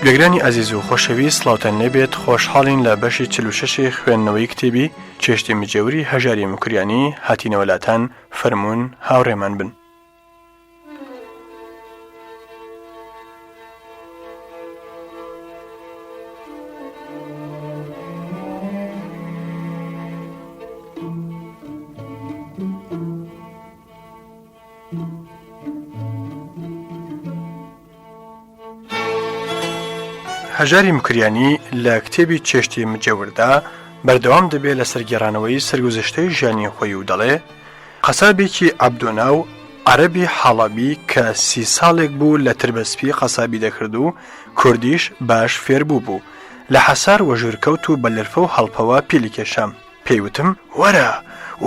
گوێگرانی عەزیز و خۆشەویست سڵاوتان لێبێت خۆشحاڵین لە بەشی 46 خوێندنەوەی کتێبی چێشتی مجێوری هەژاری مکریانی هاتینەوەلاتان فەرموون هاوڕێمان بن. هەژاری مکریانی لە کتێبی چێشتی مجێوردا بەردەوام دەبێت لە سەرگێڕانەوەی سەرگوزەشتەی ژیانی خۆی و دەڵێ قەسابێکی عەبدۆناو عەرەبی حەڵەبی کە 30 ساڵێک بوو لە تربەسپی قەسابی دەکرد و کوردیش باش فێربوو بوو. لە حەسار وەژورکەوت و بە لەرفە و هەڵپەوە پێلی کێشام. پێیوتم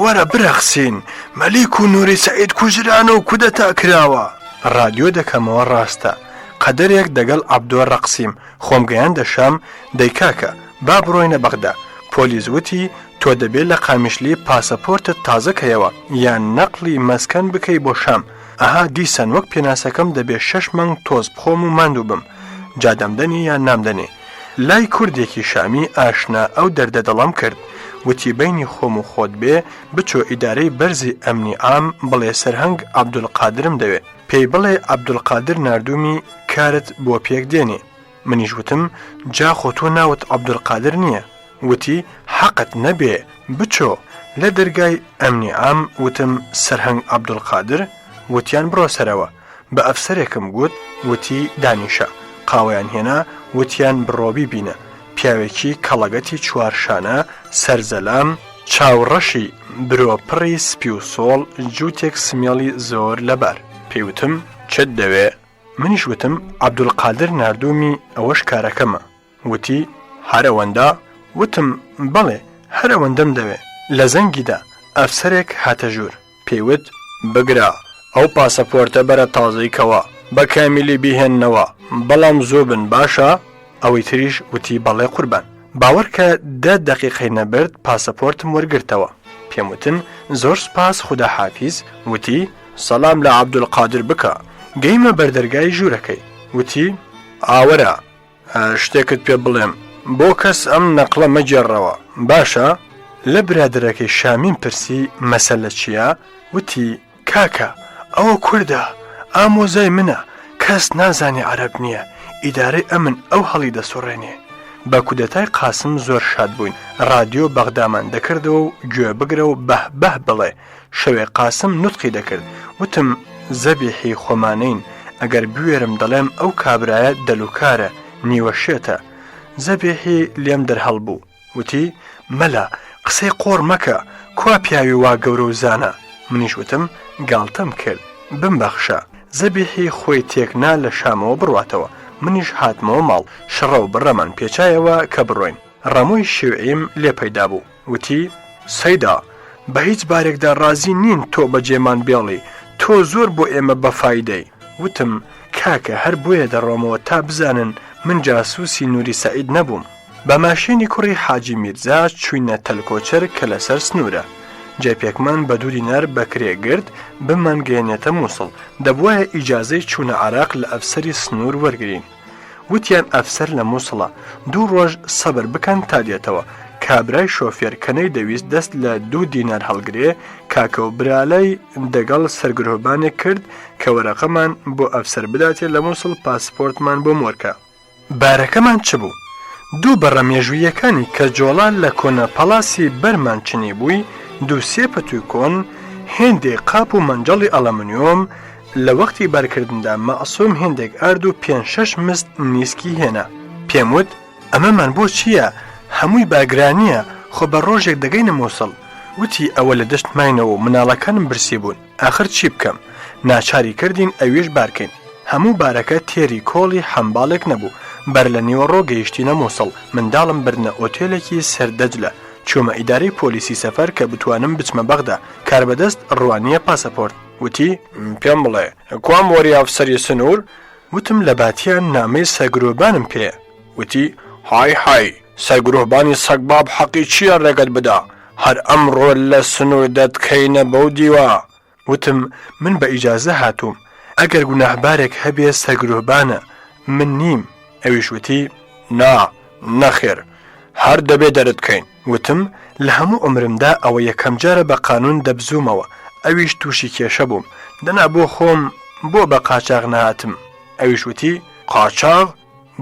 وەرە برەخسین، مەلیک و نووری سەعید کوژرانە و کودەتا کراوە. ڕادیۆ دەکەمەوە ڕاستە. قەدەرێک دەگەڵ عەبدۆ ڕەقسیم خۆم گەیاندە شام. دەیکاکە با بڕۆینە بەغدا. پۆلیس وتی تۆ دەبێت لە قامیشلی پاسەپۆرتت تازە کەیەوە یان نەقلی مەسکەن بکەی بۆ شام. ئەها دیسان وەک پێناسەکەم دەبێت 6 مانگ تۆز بخۆم و ماندوو بم. جادەمدەنی یان نامدەنێ. لای کوردێکی شامی ئاشنا ئەو دەردە دەڵام کرد. وتی بەینی خۆم و خۆت بێ بچۆ ئیدارەی بەرزی ئەمنی عام بڵێ سەرهەنگ عەبدولقادرم دەوێت. پێی بڵێ عەبدولقادر ناردوومی کارت بۆ پێک دێنێ. منیش وتم جا خۆ تۆ ناوت عەبدولقادر نییە؟ وتی حەقت نەبێ بچۆ. لە دەرگای ئەمنی عام وتم سەرهەنگ عەبدولقادر؟ وتیان بڕۆ سەرەوە. بە ئەفسەرێکم گوت. وتی دانیشە. قاوەیان هێنا. وتیان بڕۆبی بینە. پیاوێکی کەڵەگەتی چوارشانە سەرزەلام چاوڕەشی برۆپڕی سپی و سۆڵ جووتێک سمێڵی زۆر لەبار. پێیوتم چت دەوێ؟ منیش وتم عەبدولقادر ناردوومی ئەوەش کارەکەمە. وتی هەرەوەندا؟ وتم بەڵێ هەرەوەندەم دەوێ. لە زەنگیدا ئەفسەرێک هاتە ژوور. پێیوت بگرە ئەو پاسەپۆرتە بەرە تازەیکەوە بە کامیلی بیهێننەوە بەڵام زوو بن باشە؟ ئەوەی تریش وتی بەڵێ قوربان. باوەڕکە 10 دەقیقەی نەبرد پاسەپۆرتم وەرگرتەوە. پێم وتن زۆر سپاس خودە حافیز. وتی سەلام لە عەبدولقادر بکە. گەیمە بەردەرگای ژوورەکەی. وتی ئاوەرە شتێکت پێ بڵێم بۆ کەس ئەم نەقڵە مەجێڕەوە باشە؟ لە برادەرەکەی شامیم پرسی مەسەلە چییە؟ وتی کاکە ئەوە کووردە ئامۆزای منە کەس نازانی عەرەب نییە ئیدارەی ئەمن ئەو هەڵی دەسوڕێنێ. بە کودەتای قاسم زۆر شاد بووین. ڕادیۆ بەغدامان دەکردەوە و گوێ بگرە و بەه بڵێ. شەوێ قاسم نوتقی دەکرد. وتم زەبیحی خۆمانین ئەگەر بوێرم دەڵێم ئەو کابرایە دەلوکارە نیوە شێتە. زەبیحی لێم دەرهەڵ بوو. وتی مەلا قسەی قۆڕ مەکە کوا پیاوی وا گەورە و زانە. منیش وتم گاڵتەم کرد بمبەخشە. زەبیحی خۆی تێکنا لە شامەوە بڕواتەوە. منیش هاتمەوە ماڵ. شڕە و بڕەمان پێچایەوە کە بڕۆین. ڕەمووی شێوعیم لێ پەیدا بوو. وتی سەیدا بە هیچ بارێکدا ڕازی نین تۆ بەجێمان بێڵی تۆ زۆر بۆ ئێمە بەفایدەی. وتم کاکە هەر بۆیە دەڕۆمەوە تا بزانن من جاسووسی نووری سەعید نەبووم. بە ماشێنی کوڕی حاجی میرزا چووینە تەلکۆچەر کە لەسەر سنوورە. جێپێکمان بە 2 دینار بەکرێ گرت بمان گەێنێتە مووسڵ. دەبوایە ئیجازەی چوونە عێراق لە ئەفسەری سنوور وەرگرین. وتیان ئەفسەر لە مووسڵە 2 ڕۆژ سەبر بکەن تا دێتەوە. کابرای شۆفێرکەنەی دەویست دەست لە 2 دینار هەڵگرێ. کاکە و برالای دەگەڵ سەرگرۆبانێک کرد کە وەرەقەمان بۆ ئەفسەر بداتێ لە مووسڵ پاسپۆرتمان بۆ مۆرکە. بارەکەمان چ بوو؟ 2 بەڕەمێژوویەکانی کە جۆڵان لە کۆنە پەلاسی بەرمان چنی بووی 2-3 پەتوی کۆن هێندێک قاپ و مەنجەڵی ئەڵەمنیۆم. لە وەختی بارکردندا مەعسووم هێندێک ئارد و 5-6 مست نیسکی هێنا. پێم وت ئەمەمان بۆ چییە؟ هەمووی باگرانیە خۆ بە ڕۆژێک دەگەینە مووسڵ. وتی ئەوە لە دەست ماینەوە و مناڵەکانم برسی بوون. ئاخر چی بکەم؟ ناچاری کردین ئەوێش بارکەین. هەموو بارەکە تێری کۆڵی حەمباڵێک نەبوو. بەر لە نیوەڕۆ گەیشتینە مووسڵ. منداڵم بردنە ئۆتێلێکی سەردەجلە. چوومە ئیدارەی پۆلیسی سەفەر کە بتوانم بچمە بەغدا. کاربەدەست ڕوانیە پاسەپۆرت. وتی پێم بڵێ کوام وەری ئەفسەری سنوور؟ وتم لە باتیان نامەی سەرگرۆبانم پێ. وتی های سەرگرۆبانی سەگباب حەقی چییە ڕێگەت بدا؟ هەر ئەمڕۆ لە سنوور دەتکەینە بەو دیوە. وتم من بە ئیجازە هاتووم. ئەگەر گوناهبارێک هەبێ سەرگرۆبانە من نیم. ئەویش وتی نا نەخێر هەر دەبێ دەرت بکەین. وتم لە هەموو عمرمدا ئەوە یەکەم جارە بە قانون دەبزوومەوە، ئەویش تووشی کێشە بووم، دەنا بۆ خۆم بۆ بە قاچاغ نهاتم. ئەویش وتی قاچاغ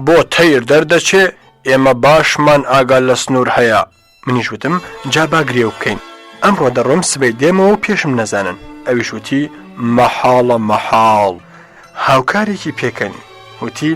بۆ تەیر دەردەچێ، ئێمە باشمان ئاگال لە سنوور هەیە. منیش وتم جا با گرێو بکەین، ئەمڕۆ دەڕۆم سبەی دێمەوە پێشم نەزانن. ئەویش وتی مەحاڵە مەحاڵ. هاوکارێکی پێکەنی وتی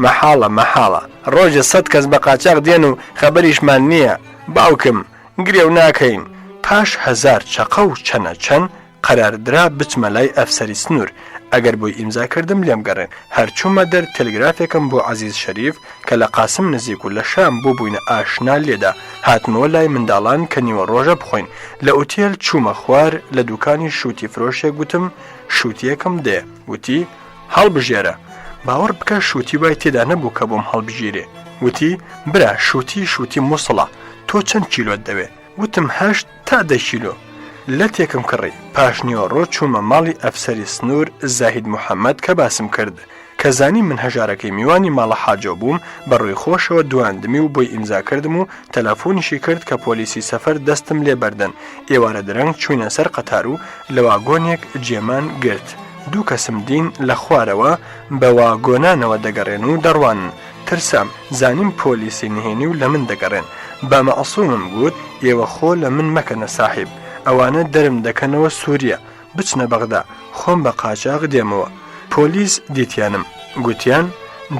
مەحاڵە مەحاڵە، ڕۆژە 100 کەس بە قاچاق دێن و خەبەریشمان نییە. باوکم گرێو ناکەین. پاش 1000 چەقە و چەند قەراردرا بچمە لای ئەفسەری سنوور. ئەگەر بۆی ئیمزا کردم لێم گەڕێن. هەرچوومە دەر تەلگرافێکم بۆ عەزیز شەریف کە لە قاسم نزیک و لە شام بۆ بووینە ئاشنا لێدا. هاتمەوە لای منداڵان کە نیوە ڕۆژە بخۆین. لە ئوتێل چوومە خوار، لە دوکانی شووتی فرۆشێک گوتم شووتیەکم دێ. وتی هەڵبژێرە. باوەڕ بکە شووتی وای تێدا نەبوو کە بۆم هەڵبژێرێ. وتی برا شووتی مووسڵە، تۆ چەند کیلۆت دەوێ؟ وتم 8 تا 10 کیلۆ. لە تێکم کڕی. پاش نیوەڕۆ چوومە ماڵی ئەفسەری سنوور زاهید محەممەد کە باسم کرد کە زانی من هەژارەکەی میوانی ماڵە حاجۆ بووم، بەڕووی خۆشەوە دواندمی و بۆی ئیمزا کردم و تەلەفۆنیشی کرد کە پۆلیسی سەفەر دەستم لێ بەردەن. ئێوارە درەنگ چوینە سەر قەتار و لە واگۆنێک جێمان گرت. 2 کەسم دین لە خوارەوە بە واگۆنانەوە دەگەڕێن و دەڕوانن. ترسام زانیم پۆلیسی نهێنی و لە من دەگەڕێن. بە مەعسوومم گوت ئێوە خۆ لە من مەکەنە ساحیب، ئەوانە دەرم دەکەنەوە سووریا، بچنە بەغدا، خۆم بە قاچاق دێمەوە. پۆلیس دیتیانم، گوتیان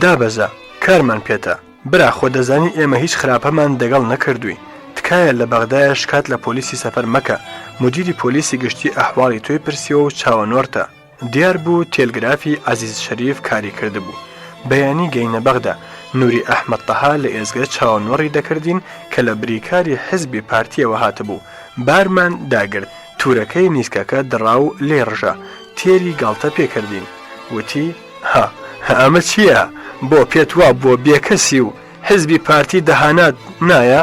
دابەزە کارمان پێتە، برا خۆ دەزانی ئێمە هیچ خراپەمان دەگەڵ نەکردووی، تکایە لە بەغدایە شکات لە پۆلیسی سەفەر مەکە، مدیری پۆلیسی گشتی ئەحواڵی تۆی پرسیەوە و چاوەنۆرتە. دیار بوو تێلگرافی عەزیز شەریف کاری کردبوو. بەیانی گەینە بەغدا. نووری ئەحمەد تەها لە ئێزگە چاوەنۆڕی دەکردین کە لە بریکاری حزبی پارتیەوە هاتبوو. بارمان داگرت، تورەکەی نیسکەکە دڕا و لێ ڕژە، تێری گاڵتە پێکردین. وتی ها ئەمە چییە؟ بۆ پێت وا بۆ بێکەسی و حزبی پارتی دەهانات نایە؟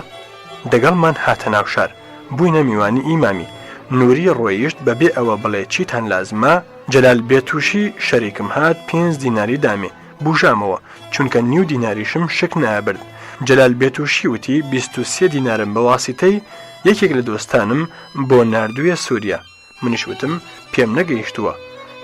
دەگەڵمان هاتە ناو شار، بووینە میوانی ئیمامی. نووری ڕۆیشت بەبێ ئەوە بڵێ چیتان لازمە. جەلال بێتوشی شەریکم هات 5 دیناری دامێ، بوژامەوە چونکە 9 دیناریشم شک نابرد. جەلال بێتوشی وتی 23 دینارم بەواسیتەی یەکێک لە دۆستانم بۆ ناردوویە سووریا. منیش وتم پێم نەگەیشتووە.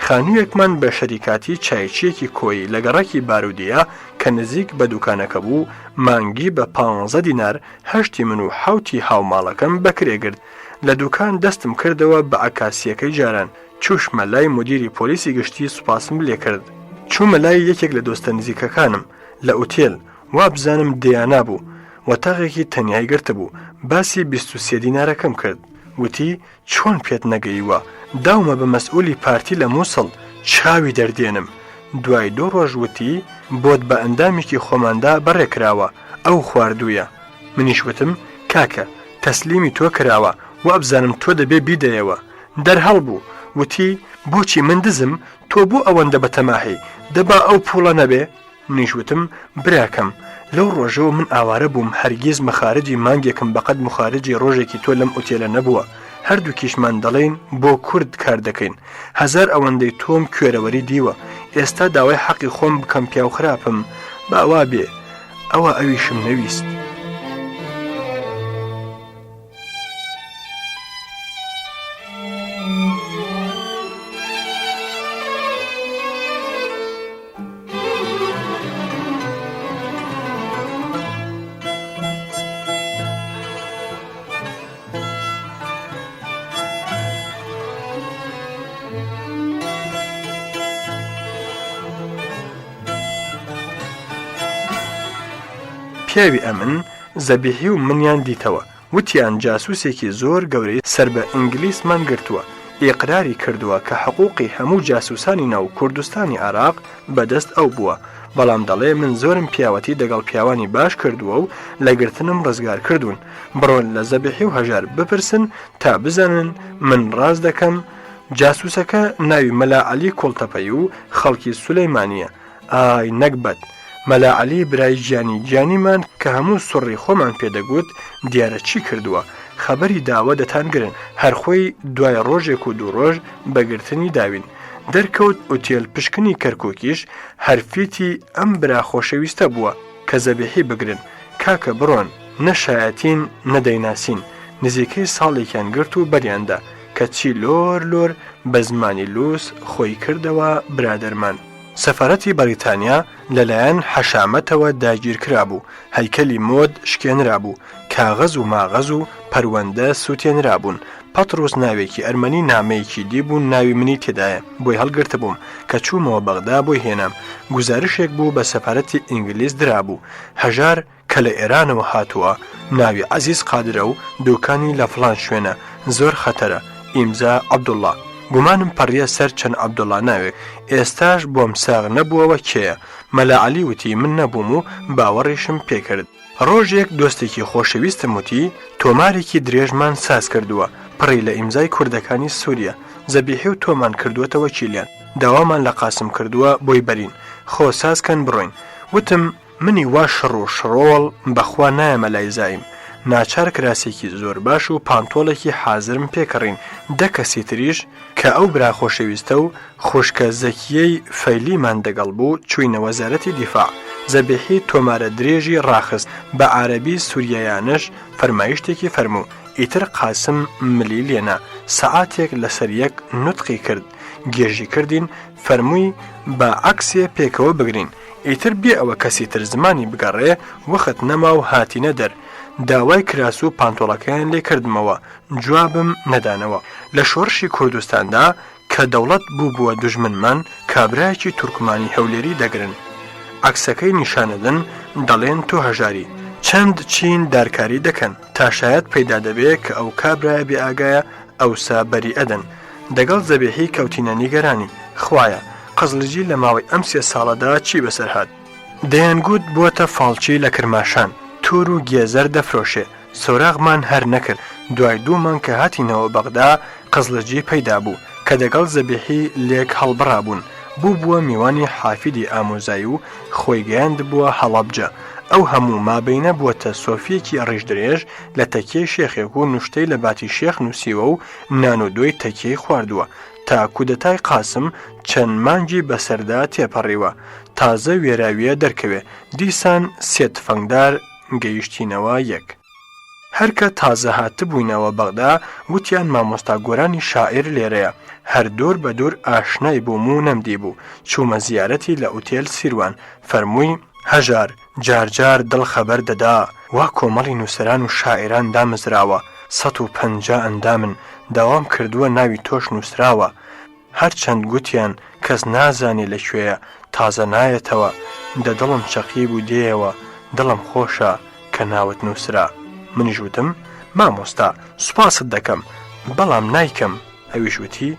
خانوویەکمان بە شەریکاتی چایچیەکی کۆی لە گەڕەکی بارودیە کە نزیک بە دوکانەکە بوو، مانگی بە 15 دینار هەشتی من و حوتی هاوماڵەکەم بەکرێگرت. لە دوکان دەستم کردەوە بە عکاسیەکەی جاران. چوشمە لای مدیری پۆلیسی گشتی سوپاسم لێ کرد. چوومە لای یەکێک لە دۆستە نزیکەکانم لە ئوتێل، وا بزانم دەیانا بوو، وەتاغێکی تەنیای گرتە بوو. باسی 23 دینارەکەم کرد. وتی چۆن پێت نەگەیوە؟ داومە بە مەسئولی پارتی لە مووسڵ، چاوی دەردێنم. دوای 2 ڕۆژ وتی بۆت بە ئەندامێکی خۆماندا بەڕێکراوە، ئەو خواردوویە. منیش وتم کاکە تەسلیمی تۆ کراوە، وا بزانم تۆ دەبێ بیدەیەوە. دەرهەڵ بوو. وتی بۆچی من دزم؟ تۆ بۆ ئەوەندە بەتەماهی دەبا ئەو پوڵە نەبێ؟ منیش وتم براکەم لەو ڕۆژەوە من ئاوارە بووم، هەرگیز مەخارجی مانگێکم بەقەد مخارجی ڕۆژێکی تۆ لەم ئوتێلە نەبووە. هەردووکیشمان دەڵێن بۆ کورد کار دەکەین. 1000 ئەوەندەی تۆم کوێرەوەری دیوە. ئێستا داوای حەقی خۆم بکەم پیا و خراپم، باوا بێ ئەوە ئەویشم نەویست. پیاوی ئەمن زەبیحی و منیان دیتەوە، وتیان جاسووسێکی زۆر گەورەی سەر بە ئینگلیسمان گرتووە. ئیقراری کردووە کە حقوقی هەموو جاسووسانی ناو کوردستانی عێراق بەدەست ئەو بووە، بەڵام دەڵێ من زۆرم پیاوەتی دەگەڵ پیاوانی باش کردووە و لە گرتنم ڕزگار کردوون. بڕۆن لە زەبیحی و هەژار بپرسن تا بزانن من ڕاز دەکەم. جاسووسەکە ناوی مەلا عەلی کۆڵتەپەی و خەڵکی سولەیمانیە. ئای نەکبەت مەلا عەلی برای گیانیمان کە هەموو سوڕی خۆمان پێدەگوت دیارە چی کردووە، خەبەری داوە دەتانگرن. هەرخۆی دوای ڕۆژێک و 2 ڕۆژ بەگرتنی داوین. دەرکەوت ئوتێل پشکنی کەرکووکیش هەرفێتی ئەم برا خۆشەویستە بووە کە زەبیحی بگرن کاکە بڕۆن نەشایەتین نەدەیناسین نزیکەی ساڵێکیان گرت و بەریاندا کە چی لۆر لۆر بە زمانی لووس خۆی کردەوە برادەرمان. سەفارەتی بەریتانیا لەلایەن حەشامەتەوە داگیر کرابوو، هەیکەلی مۆد شکێنرابوو، کاغەز و ماغەز و پەروەندە سووتێنرابوون. پەتڕۆس ناوێکی ئەرمەنی نامەیەکی دیبوو ناوی منی تێدایە بۆی هەڵگرتە بووم کە چوومەوە بەغدا بۆی هێنام. گوزارشێک بوو بە سەفارەتی ئینگلیز درابوو. هەژار کە لە ئێرانەوە هاتووە ناوی عەزیز قادرە و دوکانی لە فڵان شوێنە زۆر خەتەرە ئیمزا عەبدوڵڵا. گومانم پەڕیە سەر چەند عەبدوڵڵا ناوێک. ئێستاش بۆم ساغ نەبووەوە کێیە. مەلا عەلی وتی من نەبووم و باوەڕیشم پێکرد. ڕۆژێک دۆستێکی خۆشەویستم وتی تۆمارێکی درێژمان ساز کردووە پڕی لە ئیمزای کوردەکانی سووریا. زەبیحی و تۆمان کردووەتەوە کیلیان. داوامان لە قاسم کردووە بۆی بەرین. خۆ سازکەن بڕۆین. وتم منی وا شڕ و شڕۆڵ بەخوا نایەمە لای زایم. ناچار کراسێکی زۆر باش و پانتۆڵێکی حازرم پێکەڕین. دە کەسی تریش کە ئەو برا خۆشەویستە و خوشکە زەکیەی فەیلیمان دەگەڵ بوو چوینە وەزارەتی دیفاع. زەبیحی تۆمارە درێژی ڕاخست بە عارەبی سووریایانش فەرمایشتێکی فەرموو. ئیتر قاسم ملی لێنا سەعاتێک لەسەر یەک نوتقی کرد. گێژی کردین فەرمووی بە عەکسێ پێکەوە بگرین. ئیتر بێ ئەوە کەسی تر زمانی بگەڕێ وەخت نەما و هاتینە دەر. داوای کراس و پانتۆڵەکەیان لێ کردمەوە جوابم نەدانەوە. لە شۆڕشی کوردستاندا کە دەوڵەت بووە دوژمنمان کابرایەکی تورکمانی هەولێری دەگرن. عەکسەکەی نیشانەدن دەڵێن تۆ هەژاری. چەند چین دارکاری دەکەن تا شایەت پەیدا دەبێت کە ئەو کابرایە بێئاگایە ئەوسا بەری ئەدەن. دەگەڵ زەبیحی کەوتینە نیگەرانی. خوایە قەزلجی لە ماوەی ئەم 3 ساڵەدا چی بەسەر هات؟ دەیانگوت بووەتە فاڵچی لە کرماشان. تور و گێزەر دەفرۆشێ. سۆراغمان هەر نەکرد. دوای 2 مانگ کە هاتینەوە بەغدا قەزلجی پەیدا بوو کە دەگەڵ زەبیحی لێک هەڵبڕابوون. بووە میوانی حافیدی ئامۆزایی و خۆی گەیاند بووە هەڵەبجە. ئەو هەموو مابینە بووەتە سۆفیەکی ڕیش درێژ لە تەکیەی شێخێک و نوشتەی لە باتی شێخ نووسیوە و نان و دۆی تەکیەی خواردووە تا کودەتای قاسم چەند مانگی بەسەردا تێپەڕیوە تازە وێراویە دەرکەوێ. دیسان 3 تفەنگدار گەیشتینەوە یەک. هەرکە تازە هاتبووینەوە بەغدا وتیان مامۆستا گۆرانی شاعیر لێرەیە. هەر دۆر بە دۆر ئاشنای بووم و نەمدی بوو. چوومە زیارەتی لە ئوتێل سیروان. فەرمووی هەژار جارجار دڵ خەبەر دەدا وا کۆمەڵی نووسەران و شاعیران دامەزراوە 150 ئەندامن داوام کردووە ناوی تۆش نووسراوە. هەرچەند گوتیان کەس نازانێ لەکوێیە تازە نایەتەوە. دەدڵم چەقی بوو دێەوە دڵم خۆشە کە ناوت نووسرا. منیش وتم مامۆستا سوپاست دەکەم بەڵام نایکەم. ئەویش وتی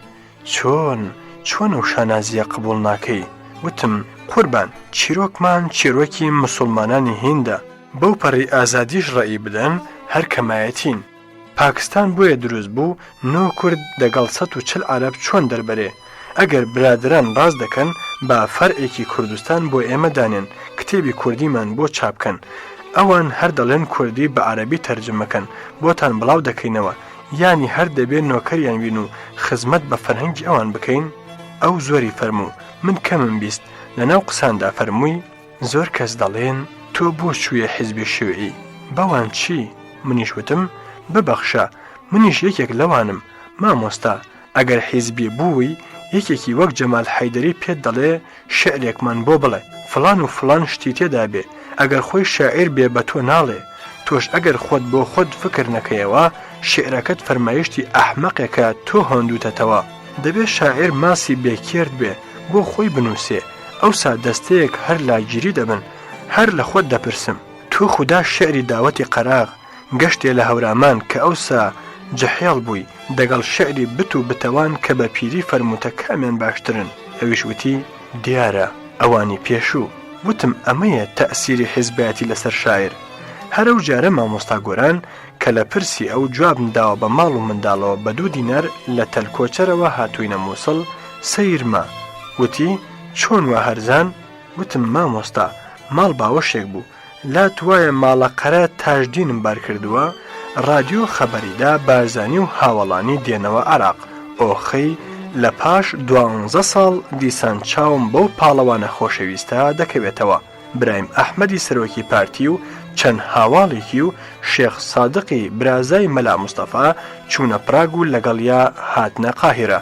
چۆن ئەو شانازیە قبوڵ ناکەی؟ وتم قوربان چیرۆکمان چیرۆکی مسلمانانی هیندە بەو پەڕی ئازادیش ڕێی بدەن هەر کەمایەتین. پاکستان بۆیە دروست بوو 9 کورد دەگەڵ 140 عەرەب چۆن دەربەرێ. ئەگەر برادران ڕاست دەکەن با فەرعێکی کوردستان بۆ ئێمە دانێن کتێبی کوردیمان بۆ چاپکەن. ئەوان هەر دەڵێن کوردی بە عەرەبی تەرجمەکەن بۆتان بڵاو دەکەینەوە. یانی هەر دەبێت نۆکەریان بین و خزمەت بە فەرهەنگی ئەوان بکەین. ئەو زۆری فەرموو. من کەمم بیست لەناو قساندا فەرمووی زۆر کەس دەڵێن تۆ بۆ چوویە حیزبی شیوعی بەوان چی؟ منیش وتم ببەخشە منیش یەکێک لەوانم. مامۆستا ئەگەر حیزبی بووی یەکێکی وەک جەمال حەیدەری پێت دەڵێ شعرێکمان بۆ بڵێ فلان و فلان شتی تێدا بێ. ئەگەر خۆی شاعیر بێ بە تۆ ناڵێ. تۆش ئەگەر خۆت بۆ خۆت فکر نەکەیەوە شعرەکەت فەرمایشتی ئەحمەقێکە تۆ هەندووتەتەوە. دەبێت شاعیر ماسی بێکێرد بێ بۆ خۆی بنووسێ. ئەوسا دەستەیەک هەر لاگیری دەبن. هەر لە خۆت دەپرسم تۆ خوددا شعری داوەتی قەراغ گەشتێ لە هەورامان کە ئەوسا جەحێڵ بووی دەگەڵ شعری بت و بتەوان کە بە پیری فەرموتە کامیان باشترن. ئەویش وتی دیارە ئەوانی پێشوو. وتم ئەمەیە تەئسیری حیزبەتی لەسەر شاعر. هەرەو جارە مامۆستا گۆران کە لە پرسی ئەو جوابم داوە بە ماڵ و منداڵەوە بە 2 دینار لە تەلکۆچەرەوە هاتووینە مووسڵ سەیرما. وتی چۆن وا هەرزان؟ وتم مامۆستا ماڵ باوەشێک بوو لات وایە ماڵەقەرە تاژدینم بار کردووە ڕادیۆ خەبەریدا بارزانی و هاوڵانی دێنەوە عێراق ئۆخەی لە پاش 12 ساڵ دیسان چاوم بەو پاڵەوانە خۆشەویستە دەکەوێتەوە. برایم ئەحمەدی سەرۆکی پارتی و چەند هاواڵێکی و شێخ سادقی برازای مەلا مستەفا چوونە پراگ و لەگەڵیا هاتنە قاهیرە.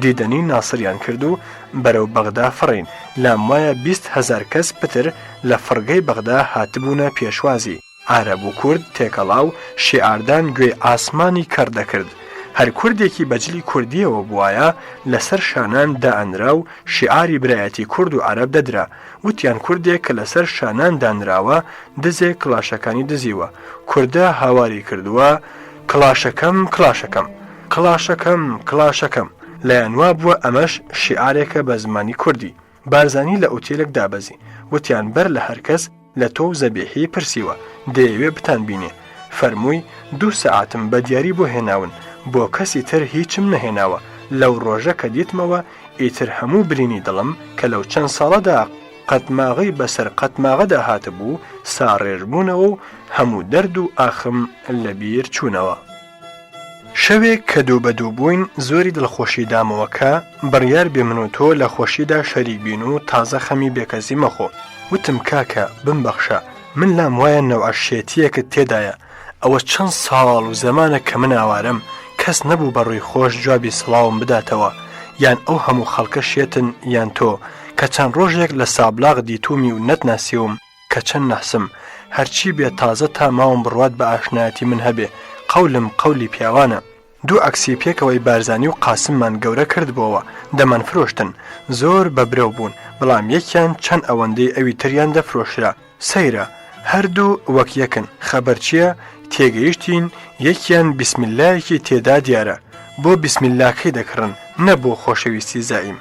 دیدەنی ناسریان کرد و بەرەو بەغدا فڕین. لام وایە 20,000 کەس پتر لە فڕگەی بەغدا هاتبوونە پێشوازی. عەرەب و کورد تێکەڵاو شیعاردان گوێی ئاسمانی کەڕ دەکرد. هەر کوردێکی بەجلی کوردیەوە بوایە لەسەر شانان دائەنرا و شیعاری برایەتی کورد و عەرەب دەدرا. وتیان کوردێک کە لەسەر شانان دانراوە دزێک کڵاشەکانی دزیوە. کوردە هاواری کردووە کڵاشەکەم کڵاشەکەم کڵاشەکەم کڵاشەکەم. لایەنوا بووە ئەمەش شیعارێکە بە زمانی کوردی. بارزانی لە ئوتێلێک دابەزی. وتیان بەر لە هەرکەس لە تۆ و زەبیحی پرسیوە دەیەوێ بتان بینێ. فەرمووی 2 سەعاتم بە دیاری بۆ هێناون بۆ کەسی تر هیچم نەهێناوە. لەو ڕۆژە کە دیتمەوە ئیتر هەموو برینی دڵم کە لەو چەند ساڵەدا قەتماغی بەسەر قەتماغەدا هاتبوو ساڕێژبوونەوە و هەموو دەرد و ئاخم لە بیر چوونەوە. شەوێک کە دوو بە دوو بووین زۆری دڵخۆشی دامەوە کە بڕیار بێ من و تۆ لە خۆشیدا شەریک بین و تازە خەمی بێکەسی مەخۆ. وتم کاکە بمبەخشە من لام وایە نەوعەشێتیەکت تێدایە. ئەوە چەند ساڵ و زەمانە کە من ئاوارم کەس نەبوو بەڕووی خۆش جوابی سڵاوم بداتەوە. یان ئەو هەموو خەڵکە شێتن یان تۆ کە چەند ڕۆژێک لە سابلاغ دیتومی و نەتناسیوم کە چەند نەحسم هەرچی بێ تازە تا ماوم بڕوات بە ئاشنایەتی من هەبێ. قەولم قەولی پیاوانە. دوو ئەکسی پێکەوەی بارزانی و قاسممان گەورە کردبەوە. دەمان فرۆشتن. زۆر بەبرەو بوون بەڵام یەکیان چەند ئەوەندەی ئەوی تریان دەفرۆشرا. سەیرە هەردوو وەک یەکن. خەبەر چییە؟ تێگەیشتین یەکیان بیسمیللایەکی تێدا دیارە. بۆ بیسمیللاکەی دەکڕن نەبوو خۆشەویستی زائیم.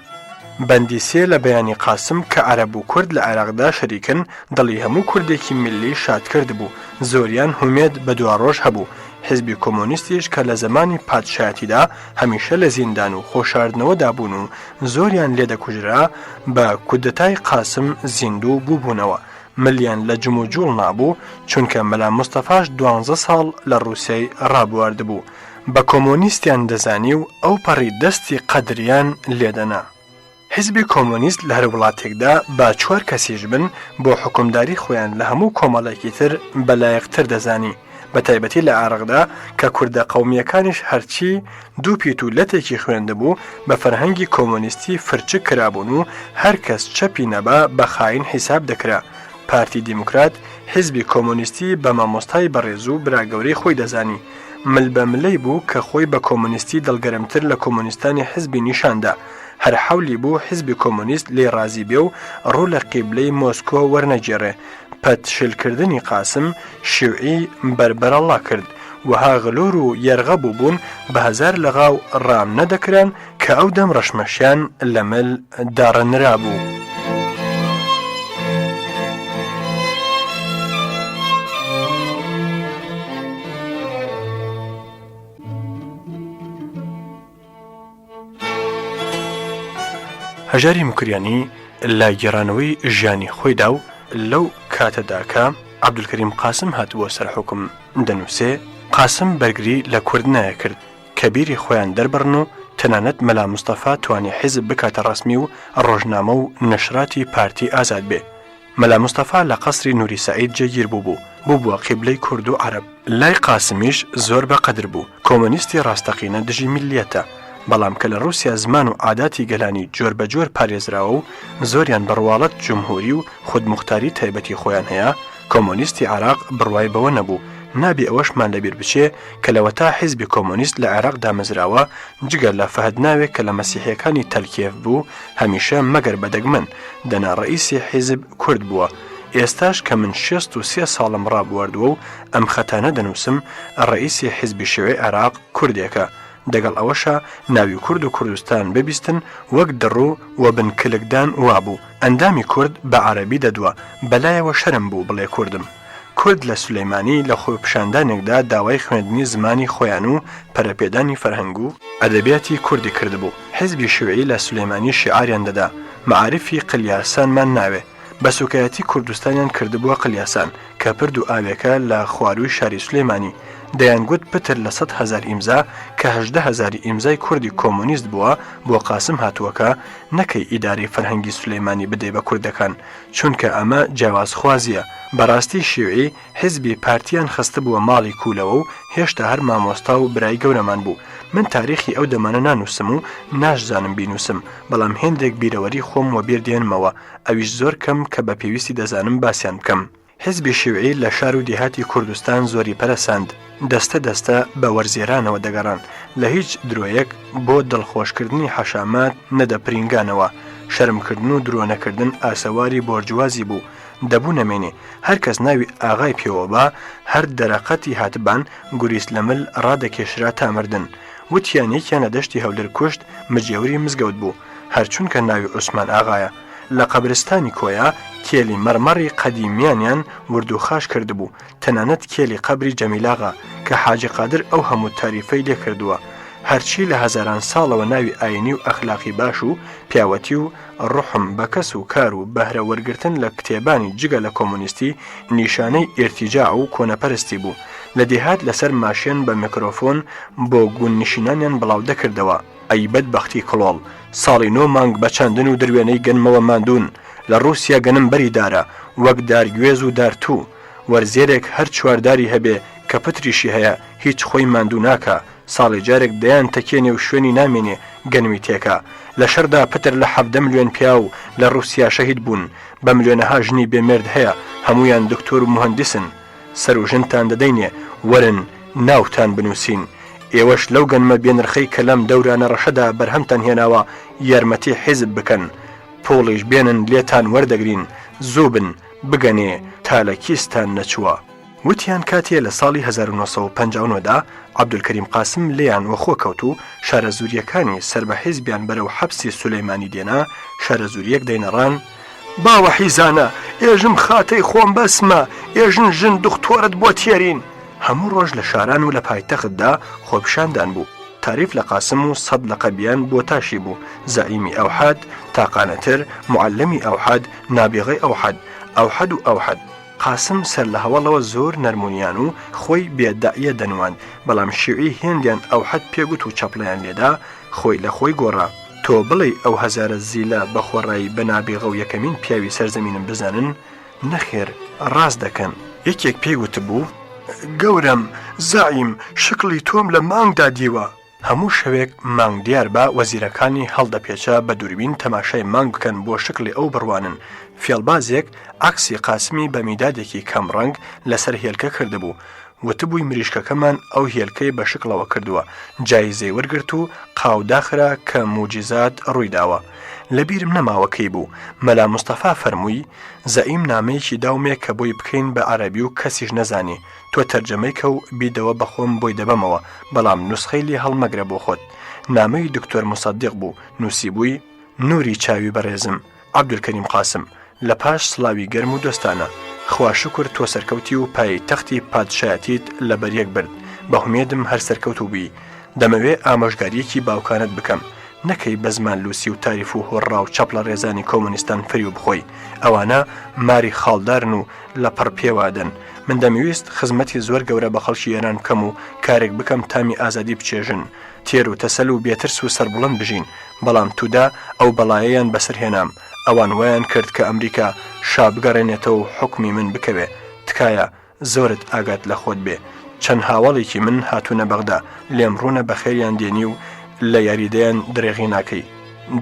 بەندی سێ لە بەیانی قاسم کە عەرەب و کورد لە عێراقدا شەریکن دڵی هەموو کوردێکی میلی شاد کرد بوو. زۆریان هومێد بە دوڕۆژ هەبوو. حزبی کۆمۆنیستیش کە لە زمانی پادشایەتیدا هەمیشە لە زیندان و خۆشاردنەوەدا بوون و زۆریان لێدەکوژرا بە کودەتای قاسم زیندوو بووبوونەوە. ملیان لە جم و جوڵ نابوو چونکە مەلا مستەفاش 12 ساڵ لە ڕووسیای ڕابواردبوو. بە کۆمۆنیستیان دەزانی و ئەو پەڕی دەستی قەدریان لێدەنا. حزبی کۆمۆنیست لە هەر وڵاتێکدا با 4 کەسیش بن بۆ حکومداری خۆیان لە هەموو کۆمەڵێکی تر بەلایەقتر دەزانی. بە تایبەتی لە عێراقدا کە کوردە قەومیەکانیش هەرچی دوو پیت و لەتێکی خوێندەبوو بە فەرهەنگی کۆمۆنیستی فرچک کرابوون و هەر کەس چەپی نەبا بە خاین حیساب دەکرا. پارتی دیموکرات حزبی کۆمۆنیستی بە مامۆستای بەڕێز و براگەورەی خۆی دەزانی. مل بە ملەی بوو کە خۆی بە کۆمۆنیستی دڵگەرمتر لە کۆمۆنیستانی حزبی نیشاندا. هەر حەولی بوو حزبی کۆمۆنیست لێ ڕازی بێ و ڕوو لە قیبلەی مۆسکۆ وەرنەگێڕێ. پەتشلکردنی قاسم شیوعی بربەرەڵا کرد. وها غلور و یەرغە بووبوون بە هەزار لەغاو ڕام نەدەکران کە ئەو دەم ڕەشمەشیان لە مل داڕەنرا بوو. هەژاری مکریانی لە گێڕانەوەی ژیانی خۆیدا و لەو کاتەداکە عەبدولکەریم قاسم هاتبووە سەر حوکم دەنووسێ. قاسم بەرگری لە کورد نایە کرد کە بیری خۆیان دەربڕن و تەنانەت مەلا مستەفا توانی حیزب بکاتە ڕەسمی و ڕۆژنامە و نەشراتی پارتی ئازاد بێ. مەلا مستەفا لە قەسری نووری سەعید جێگیر بووبووە قیبلەی کورد و عەرەب. لای قاسمیش زۆر بەقەدر بوو. کۆمۆنیستی ڕاستەقینە دژی میلیەتە. بەڵام کە لە ڕووسیا زمان و عاداتی گەلانی جۆر بە جۆر پارێزراوە و زۆریان بڕواڵەت جمهوری و خودموختاری تایبەتی خۆیان هەیە، کۆمۆنیستی عێراق بڕوای بەوە نەبوو. نابێ ئەوەشمان لەبیر بچێ کە لەوەتا حیزبی کۆمۆنیست لە عێراق دامەزراوە جگەر لە فەهد ناوێک کە لە مەسیحیەکانی تەلکێف بوو هەمیشە مەگەر بەدەگمەن دەنا ڕئیسی حیزب کورد بووە. ئێستاش کە من 63 ساڵم ڕابواردووە و ئەم خەتانە دەنووسم ڕئیسی حیزبی شێوەی عێراق کوردێکە. دەگەڵ ئەوەشە ناوی کورد و کوردستان ببیستن وەک دڕوو و بنکلکدان وابوو. ئەندامی کورد بە عەرەبی دەدووە. بەلایەوە شەرم بوو بڵێ کوردم. کورد لە سولەیمانی لە خۆی پیشاندانێکدا داوای خوێندنی زمانی خۆیان و پەرەپێدانی فەرهەنگ و ئەدەبیاتی کوردی کردبوو. حیزبی شیوعی لە سولەیمانی شیعاریان دەدا. مەعارفی قلیاسانمان ناوێ. بە سوکایەتی کوردستانیان کردبووە قلیاسان کە پرد و ئاوێکە لە خواروی شاری سولەیمانی دەیانگوت پتر لە 100,000 ئیمزا کە 18,000 ئیمزای کوردی کۆمۆنیست بووە بۆ قاسم هاتووەکە نەکەی ئیدارەی فەرهەنگی سولەیمانی بدەی بە کوردەکان چونکە ئەمە جیاوازخوازیە. بەڕاستی شیوعی حیزبی پارتیان خستە بووە ماڵی کوولەوە و هێشتا هەر مامۆستا و برای گەورەمان بوو. من تاریخی ئەو دەمانە نانووسم و ناشزانم بینوسم بەڵام هێندێک بیرەوەری خۆم وە بیردێنمەوە ئەویش زۆر کەم کە بە پێویستی دەزانم باسییان بکەم. حیزبی شیوعی لە شار و دیهاتی کوردستان زۆری پەرەساند دەستە دەستە بە وەرزێرانەوە دەگەڕان لە هیچ درۆیەک بۆ دڵخۆشکردنی حەشامات نەدەپرینگانەوە شەرمکردن و درۆنەکردن ئاسەواری بۆرجوازی بوو دەبوو نەمێنێ هەر کەس ناوی ئاغای پێوە بە هەر دەرەقەتی هاتبان گوریست لەمل ڕادەکێشرا تامردن وتیان یەکیانە دەشتی هەولێر کوشت مجێوری مزگەوت بوو هەرچونکە ناوی عوسمان ئاغایە لە قەبرستانی کۆیا کێلی مەرمەڕی قەدیمیانیان وردوخاش کردبوو تەنانەت کێلی قەبری جەمیلاغا کە حاجی قادر ئەو هەموو تاریفەی لێ کردووە هەرچی لە هەزاران ساڵەوە ناوی ئاینی و ئەخلاقی باش و پیاوەتی و ڕوحم بە کەس و کار و بەهرە وەرگرتن لە کتێبانی جگە لە کۆمۆنیستی نیشانەی ئێرتیجاع و کۆنەپەرستی بوو لە دێهات لەسەر ماشێن بە میکرۆفۆن بۆ گووننشینانیان بڵاو دەکردەوە ئەی بەدبەختی کڵۆڵ ساڵی 9 مانگ بە چاندن و دروێنەی گەنمەوە ماندوون لە رووسیا گەنم بەریدارە وەک دارگوێز و دارتوو وەرزێرێک هەر چوارداری هەبێ کە پتریشی هەیە هیچ خۆی ماندوو ناکە ساڵی جارێک دەیان تەکێنێ و شوێنی نامێنێ گەنمی تێکە لە شەردا پتر لە 7 ملیۆن پیا و لە رووسیا شەهید بوون بە ملیۆنەها ژنی بێمێرد هەیە هەمویان دکتۆر و مهندسن سەر و ژنتان دەدەینێ وەرن ناوتان بنووسین ئێوەش لەو گەنمە بێنرخەی کە لەم دەورانە ڕەشەدا بەرهەمتان هێناوە یارمەتی حیزب بکەن پۆڵیش بێنن لێتان وەردەگرین زوو بن بگەنێ تا لە کیستان نەچووە وتیان کاتێ لە ساڵی 1950دا عەبدولکەریم قاسم لێیان وەخۆ کەوت و شارە زوریەکانی سەر بە حیزبیان بەرەو حەبسی سولەیمانی دێنا شارە زوریەک دەینەڕان باوە حیزانە ئێژم خاتەی خۆم بەسمە ئێژن ژن دختۆرت بۆ تێرین هەموو ڕۆژ لە شاران و لە پایتەختدا خۆپشاندان بوو تاریف لە قاسم و سەد لە قەبیان بۆ تاشی بوو زەعیمی ئەوحاد تاقانەتر معلمی ئەوحاد نابغەی ئەوحاد و ئەوحاد قاسم سەر لە هەوڵەوە زۆر نەرمونیان و خۆی بێدائیە دەنوان بەڵام شیوعی هێندیان ئەوحاد پێگوت و چەپڵیان لێدا خۆی لە خۆی گۆڕا تۆ بڵێ ئەو هەزارە زیلە بەخۆڕایی بە نابغە و یەکەمین پیاوی سەرزەمینم بزانن نەخێر ڕاست دەکەن یەکێک پێیگوت بوو گەورم زعیم شکلی تۆم لە مانگدا دیوە هەموو شەوێک مانگ دیار بە وەزیرەکانی هەڵدەپێچە بە دووربین تەماشای مانگ بکەن بۆ شکلی ئەو بڕوانن فێڵبازێک عکسی قاسمی بە میدادێکی کەمڕەنگ لەسەر هێلکە کردبوو وتبووی مریشکەکەمان ئەو هێلکەی بە شکلەوە کردووە جایزەی وەرگرت و قاوداخرا کە موجیزات ڕوویداوە لەبیرم نەماوەکەی بوو مەلا مستەفا فەرمووی زەعیم نامەیەکی داومێ کە بۆی بکەین بە عەرەبی و کەسیش نەزانێ تۆ تەرجەمەی کە و بیدەوە بەخۆم بۆی دەبەمەوە بەڵام نوسخەی لێ هەڵمەگرە بۆ خۆت نامەی دکتۆر مصدق بوو نووسی بووی نوری چاوی بەڕێزم عەبدولکەریم قاسم لە پاش سڵاوی گەرم و دۆستانە خوا شکر تۆ سەرکەوتی و پای تەختی پادشایەتیت لە بەریەک برد بەهومێدم هەر سەرکەوت و بووی دەمەوێ ئامۆژگاریەکی باوکانت بکەم نەکەی بە زمان لوسی و تاریف و هۆڕا و چەپڵە ڕێزانی کۆمۆنیستان فریو بخۆی ئەوانە ماری خاڵدارن و لە پڕ پێوادن من دەمەویست خزمەتی زۆر گەورە بە خەڵکی ئێران بکەم و کارێک بکەم تامی ئازادی بچێژن تێر و تەسەل و بێترس و سەربڵند بژین بەڵام تودا ئەو بەڵایەیان بەسەرهێنام ئەوان وایان کرد کە ئەمریکا شا بگەڕێنێتەوە و حکمی من بکەوێ تکایە زۆرت ئاگات لە خۆت بێ چەند هاوڵێکی من هاتوونە بەغدا لێم ڕوونە بەخێریان دێنی و لە یاریدەیان درێغی ناکەی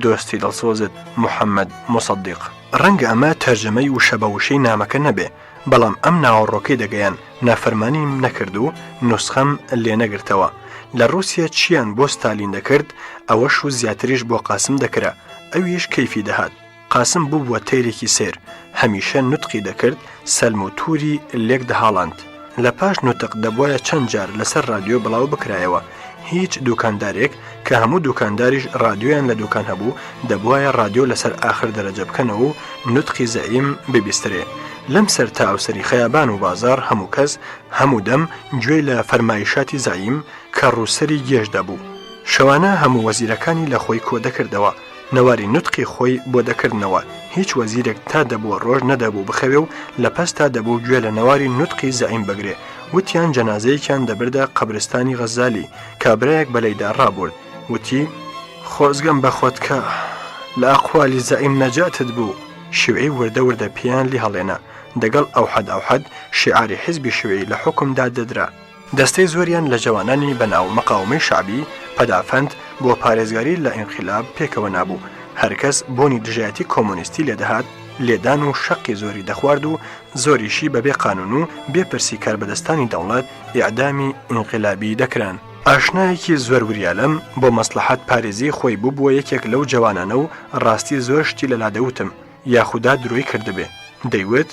دۆستی دڵسۆزت محەممەد مصدق ڕەنگە ئەمە تەرجەمەی و شەبەوشەی نامەکە نەبێ بەڵام ئەم ناوەڕۆکەی دەگەیان نافەرمانیم نەکرد و نوسخەم لێ نەگرتەوە لە رووسیا چیان بۆ ستالین دەکرد ئەوەش و زیاتریش بۆ قاسم دەکرا ئەویش کەیفی دەهات قاسم بوو بووە تەیرێکی سێر هەمیشە نوتقی دەکرد سەلم و تووری لێک دەهاڵاند لە پاش نوتق دەبوایە چەند جار لەسەر رادیۆ بڵاو بکرایەوە هیچ دوکاندارێک کە هەموو دوکانداریش رادیۆیان لە دوکان هەبوو دەبوایە رادیۆ لەسەر ئاخر دەرەجە بکەنەوە و نوتقی زەعیم ببیسترێ لەم سەر تاوسری خەیابان و بازار هەموو کەس هەموو دەم گوێی لە فەرمایشاتی زەعیم کە ڕووسەری گێژ دەبوو شەوانە هەموو وەزیرەکانی لە خۆی کۆ دەکردەوە نەواری نوتقی خۆی بۆ دەکردنەوە هیچ وەزیرێک تا دەبووە ڕۆژ نەدەبوو بخەوێ و لە پەستا دەبوو گوێ لە نەواری نوتقی زەعیم بگرێ وتیان جەنازەیەکیان دەبردە قەبرستانی غەزالی کابرایەک بەلەیدا ڕابرد وتی خۆزگەم بە خۆت کە لە ئەقوالی زەعیم نەجاتت بوو شیوعی وردە وردە پێیان لی هەڵێنا دەگەڵ ئەوحەد شیعاری حیزبی شیوعی لە حکومدا دەدرا دەستەی زۆریان لە جوانانی بەناو مەقاومەی شعبی پەدافەند بۆ پارێزگاری لە ئینقیلاب پێکەوە نابوو هەرکەس بۆنی دژایەتی کۆمۆنیستی لێدەهات لێدان و شەقی زۆری دەخوارد و زۆریشی بەبێ قانون و بێپرسی کاربەدەستانی دەوڵەت ئیعدامی ئینقیلابی دەکران ئاشنایەکی زۆر وریالەم بۆ مەسلحەت پارێزی خۆی بوو یەکێک لەو جوانانە و ڕاستی زۆر شتی لەلادەوتم یاخودا دروی کردبێ دەیوت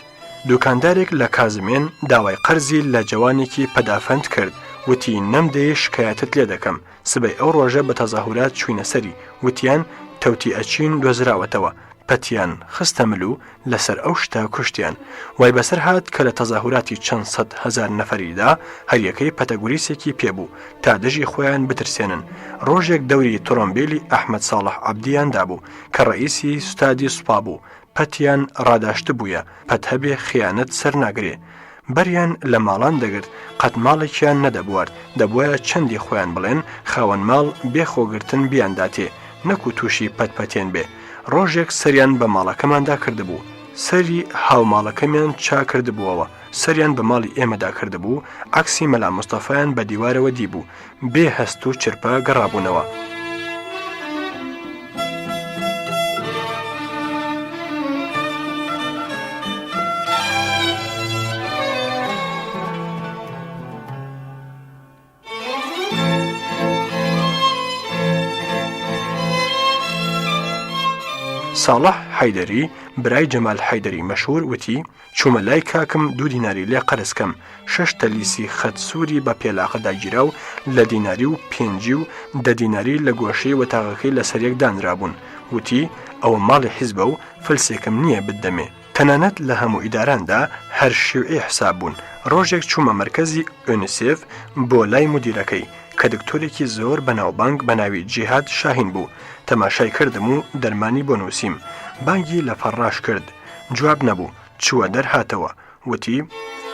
دوکاندارێک لە کازمێن داوای قەرزی لە جوانێکی پەدافەند کرد وتی نەمدەیە شکایەتت لێ دەکەم سبەی ئەو ڕۆژە بە تەزاهورات چوینە سەری وتیان تەوتی ئەچین دۆزراوەتەوە پەتیان خستە مل و لەسەر ئەو شتا کوشتیان وای بەسەر هات کە لە تەزاهوراتی چەند سەد هەزار نەفەریدا هەریەکەی پەتەگوریسێکی پێبوو تا دژی خۆیان بترسێنن ڕۆژێک دەوری تۆڕۆمبیلی ئەحمەد ساڵح عەبدییاندا بوو کە ڕئیسی سوتادی سوپا بوو پەتیان ڕاداشت بوویە پەت هەبێ خیانەت سەر ناگرێ بەریان لە ماڵان دەگرت قەت ماڵێکیان نەدەبوارد دەبووایە چەندی خۆیان بڵێن خاوەن ماڵ بێخۆگرتن بیانداتێ نەکو تووشی پەتپەتێن بێ ڕۆژێک سەریان بە ماڵەکەماندا کردبوو سەری هاوماڵەکەمیان چا کردبووەوە سەریان بە ماڵی ئێمەدا کردبوو عەکسی مەلا مستەفایان بە دیوارەوە دیبوو بێ هەست و چرپە گەڕابوونەوە ساڵح حەیدەری برای جەمال حەیدەری مەشهور وتی چوومە لای کاکم 2 دیناری لێ قەرزکەم 6 تەلیسی خەت سووری بە پێلاقە داگیرا و لە دیناری و 5 و 10 دیناری لە گۆشەی وەتاغەکەی لە سەرێک دانرابوون وتی ئەوە ماڵی حیزبە و فلسێکم نییە بدەمێ تەنانەت لە هەموو ئیداراندا هەر شێوعی حساب بوون ڕۆژێک چوومە مەرکەزی ئۆنیسێف بۆ لای مدیرەکەی کە دکتۆرێکی زۆر بەناوبانگ بە ناوی جیهاد شاهین بوو تەماشای کردم و دەرمانی بۆ نووسیم بانگی لە فەڕاش کرد جواب نەبوو چووە دەرهاتەوە وتی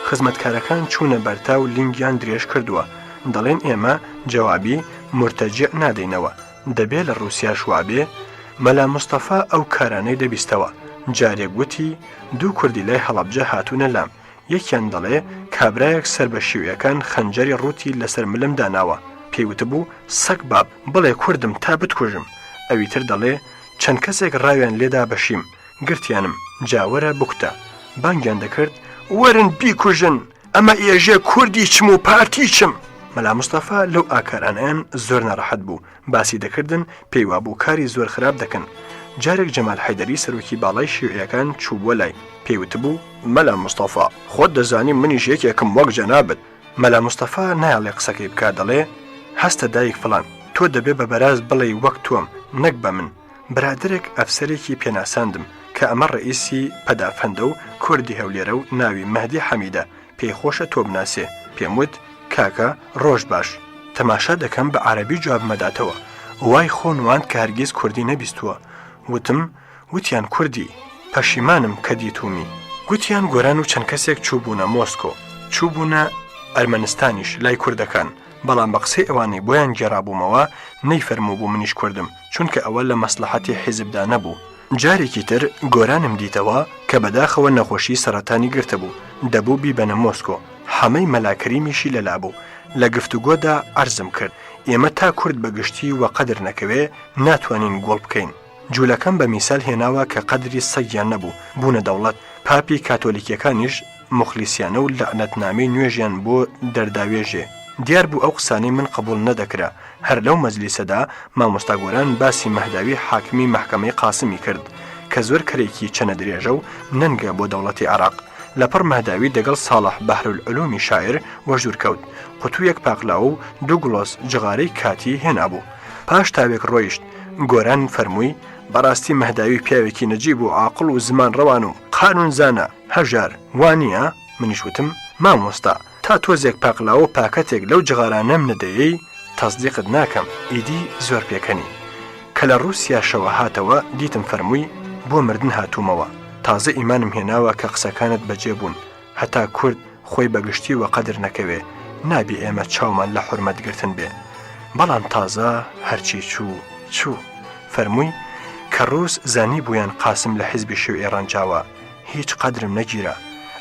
خزمەتکارەکان چوونە بەرتا و لینگیان درێژ کردووە دەڵێن ئێمە جوابی مرتەجع نادەینەوە دەبێت لە ڕووسیا شوابێ مەلا مستەفا ئەو کارانەی دەبیستەوە جارێک گوتی 2 کوردی لای هەڵەبجە هاتوونە لام یەکیان دەڵێ کابرایەک سەر بە شیوعەکان خەنجەری ڕووتی لەسەر ملم داناوە پێیوت بوو سەگ باب بڵێ کوردم تا بتکوژم ئەویتر دەڵێ چەند کەسێک ڕاویان لێدا بەشیم گرتیانم جاوەرە بکوتە بانگیان دەکرد وەرن بیکوژن ئەمە ئێژێ کوردی چم و پارتی چم مەلا مستەفا لەو ئاکارانیان زۆر نەڕەحەت بوو باسی دەکردن پێیوا بوو کاری زۆر خراپ دەکەن جارێک جەمال حەیدەری سەرۆکی باڵای شیوعیەکان چوو بۆ لای پێیوت بوو مەلا مستەفا خۆت دەزانی منیش یەکێکم وەک جەنابەت مەلا مستەفا نایڵێ قسەکەی بکات دەڵێ هەستە دایک فڵان تۆ دەبێ بە بەراز بڵێ وەک تۆم نەک بە من برادرێک ئەفسەرێکی پێناساندم کە ئەمە ڕئیسی پەدافەندە و کوردی هەولێرە و ناوی مەهدی حەمیدە پێی خۆشە تۆ بناسێ پێم وت کاکە ڕۆژ باش تەماشا دەکەم بە عەرەبی جواب مەداتەوە وای خۆنوان کە هەرگیز کوردی نەبیستووە وتیان کوردی پەشیمانم کە دیتومی گوتیان گۆران و چەند کەسێک چووبوونە مۆسکۆ چووبوونە ئەرمەنستانیش لای کوردەکان بەڵام بە قسەی ئەوانەی بۆیان گێڕابوومەوە نەیفەرموو بوو منیش کوردم چونکە ئەوە لە مەسلحەتی حیزبدا نەبوو جارێکی تر گۆرانم دیتەوە کە بەداخەوە نەخۆشی سەرەتانی گرتە بوو دەبوو بیبەنە مۆسکۆ هەمەی مەلاکەریمیشی لەلابوو لە گفتوگۆدا عەرزم کرد ئێمە تا کورد بەگشتی وە قەدر نەکەوێ ناتوانین گۆڵ بکەین جوولەکەم بە میسال هێناوە کە قەدری سەگیان نەبوو بوونە دەوڵەت پاپی کاتۆلیکیەکانیش مخلیسیانە و لەعنەتنامەی نوێژیان بۆ دەرداوێژێ دیار بوو ئەو قسانەی من قبول نەدەکرا هەر لەو مەجلیسەدا مامۆستا گۆران باسی مەهداوی حاکمی مەحکەمەی قاسمی کرد کە زۆر کەرێکی چەنە درێژە و نەنگە بۆ دەوڵەتی عێراق لەپڕ مەهداوی دەگەڵ ساڵح بەحرولعلومی شاعر وەژور کەوت قوتوویەک پاقلاوە و 2 گڵۆس جغارەی کاتی هێنابوو پاش تاوێک ڕۆیشت گۆران فەرمووی بەڕاستی مەهداوی پیاوێکی نەجیب و عاقڵ و زمان ڕەوان و قانون زانە هەژار وانە منیش وتم مامۆستا تا تۆزێک پاقلاوە پاکەتێک لەو جغارانەم نەدەیەی تەصدیقت ناکەم ئیدی زۆر پێکەنی کە لە ڕووسیاشەوە هاتەوە دیتم فەرمووی بۆ مردن هاتوومەوە تازە ئیمانم هێناوە کە قسەکانت بەجێ بوون هەتا کورد خۆی بەگشتی وە قەدر نەکەوێ نابی ئێمە چاومان لە حورمەتگرتن بێ بەڵام تازە هەرچی چوو فەرمووی کە ڕووس زانی بوویان قاسم لە حیزبی شیوعی ڕەنجاوە هیچ قەدرم نەگیرە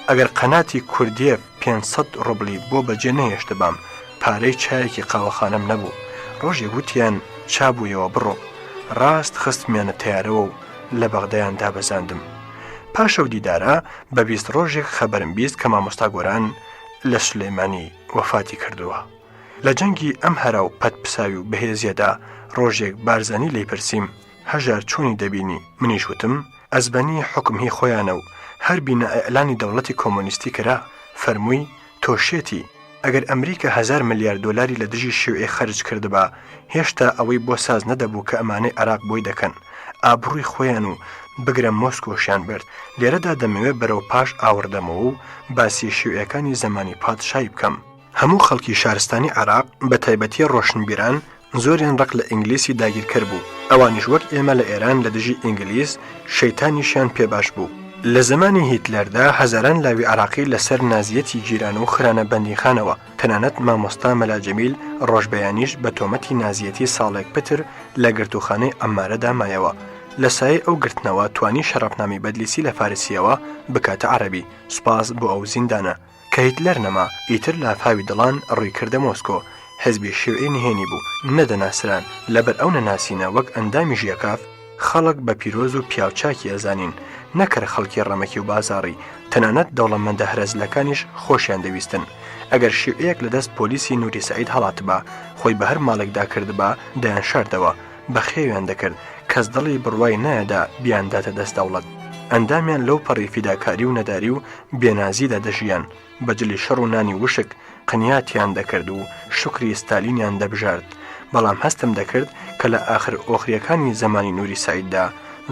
ئەگەر قەناتی کوردیە 500 ڕوبلی بۆ بەجێ نەهێشت بام پارەی چایەکی قاوەخانەم نەبوو ڕۆژێک گوتیان چابوویەوە بڕۆ ڕاست خستمیانە تیارەوە و لە بەغدایان دابەزاندم پاشە و دیدارە بە 20 ڕۆژێک خەبەرم بیست کە مامۆستا گۆران لە سولەیمانی وەفاتی کردووە لە جەنگی ئەم هەرا و پەت پساوی و بەهێزیەدا ڕۆژێک بارزانی لێی پرسییم هەژار چۆنی دەبینی منیش وتم ئەزبەنی حکم هی خۆیانە و هەر بینە ئەعلانی دەوڵەتی کۆمۆنیستی کرا فەرمووی تۆشێتی ئەگەر ئەمریکا 1000 ملیارد دۆلاری لە دژی شیوعی خەرج کردبا هێشتا ئەوەی بۆ ساز نەدەبوو کە ئەمانەی عراق بۆی دەکەن ئابڕووی خۆیان و بگرە مۆسکۆشیان برد لێرەدا دەمەوێت بەرەو پاش ئاوردەمەوە و باسی شیوعیەکانی زمانی پادشای بکەم هەموو خەڵکی شارستانی عراق بە تایبەتی ڕۆشنبیران زۆریان ڕق لە ئینگلیسی داگیرکەر بوو ئەوانیش وەک ئێمە لە ئێران لە دژی ئینگلیس شەیتانیشیان پێباش بوو لە زمانی هیتلەردا هەزاران لاوی عراقی لەسەر نازیەتی جیران و خرانە بەندیخانەوە تەنانەت مامۆستا مەلاجەمیل ڕۆژبەیانیش بە تۆمەتی نازیەتی ساڵێک پتر لە گرتوخانەی ئەمارەدا مایەوە لە سایە ئەو گرتنەوە توانی شەڕەبنامی بەدلیسی لە فارسیەوە بکاتە عەرەبی سوپاس بۆ ئەو زیندانە کە هیتلەر نەما ئیتر لافاوی دڵان ڕووی کردە مۆسکۆ حزبی شیوعی نهێنی بوو نەدەناسران لەبەر ئەو نەناسینە وەک ئەندامی ژیەکاف خەڵک بە پیرۆز و پیاوچاکی ئەزانین نەکەر خەڵکی ڕەمەکی و بازاڕی تەنانەت دەوڵەمەندە هەرەزلەکانیش خۆشیان دەویستن ئەگەر شیوعەیەک لەدەست پۆلیسی نوری سەعید هەڵاتبا خۆی بە هەر ماڵێکدا کردبا دەیان شاردەوە بە خێویان دەکرد کەس دڵی بڕوای نایەدا بیانداتە دەست دەوڵەت ئەندامیان لەو پەڕی فیداکاری و نەداری و بێنازیدا دەژیان بەجلی شەڕ و نانی وشک قنیاتیان دەکرد و شکری ستالینیان دەبژارد بەڵام هەستم دەکرد کە لە ئاخر ئۆخریەکانی زمانی نوری سەعیددا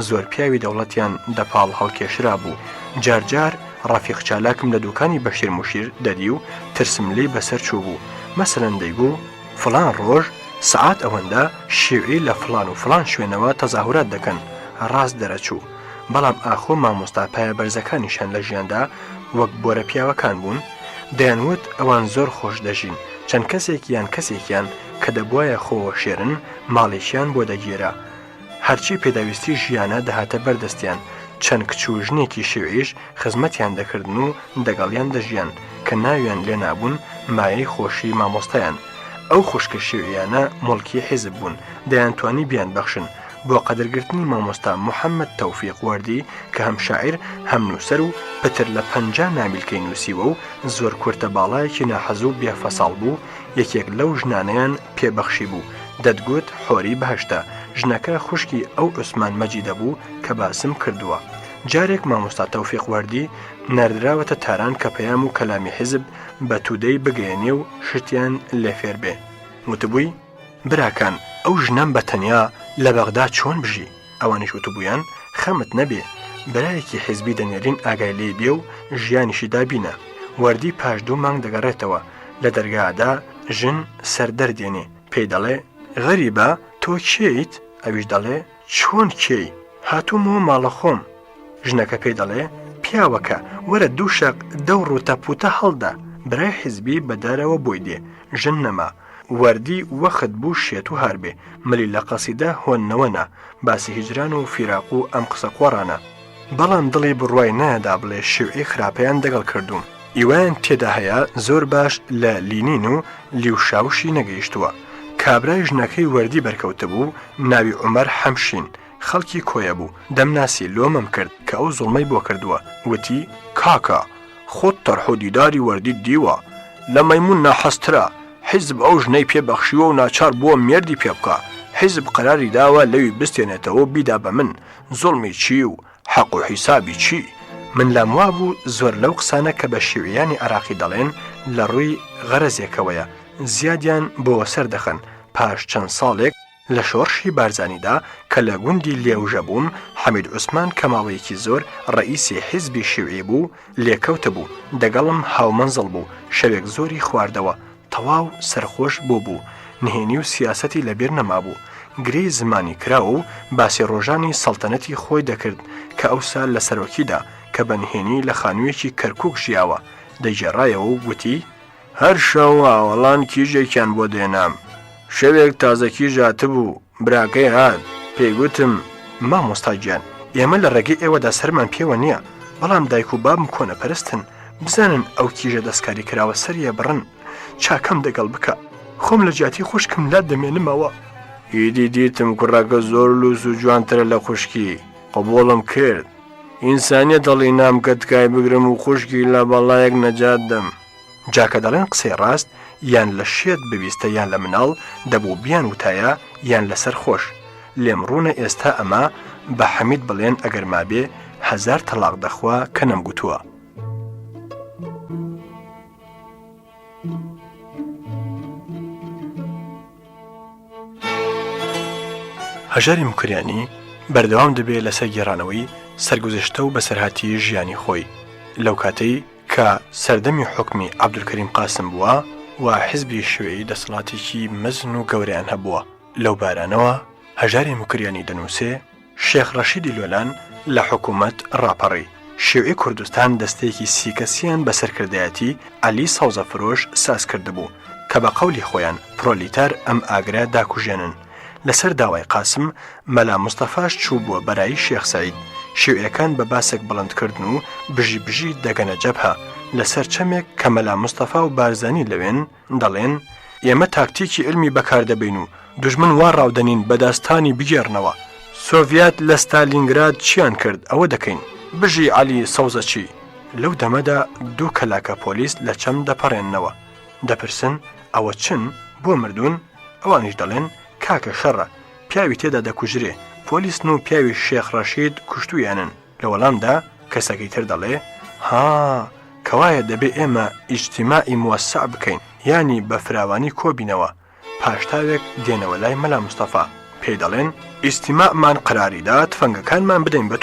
زۆر پیاوی دەوڵەتیان دەپاڵ هەڵکێشرا بوو جارجار ڕافیق چالاکم لە دوکانی بەشیر موشیر دەدی و ترسم لێی بەسەر چوو بوو مەسەلەن دەیگو فڵان ڕۆژ سعات ئەوەندە شیوعی لە فڵان و فڵان شوێنەوە تەزاهورات دەکەن ڕاست دەرەچوو بەڵام ئاخۆ مامۆستا پایە بەرزەکانیشان لە ژیاندا وەک بۆرە پیاوەکان بوون دەیانوت ئەوان زۆر خۆش دەژین چەند کەسێکیان کەسێکیان کە دەبوایە خۆوە شێرن ماڵێکیان بۆ دەگیرە هەرچی پێداویستی ژیانە دەهاتە بەردەستیان چەند کچوو ژنێکی شێوعیش خزمەتیان دەکردن و دەگەڵیان دەژیان کە ناویان لێ نابوون مایەی خۆشی مامۆستایان ئەو خوشکە شێوعیانە مڵکی حیزب بوون دەیانتوانی بیان بەخشن بۆ قەدرگرتنی مامۆستا محەممەد تەوفیق وەردی کە هەم شاعیر هەم نووسەر و پتر لە 50 نامیلکەی نووسیوە و زۆر کورتە باڵایەکی ناحەزوو بێفەساڵ بوو یەکێک لەو ژنانەیان پێبەخشی بوو دەتگوت حۆری بەهشتا ژنەکە خوشکی ئەو عوسمان مەجیدە بوو کە باسم کردووە جارێک مامۆستا تەوفیق وەردی نەردراوەتە تاران کە پەیام و کەلامی حیزب بە توودەی بگەێنێ و شتیان لێ فێر بێ وتبووی براکان ئەو ژنەم بە تەنیا لە بەغدا چۆن بژی ئەوانیش وتبوویان خەمت نەبێ برایەکی حیزبی دەنێرین ئاگای لێ بێ و ژیانیشی دابینە وەردی پاش 2 مانگ دەگەڕێتەوە لە دەرگادا ژن سەردەردێنێ پێی دەڵێ غەریبە تۆ کێیت ئەویش دەڵێ چۆن کێی هاتوومەوە ماڵە خۆم ژنەکە پێی دەڵێ پیاوەکە وەرە دووشەق دەوڕ و تەپوتە هەڵدا برای حیزبی بەدارەوە بۆی دێ ژن نەما وەردی وەخت بوو شێت و هەربێ ملی لە قەسیدە هۆننەوەنا باسی هیجران و فیراق و ئەم قسە قۆڕانە بەڵام دڵی بڕوای نایەدا بڵێ شیوعی خراپەیان دەگەڵ کردووم ئیوان تێدا هەیە زۆر باش لە لینین و لیوشاوشی نەگەیشتووە کابرای ژنەکەی وەردی بەرکەوتە بوو ناوی عومەر حەمشین خەڵکی کۆیە بوو دەمناسی لۆمەم کرد کە ئەو زوڵمەی بۆ کردووە وتی کاکە خۆت تەرح و دیداری وەردی دیوە لە مەیمون ناحەسترا حیزب ئەو ژنەی پێبەخشیوە و ناچار بووە مێردی پێ بکە حیزب قەراری داوە لەوی بستێنێتەوە بیدا بە من زوڵمی چی و حەق و حیسابی چی من لام وابوو زۆر لەو قسانە کە بە شیوعیانی عراقی دەڵێن لە ڕووی غەرەزێکەوەیە زیادیان بۆوە سەر دەخەن پاش چەند ساڵێک لە شۆڕشی بارزانیدا کە لە گوندی لێوژە بووم حەمید عوسمان کە ماوەیەکی زۆر ڕئیسی حیزبی شیوعی بوو لێکەوتە بوو دەگەڵم هاومەنزڵ بوو شەوێک زۆری خواردەوە تەواو سەرخۆش بوو نهێنی و سیاسەتی لەبیر نەمابوو گرەی زمانی کراوە و باسی ڕۆژانی سەڵتەنەتی خۆی دەکرد کە ئەوسا لە سەرۆکیدا کە بەنهێنی لە خانوویەکی کەرکووک ژیاوە دەیجێڕایەوە و گوتی هەر شەو ئاوەڵان کیژێکیان بۆ دێنام شەوێک تازەکی ژاتبوو براکەی هات پێیگوتم مامۆستاگیان ئێمە لە ڕێگەی ئێوەدا سەرمان پێوە نییە بەڵام دایک و بابم کۆنەپەرستن بزانن ئەو کیژە دەستکاری کراوە سەریە بڕن چاکەم دەگەڵ بکە خۆم لە جیاتی خوشکم لات دەمێنمەوە ئیدی دیتم کوڕەکە زۆر لووس و جوانترە لە خوشکی قبوڵم کرد ئینسانیە دڵی نام کە تکای بگرم و خوشکی لە بەڵایەک نەجات دەم جاکە دەڵێن قسەی ڕاست یان لە شێت ببیستە یان لە مناڵ دەبوو بیان وتایە یان لەسەر خۆش لێم ڕوونە ئێستا ئەمە بە حەمید بڵێن ئەگەر مابێ 1000 تەلاق دەخوا کە نەمگوتووە هەژاری مکریانی بەردەوام دەبێت لەسەر گێڕانەوەی سەرگوزشتە و بەسەرهاتی ژیانی خۆی لەو کاتەی کە سەردەمی حکمی عەبدولکەریم قاسم بووە و حیزبی شیوعی دەسەڵاتێکی مەزن و گەورەیان هەبووە لەو بارانەوە هەژاری مکریانی دەنووسێ شێخ ڕەشیدی لۆلان لە حکوومەت ڕاپەڕی شیوعی کوردستان دەستەیەکی سیکەسیان بەسەرکردایەتی عەلی سەوزەفرۆش ساز کردبوو کە بە قەولی خۆیان پرۆلیتار ئەم ئاگرا داکوژێنن لەسەر داوای قاسم مەلا مستەفاش چوو بووە بەرایی شێخ سەعید شیوعیەکان بە باسێک بڵندکردن و بژی دەگەنە جەبهە لەسەر چەمێک کە مەلا مستەفا و بارزانی لەوێن دەڵێن ئێمە تاکتیکی علمی بەکار دەبین و دوژمن وا ڕاودەنین بە داستانی بگێڕنەوە سۆڤیەت لە ستالینگراد چیان کرد ئەوە دەکەین بژی عەلی سەوزەچی لەو دەمەدا 2 کەلاکە پۆلیس لە چەم دەپەڕێننەوە دەپرسن ئەوە چن بۆ مردوون ئەوانیش دەڵێن کاکە شەڕە پیاوی تێدا دەکوژرێ پۆلیسن و پیاوی شێخ ڕەشید کوشتویانن لە وەڵامدا کەسەکەی تر دەڵێ ها کەوایە دەبێ ئێمە ئیجتیماعی موەسع بکەین ینی بە فراوانی کۆبینەوە پاشتاوێک دێنەوە لای مەلا مستەفا پێی دەڵێن ئیجتیماعمان قراریدا تفەنگەکانمان بدەین بە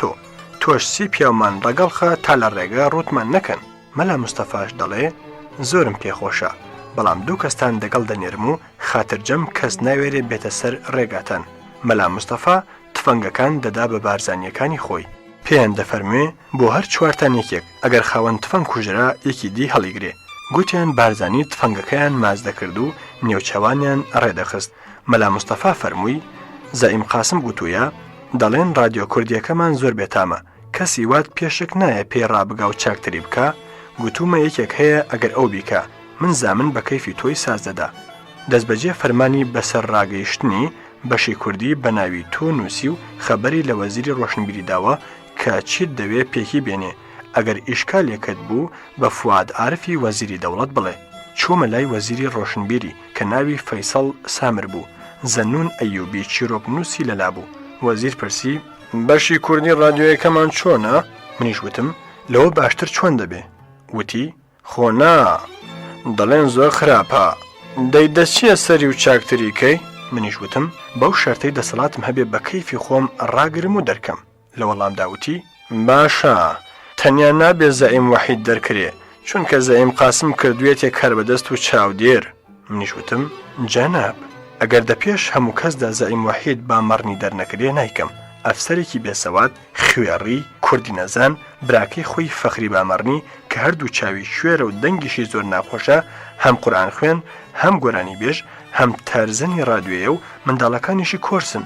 تۆش سی پیاومان ڕەگەڵخە تا لە ڕێگە ڕوتمان نەکەن مەلا مستەفاش دەڵێ زۆرم پێخۆشە بەڵام 2 کەستان دەگەڵ دەنێرم و خاترجەم کەس ناوێرێ بێتە سەر ڕێگاتان مەلا مستەفا تفەنگەکان دەدا بە بارزانیەکانی خۆی پێیان دەفەرموێ بۆ هەر 4تان یەکێک ئەگەر خاوەن تفەنگ کوژرا یەکی دی هەڵیگرێ گوتیان بارزانی تفەنگەکەیان ماز دەکرد و نێوچەوانیان ڕێدەخست مەلا مستەفا فەرمووی زەئیم قاسم گوتوویە دەڵێن رادیۆ کوردیەکەمان زۆر بێتامە کەسی وات پێشک نایە پێی ڕابگا و چاکتری بکە گوتومە یەکێک هەیە ئەگەر ئەو بیکە من زامن بە کەیفی تۆی ساز دەدا دەستبەجێ فەرمانی بەسەر ڕاگەیشتنی بەشی کوردی بە ناوی تۆ نووسی و خەبەری لە وەزیری ڕۆشنبیری داوە کە چیت دەوێ پێکی بێنێ ئەگەر ئیشکالێکت بوو بە فواد عارفی وەزیری دەوڵەت بڵێ چوومە لای وەزیری ڕۆشنبیری کە ناوی فەیسەڵ سامر بوو زەنون ئەیوبی چیرۆک نووسی لەلا بوو وەزیر پرسی بەشی کوردی ڕادیۆیەکەمان چۆنە منیش وتم لەوە باشتر چۆن دەبێ وتی خۆنا دەڵێن زۆر خراپە دەی دەچیە سەری و چاکتریکەی منیش وتم بەو شەرتەی دەسەڵاتم هەبێ بە کەیفی خۆم ڕاگرم و دەرکەم لە وەڵام داوتی باشە تەنیا نابێ زەئیم وەحید دەرکرێ چونکە زەئیم قاسم کردوێتێک هەر بەدەست و چاودێر منیش وتم جەناب ئەگەر دەپێش هەموو کەسدا زەئیم وەحید بامەڕنی دەرنەکرێ نایکەم ئەفسەرێکی بێسەوات خوێڕی کوردی نەزان براکەی خۆی فەخری بامەڕنی کە هەردوو چاوی شوێرە و دەنگیشی زۆر ناخۆشە هەم قورئان خوێن هەم گۆرانی بێژ هەم تارزنی ڕادیۆیە و منداڵەکانیشی کۆرسن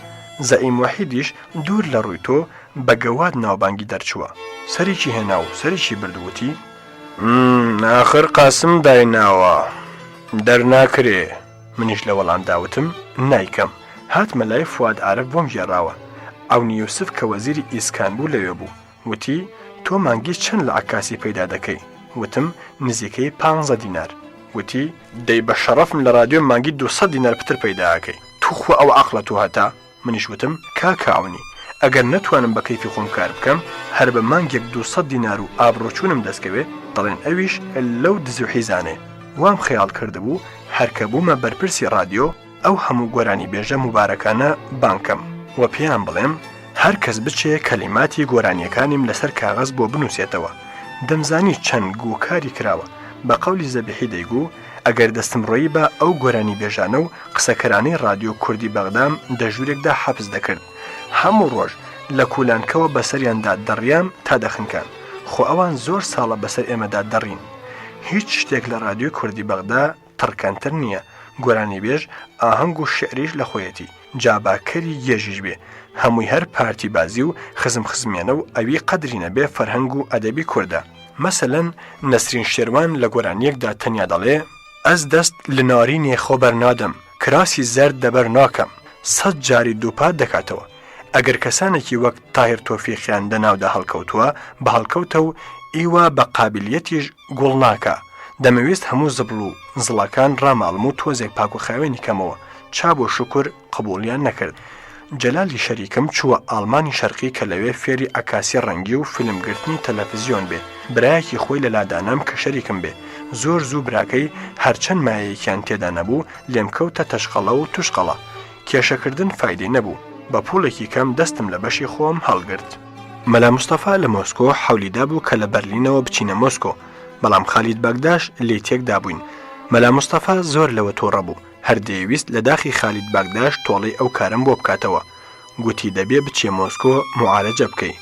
زەئیم وەحیدیش دوور لە ڕووی تۆ بە گەواد ناوبانگی دەرچووە سەرێکی هێنا و سەرێکی بردووتی ناخر قاسم دایناوە دەرناکرێ منیش لە وەڵام داوتم نایکەم هاتمە لای فواد عارف بۆم ژێڕاوە ئەونی یوسف کە وەزیری ئیسکان بوو لەوێ بوو وتی تۆ مانگی چەند لە عکاسی پەیدا دەکەی وتم نزیکەی 15 دینار وتی دەی بە شەڕەفم لە رادیۆ مانگی 200 دینار پتر پەیداکەی توخوا ئەو عەقڵە تۆ هەتا منیش وتم کاکاونی ئەگەر نەتوانم بە کەیفی خۆم کار بکەم هەر بە مانگێک 200 دینار و ئابڕۆچوونم دەستکەوێ دەڵێن ئەویش لەو دز و حیزانێ وام خەیاڵ کردبوو هەرکە بوومە بەرپرسی رادیۆ ئەو هەموو گۆرانی بێژە مبارەکانە بانکەم و پێیان بڵێم هەر کەس بچێ کەلیماتی گۆرانیەکانیم لەسەر کاغەز بۆ بنووسێتەوە دەمزانی چەند گوکاری کراوە بە قەولی زەبیحی دەیگو ئەگەر دەستمڕۆیی بە ئەو گۆرانی بێژانە و قسەکەرانەی رادیۆ کوردی بەغدام دەژوورێکدا حەبس دەکرد. هەموو ڕۆژ لە کولانکەوە بەسەریاندا دەڕیام تا دەخنکان. خۆ ئەوان زۆر ساڵە بەسەر ئێمەدا دەڕین. هیچ شتێک لە رادیۆ کوردی بەغدا تڕکانتر نییە. گۆرانی بێژ ئاهەنگ و شعریش لە خۆیەتی، جاباکەری گێژیش بێ، هەمووی هەر پارتی بازی و خزمخزمێنە و ئەوی قەدری نەبێ فەرهەنگ و ئەدەبی کووردە. مەسەلەن نەسرین شێروان لە گۆرانیەکدا تەنیا دەڵێ: ئەس دەست لە نارینێ خۆبەر نادەم، کراسی زەرد دەبەر ناکەم، 100 جاری دووپات دەکاتەوە. ئەگەر کەسانێکی وەک تاهیر تۆفیقیان دەناودا هەڵکەوتووە بە هەڵکەوتە و ئیوا بە قابلیەتیش گوڵ ناکە. دەمەویست هەموو زبڵ و زڵەکان ڕاماڵم و تۆزێک پاک و خاوێنی کەمەوە. چا بۆ شکر قبولیان نەکرد. جەلالی شەریکم چووە ئاڵمانی شەرقی کە لەوێ فێری ئەکاسی ڕەنگی و فیلمگرتنی تەلەڤیزیۆن بێ. برایەکی خۆی لە لادانام کە شەریکم بێ. زۆر زوو براکەی هەرچەند مایەیەکیان تێدا نەبوو لێم کەوتە تەشقەڵە و توشقەڵە. کێشەکردن فایدەی نەبوو. بە پوڵێکی کەم دەستم لە بەشی خۆم هەڵگرت. مەلا مستەفا لە مۆسکۆ حەولیدا بوو کە لە بەرلینەوە بچینە مۆسکۆ، بەڵام خالید باگداش لێی تێکدا بووین. مەلا مستەفا زۆر لەوە تۆڕە بوو، هەر دەیویست لە داخی خالید باگداش تۆڵەی ئەو کارم بۆ بکاتەوە. گوتی دەبێ بچێ مۆسکۆ معالەجە بکەی.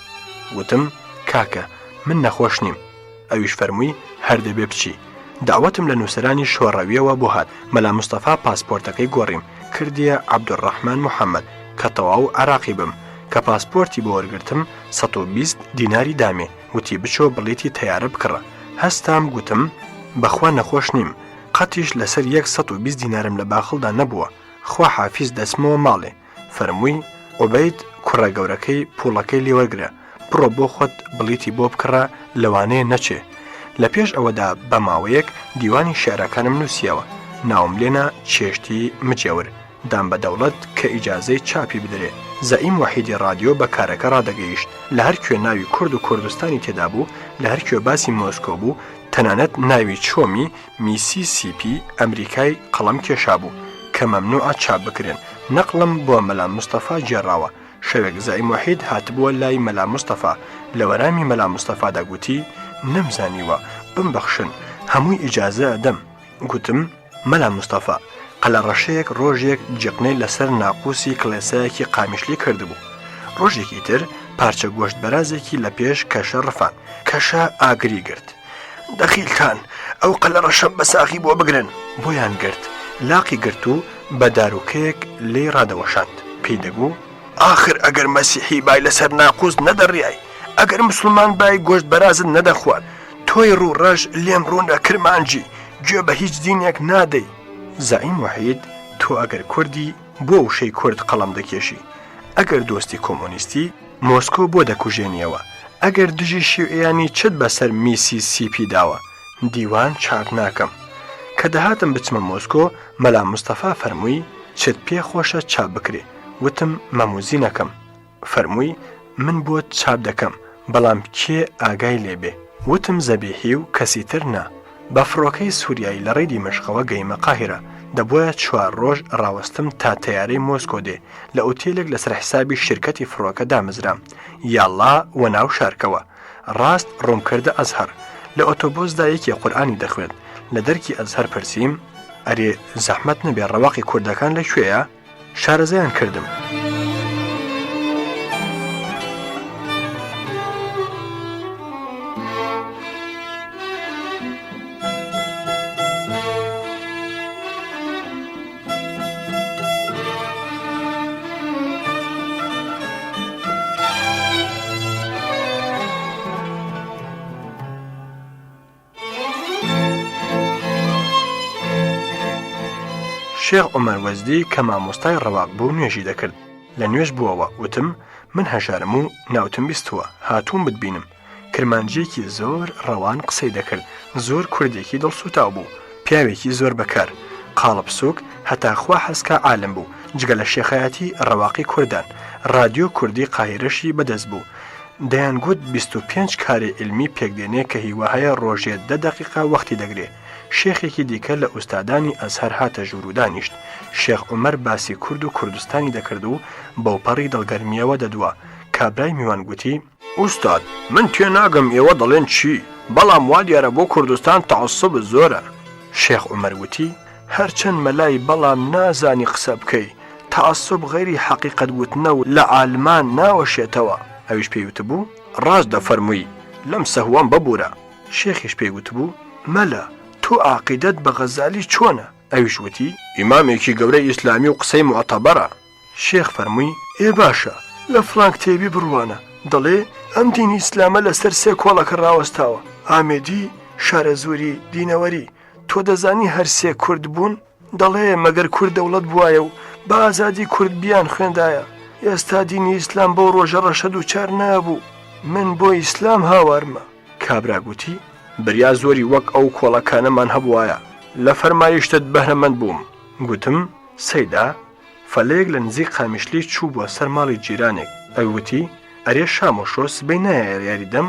وتم: کاکە من نەخۆش نیم. ئەویش فەرمووی: هەر دەبێ بچی. داوەتم لە نووسرانی شۆڕەویەوە بۆ هات. مەلا مستەفا پاسپۆرتەکەی گۆڕیم، کردیە عەبدوڕەحمان محەممەد کە تەواو عراقی بم. کە پاسپۆرتی بۆ وەرگرتم 120 دیناری دامێ. وتی بچۆ بڵێتی تەیارە بکڕە. هەستام گوتم: بەخوا نەخۆش نیم. قەتیش لەسەر 120 دینارم لە باخڵدا نەبووە. خوا حافیز دەسمەوە ماڵێ. فەرمووی: عوبەید کوڕە گەورەکەی پوڵەکەی لێوەرگرە، بڕۆ بۆ خۆت بڵیتی بۆ بکڕە، لەوانەیە نەچێ. لە پێش ئەوەدا بە ماوەیەک دیوانی شێعرەکانم نووسیەوە. ناوم لێنە چێشتی مجێور. دام بە دەوڵەت کە ئیجازەی چاپی بدرێ. زەئیم وەحیدی رادیۆ بە کارەکە ڕادەگەیشت. لە هەر کوێ ناوی کورد و کوردستانی تێدا بوو، لە هەر کوێ باسی مۆسکۆ بوو، تەنانەت ناوی چۆمی میسیسیپی ئەمریکای قەڵەم کێشا بوو کە مەمنوعە چاپ بکرێن. نەقڵم بۆ مەلا مستەفا گێڕاوە. شەوێک زەئیم وەحید هاتبووە لای مەلا مستەفا. لە وەرامی مەلا مستەفادا گوتی: نەمزانیوە، بمبەخشن، هەمووی ئیجازە ئەدەم. گوتم: مەلا مستەفا، قەلە ڕەشەیەک ڕۆژێک جقنەی لەسەر ناقوسی کڵێسایەکی قامیشلی کردبوو. ڕۆژێکی تر پارچە گۆشت بەرازێکی لە پێش کەشە ڕفان. کەشە ئاگری گرت. دەخیلکان، ئەو قەلە ڕەشە بە ساغی بۆ بگرن. بۆیان گرت. لاقی گرت و بە داروکەیەک لێی ڕادەوەشاند. پێی دەگوو: ئاخر ئەگەر مەسیحی بای لەسەر ناقوس نەدەڕیای، ئەگەر مسلمان بای گۆشت بەرازت نەدەخوات، تۆی ڕوو ڕەش لێم ڕوونە کرمانجی، گوێ بە هیچ دینێک نادەی. زەئیم وەحید، تۆ ئەگەر کوردی بۆ وشەی کورد قەڵەم دەکێشی، ئەگەر دۆستی کۆمۆنیستی مۆسکۆ بۆ دەکوژێنیەوە، ئەگەر دژی شیوعیانی چت بەسەر میسیسیپی داوە، دیوان چاک ناکەم. کە دەهاتم بچمە مۆسکۆ، مەلا مستەفا فەرمووی: چت پێ خۆشە چاپ بکرێ. وتم: مەموزی نەکەم. فەرمووی: من بۆت چاپ دەکەم، بەڵام کێ ئاگای لێبێ. وتم: زەبیحی و کەسی تر نا. بە فڕۆکەی سووریایی لە ڕێی دیمەشقەوە گەیمە قاهیرە. دەبووە 4 ڕۆژ ڕاوەستم تا تەیارەی مۆسکۆ دێ. لە ئوتێلێک لەسەر حسابی شرکەتی فڕۆکە دامەزرام. یاڵڵا وە ناو شارکەوە. ڕاست ڕوومکردە ئەزهەر. لە ئۆتۆبۆسدا یەکی قورئانی دەخوێت. لە دەرکی ئەزهەر پرسییم: ئەرێ زەحمەت نەبێ ڕەواقی کوردەکان لەکوێیە؟ شارەزایان کردم. شێخ عومەر وەزدی کە مامۆستای ڕەواق بوو نوێژی دەکرد. لە نوێژ بووەوە وتم: من هەژارم و ناوتم بیستووە، هاتووم بتبینم. کرمانجیەکی زۆر ڕەوان قسەی دەکرد. زۆر کوردێکی دڵسوتاو بوو، پیاوێکی زۆر بەکار، قاڵب سووک، هەتا خوا حەسکە عالم بوو. جگە لە شێخایەتی ڕەواقی کوردان، رادیۆ کوردی قاهیرەشی بەدەست بوو. دەیانگوت 25 کاری علمی پێکدێنێ کە هیوا هەیە ڕۆژێ 10 دقیقا وەختی دەگرێ. شێخێکی دیکە لە ئوستادانی ئەزهەر هاتە ژوور و دانیشت. شێخ عومەر باسی کورد و کوردستانی دەکرد و بەوپەڕی دڵگەرمیەوە دەدووە. کابرای میوان گوتی: ئوستاد، من توێ ناگەم ئێوە دەڵێن چی، بەڵام وا دیارە بۆ کوردستان تەعەسسوب زۆرە. شێخ عومەر وتی هەرچەند مەلای بەڵام نازانی قسە بکەی تەعەسسوب غەیری حەقیقەت گوتنە و لە عالمان ناوەشێتەوە. ئەویش پێی وتبوو ڕاست دەفەرمووی لەم سەهوان ببوورە. شێخیش پێی وتبوو مەلە تۆ عەقیدەت بە غەزالی چۆنە؟ ئەویش وتی ئیمامێکی گەورەی ئیسلامی و قسەی موعتەبەرە. شێخ فەرمووی ئێ باشە لە فڵان کتێبی بڕوانە دەڵێ ئەم دینی ئیسلامە لەسەر سێ کۆڵەکە ڕاوەستاوە: ئامێدی، شارەزووری، دینەوەری. تۆ دەزانی هەر سێ کورد بوون؟ دەڵێ مەگەر کورد دەوڵەت بوایە و بە ئازادی کورد بیان خوێندایە ئێستا دینی ئیسلام بۆ ڕۆژە ڕەشە دووچار نابوو. من بۆ ئیسلام هاوارمە. کابرا گوتی بریا زۆری وەک ئەو کۆڵەکانەمان هەبوایە لە فەرمایشتت بەهرەمەند بووم. گوتم سەیدا فەلەیەک لە نزیک قامیشلی چوو بۆ سەر ماڵی جیرانێک. ئەووتی ئەرێ شامۆشۆ سبەی نایە یاری دەم.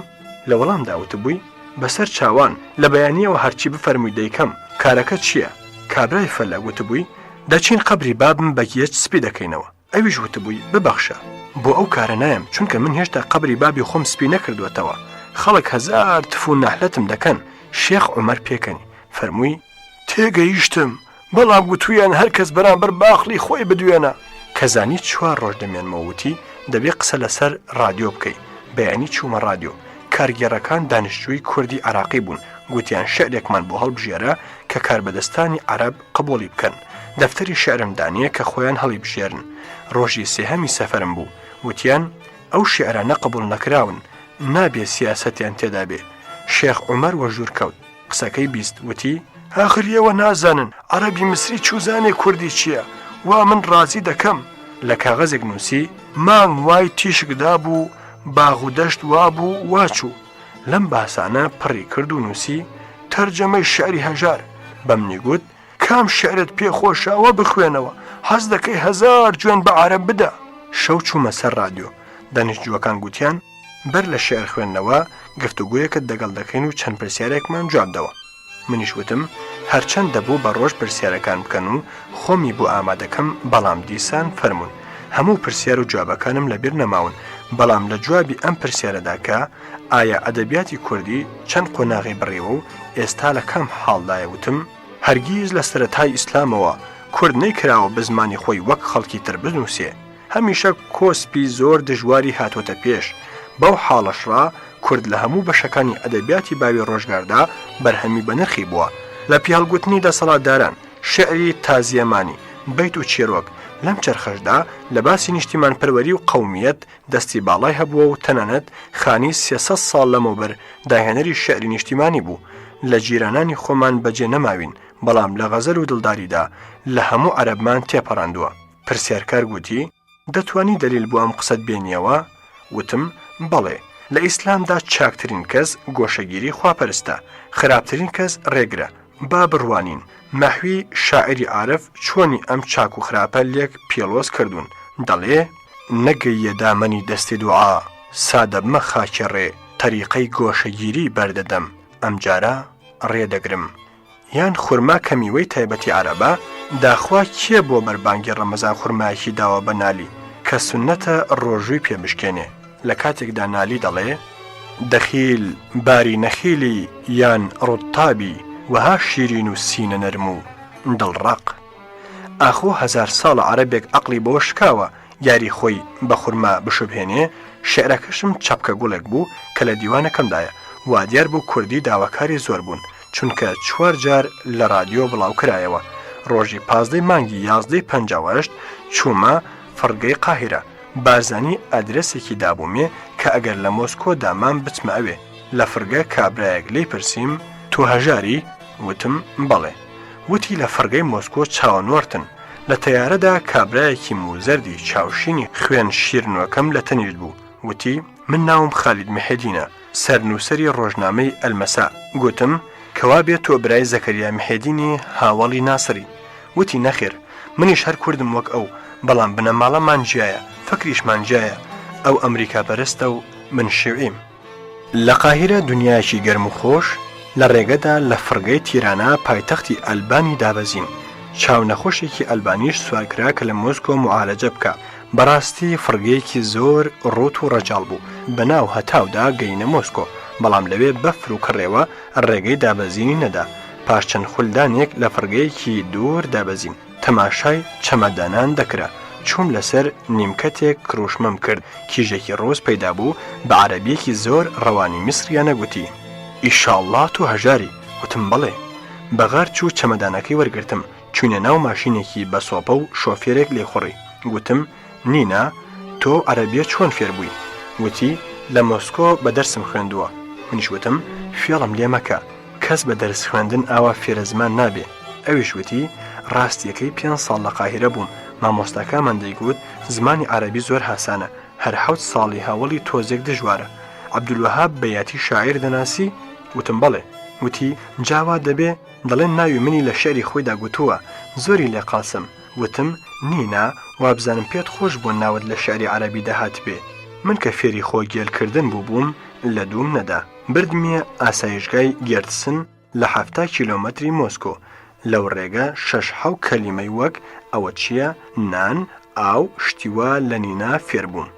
لە وەڵامدا وتبووی بەسەر چاوان لە بەیانیەوە هەرچی بفەرمووی دەیکەم، کارەکە چییە؟ کابرای فەلە وتبووی دەچین قەبری بابم بە گیەج سپی دەکەینەوە. ئەویش وتبووی ببەخشە بۆ ئەو کارە نایم چونکە من هێشتا قەبری بابی خۆم سپی نەکردوێتەوە. خەڵک هەزار تف و نەحلەتم دەکەن. شێخ عومەر پێکەنی فەرمووی تێگەیشتم بەڵام گوتویان هەر کەس بەرامبەر باخلی خۆی بدوێنە. کەزانی 4 ڕۆژ دەمێنمەوەتی دەبێ قسە لەسەر رادیۆ بکەی. بەیانی چوومە رادیۆ. کارگێڕەکان دانیشتووی کوردی عراقی بوون. گوتیان شعرێکمان بۆ هەڵبژێرە کە کاربەدەستانی عەرەب قبوڵی بکەن. دەفتەری شعرم دانیە کە خۆیان هەڵی بژێرن. ڕۆژی سێهەمی سەفەرم بوو. وتیان ئەو شعرانە قبوڵ نەکراون، نابێ سیاسەتیان تێدا بێ. شێخ عومەر وەژوور کەوت. قسەکەی بیست وتی ئاخریەوە نازانن عەرەبی مسری چوزانێ کوردی چییە؟ وا من ڕازی دەکەم. لە کاغەزێک نووسی مانگ وای تیشکدا بوو باغ و دەشت وابوو واچوو. لەم باسانە پڕی کرد و نووسی تەرجەمەی شعری هەژار. بەمنی گوت کام شعرت پێخۆشاوە بخوێنەوە، حەز دەکەی 1000 جوێن بە عەرەب بدە. شەو چوومە سەر رادیۆ. دانیشتجووەکان گوتیان بەر لە شێعر خوێندنەوە گفتوگویەکت دەگەڵ دەکەین و چەند پرسیارێکمان جوابدەوە. منیش وتم هەرچەند دەبوو بە ڕۆژ پرسیارەکان بکەن و خۆمی بۆ ئامادەکەم، بەڵام دیسان فەرمون هەموو پرسیار و جوابەکانم لەبیر نەماون. بەڵام لە جوابی ئەم پرسیارەدا کە ئایا ئەدەبیاتی کوردی چەند قۆناغی بڕیوە و ئێستا لە کام حاڵدایە، وتم هەرگیز لە سەرەتای ئیسلامەوە کورد نەیکراوە بە زمانی خۆی وەک خەڵکی تر بنووسێ. هەمیشە کۆسپی زۆر دژواری هاتوۆتە پێش. بەو حاڵەشڕا کورد لە هەموو بەشەکانی ئەدەبیاتی باوی ڕۆژگاردا بەرهەمی بە نرخی بووە. لە پیاڵگوتنی دەسەڵاتداران، شعری تازیەمانی، بەیت و چیرۆک. لەم چەرخەشدا لە باسی نیشتیمان پەروەری و قەومیەت دەستی باڵای هەبووە و تەنانەت خانی 300 ساڵ لەمەوبەر داهێنەری شعری نیشتیمانی بوو. لە جیرانانی خۆمان بەجێ نەماوین، بەڵام لە غەزەل و دڵداریدا لە هەموو عەرەبمان تێپەڕاندووە. پرسیارکار گوتی دەتوانی دەلیل بۆ ئەم قسەت بێنیەوە؟ وتم بەڵێ. لە ئیسلامدا چاکترین کەس گۆشەگیری خواپەرستە، خراپترین کەس ڕێگرە. با بڕوانین مەحوی شاعری عارف چۆنی ئەم چاک و خراپە لێک پێڵۆز کردوون. دەڵێ نەگەیە دامەنی دەستی دوعا، سادە بمە خاکێڕێ، تەریقەی گۆشەگیری بەردەدەم، ئەمجارە ڕێدەگرم. یان خورما کەمیوەی تایبەتی عەرەبە، داخوا کێ بۆ بەربانگی ڕەمەزان خورمایەکی داوە بە نالی کە سونەتە ڕۆژووی پێبشکێنێ. لە کاتێکدا نالی دەڵێ دەخیل باری نەخیلی یان ڕوتابی وەها شیرین و سینە نەرم و دڵڕق. ئاخۆ 1000 ساڵە عەرەبێک عەقڵی بۆ شکاوە یاری خۆی بە خورما بشوبهێنێ. شعرەکەشم چەپکە گوڵێک بوو کە لە دیوانەکەمدایە. وا دیار بوو کوردی داواکاری زۆر بوون چونکە 4 جار لە رادیۆ بڵاو کرایەوە. ڕۆژی 15 مانگی 11/58 چوومە فڕگەی قاهیرە. بارزانی ئادرسێکی دابوومێ کە ئەگەر لە مۆسکۆ دامان بچمە ئەوێ. لە فڕگە کابرایەک لی پرسییم تۆ هەژاری؟ وتم بەڵێ. وتی لە فڕگەی مۆسکۆ چاوەنوەرتن. لە تەیارەدا کابرایەکی موزەردی چاوشینی خوێن شیرنوەکەم لە تەنیشت بوو. وتی من ناوم خالید محێدینە، سەرنووسەری ڕۆژنامەی ئەلمەسا. گوتم کەوا بێت تۆ برای زەکەریا محێدینی هاوڵی ناسری. وتی نەخێر، منیش هەر کوردم وەک ئەو، بەڵام بنەماڵەمان جیایە، فەکریشمان جیایە. ئەو ئەمریکا پەرستە و من شێوعیم. لە قاهیرە دنیایەکی گەرم و خۆش لە ڕێگەدا لە فڕگەی تیرانە پایتەختی ئەلبانی دابەزین. چاو نەخۆشێکی ئەلبانیش سوارکرا کە لە مۆسکۆ معالەجە بکە. بەڕاستی فڕگەیەکی زۆر ڕوت و ڕەجاڵ بوو. بەناو هەتاودا گەینە مۆسکۆ، بەڵام لەوێ بەفر و کڕێوە ڕێگەی دابەزینی نەدا. پاش چەند خولدانێک لە فڕگەیەکی دوور دابەزیم تەماشای چەمەدانان دەکرا چوم لەسەر نیمکەتێک کڕوشمەم کرد کیژێکی ڕۆز پەیدا بوو بە عەرەبیەکی زۆر ڕەوانی میسریانە گوتی ئیشاڵڵا تو هەژاری وتم بەڵێ بەغار چوو چەمەدانەکەی وەرگرتم چوونە ناو ماشینێکی بە سۆپە و شۆفێرێک لێخوڕی گوتم نینا تۆ عەرەبیە چۆن فێر بووی وتی لە مۆسکۆ بە دەرسم خوێندووە منیش وتم فێڵم لێ مەکە کەس بە دەرس خوێندن ئاوا فێرە زمان نابێ ئەویش وتی ڕاستیەکەی 5 ساڵ لە قاهیرە بووم مامۆستاکەمان دەیگوت زمانی عەرەبی زۆر هاسانە هەر 7 ساڵی هەوڵی تۆزێک دژوارە عەبدولوەهاب بەیاتی شاعیر دەناسی وتم بەڵێ وتی جاوا دەبێ دەڵێن ناوی منی لە شعری خۆیدا گوتووە زۆری لێ قاسم وتم نینا وابزانم پێت خۆش بوون ناوت لە شعری عەرەبی دەهات بێ من کە فێری خۆگێلکردن بووبووم لە دووم نەدا بردمیە ئاسایشگای گێرتسن لە 7 کیلۆمەتری مۆسکۆ لەو ڕێگە 6-7 کەلیمەی وەک ئەوە چییە نان ئاو شتیوە لە نینا فێر بووم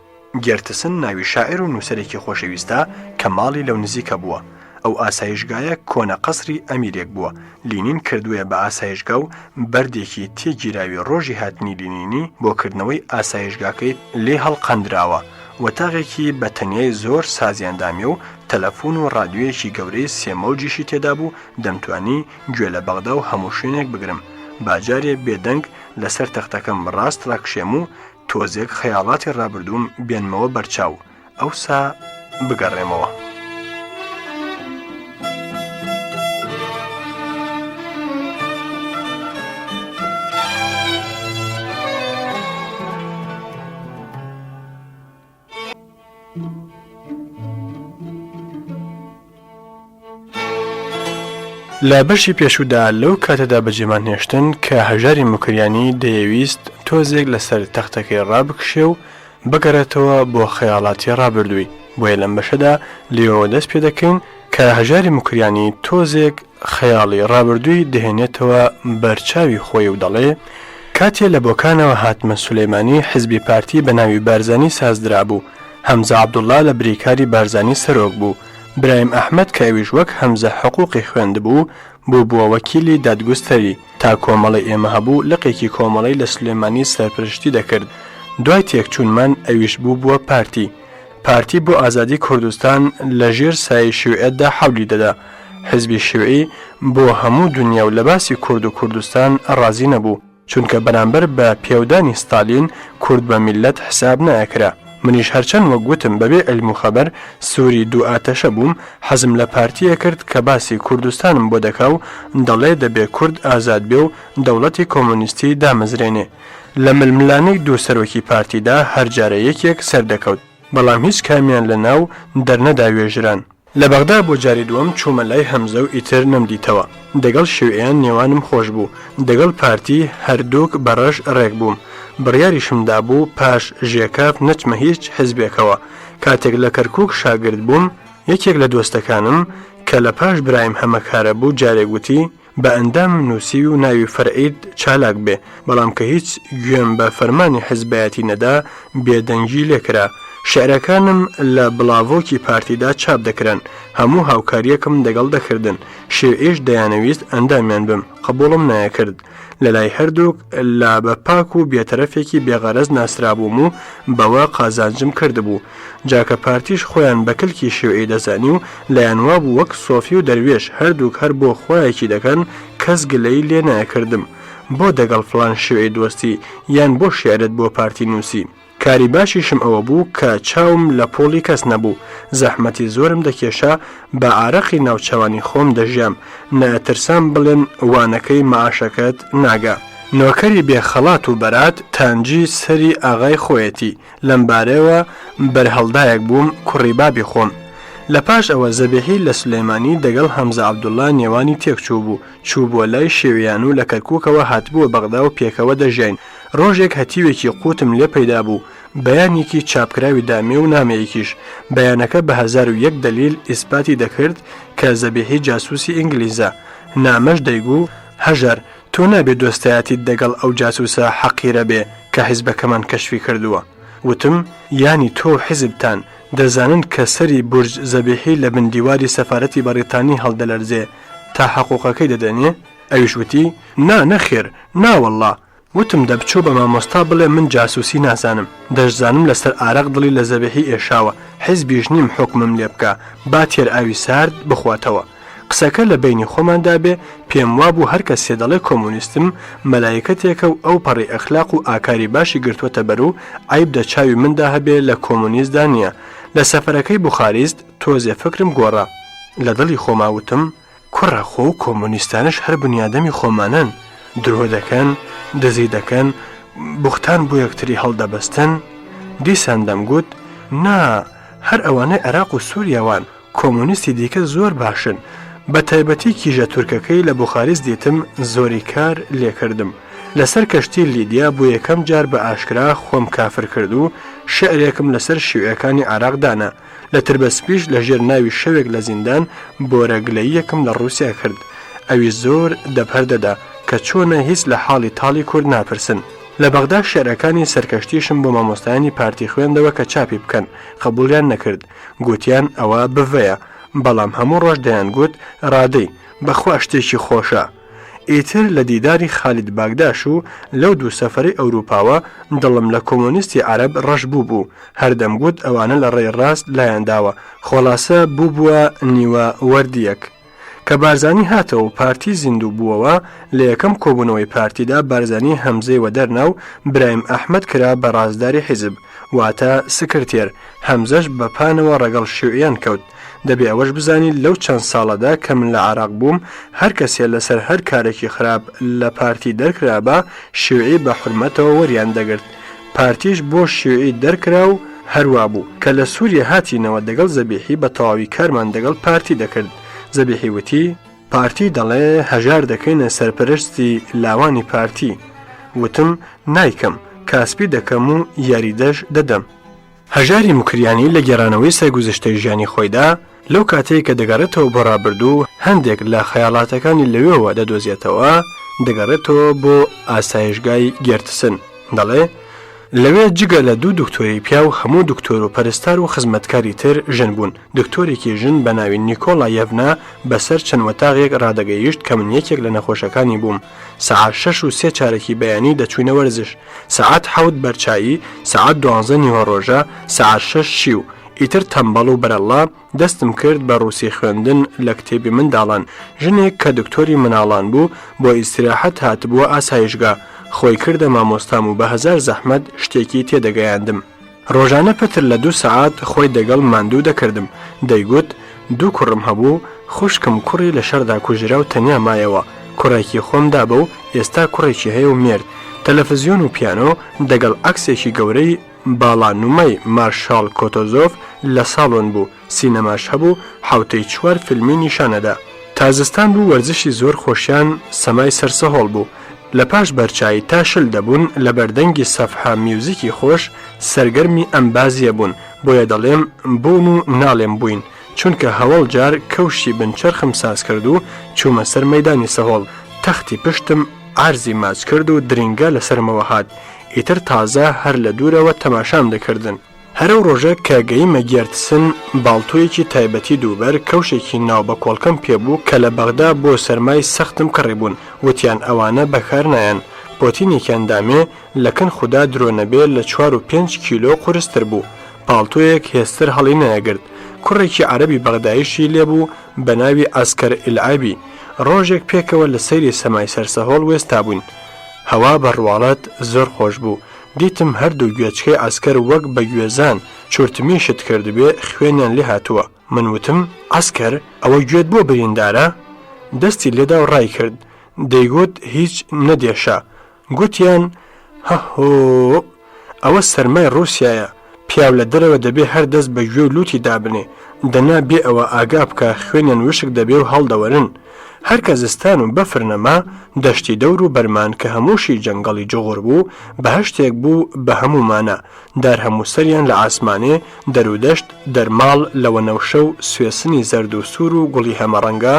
گێرتسن ناوی شاعیر و نووسەرێکی خۆشەویستە کە ماڵی لەو نزیکە بووە ئەو ئاسایشگایە کۆنە قەسری ئەمیرێک بووە لینین کردووە بە ئاسایشگا و بەردێکی تێگیراوی ڕۆژی هاتنی لینینی بۆکردنەوەی ئاسایشگاکەی لێ هەڵقەندراوە وەتاغێکی بە تەنیای زۆر سازیاندامی و تەلەفۆن و ڕادیۆیەکی گەورەی سێمەوجیشی تێدا بوو دەمتوانی گوێ لە بەغدا و هەموو شوێنێک بگرم باجارێ بێدەنگ لەسەر تەختەکەم ڕاست ڕاکشێم و تۆزێک خەیاڵاتی ڕابردووم بێنمەوە بەرچاو ئەوسا بگەڕێمەوە لە بەشی پێشودا لەو کاتەدا بەجێمان هێشتن کە هەژاری مکریانی دەیەویست تۆزێک لەسەر تەختەکەی ڕابکشێ و بگەڕێتەوە بۆ خەیاڵاتی ڕابردووی بۆیە لەم بەشەدا لێەوە دەست پێ دەکەین کە هەژاری مکریانی تۆزێک خەیاڵی ڕابردووی دەهێنێتەوە بەرچاوی خۆی و دەڵێ کاتێ لە بۆکانەوە هاتمە سولەیمانی حزبی پارتی بە ناوی بارزانی سازدرا بوو هەمزە عەبدوڵڵا لە بریکاری بارزانی سەرۆک بوو برایم ئەحمەد کە ئەویش وەک هەمزە حقوقی خوێندبوو بووە وەکیلی دادگوستەری تا کۆمەڵی ئێمە هەبوو لقێکی کۆمەڵی لە سولەیمانی سەرپرشتی دەکرد دوای تێکچوونمان ئەویش بووە پارتی بۆ ئازادی کوردستان لە ژێر سایەی شیوعەتدا حەولی دەدا حزبی شیوعی بۆ هەموو دنیا و لە باسی کورد و کوردستان ڕازی نەبوو چونکە بەرامبەر بە پێودانی ستالین کورد بە میلەت حساب نایەکرا منیش هەرچەند وەک گوتم بەبێ عیلم و خەبەر سووری دوو ئاتەشە بووم حەزم لە پارتیە کرد کە باسی کوردستانم بۆ دەکا و دەڵێ دەبێ کورد ئازاد بێ و دەوڵەتی کۆمۆنیستی دامەزرێنێ لە ململانەی دوو سەرۆکی پارتیدا هەرجارە یەکێک سەردەکەوت بەڵام هیچ کامیان لە ناو دەرنەدا وێژران لە بەغدا بۆ جاری دووەم چوومە لای هەمزە و ئیتر نەمدیتەوە دەگەڵ شیوعیان نێوانم خۆش بوو دەگەڵ پارتی هەردووک بەڕەش ڕێک بووم بڕیاریشمدا بوو پاش ژێکاف نەچمە هیچ حزبێکەوە کاتێک لە کەرکووک شاگرد بووم یەکێک لە دۆستەکانم کە لە پاش برایم هەمەکارە بوو جارێگوتی بە ئەندامم نووسی و ناوی فەرعید چالاک بێ بەڵام کە هیچ گوێم بە فەرمانی حزبایەتی نەدا بێدەنگی لێکرا شعرەکانم لە بڵاڤۆکی پارتیدا چاپ دەکران هەموو هاوکاریەکم دەگەڵ دەکردن شێعیش دەیانەویست ئەندامیان بم قبوڵم نایەکرد لەلای هەردووک لا بە پاک و بێتەرەفێکی بێغەرەز ناسرابووم و بەوە قازانجم کردبوو جاکە پارتیش خۆیان بە کلکی شێعی دەزانی و لایەنوا بوو وەک سۆفی و دەروێش هەردووک هەر بۆ خۆیەکی دەکەن کەس گلەی لێ نایەکردم بۆ دەگەڵ فڵان شێعی دۆستی یان بۆ شێعرت بۆ پارتی نووسی کاری باشیشم ئەوە بوو کە چاوم لە پۆڵی کەس نەبوو زەحمەتی زۆرم دەکێشا بە ئارەقی ناوچەوانی خۆم دەژیام نەترسام بڵێن وانەکەی مەعاشەکەت ناگا نۆکەری بێخەڵات و بەرات تانجی سەری ئاغای خۆیەتی لەمبارەوە بەرهەڵدایەک بووم کوڕی بابی خۆم لە پاش ئەوە زەبیحی لە سولەیمانی دەگەڵ هەمزە عەبدوڵڵا نێوانی تێکچوو بوو چوو بۆ لای شێویان و لە کەرکووکەوە هاتبووە بەغدا و پێکەوە دەژین ڕۆژێک هەتیوێکی قوتم لێ پەیدا بوو بەیانێکی چاپکراوی دامێ و نامەیەکیش بەیانەکە بە 1001 دلیل ئیسپاتی دەکرد کە زەبیحی جاسووسی ئینگلیزە نامەش دەیگو هەژار تۆ نابێ دۆستایەتیت دەگەڵ ئەو جاسووسە حەقیرە بێ کە حیزبەکەمان کەشفی کردووە وتم ینی تۆ حیزبتان دەزانن کە سەری بورج زەبیحی لە بن دیواری سەفارەتی بەریتانی هەڵدەلەرزێ تا حقوقەکەی دەدەنێ؟ ئەویش وتی نا نەخێر ناوەڵڵا وتم دەبچوو بە مامۆستا بڵێ من جاسووسی نازانم دەشزانم لەسەر ئارەق دڵی لە زەبێحی ئێشاوە حیزبیش نیم حکمم لێ بکە با تێر ئاوی سارد بخواتەوە قسەکە لە بینی خۆماندا بێ پێم وابوو هەر کەسێ دەڵێ کۆمونیستم مەلایەکەتێکە و ئەو پەڕی ئەخلاق و ئاکاری باشی گرتووەتە بەر و عیب دە چاوی مندا هەبێ لە کۆمونیستدا نییە لە سەفەرەکەی بوخاریست تۆزێ فکرم گۆڕا لە دڵی خۆماوتم کوڕە خۆ و کۆمونیستانش هەر بنیادەمی خۆمانن درۆ دەکەن دزی دەکەن بوختان بۆ یەکتری هەڵدەبەستن دیسان دەمگوت نا هەر ئەوانەی عێراق و سووریاوان کۆمونیستی دیکە زۆر باشن بە تایبەتی کیژە تورکەکەی لە بوخاریست دیتم زۆری کار لێکردم لەسەر کەشتی لیدیا بۆ یەکەم جار بە ئاشکرا خۆم کافر کرد و شعرێکم لەسەر شیوعەکانی عێراقدانا لە تربەسپیش لە ژێر ناوی شەوێک لە زیندان بۆرەگلەیەکم لە ڕووسیا کرد ئەوی زۆر دەپەردەدا کە چۆنە هیچ لە حاڵی تاڵی کورد ناپرسن لە بەغدا شعرەکانی سەرکەشتیشم بۆ مامۆستایانی پارتی خوێندەوە کە چاپی بکەن قبولیان نەکرد گوتیان ئەوە بڤەیە بەڵام هەموو ڕۆژ دەیان گوت ڕادەی بەخوا شتێکی خۆشە ئیتر لە دیداری خالید باگداش و لەو دوو سەفەری ئەوروپاوە دڵم لە کۆمونیستی عەرەب ڕەش بوو هەردەم گوت ئەوانە لە ڕێی ڕاست لایەنداوە خۆڵاسە بووە نیوە وەردیەک کە بارزانی هاتەوە و پارتی زیندوو بووەوە لە یەکەم کۆبوونەوەی پارتیدا بارزانی هەمزەی وە دەرناو برایم ئەحمەد کرا بە ڕازداری حیزب واتە سکرتێر هەمزەش بەپانەوە ڕەگەڵ شیوعیان کەوت دەبێ ئەوەش بزانین لەو چەند ساڵەدا کە من لە عێراق بووم هەر کەسێ لەسەر هەر کارێکی خراپ لە پارتی دەرکرابە شیوعی بە حورمەتەوە وەریان دەگرت پارتیش بۆ شیوعی دەرکرا و هەروە بوو کە لە سووریا هاتینەوە دەگەڵ زەبیحی بە تەواوی کارمان دەگەڵ پارتی دەکرد زەبیحی وتی پارتی دەڵێ هەژار دەکەینە سەرپەرشتی لاوانی پارتی وتم نایکەم کاسپی دەکەم و یاریدەش دەدەم هەژاری مکریانی لە گێڕانەوەی سەرگوزشتەی ژیانی خۆیدا لەو کاتەیە کە دەگەڕێتەوە بۆ ڕابردوو هەندێک لە خەیاڵاتەکانی لەوێەوە دەدۆزێتەوە دەگەڕێتەوە بۆ ئاسایشگای گێرتسن دەڵێ لەوێ جگە لە دوو دکتۆری پیا و هەموو دکتۆر و پەرستار و خزمەتکاری تر ژن بوون دکتۆرێکی ژن بە ناوی نیکۆڵایەڤنا بەسەر چەند وەتاغێک ڕادەگەیشت کە من یەکێک لە نەخۆشەکانی بووم سەعات 6 و 3 چارەکی بەیانی دەچوونە وەرزش سەعات 7 بەرچایی سەعات 12 نیوەڕۆژە سەعات 6 شیو ئیتر تەمبەڵ و بەرەڵا دەستم کرد بە ڕووسی خوێندن لە کتێبی منداڵان ژنێک کە دکتۆری مناڵان بوو بۆ ئیستراحەت هاتبووە ئاسایشگا خۆی کردە مامۆستام و بە هەزار زەحمەت شتێکی تێدەگەیاندم ڕۆژانە پەتر لە 2 سەعات خۆی دەگەڵ ماندوو دەکردم دەیگوت 2 کوڕم هەبوو خوشکم کوڕی لە شەردا کوژرا و تەنیا مایەوە کوڕێکی خۆمدا بە و ئێستا کوڕێکی هەیە و مێرد تەلەڤیزیۆن و پیانۆ دەگەڵ ئەکسێکی گەورەی باڵانومەی مارشال کۆتۆزۆف لە ساڵۆن بوو سینەماش هەبوو حوتەی 4 فیلمی نیشانەدا تازستان بوو وەرزشی زۆر خۆشیان سەمای سەرسەهۆڵ بوو لە پاش بەرچایی تا شل دەبوون لە بەردەنگی سەفحا میوزیکی خۆش سەرگەرمی ئەمبازیە بوون بۆیە دەڵێم بوون و ناڵێم بووین چونکە هەوڵ جار کەوشی بنچەرخم ساز کرد و چوومە سەر مەیدانی سەهۆڵ تەختی پشتم ئارزی ماچ کرد و درینگە لەسەرمەوە هات ئیتر تازە هەر لە دوورەوە تەماشام دەکردن هەرو ڕۆژە کە گەیمە گێرتسن باڵتۆیەکی تایبەتی دووبەر کەوشێکی ناو بە کۆڵکەم پێبوو کە لە بەغدا بۆ سەرمای سەختم کڕیبوون وتیان ئەوانە بەکار نایەن پۆتینێکیان دامێ لەکن خوددا درۆنەبێ لە 4 و 5 کیلۆ قورستر بوو پاڵتۆیەک هێستر هەڵی نەیەگرت کوڕێکی عەرەبی بەغداییشی لێبوو بە ناوی ئەسکەر ئیلعابی ڕۆژێک پێکەوە لە سەیری سەمای سەرسەهۆڵ وێستا بووین هەوا بەڕواڵەت زۆر خۆش بوو دیتم هەردوو گوێچکەی ئەسکەر وەک بە گوێزان چورتمیشت کردبێ خوێنیان لێ هاتووە من وتم ئەسکەر ئەوە گوێت بۆ بریندارە دەستی لێدا و ڕای کرد دەیگوت هیچ نەدێشە گوتیان هەهۆ ئەوە سەرمای ڕووسیایە پیاو لە دەرەوە دەبێ هەر دەست بە گوێ و لوتی دابنێ دەنا بێ ئەوە ئاگا بکە خوێنیان وشک دەبێ و هەڵدەوەرن هەر کە زستان و بەفرنەما دەشتی دەور و بەرمان کە هەمووشی جەنگەڵی جوغڕ بوو بەهشتێک بوو بە هەمومانە دار هەموو سەریان لە ئاسمانێ دەرودەشت دەرماڵ لەوە نەوشە و سوێسنی زەرد و سوور و گوڵی هەمەڕەنگا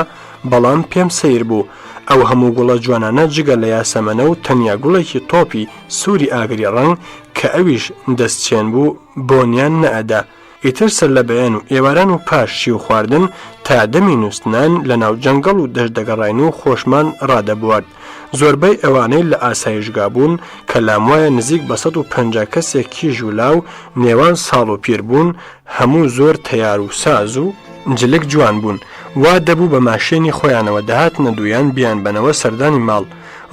بەڵام پێم سیر بوو ئەو هەموو گوڵە جوانانە جگە لە یاسەمەنە و تەنیا گوڵێکی تۆپی سووری ئاگری ڕەنگ کە ئەویش دەستچێن بوو بۆنیان نەئەدا ئیتر سەر لە بەیان و ئێواران و پاش شی و خواردن تا دەمی نووسنان لە ناو جەنگەڵ و دەشدەگەڕین و خۆشمان ڕادەبوارد. زۆربەی ئەوانەی لە ئاسایشگا بوون کە لام وایە نزیک بە 150 کەسێکی ژوولاو نێوان ساڵ و پیر بوون، هەموو زۆر تەیار و ساز و جلک جوان بوون. وا دەبوو بە ماشێنی خۆیانەوە دەهاتنە دوویان بیان بنەوە سەردانی ماڵ.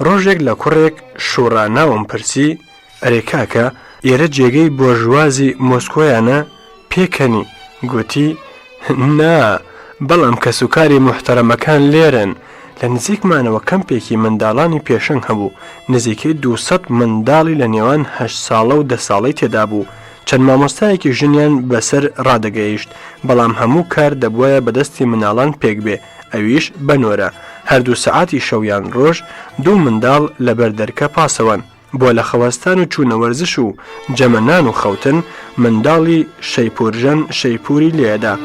ڕۆژێک لە کوڕێک شوڕاناوم پرسی: ئەرێ کاکە، ئێرە جێگەی بۆژوازی مۆسکۆیانە پێکەنی؟ گوتی: نا، بەڵام کەسوکاری محتەرەمەکان لێرن. لە نزیکمانەوە کەمپێکی منداڵانی پێشنگ هەبوو، نزیکەی 200 منداڵی لە نێوان 8 ساڵە و 10 ساڵەی تێدا بوو. چەند مامۆستایەکی ژنیان بەسەر ڕادەگەیشت، بەڵام هەموو کار دەبووایە بەدەستی مناڵان پێک بێ، ئەویش بەنۆرە. هەردوو سەعاتی شەویان ڕۆژ 2 منداڵ لەبەر دەرکە پاسەوەن. بۆ لە خەوەستان و چوونە وەرزش و جەمەنان و خەوتن منداڵی شەیپورژەن شەیپوری لێدا.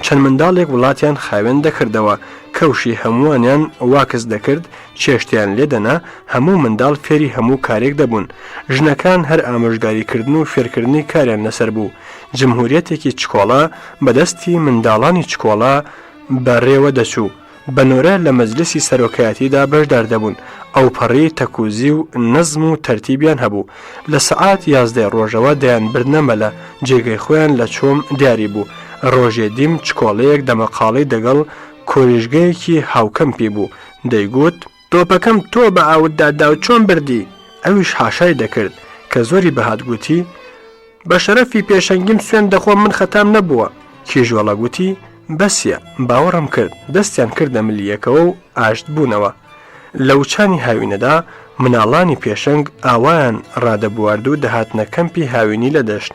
چەند منداڵێک وڵاتیان خاوێن دەکردەوە، کەوشی هەمووانیان واکس دەکرد، چێشتیان لێدەنا، هەموو منداڵ فێری هەموو کارێک دەبوون. ژنەکان هەر ئامۆژگاریکردن و فێرکردنی کاریان لەسەر بوو. جمهوریەتێکی چکۆڵا بەدەستی منداڵانی چکۆڵا بەڕێوە دەچوو. بەنۆرە لە مەجلیسی سەرۆکایەتیدا بەشدار دەبوون. ئەو پەڕی تەکوزی و نەزم و تەرتیبیان هەبوو. لە سەعات 11 ڕۆژەوە دەیان برنەمە لە جێگەی خۆیان لە چۆم دیاری بوو. ڕۆژێ دیم چکۆڵەیەک دەمەقاڵی دەگەڵ کۆریژگەیەکی هاوکەمپی بوو. دەیگوت: تۆپەکەم تۆ بە ئاوتدادا و چۆن بردی؟ ئەویش حاشای دەکرد کە زۆری بەهات گوتی: بە شەرەفی پێشەنگیم سوێن دەخۆم، من خەتام نەبووە. کیژۆڵە گوتی: بەسیە، باوەڕم کرد. دەستیان کردە ملیەکەوە و ئاشت بوونەوە. لە وچانی هاوینەدا مناڵانی پێشەنگ ئاوایان ڕادەبوارد و دەهاتنە کەمپی هاوینی لە دەشت.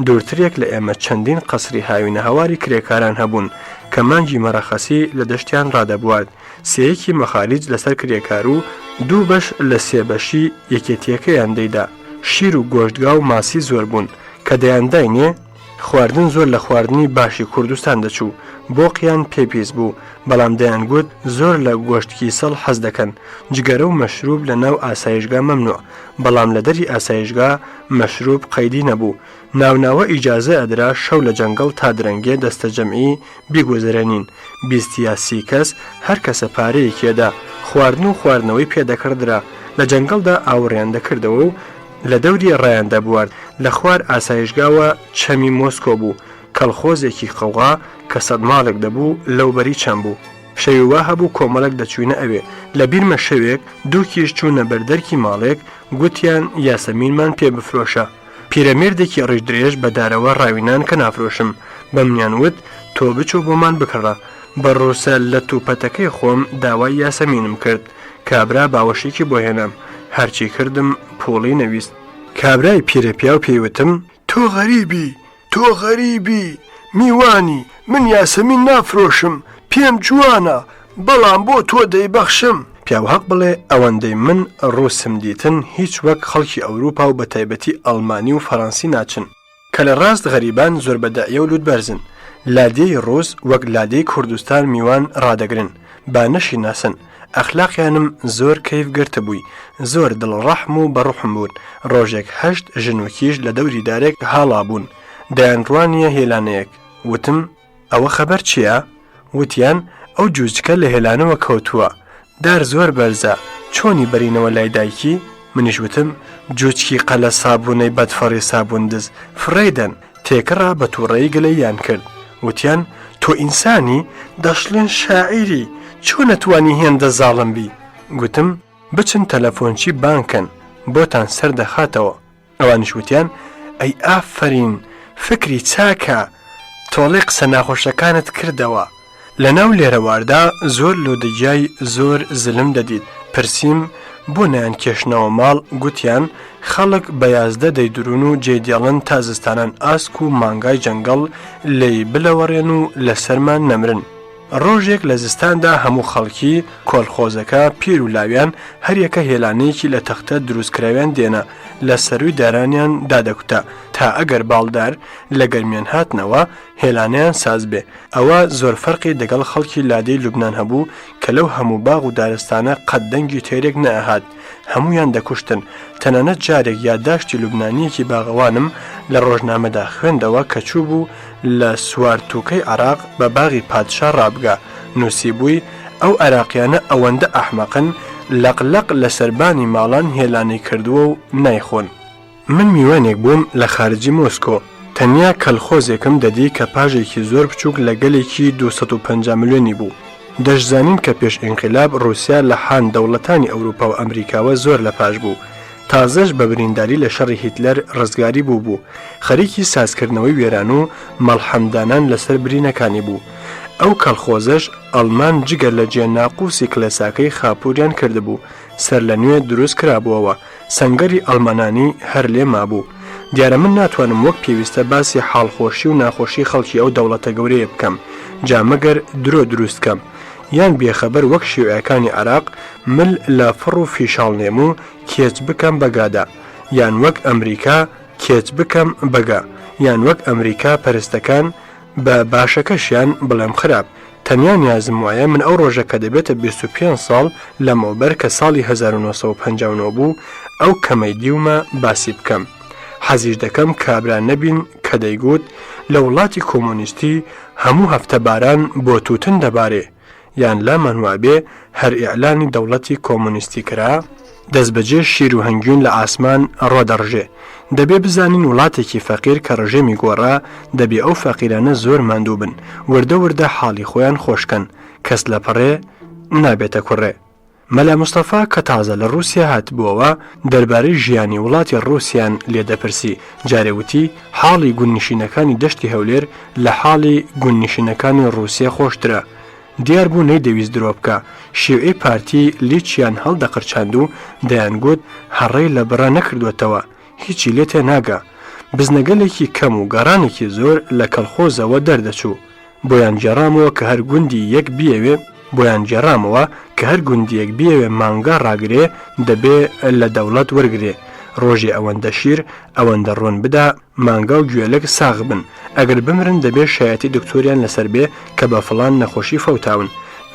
دوورترێک لە ئێمە چەندین قەسری هاوینە هەواری کرێکاران هەبوون کە مانگی مەرەخەسی لە دەشتیان ڕادەبوارد. سێیەکی مەخالیج لەسەر کرێکار و 2 بەش لە 3 بەشی یەکێتیەکەیان دەیدا. شیر و گۆشتگا و ماسی زۆر بوون کە دەیانداینێ. خواردن زۆر لە خواردنی باشی کوردستان دەچوو. بۆقیان پێپیس بوو، بەڵام دەیانگوت زۆر لە گۆشتکی سەڵ حەز دەکەن. جگەرە و مەشروب لە ناو ئاسایشگا مەمنوع، بەڵام لە دەری ئاسایشگا مەشروب قەیدی نەبوو. ناوناوە ئیجازە ئەدرا شەو لە جەنگەڵ تا درەنگێ دەستە جەمعی بیگوزرێنین. 20 یا 30 کەس هەر کەسە پارەیەکێدا خواردن و خواردنەوەی پێدەکردرا. لە جەنگەڵدا ئاوڕیان دەکردەوە و لە دەوری ڕایان دەبوارد. لە خوار ئاسایشگاوە چەمی مۆسکۆ بوو، کەڵخۆزێکی قەوغا کە 100 ماڵێک دەبوو لەوبەری چەم بوو. شەویوا هەبوو کۆمەڵک دەچوینە ئەوێ. لە بیرمە شەوێک 2 کیش چوونە بەردەرکی ماڵێک، گوتیان یاسەمینمان پێ بفرۆشە. پیرەمێردێکی ڕژدرێژ بە دارەوە ڕاوینان کە نافرۆشم. بەمنیان وت: تۆ بچۆ بۆمان بکڕە. بە ڕۆسە لە تووپەتەکەی خۆم داوای یاسەمینم کرد. کابرا باوەشێکی بۆ هێنام. هەرچی کردم پۆڵی نەویست. کابرای پیرەپیا و پێیوتم: تۆ غەریبی، تۆ غەریبی، میوانی، من یاسەمین نافرۆشم، پێم جوانە، بەڵام بۆ تۆ دەیبەخشم. پیاوهەق بڵێ ئەوەندەی من ڕووسم دیتن هیچ وەک خەڵکی ئەوروپا و بە تایبەتی ئەڵمانی و فەڕەنسی ناچن کە لە ڕاست غەریبان زۆر بەداعیە و لوودبەرزن. لادێی ڕۆز وەک لادێی کوردستان میوان ڕادەگرن، با نەشی ناسن. ئەخلاقیانم زۆر کەیف گرتە بووی، زۆر دڵڕەحم و بەڕوحم بوون. ڕۆژێک 8 ژن و کیژ لە دەوری دارێک هاڵا بوون. دەیانڕوانیە هێلانەیەک. وتم: ئەوە خەبەر چییە؟ وتیان: ئەو جووچکە لە هێلانەوە کەوتووە، دار زۆر بەرزە، چۆنی بەرینەوە لای دایکی؟ منیش وتم: جووچکی قەلە سابوونەی بەدفەڕی سابووندز فڕێدەن، تێکڕا بە تووڕەیی گلەییان کرد. وتیان: تۆ ئینسانی؟ دەشڵێن شاعیری، چۆن نەتوانی هێندە زاڵم بی؟ گوتم: بچن تەلەفۆنچی بانکن، بۆتان سەردەخاتەوە. ئەوانش وتیان: ئەی ئافرین، فکری چاکە، تۆڵی قسە ناخۆشەکانت کردەوە. لەناو لێرەواردا زۆر لۆدەگیای زۆر زلم دەدیت. پرسییم بۆ نیان کێشنەوە ماڵ، گوتیان خەڵک بەیازدە دەیدرون و جێدێڵن تا زستانان ئاسک و مانگای جەنگەڵ لێی بلەوەڕێن و لەسەرمان نەمرن. ڕۆژێک لە زستاندا هەموو خەڵکی کۆڵخۆزەکە پیر و لاویان هەریەکە هێلانەیەکی لە تەختە دروستکراویان دێنە لە سەروی دارانیان دادەکوتە تا ئەگەر باڵدار لە گەرمیان هاتنەوە هێلانیان ساز بێ. ئەوە زۆر فەرقی دەگەڵ خەڵکی لادەی لوبنان هەبوو کە لەو هەموو باغ و دارستانە قەت دەنگی تێرێک نەهات، هەمویان دەکوشتن. تەنانەت جارێک یادداشتی لوبنانیەکی باغەوانم لە ڕۆژنامەدا خوێندەوە کە چوو بوو لە سوارتووکەی عراق بە باغی پادشا ڕابگا. نووسی بووی ئەو عراقیانە ئەوەندە ئەحمەقن لەقلەق لە سەربانی ماڵان هێلانی کردووە و نایخۆن. من میوانێک بووم لە خارجی مۆسکۆ. تەنیا کەلخۆزێکم دەدی کە پاژێکی زۆر بچووک لە گەلێکی 250 ملیۆنی بوو. دەشزانین کە پێش ئینقلاب رووسیا لە حان دەوڵەتانی ئەوروپا و ئەمریکاوە زۆر لە پاش بوو. تازەش بە برینداری لە شەڕی هیتلەر ڕزگاری بوو. خەریکی سازکردنەوەی وێران و مەڵحەمدانان لەسەر برینەکانی بوو. ئەو کەلخۆزەش ئەڵمان جگەر لە جێناقوسی کلێساکەی خاپوریان کردبوو. سەر لە نوێ دروست کرابووەوە. سەنگەری ئەڵمانانی هەر لێ مابوو. دیارە من ناتوانم وەک پێویستە باسی حاڵخۆشی و ناخۆشی خەڵکی ئەو دەوڵەتە گەورەیە بکەم، جامەگەر درۆ دروستکەم. یان بێخەبەر وەک شیوعەکانی عراق مل لە فڕ و فیشاڵنێم و کێچ بکەم بەگادا، یان وەک ئەمریکا کێچ بکەم بەگا، یان وەک ئەمریکا پەرستەکان بە باشەکەشیان بڵێم خراپ. تەنیا نیازم وایە من ئەو ڕۆژە کە دەبێتە 25 ساڵ لەمەوبەر کە ساڵی 1950 بوو ئەو کەمەی دیومە باسی بکەم. حەزیش دەکەم کابرا نەبین کە دەیگوت لە وڵاتی کۆمۆنیستی هەموو هەفتە باران بۆ تووتن دەبارێ، یان لامان وابێ هەر ئیعلانی دەوڵەتی کۆمۆنیستی کرا دەستبەجێ شیر و هەنگوین لە ئاسمان ڕۆدەڕژێ. دەبێ بزانین وڵاتێکی فەقیر کە ڕژێمی گۆڕا دەبێ ئەو فەقیرانە زۆر ماندوو بن، وردە وردە حاڵی خۆیان خۆشکەن، کەس لە پەڕێ نابێتە کوڕێ. مەلا مستەفا کە تازە لە رووسیا هاتبووەوە دەربارەی ژیانی وڵاتی ڕووسیان لێدەپرسی. جارێوتی حاڵی گوننشینەکانی دەشتی هەولێر لە حاڵی گوننشینەکانی رووسیا خۆشترە. دیار بوو نەیدەویست درۆ بکە. شێوەی پارتی لیچیان هەڵدەقرچاند و دەیانگوت هەڕەی لە بڕا نەکردوێتەوە، هیچی لێ تێ ناگا. بزنەگەلێکی کەم و گەڕانێکی زۆر لە کەلخۆزەوە دەردەچوو. بۆیان جێڕامەوە کە هەر گوندی یەک بیەوێ مانگا ڕاگرێ دەبێ لە دەوڵەت وەرگێ. ڕۆژێ ئەوەندە شیر ئەوەندە ڕۆن بدا مانگا و گوێلک ساغ بن. ئەگەر بمرن دەبێ شایەتی دکتۆریان لەسەر بێ کە بە فڵان نەخۆشی فەوتاون.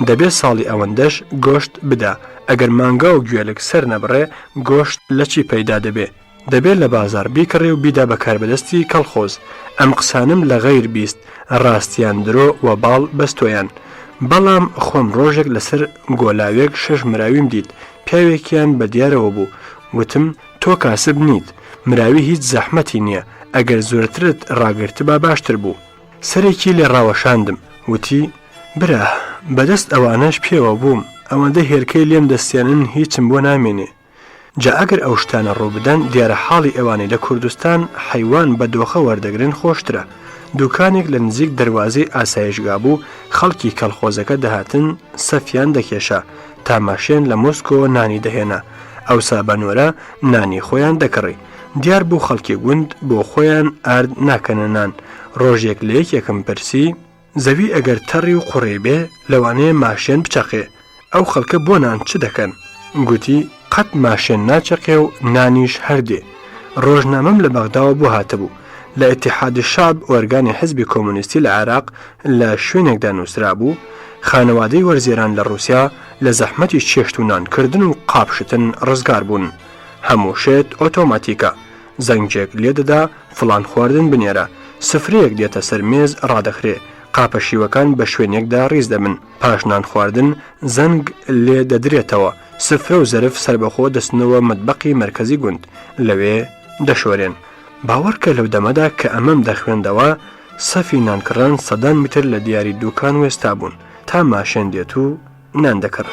دەبێ ساڵی ئەوەندەش گۆشت بدا. ئەگەر مانگا و گوێلک سەر نەبڕێ گۆشت لە چی پەیدا دەبێ؟ دەبێت لە بازار بیکڕێ و بیدا بەکاربەدەستی کەڵخۆز. ئەم قسانم لە غەیر بیست، ڕاستیان درۆ و باڵ بەستۆیان. بەڵام خۆم ڕۆژێک لەسەر گۆلاوێک 6 مراویم دیت. پیاوێکیان بە دیارەوە بوو. وتم تۆ کاسب نیت، مراوی هیچ زەحمەتی نییە، ئەگەر زۆرترت ڕاگرتبا باشتر بوو. سەرێکی لێ ڕاوەشاندم. وتی برا بەدەست ئەوانەش پێوە بووم، ئەوەندە هێرکەی لێم دەستێنن هیچم بۆ نامێنێ. جا ئەگەر ئەو شتانە ڕووبدەن دیارە حاڵی ئەوانەی لە کوردستان حەیوان بە دۆخە وەردەگرن خۆشترە. دوکانێک لە نزیک دەواازەی ئاسایشگا بوو، خەڵکی کەلخۆزەکە دەهاتن سەفیان دەکێشە، تاماشێن لە مۆسکۆ نانی دەهێنا. ئەوسا بەنۆرە نانی خۆیان دەکڕی. دیار بوو خەڵکی گوند بۆ خۆیان ئارد ناکەنە نان. ڕۆژێک لە یەکێکم پرسی زەوی ئەگەر تەڕی و قوڕێ بێ لەوانەیە ماشێن بچەقێ، ئەو خەڵکە بۆ نان چ دەکەن؟ گوتی قەت ماشێن ناچەقێ و نانیش هەردێ. ڕۆژنامەم لە بەغداوە بۆ هاتەبوو. لە ئیتیحادی شاب ئۆرگانی حزبی کۆمۆنیستی لە عێراق لە شوێنێکدا نووسرا بوو خانەوادەی وەرزێران لە رووسیا لە زەحمەتی چێشت و نانکردن و قاپشتن ڕزگار بوون. هەموو شێت ئۆتۆماتیکە. زەنگێک لێدەدا فڵان خواردن بنێرە، سفرەیەک دێتە سەر مێز ڕادەخرێ، قاپە شیوەکان بە شوێنێکدا ڕیز دەبن، پاشنان خواردن زەنگ لێ دەدرێتەوە، سفرە و زەرف سربەخۆ دەستنەوە مەتبەقی مەرکەزی گوند، لەوێ دەشۆرێن. باوەڕکە لەو دەمەدا کە ئەمەم دەخوێندەوە سەفی نانکڕان 100 متر لە دیاری دوکان وێستا بوون تا ماشێن دێت و نان دەکڕ.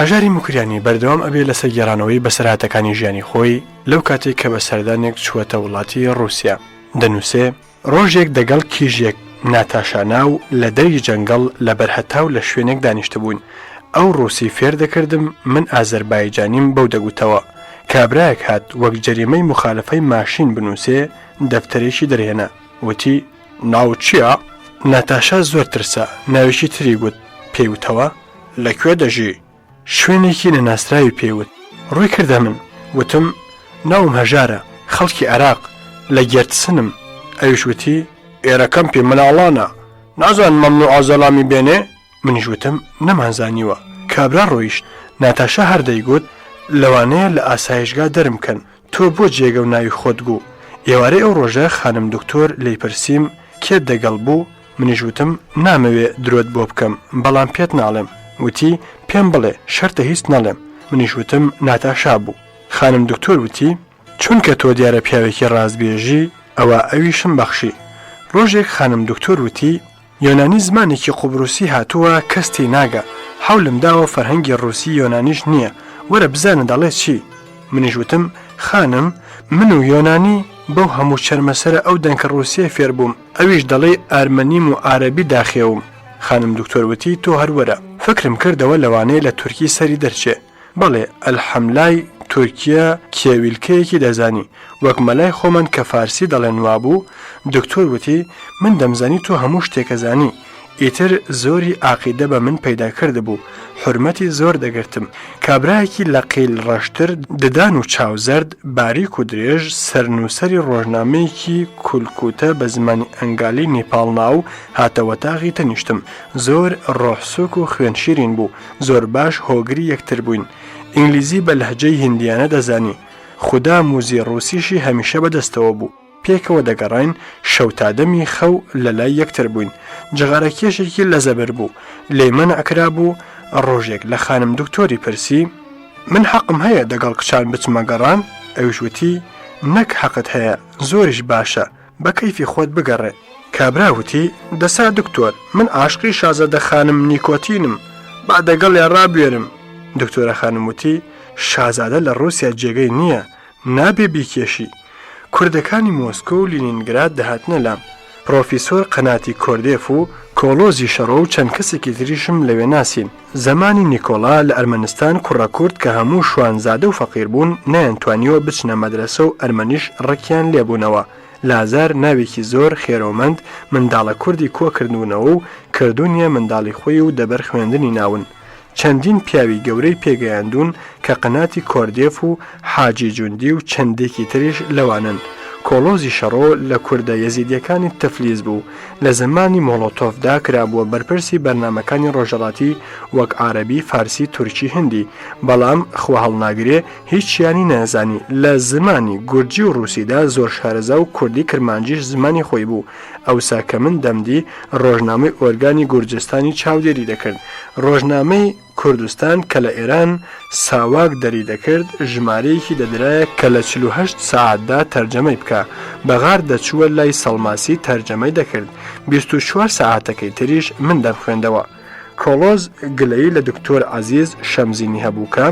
هەژاری مکریانی بەردەوام ئەبێ لەسەر گێڕانەوەی بەسەرهاتەکانی ژیانی خۆی لەو کاتێک کە بە سەردانێک چووەتە وڵاتی رووسیا. دەنووسێ ڕۆژێک دەگەڵ کیژێک ناتاشاناو لە دەری جەنگەڵ لە بەرهەتاو لە شوێنێک دانیشتە بوون. ئەو ڕووسی فێر دەکردم من ئازەربایجانیم بەو دەگوتەوە. کابرایەک هات وەک جەریمەی مخالفەی ماشین بنووسێ دەفتەرێکی دەرهێنا وتی ناو چییە؟ ناتاشا زۆر ترسا ناوێکی تری گوت پێیوتەوە لەکوێ دەژی؟ شوێنێکی نەناسراوی پێیوت. ڕووی کردە من وتم ناوم هەژارە خەڵکی عێراق لە گێرتسنم. ئەویش وتی ئێرەکەم پێ مناڵانە نازان مەمنوع ئازەڵامی بێنێ؟ منیش وتم نەمانزانیوە. کابرا ڕۆیشت. ناتاشا هەردەیگوت لەوانەیە لە ئاسایشگا دەرمکەن تۆ بۆ جێگە و ناوی خۆت گو. ئێوارەی ئەو ڕۆژە خانم دکتۆر لی پرسییم کێ دەگەڵ بوو؟ منیش وتم نامەوێ درۆت بۆ بکەم بەڵام پێت ناڵێم. وتی پێم بڵێ شەرتە هیچ نەڵێم. منیش وتم ناتاشا بوو. خانم دکتۆر وتی چونکە تۆ دیارە پیاوێکی ڕازبێژی ئەوە ئەویشم بەخشی. ڕۆژێک خانم دکتۆر وتی یۆنانی زمانێکی قوبروسی هاتووە کەس تێی ناگە حولم داوە فەرهەنگی ڕووسی یۆنانیش نییە وەرە بزانە دەڵێ چی؟ منیش وتم خانم من و یۆنانی بەو هەموو چەرمەسەرە ئەو دەنکە ڕووسیە فێر بووم ئەویش دەڵێ ئارمەنیم و عارەبی داخێوم. خانم دکتۆر وتی تۆ هەروەرە فکرم کردەوە لەوانەیە لە تورکی سەری دەرچێ. بەڵێ ئەلحەملای تورکیا کێویلکەیەکی دەزانی وەک مەلای خۆمان کە فارسی دەڵێن وابوو. دکتۆر وتی من دەمزانی تۆ هەموو شتێکەزانی. ئیتر زۆری عاقیدە بە من پەیدا کرده بوو حرمەتی زۆر دەگرتم. کابرایەکی لە قیل ڕەشتر ددان و چاوزەرد باریک و درێژ سەرنووسەری ڕۆژنامەیەکی کولکوتە بە زمانی ئەنگالی نیپاڵ ناو هاتەوە تاغی تەنیشتم. زۆر ڕۆحسوک و خوێنشیرین بوو زۆر باش هۆگری یەکتر بووین. ئینگلیزی بە لەهجەی هیندیانە دەزانی. خوددا موزی ڕووسیشی هەمیشە بەدەستەوە بوو. پێکەوە دەگەڕین شەو تا دەمی خەو لە لای یەکتر بووین. جغارە کێشێکی لە زەبەر بوو لێی منە ئەکرا بوو. ڕۆژێک لە خانم دکتۆری پرسی من حەقم هەیە دەگەڵ کچان بچمە گەڕان؟ ئەویش وتی نەک حەقت هەیە زۆریش باشە بە کەیفی خۆت بگەڕێ. کابرا وتی دەسا دکتۆر من عاشقی شازادە خانم نیکۆتینم با دەگەڵێ ڕابێرم. دکتۆرە خانم وتی شازادە لە ڕووسیا جێگەی نییە نابێ بیکێشی. کوردەکانی مۆسکۆ و لینینگراد دەهاتنە لام. پرۆفیسۆر قەناتی کۆردێف و کۆلۆزی شەڕۆ و چەند کەسێکی تریشم لەوێ ناسین. زمانی نیکۆلا لە ئەرمەنستان کوڕە کورد کە هەموو شوانزادە و فەقیر بوون نەیانتوانیوە بچنە مەدرسە و ئەرمەنیش ڕەکیان لێبوونەوە. لازار ناوێکی زۆر خێرۆمەند منداڵە کوردی کۆکردوونەوە و کردوونیە منداڵی خۆی و دەبەر خوێندنی ناون. چەندین پیاوی گەورەی پێگەیاندون کە قەناتی کۆردێف و حاجی جوندی و چەندێکی تریش لەوانن. کۆلۆزی شەڕۆ لە کوردە یەزیدیەکانی تەفلیز بوو. لە زمانی مۆڵۆتۆفدا کرابووە بەرپرسی بەرنامەکانی ڕۆژهەڵاتی وەک عارەبی فارسی تورکی هندی بەڵام خوا هەڵناگرێ هیچیانی نەزانی. لە زمانی گورجی و ڕووسیدا زۆر شارەزا و کوردی کرمانجیش زمانی خۆی بوو. ئەوسا کە من دەمدی ڕۆژنامەی ئۆرگانی گورجستانی چاودێری دەکرد. ڕۆژنامەی کوردستان کە لە ئێران ساواک دەری دەکرد ژمارەیەکی دەدرایە کە لە 48 ساعتدا تەرجەمەی بکە. بەغار دەچووە لای سەڵماسی تەرجەمەی دەکرد. 24 ساعتەکەی تریش من دەمخوێندەوە. کۆلۆز گلەیی لە دکتۆر عەزیز شەمزینی هەبووکە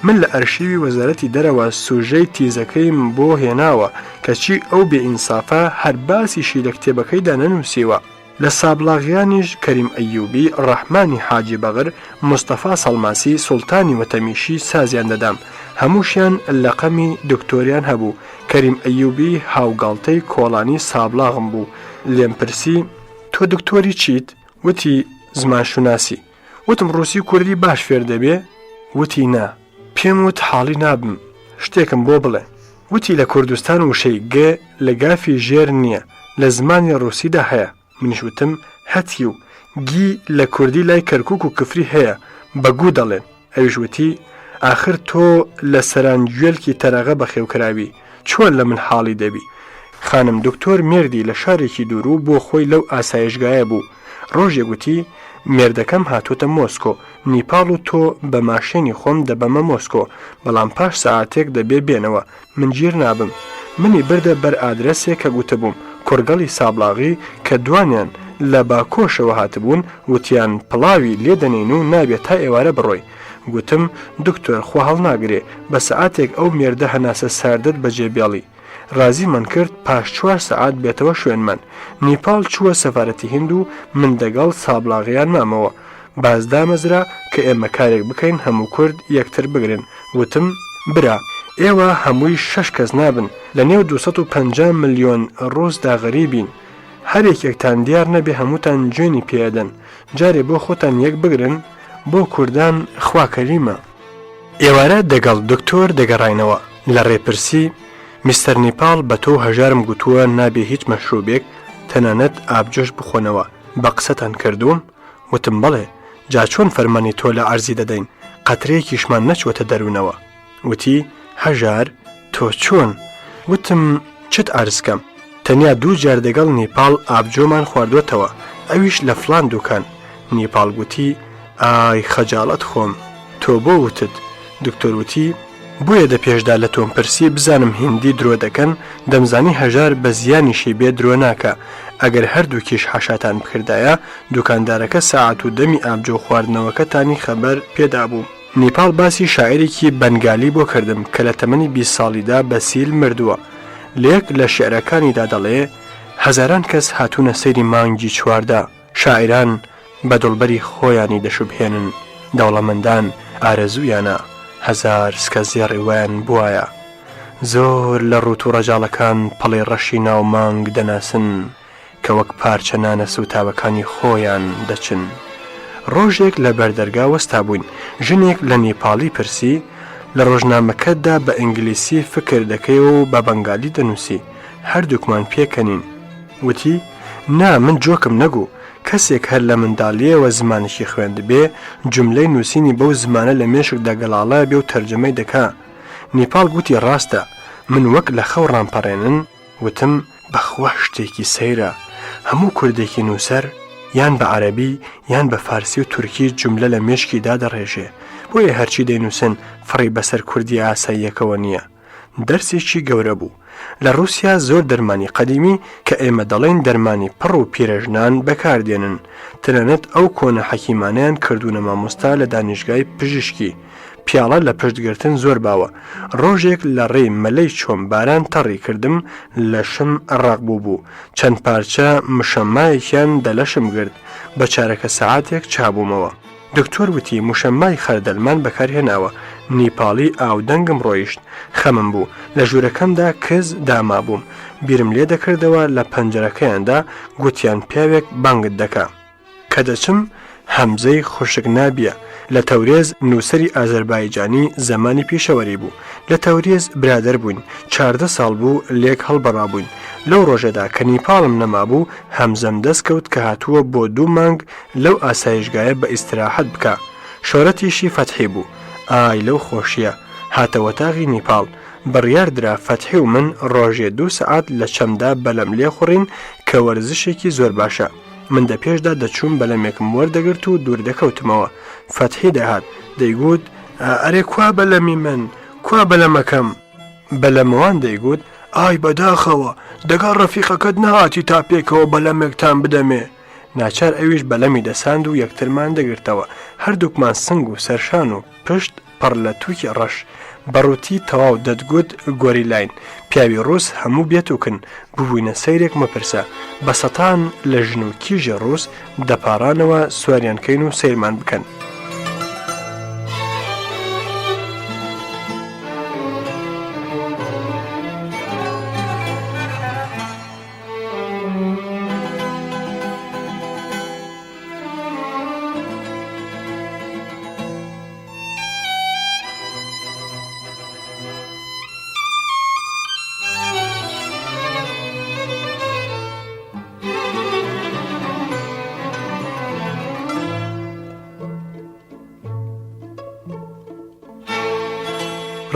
من لە ئەرشیوی وەزارەتی دەرەوە سوژەی تیزەکەیم بۆ هێناوە کەچی ئەو بێئینسافە هەر باسیشی لە کتێبەکەیدا نەنووسیوە. لە سابلاغیانیش کەریم ئەیوبی ڕەحمانی حاجی بەغر مستەفا سەڵماسی سوڵتانی وەتەمیشی سازیان دەدام. هەمووشیان لەقەمی دکتۆریان هەبوو. کەریم ئەیوبی هاوگاڵتەی کۆڵانی سابلاغم بوو. لێم پرسی تۆ دکتۆری چیت؟ وتی زمانشوناسی. وتم ڕووسی کوردی باش فێر دەبێ؟ وتی نا. پێم وت حاڵی نابم شتێکم بۆ بڵێ. وتی لە کوردستان وشەی گە لە گافی ژێر نییە لە زمانی ڕووسیدا هەیە. منیش وتم هەتی و گی لە کوردی لای کەرکووک و کفری هەیە بەگوو دەڵێن. ئەویش وتی ئاخر تۆ لە سەرانگوێلکی تەرەغە بەخێوکراوی چۆن لە من حاڵی دەبی؟ خانم دکتۆر مێردی لە شارێکی دوورو بۆ خۆی لەو ئاسایشگایە بوو. ڕۆژێک گوتی مێردەکەم هاتوتە مۆسکۆ نیپاڵ و تۆ بە ماشێنی خۆم دەبەمە مۆسکۆ بەڵام پاش سەعاتێک دەبێ بێنەوە من گیر نابم. منی بردە بەر ئادرەسێک کە گوتەبووم کۆرگەڵی سابلاغی کە دوانیان لە باکۆشەوە هاتبوون وتیان پڵاوی لێدەنین و نابێت تا ئێوارە بڕۆی. گوتم دکتۆر خوا هەڵناگرێ بە سەعاتێک ئەو مێردە هەناسە ساردت بەجێبێڵی. رازی من کرد پاش 4 سەعات بێتەوە شوێنمان. نیپال چووە سەفارەتی هیند و من دەگەڵ سابلاغیان مامەوە. بازدامەزرا کە ئێمە کارێک بکەین هەموو کورد یەکتر بگرن. وتم برا ئێوە هەمووی 6 کەس نابن لە نێو 250 ملیۆن ڕۆزدا غەریبین. هەرێکێکتان دیار نەبێ هەمووتان جوێنی پێدەن. جارێ بۆ خۆتان یەک بگرن بۆ کوردان خوا کەریمە. ئێوارە دەگەڵ دکتۆر دەگەڕاینەوە. لە ڕێپرسی میستەر نیپال بە تۆ هەژارم گوتووە نابێ هیچ مەشروبێک تەنانەت ئابجۆش بخۆنەوە. بە قسەتان کردووم؟ وتم بەڵێ. جا چۆن فەرمانی تۆ لە ئەرزی دەدەین؟ قەترەیەکیشمان نەچوەتە دەروونەوە. وتی هەژار تۆ چۆن؟ وتم چت ئارزکەم؟ تەنیا 2 جار دەگەڵ نیپال ئابجۆمان خواردوێتەوە، ئەویش لە فلان دوکان. نیپال گوتی ئای خەجاڵەت خۆم، تۆ بۆ وتت؟ دکتۆر وتی بۆیە دە پێشدا لە تۆم پرسی بزانم هیندی درۆ دەکەن، دەمزانی هەژار بە زیانیشی بێ درۆ ناکە. ئەگەر هەردووکیش حەشاتان بکردایە دوکاندارەکە ساعات و دەمی ئابجۆ خواردنەوەکەتانی خەبەر پێدا بوو. نیپال باسی شاعیرێکی بەنگالی بۆ کردم کە لە تەمەنی 20 ساڵیدا بەسیل مردووە. لێک لە شێعرەکانیدا دەڵێ هەزاران کەس هاتوونە سەیری مانگی چواردا، شاعیران بە دڵبەری خۆیانی دەشوبهێنن، دەوڵەمەندان ئارەزوویانە، هەزار سکە ڕێوایان بوایە. زۆر لە ڕوت و ڕەجاڵەکان پەڵی ڕەشی ناو مانگ دەناسن کە وەک پارچە نانە سوتاوەکانی خۆیان دەچن. ڕۆژێک لە بەردەرگا وەستا بووین. ژنێک لە نیپاڵی پرسی لە ڕۆژنامەکەتدا بە ئینگلیسی فکر دەکەیەوە و بە بەنگالی دەنووسی، هەردووکمان پێکەنین. وتی نا من جۆکم نەگو، کەسێک هەر لە منداڵیەوە زمانێکی خوێندبێ جملەی نووسینی بەو زمانە لە مێشک دەگەڵاڵە بێ و تەرجەمەی دەکا. نیپال گوتی ڕاستە، من وەک لە خەو ڕامپەڕێنن. وتم بەخوا شتێکی سەیرە، هەموو کوردێکی نووسەر یان بە عەرەبی یان بە فارسی و تورکی جملە لە مێشکیدا دەڕێژێ، بۆیە هەرچی دەینووسن فڕی بەسەر کوردی ئاساییەکەوە نییە. دەرسێکی گەورە بوو. لە رووسیا زۆر دەرمانی قەدیمی کە ئێمە دەڵێن دەرمانی پڕ و پیرەژنان بەکاردێنن، تەنانەت ئەو کۆنە حەکیمانیان کردوونە مامۆستا لە دانیشگای پزیشکی. پیاڵە لە پشتگرتن زۆر باوە. ڕۆژێک لە ڕێی مەلەی چۆم باران تەڕی کردم، لەشم ڕاقبوو بوو. چەند پارچە مشەمایەکیان دەلەشم گرت. بە چارەکە سەعاتێک چابوومەوە. دکتۆر وتی موشەمای خەردەلمان بەکارهێناوە. نیپاڵی ئاودەنگم ڕۆیشت. خەمم بوو. لە ژوورەکەمدا کەس داما بووم. بیرم لێ دەکردەوە لە پەنجەرەکەیاندا گوتیان پیاوێک بانگت دەکا. کە دەچم هەمزەی خوشک نابیە. لە تەورێز نووسری ئازەربایجانی زمانی پێشەوەری بوو. لە تەورێز برادەر بووین. 14 ساڵ بوو لێک هەڵبەڕا بووین. لەو ڕۆژەدا کە نیپاڵم نەمابوو هەمزەم دەستکەوت کە هاتووە بۆ 2 مانگ لەو ئاسایشگایە بە ئیستراحەت بکە. شۆرەتیشی فەتحی بوو. ئای لەو خۆشیە. هاتەوە تاغی نیپاڵ. بڕیاردرا فەتحی و من ڕۆژێ 2 سەعات لە چەمدا بەلەم لێ خوڕین کە وەرزشێکی زۆر باشە. من دە پێشدا دەچوون بەلەمێکم وەردەگرت و دوور دەکەوتمەوە. فەتحی دەهات دەیگوت ئەرێ کوا بەلەمی من، کوا بەلەمەکەم. بەلەمەوان دەیگوت ئای بەداخەوە دەگەڵ ڕەفیقەکەت نەهاتی تا پێکەوە بەلەمێکتان بدەمێ. ناچار ئەویش بەلەمی دەساند و یەکترمان دەگرتەوە. هەردووکمان سنگ و سەرشان و پشت پڕ لە تووکی ڕەش. بەڕووتی تەواو دەتگوت گۆری لاین. پیاوی ڕووس هەموو بێتوکن ببووینە سەیرێک مەپرسە. بە سەتان لە ژن و کیژە ڕووس دەپارانەوە سواریانکەین و سیرمان بکەن.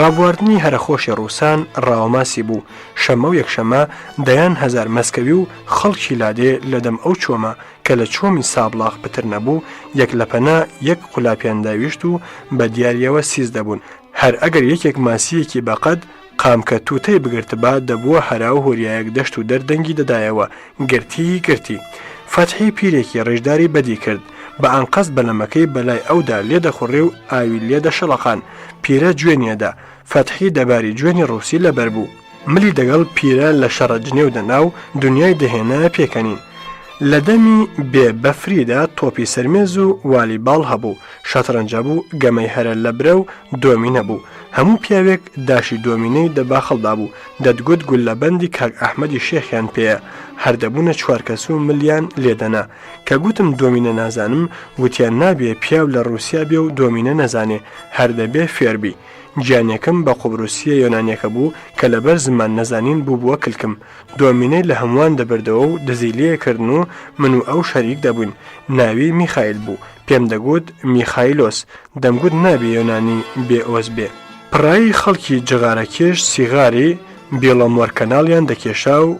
ڕابواردنی هەرەخۆشی ڕووسان ڕاوەماسی بوو. شەمە و یەکشەمە دەیان هەزار مەسکەوی و خەڵکی لادێ لەدەم ئەو چۆمە کە لە چۆمی سابلاغ پتر نەبوو یەک لە پەنا یەک قولاپیان داویشت و بە دیاریەوە سیز دەبوون. هەر ئەگەر یەکێک ماسیەکی بەقەد قامکە تووتەی بگرتبا دەبووە هەرا و هۆریایەک دەشت و دەردەنگی دەدایەوە. گرتی. فەتحی پیرێکی ڕێژداری بەدی کرد. بە ئەنقەست بەلەمەکەی بەلای ئەودا لێدەخوڕێ و ئاوی لێدەشەڵەقان پیرە گوێنیەدا فەتحی دەباری گوێنی ڕووسی لەبەر بوو ملی دەگەڵ پیرە لە شەڕە جنێو دەنا و دنیای دەهێنا پێکەنین لە دەمی بێ بەفریدا تۆپی سەرمێز و والیباڵ هەبوو شەترەنجە بوو گەمەی هەرە لە برە و دۆمینە بوو هەموو پیاوێک داشی دۆمینەی دەباخەڵدا بوو دەتگوت گولەبەندی کاک ئەحمەدی شێخیان پێیە هەردەبوونە چوار کەس و ملیان لێدەنا کە گوتم دۆمینە نازانم وتیان نابێ پیاو لە ڕووسیا بێ و دۆمینە نەزانێ هەردەبێ فێربی گیانەکەم بە قوبروسیە یۆنانیەکە بوو کە لەبەر زمان نەزانین بوو بووە کلکم دۆمینەی لە هەمووان دەبردەوە و دەزیلەیەکردن و من و ئەو شەریک دەبوون ناوی میخائیل بوو پێم دەگوت میخائیلۆس دەمگوت نابێ یۆنانی بێ ئۆز بێ پڕایی خەڵکی جغارەکێش سیغاری بێڵەموەرکەناڵیان دەکێشا و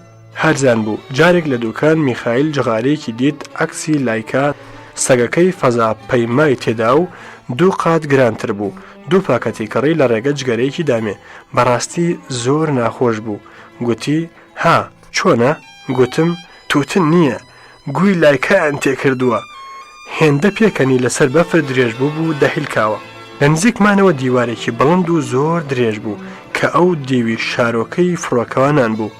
هەرزان بوو جارێک لە دوکان میخائیل جغارەیەکی دیت ئەکسی لایکا سەگەکەی فەزا پەیمای تێدا و دوو قات گرانتر بوو دوو پاکەتی کڕی لە ڕێگە جگەرەیەکی دامێ بەڕاستی زۆر ناخۆش بوو گوتی ها چۆنە گوتم توتن نییە گووی لایکایان تێکردووە هێندە پێکەنی لەسەر بەفر درێژ بوو دەهیلکاوە لە نزیکمانەوە دیوارێکی بڵند و زۆر درێژ بوو کە ئەو دیوی شارۆکەی فڕۆکەوانان بوو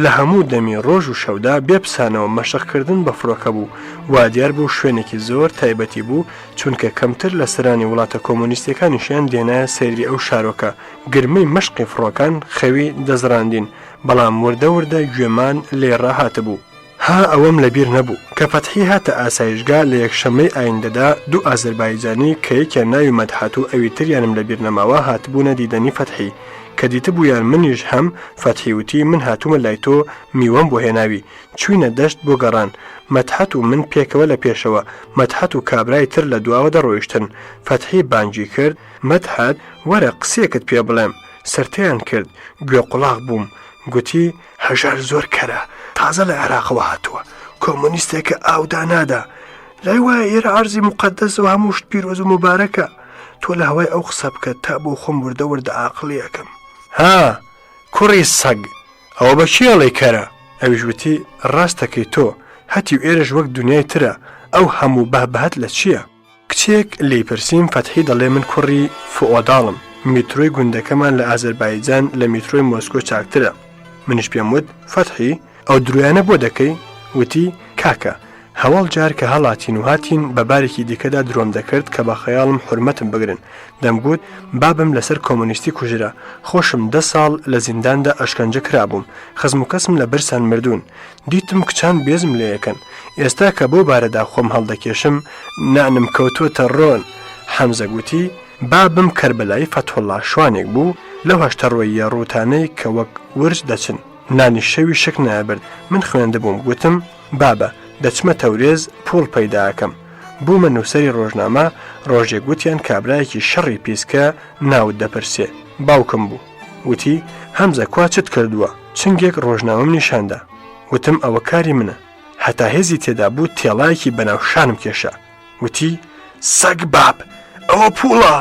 لە هەموو دەمی ڕۆژ و شەودا بێپسانەوە مەشقکردن بە فڕۆکە بوو وا دیار بوو شوێنێکی زۆر تایبەتی بوو چونکە کەمتر لە سەرانی وڵاتە کۆمۆنیستەکانیشیان دێنایە سەیری ئەو شارۆکە گرمەی مەشقی فڕۆکان خەوی دەزراندین بەڵام وردە گوێمان لێڕا هاتبوو ها ئەوەم لەبیر نەبوو کە فەتحی هاتە ئاسایشگا لە یەکشەمەی ئایندەدا دوو ئازەربایجانی کە یەکیان ناوی مەدحەت و ئەوی تریانم لەبیر نەماوە هاتبوونە دیدەنی فەتحی کە دیتە بوویان منیش هەم فەتحی وتی من هاتوومە لای تۆ میوەم بۆ هێناوی چوینە دەشت بۆ گەڕان مەدحەت و من پێکەوە لە پێشەوە مەدحەت و کابرای تر لە دواوە دەڕۆیشتن فەتحی بانگی کرد مەدحەت وەرە قسێکت پێ بڵێم سەرتیان کرد گوێ قوڵاق بووم گوتی هەژار زۆر کەرە تازە لە عێراقەوە هاتووە کۆمۆنیستێکە ئاودا نادا لای وایە ئێرە عەرزی مقەدەسەوە هەموو شت پیرۆز و مبارەکە تۆ لە هەوای ئەو قسە بکە تا بۆ خۆم وردە عاقڵی یەکەم ها کوڕی سەگ ئەوە بە چێڵی کەرە ئەویش وتی ڕاستەکەی تۆ هەتیو ئێرەش وەک دنیای ترە ئەو هەموو بەهبەهەت لە چییە کچێک لی پرسیم فەتحی دەڵێ من کوڕی فۆداڵم میترۆی گوندەکەمان لە ئازەربایجان لە میترۆی مۆسکۆ چاکترە منیش پێم وت فەتحی ئەو درویانە بۆ دەکەی وتی کاکە هەواڵ جار کە هەڵاتین و هاتین بە بارێکی دیکەدا درۆم دەکرد کە بە خەیاڵم حورمەتم بگرن دەمگوت بابم لەسەر کۆمۆنیستی کوژرا خۆشم 10 ساڵ لە زینداندا ئەشکەنجە کرابووم خزم و کەسم لە برسان مردوون دیتم کچان بێزم لێ یەکەن ئێستا کە بۆ بارەدا خۆم هەڵدەکێشم نانم کەوتووەتە ڕۆن حەمزە گوتی بابم کەربەلایی فەتحوڵڵا شوانێک بوو لەو هەشتە ڕۆیە ڕووتانەی کە وەک ورج دەچن نانی شەوی شک نابرد من خوێندە بووم گوتم بابە دەچمە تەورێز پۆڵ پەیداکەم بوومە نووسەری ڕۆژنامە ڕۆژێک گوتیان کابرایەکی شەڕی پیسکە ناوت دەپرسێ باوکم بوو وتی هەمزە کوا چت کردووە چنگێک ڕۆژنامەم نیشاندا وتم ئەوە کاری منە هەتا هێزی تێدا بوو تێڵایەکی بەناو شانم کێشە وتی سەگ باب ئەوە پوڵە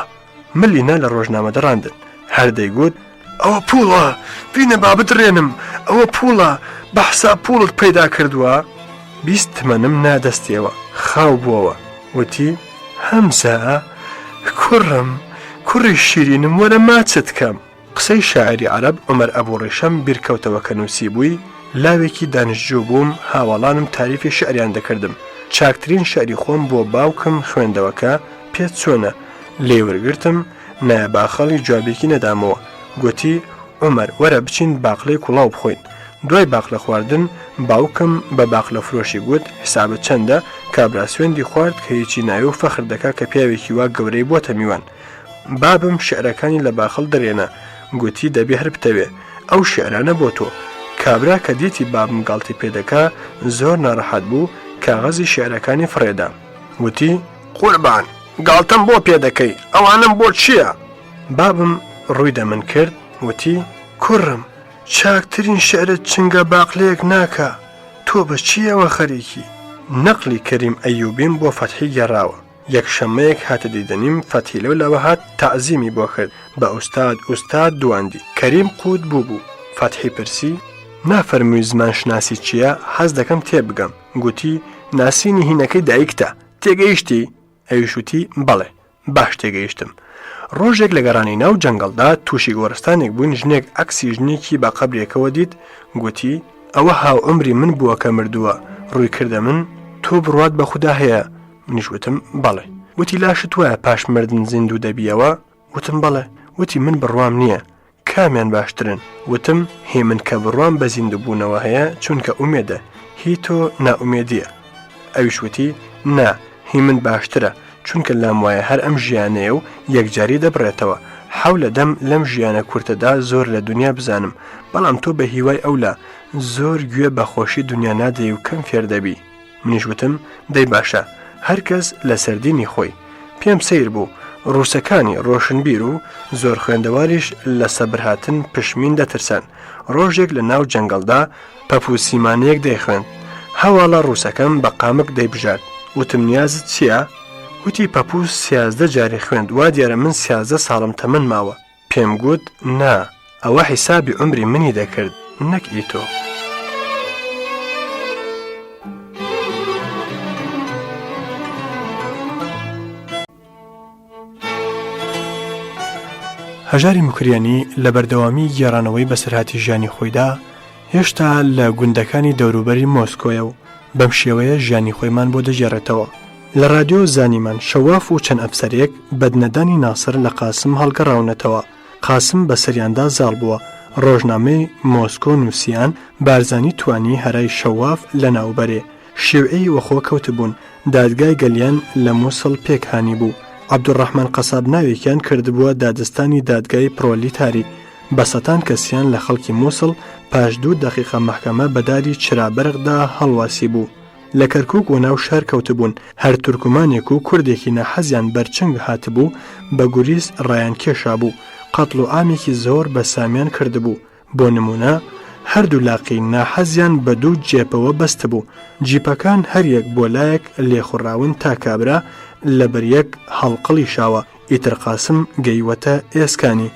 ملینا لە ڕۆژنامە دەڕاندن هەردەیگوت ئەوە پوڵە بینە بابت ڕێنم ئەوە پوڵە بەحسا پوڵت پەیدا کردووە 20 تمەنم نادەستیەوە خاو بووەوە وتی هەمزە کوڕم کوڕی شیرینم وەرە ماچت کەم قسەی شاعری عەرەب عومەر ئەبوڕیشەم بیرکەوتەوە کە نووسی بووی لاوێکی دانیشتجوو بووم هاوڵانم تاریفی شعریان دەکردم چاکترین شعری خۆم بۆ باوکم خوێندەوەکە پێت چۆنە لێورگرتم نایە باخەڵی جوابێکی نەدامەوە گوتی عومەر وەرە بچین باقلەی کوڵاو بخۆین دوای باقلە خواردن باوکم بە باقلە فرۆشی گوت حسابت چەندە کابرا سوێندی خوارد کە هیچی ناوی و فەخر دەکا کە پیاوێکی وا گەورەی بۆتە میوان بابم شعرەکانی لە باخەڵ دەرێنە گوتی دەبێ هەر بتەوێ ئەو شعرانە بۆ تۆ کابرا کە دیتی بابم گاڵتی پێدەکا زۆر ناڕەحەت بوو کاغەزی شعرەکانی فڕێدا وتی قوربان گاڵتەم بۆ پێدەکەی ئەوانم بۆ چییە بابم ڕووی دەمن کرد وتی کوڕم چاکترین شعرت چنگە باقلەیەک ناکە تۆ بە چیەوە خەریکی نەقلی کەریم ئەیوبیم بۆ فەتحی گەڕاوە یەکشەمەیەک هاتە دیدەنیم فەتحی لەوە هات تەعزیمی بۆ کرد بە ئوستاد دواندی کەریم قووت بوو فەتحی پرسی نافەرمووی زمان شناسی چییە حەز دەکەم تێبگەم گوتی ناسینی هینەکەی دایکتە تێگەیشتی؟ ئەویشوتی بەڵێ باش تێگەیشتم. ڕۆژێک لە گەڕانی ناو جەنگەڵدا تووشی گۆرستانێک بوون، ژنێک ئەکسی ژنێکی بە قەبرێکەوە دیت، گوتی ئەوە هاو عمری من بووە کە مردووە، ڕووی کردە من تۆ بڕوات بە خوددا هەیە؟ منیش وتم بەڵێ. وتی لاشت وایە پاش مردن زیندوو دەبیەوە؟ وتم بەڵێ. وتی من بڕوام نییە، کامیان باشترن؟ وتم هی من کە بڕوام بە زیندوو بوونەوە هەیە چونکە ئومێدە، هی تۆ ناومێدیە. ئەویش وتی نا، هی من باشترە چونکە لام وایە هەر ئەم ژیانەیە و یەکجاری دەبڕێتەوە، حەولە دەم لەم ژیانە کورتەدا زۆر لە دنیا بزانم، بەڵام تۆ بە هیوای ئەولا زۆر گوێ بە خۆشی دنیا نادەی و کەم فێر دەبی. منیش وتم دەی باشە، هەرکەس لە سەردینی خۆی. پێم سیر بوو ڕووسەکانی ڕۆشنبیر و زۆر خوێندەواریش لە سەبرهاتن پشمین دەترسان. ڕۆژێک لە ناو جەنگەڵدا پەپوسیمانەیەک دەیخوێن، هەواڵە ڕووسەکەم بە قامک دەیبژات. وتم نیازت چییە؟ وتی پەپوس 13 جاری خوێند، وا دیارە من 13 ساڵم تەمەن ماوە. پێم گوت نا، ئەوە حیسابی عمری منی دەکرد نەک ئیتۆ. هەژاری مکریانی لە بەردەوامی گێڕانەوەی بەسەرهاتی ژیانی خۆیدا هێشتا لە گوندەکانی دەوروبەری مۆسکۆیە و بەم شێوەیە ژیانی خۆیمان بۆ دەژێڕێتەوە. لە رادیۆ زانیمان شەواف و چەند ئەفسەرێک بەدنەدانی ناسر لە قاسم هەڵگەڕاونەتەوە. قاسم بە سەریاندا زاڵ بووە. ڕۆژنامەی مۆسکۆ نووسیان بارزانی توانی هەرای شەواف لە ناوبەرێ شێوعی وەخۆ کەوتبوون. دادگای گەلیان لە مووسڵ پێکهانی بوو. عەبدوڕەحمان قەساب ناوێکیان کردبووە دادستانی دادگای پرۆلیتاری. بە سەتان کەسیان لە خەڵکی مووسڵ پاش 2 دەقیقە مەحکەمە بەداری چرابەرقدا هەڵواسی بوو. لە کەرکووک و ناو شار کەوتبوون. هەر تورکمانێک و کوردێکی نەحەزیان بەرچنگ هاتبوو بە گوریز ڕایان کێشا بوو. قەتڵ و ئامێکی زۆر بە سامیان کردبوو. بۆ نمونە هەردوو لاقی ناحەزیان بە 2 جێپەوە بەستە بوو. جیپەکان هەریەک بۆ لایەک لێخوڕاون تا کابرا لە بەریەک هەڵقڵی شاوە. ئیتر قاسم گەیوەتە ئێسکانی.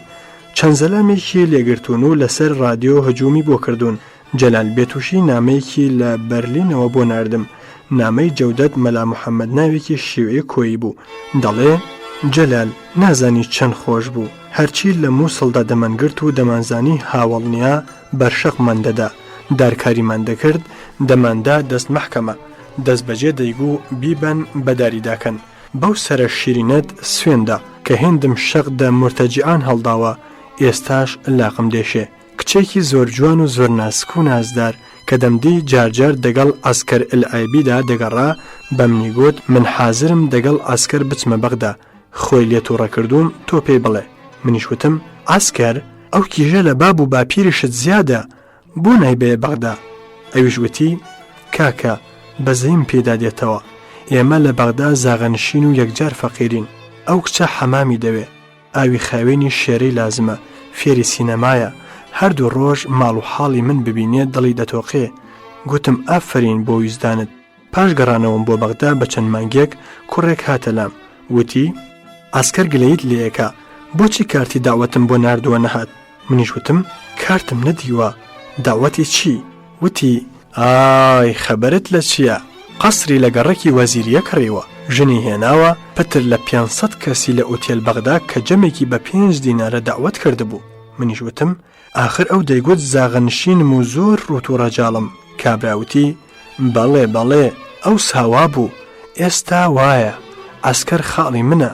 چەند زەلامێکی لێگرتوون و لەسەر رادیۆ هەجومی بۆ کردوون. جەلال بێتوشی نامەیەکی لە بەرلینەوە بۆ ناردم. نامەی جەودەت مەلا محەممەد ناوێکی شێوەیە کۆیی بوو. دەڵێ جەلال نازانی چەند خۆش بوو، هەرچی لە مووسڵدا دەمەنگرت و دەمانزانی هاوڵنیا بەرشەقمان دەدا، دارکاریمان دەکرد، دەماندا دەست مەحکەمە، دەست بەجێ دەیگو بیبەن بەداریداکەن. بەو سەرە شیرینەت سوێندا کە هێندم شەق دە مرتەجیعان هەڵداوە، ئێستاش لاقم دێشێ. کچێکی زۆر جوان و زۆر ناسک و نازدار کە دەمدی جارجار دەگەڵ ئەسکەر ئەلعایبیدا دەگەڕا، بەمنی گوت من حازرم دەگەڵ ئەسکەر بچمە بەغدا، خۆی لێ تووڕەکردوم تۆ پێی بڵێ. منیش وتم ئەسکەر ئەو کیژە لە باب و باپیرشت زیادە، بۆ نایبێ بەغدا؟ ئەویش وتی کاکە بەزەیم پێدا دێتەوە، ئێمە لە بەغدا زاغەنشین و یەکجار فەقیرین. ئەو کچە حەمامی دەوێ، ئاوی خاوێنی شێرەی لازمە، فێری سینەمایە، هەردوو ڕۆژ ماڵ و حاڵی من ببینێت دڵی دەتۆقێ. گوتم ئافرین بۆ ویزدانت. پاش گەڕانەوەم بۆ بەغدا بە چەند مانگێک کوڕێک هاتە لام، وتی ئەسکەر گلەیت لێیەکە، بۆچی کارتی داوەتم بۆ ناردووە نەهات؟ منیش وتم کارتم نەدیوە. داوەتی چی؟ وتی ئای خەبەرت لە چییە؟ قەسری لە گەڕێکی وەزیریە کڕیوە، ژنی هێناوە، پتر لە 500 کەسی لە ئوتێل بەغدا کە جەمێکی بە 5 دینارە داوەت کردبوو. منیش وتم ئاخر ئەو دەیگوت زاغەنشینم و زۆر ڕوتوڕەجاڵم. کابراوتی بەڵێ بەڵێ ئەو ساوا بوو، ئێستا وایە ئەسکەر خاڵی منە.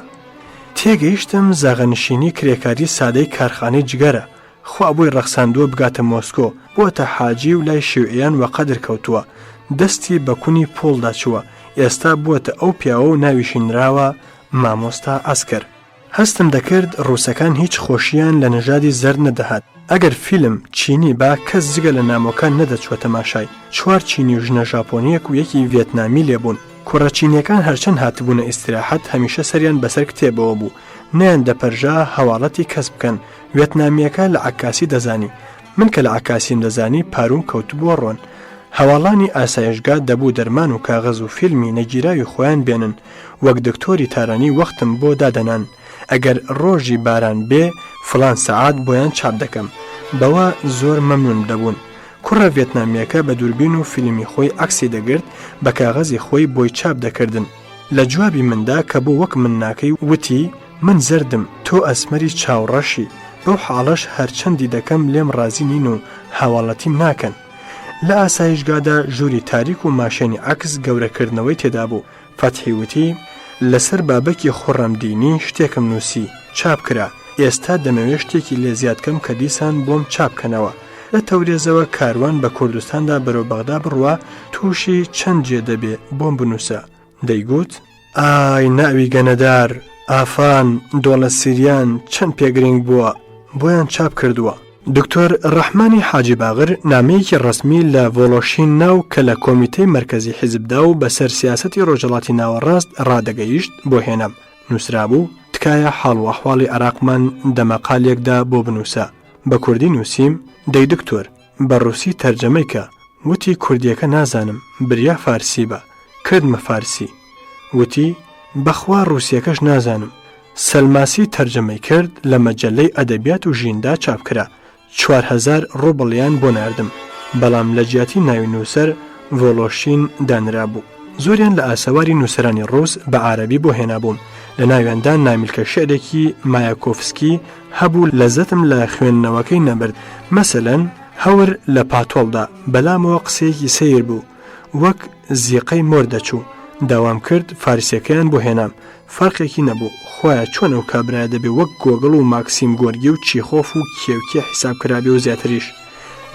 تێگەیشتم زاغەنشینی کرێکاری سادەی کارخانەی جگەرە، خوا بۆی ڕەخساندووە بگاتە مۆسکۆ، بۆتە حاجی و لای شێوعیان وەقەدر کەوتووە، دەستی بە کونی پۆڵدا چووە، ئێستا بووەتە ئەو پیاوە و ناویشینراوە مامۆستا ئەسکەر. هەستم دەکرد ڕووسەکان هیچ خۆشییان لە نەژادی زەر نەدەهات. ئەگەر فیلم چینی با کەس جگە لە نامۆکان نەدەچوە تەماشای. 4 چینی و ژنە ژاپۆنیەک و یەکی ڤێتنامی لێبوون. کوڕە چینیەکان هەرچەند هاتبوونە ئیستراحەت هەمیشە سەریان بەسەر کتێبەوە بوو، نەیان دەپەرژا هەواڵەتی کەس بکەن. ڤێتنامیەکە لە عەکاسی دەزانی، من کە لە عەکاسیم دەزانی پاروم کەوتبووە ڕۆن. هەواڵانی ئاسایشگا دەبوو دەرمان و کاغەز و فیلمی نەگیراوی خۆیان بێنن، وەک دکتۆری تارانی وەختم بۆ دادەنان. ئەگەر ڕۆژی باران بێ فلان سەعات بۆیان چاپ دەکەم. بەوە زۆر مەمنون دەبوون. کوڕە ڤێتنامیەکە بە دووربین و فیلمی خۆی عەکسی دەگرت، بە کاغەزی خۆی بۆی چاپ دەکردن. لە جوابی مندا کە بۆ وەک من ناکەی وتی من زەردم تۆ ئەسمەری چاوڕەشی بەو حاڵەش هەرچەندی دەکەم لێم ڕازی نین و هاوڵەتیم ناکەن. لە ئاسایشگادا ژووری تاریک و ماشێنی عکس گەورەکردنەوەی تێدا بوو. فەتحی وتی لەسەر بابەکی خوڕەمدینی شتێکم نووسی چاپ کرا، ئێستا دەمەوێت شتێکی لێ زیادکەم کە دیسان بۆم چاپکەنەوە. لە تەورێزەوە کاروان بە کوردستاندا بەرەو بەغدا بڕوە تووشی چەند جێ دەبێ بۆم بنووسە. دەیگوت ئای ناوی گەنەدار ئافان دۆڵە سیریان چەند پێگرنگ بووە بۆیان چاپ کردووە. دکتۆر ڕەحمانی حاجی باغر نامەیەکی ڕسمی لە ڤۆلۆشین ناو کە لە کۆمیتەی مەرکەزی حیزبدا و بەسەر سیاسەتی ڕۆژهەڵاتی ناوەڕاست ڕادەگەیشت بۆ هێنام. نووسرابوو تکایە حاڵ و ئەحواڵی عێراقمان دەمەقالێکدا بۆ بنووسە. بە کوردی نووسیم دەی دکتۆر بە ڕووسی تەرجەمەی کە. وتی کوردیەکە نازانم بریا فارسی بە کردمە فارسی. وتی بەخوا ڕووسیەکەش نازانم. سەلماسی تەرجەمەی کرد لە مەجەلەی ئەدەبیات و ژیندا چاپکرا. 4000 ڕوبڵیان بۆ ناردم، بەڵام لە جیاتی ناوی نووسەر ڤۆلۆشین دانرا بوو. زۆریان لە ئاسەواری نووسەرانی ڕووس بە عارەبی بۆ هێنابووم. لە ناویاندا نامیلکە شعرێکی مایاکۆفسکی هەبوو لەزەتم لە خوێندنەوەکەی نەبرد. مەسەلەن هەور لە پاتۆڵدا بەلامەوە قسەیەکی سیر بوو وەک زیقەی مۆر دەچوو. داوام کرد فارسیەکەیان بۆ هێنام، فەرقێکی نەبوو. خۆیان چۆن ئەو کابرایە دەبێ وەک گۆگڵ و ماکسیم گۆرگی و چیخۆف و کێوکێ حیسابکرابێ و زیاتریش.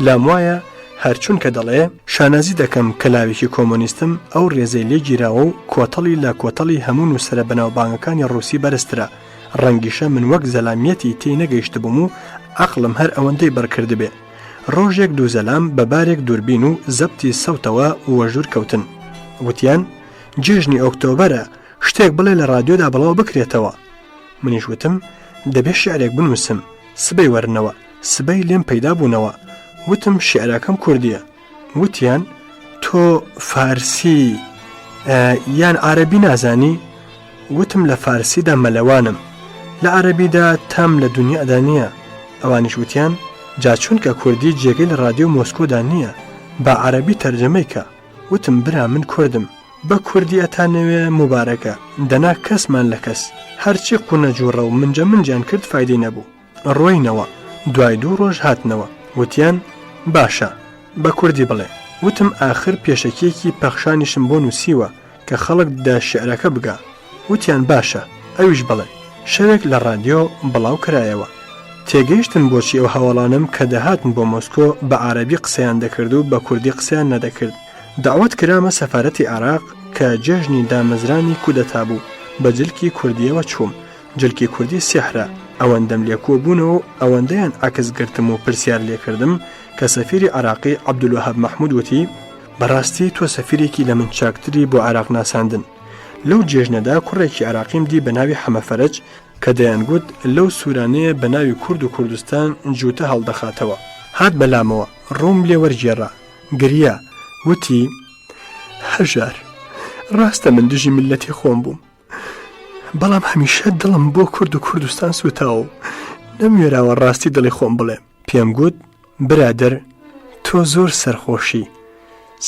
لام وایە هەرچون کە دەڵێ شانازی دەکەم کەلاوێکی کۆمۆنیستم ئەو ڕێزەی لێ گیراوە و کۆتەڵی لە کۆتەڵی هەموو نووسرە بەناوبانگەکانی ڕووسی بەرزترە. ڕەنگیشە من وەک زەلامیەتی تێی نەگەیشت بووم و عەقڵم هەر ئەوەندەی بەرکرد بێ. ڕۆژێک دوو زەلام بە بارێک دووربین و زەبتی سەوتەوە وەژور کەوتن. وتیان جێژنی ئۆکتۆبەرە شتێک بڵێ لە ڕادیۆدا بڵاو بکرێتەوە. منیش وتم دەبێت شیعرێک بنووسم. سبەی وەرنەوە، سبەی لێم پەیدا بوونەوە. وتم شیعرەکەم کوردیە. وتیان تۆ فارسی یان عەرەبی نازانی؟ وتم لە فارسیدا مەلەوانم، لە عەرەبیدا تام لە دونیادا نییە. ئەوانیش وتیان جا چونکە کوردی جێگەی لە ڕادیۆ مۆسکۆدا نییە بە عەرەبی تەرجەمەی کە. وتم برا من کوردم، بە کوردی ئەتانەوێ مبارەکە دەنا کەسمان لە کەس هەرچی قونە جوڕە و منجیان کرد فایدەی نەبوو. ڕۆینەوە دوای 2 ڕۆژ هاتنەوە. وتیان باشە بە کوردی بڵێ. وتم ئاخر پێشەکیەکی پەخشانیشم بۆ نووسیوە کە خەڵک دا شعرەکە بگا. وتیان باشە ئەویش بڵێ. شەوێک لە ڕادیۆ بڵاو کرایەوە. تێگەیشتن بۆچی ئەو هەوڵانم کە دەهاتن بۆ مۆسکۆ بە عەرەبی قسەیان دەکرد و بە کوردی قسەیان نەدەکرد. داوت کرامە سەفارەتی عێراق کە جێژنی دامەزرانی کودەتا بوو. بە جلکی کوردیەوە چووم. جلکی کوردی سێحرە ئەوەندەم لێکۆ بوونەوە ئەوەندەیان عکس گرتم و پرسیار لێکردم کە سەفیری عێراقی عەبدولوەهاب مەحموود وتی بەڕاستی تۆ سەفیرێکی لە من چاکتری بۆ عێراق ناساندن. لەو جێژنەدا کوڕێکی عێراقیم دی بە ناوی حەمەفەرەج کە دەیانگوت لەو سوورانەیە بە ناوی کورد و کوردستان جووتە هەڵدەخاتەوە. هات بەلامەوە ڕووم لێ وەرگێڕا گریا. وتی هەژار ڕاستە من دژی میلەتی خۆم بووم، بەڵام هەمیشە دڵم بۆ کورد و کوردستان سوتاوە نەموێراوە ڕاستی دڵی خۆم بڵێ. پێم گوت برادر تۆ زۆر سەرخۆشی،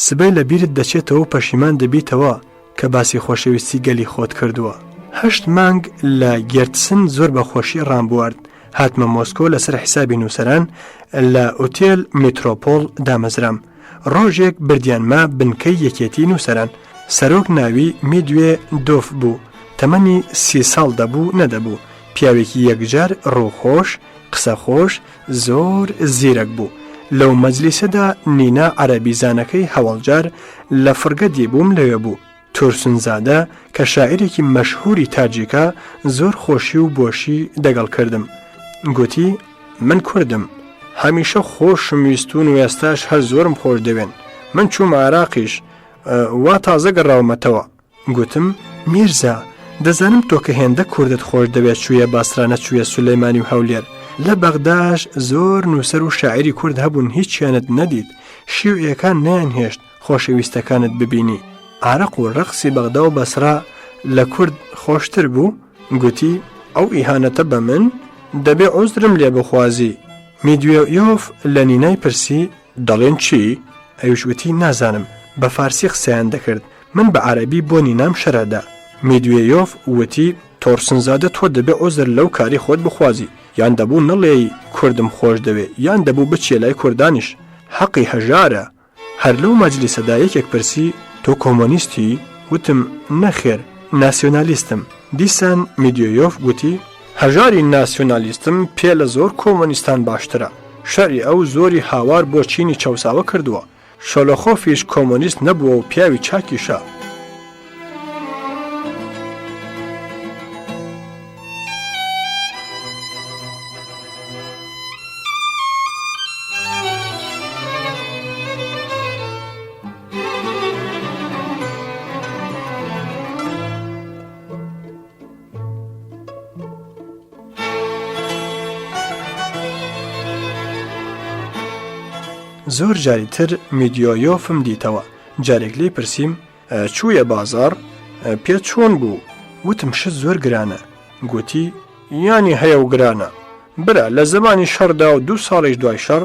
سبەی لە بیرت دەچێتەوە پەشیمان دەبیتەوە کە باسی خۆشەویستی گەلی خۆت کردووە. 8 مانگ لە گێرتسن زۆر بەخۆشی ڕامبوارد. هاتمە مۆسکۆ لەسەر حیسابی نووسەران لە ئوتێل میترۆپۆل دامەزرام. ڕۆژێک بردیانمە بنکەی یەکێتی نووسەران. سەرۆک ناوی میدوێ دۆف بوو. تەمەنی 30 ساڵ دەبوو نەدەبوو. پیاوێکی یەکجار ڕووخۆش قسەخۆش زۆر زیرەک بوو. لەو مەجلیسەدا نینا عەرەبی زانەکەی هەوڵجار لە فرگەتی بووم لەوێ بوو. تورسونزادە کە شاعیرێکی مەشهوری تاجیکە زۆر خۆشی و بۆشی دەگەڵ کردم. گوتی من کوردم، هەمیشە خۆشم ویستون و ئێستاش هەر زۆرم خۆش دەوێن. من چووم عێراقیش وا تازە گەڕاومەتەوە. گوتم میرزا دەزانم تۆ کە هێندە کوردت خۆش دەوێت چوویە باسرانە چوویە سولەیمانی و هەولێر. لە بەغداش زۆر نووسەر و شاعیری کورد هەبوون هیچیانت نەدیت، شیوعیەکان نەیانهێشت خۆشەویستەکانت ببینی. عێراق و ڕەقسی بەغدا و بەسرا لە کورد خۆشتر بوو. گوتی ئەو ئیهانەتە بە من دەبێ عوزرم لێ بخوازی. میدوێیۆف لە نینای پرسی دەڵێن چی؟ ئەویش وتی نازانم، بە فارسی قسەیان دەکرد. من بە عەرەبی بۆ نینام شەرەدا. میدوێیۆف وتی تۆرسنزادە تۆ دەبێ عۆزر لەو کاری خۆت بخوازی، یان دەبوو نەڵێی کوردم خۆش دەوێ، یان دەبوو بچێ لای کوردانیش. حەقی هەژارە. هەر لەو مەجلیسەدا یەکێک پرسی تۆ کۆمۆنیستی؟ وتم نەخێر، ناسیۆنالیستم. دیسان میدوێیۆف گوتی هەژاری ناسیۆنالیستم پێ لە زۆر کۆمۆنیستان باشترە. شەڕی ئەو زۆری هاوار بۆ چینی چەوساوە کردووە. شۆلۆخۆفیش کۆمۆنیست نەبووە و پیاوی چاکیشە. زۆر جاری تر میدوێیۆفم دیتەوە. جارێک لێی پرسییم چوویە بازار؟ پێ چۆن بوو؟ وتم شت زۆر گرانە. گوتی یانی هەیە و گرانە. برا لە زمانی شەڕدا و 2 ساڵیش دوای شەڕ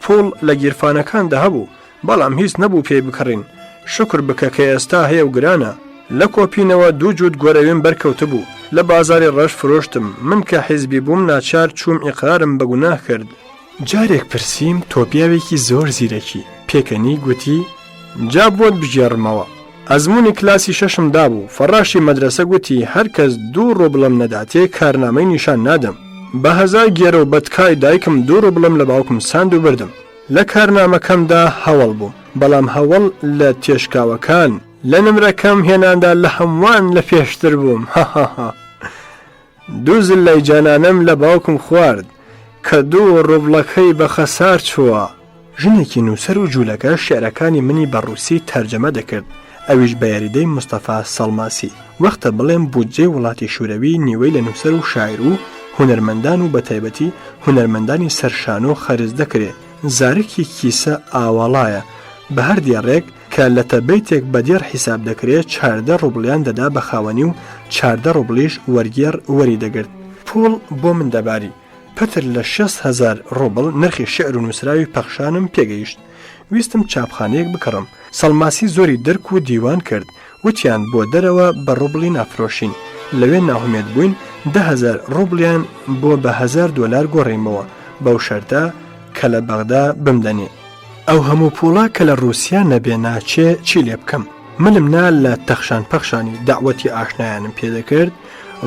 پۆڵ لە گیرفانەکاندا هەبوو، بەڵام هیچ نەبوو پێی بکڕین. شکر بکە کە ئێستا هەیە و گرانە. لە کۆپینەوە 2 جووت گۆرەوێن بەرکەوتە بوو. لە بازاری ڕەش فرۆشتم. من کە حیزبی بووم ناچار چووم ئیقرارم بە گوناه کرد. جارێک پرسییم تۆ پیاوێکی زۆر زیرەکی پێکەنی؟ گوتی جا بۆت بژێڕمەوە. ئەزمموی کلاسی شەشم دابوو. فەڕاشی مەدرسە گوتی هەر کەس 2 ڕۆبڵم نەداتێ کارنامەی نیشان نادەم. بە 1000 گێرە و بەتکای دایکم 2 ڕۆبڵم لە باوکم ساند و بردم. لە کارنامەکەمدا هەوڵ بووم، بەڵام هەوڵ لە تێشکاوەکان لە نمرەکەم هێناندا لە هەمووان لە پێشتر بووم. هاهاها 2 زلای جانانم لە باوکم خوارد کە 2 ڕۆبڵەکەی بە خەسار چووە. ژنێکی نووسەر و جوولەکە شێعرەکانی منی بە ڕووسی تەرجەمە دەکرد، ئەویش بە یاریدەی مستەفا سەڵماسی. وەختە بڵێم بودجەی وڵاتی شوورەوی نیوەی لە نووسەر و شاعیر و هونەرمەندان و بەتایبەتی هونەرمەندانی سەرشانۆ خەرز دەکرێت. زارێکی کیسە ئاوەڵایە بە هەر دیێڕێک کە لە تەبەیتێک بەدێر حیساب دەکرێت 14 ڕۆبڵیان دەدا بە خاوەنی و 14 ڕۆبڵیش وەرگێڕ وەری دەگرت. پۆڵ بۆ من دەباری. پەتر لە 60,000 ڕۆبڵ نرخی شعر و نووسراوی پەخشانم پێگەیشت. ویستم چاپخانەیەک بکڕم. سەڵماسی زۆری دەرک و دیوان کرد. وتیان بۆ دەرەوە بە ڕۆبڵی نافرۆشین. لەوێ ناهومێت بووین 10,000 ڕۆبڵیان بۆ بە $1000 گۆڕیمەوە بەو شەرتە کە لە بەغدا بمدەنێ. ئەو هەموو پوڵا کە لە رووسیا نەبێ ناچێ چی لێ بکەم؟ منم نا لە تەخشان پەخشانی داوەتی ئاشنایانم پێدەکرد.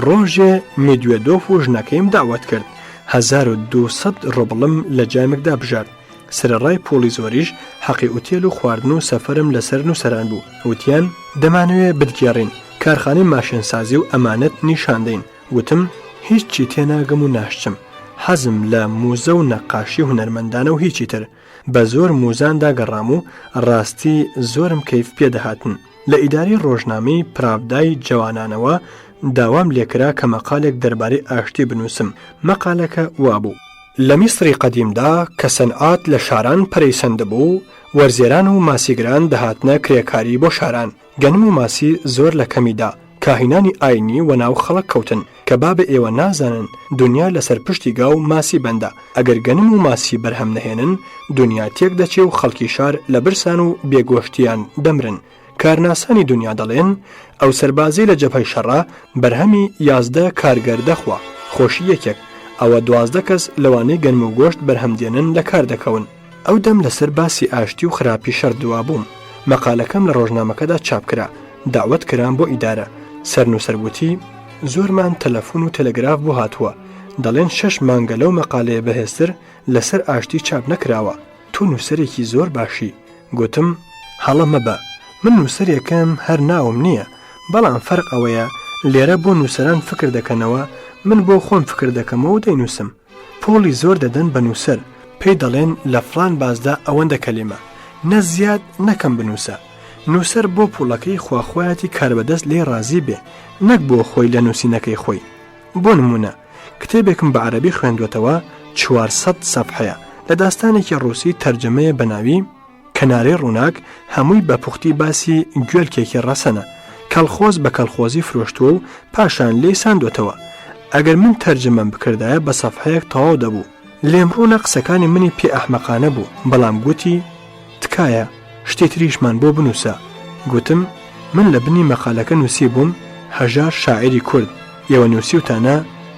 ڕۆژێ میدوێدۆف و ژنەکەیم داوەت کرد. 1200 ڕۆبڵم لە جامێکدا بژارد. سرەڕای پۆلی زۆریش حەقی ئوتێل و خواردن و سەفەرم لەسەر نووسەران بوو. وتیان دەمانوێت بتگێڕین کارخانەی ماشێنسازی و ئەمانەت نیشاندەین. وتم هیچی تێناگەم و ناشچم. حەزم لە موزە و نەقاشی هونەرمەندانە و هیچی تر. بە زۆر موزاندا گەڕام و ڕاستی زۆرم کەیف پێدەهاتن. لە ئیداری ڕۆژنامەی پراودای جوانانەوە داوام لێکرا کە مەقالێک دەربارەی ئاشتی بنووسم. مەقالەکە وابوو لە میسری قەدیمدا کە سەنعات لە شاران پەرەیسەند بوو، وەرزێران و ماسیگران دەهاتنە کرێکاری بۆ شاران. گەنم و ماسی زۆر لە کەمیدا. کاهینانی ئاینی و ناو خەڵک کەوتن کە بابە ئێوە نازانن دنیا لەسەر پشتی گا و ماسی بەندە. ئەگەر گەنم و ماسی بەرهەم نەهێنن دنیا تێک دەچێ و خەڵکی شار لە برسان و بێگۆشتیان دەمرن. کارناسانی دنیا دەڵێن ئەو سەربازی لە جەبهەی شەڕا بەرهەمی 11 کارگەر دەخوا. خۆشی یەکێک ئەوە 12 کەس لەوانەی گەنم و گۆشت بەرهەمدێنن لە کار دەکەون. ئەو دەم لەسەر باسی ئاشتی و خراپی شەڕ دوا بووم. مەقالەکەم لە ڕۆژنامەکەدا چاپکرا. داوەت کران بۆ ئیدارە. سەرنووسەرگوتی زۆرمان تەلەفۆن و تەلەگراف بۆ هاتووە. دەڵێن 6 مانگە لەو مەقالەیە بەهێزتر لەسەر ئاشتی چاپ نەکراوە. تۆ نووسەرێکی زۆر باشی. گوتم هەڵە مەبە. من نووسەرێکم هەر ناوم نییە، بەڵام فەرق ئەوەیە لێرە بۆ نووسەران فکر دەکەنەوە، من بۆ خۆم فکر دەکەمەوە و دەینووسم. پۆلی زۆر دەدەن بە نووسەر، پێی دەڵێن لە فلان بازدا ئەوەندە کەلیمە، نە زیاد نەکەم بنووسە. نووسەر بۆ پوڵەکەی خواخوایەتی کاربەدەست لێ ڕازی بێ، نەک بۆ خۆی لە نووسینەکەی خۆی. بۆ نمونە کتێبێکم بە عەرەبی خوێندوێتەوە 400 سەفحەیە لە داستانێکی ڕووسی تەرجەمەیە بەناوی کەنارەی ڕووناک، هەمووی بە پوختی باسی گوێلکێکی ڕەسەنە. کەڵخۆز بە کەڵخۆزی فرۆشتووە و پاشان لێی ساندوێتەوە. ئەگەر من تەرجەمەم بکردایە بە سەفحەیەک تەواو دەبوو. لێم ڕوونە قسەکانی منی پێ ئەحمەقانە بوو، بەڵام گوتی تکایە شتێ تریشمان بۆ بنووسە. گوتم من لە بنی مەقالەکە نووسی بووم هەژار شاعری کورد ئێوە نووسیوتانە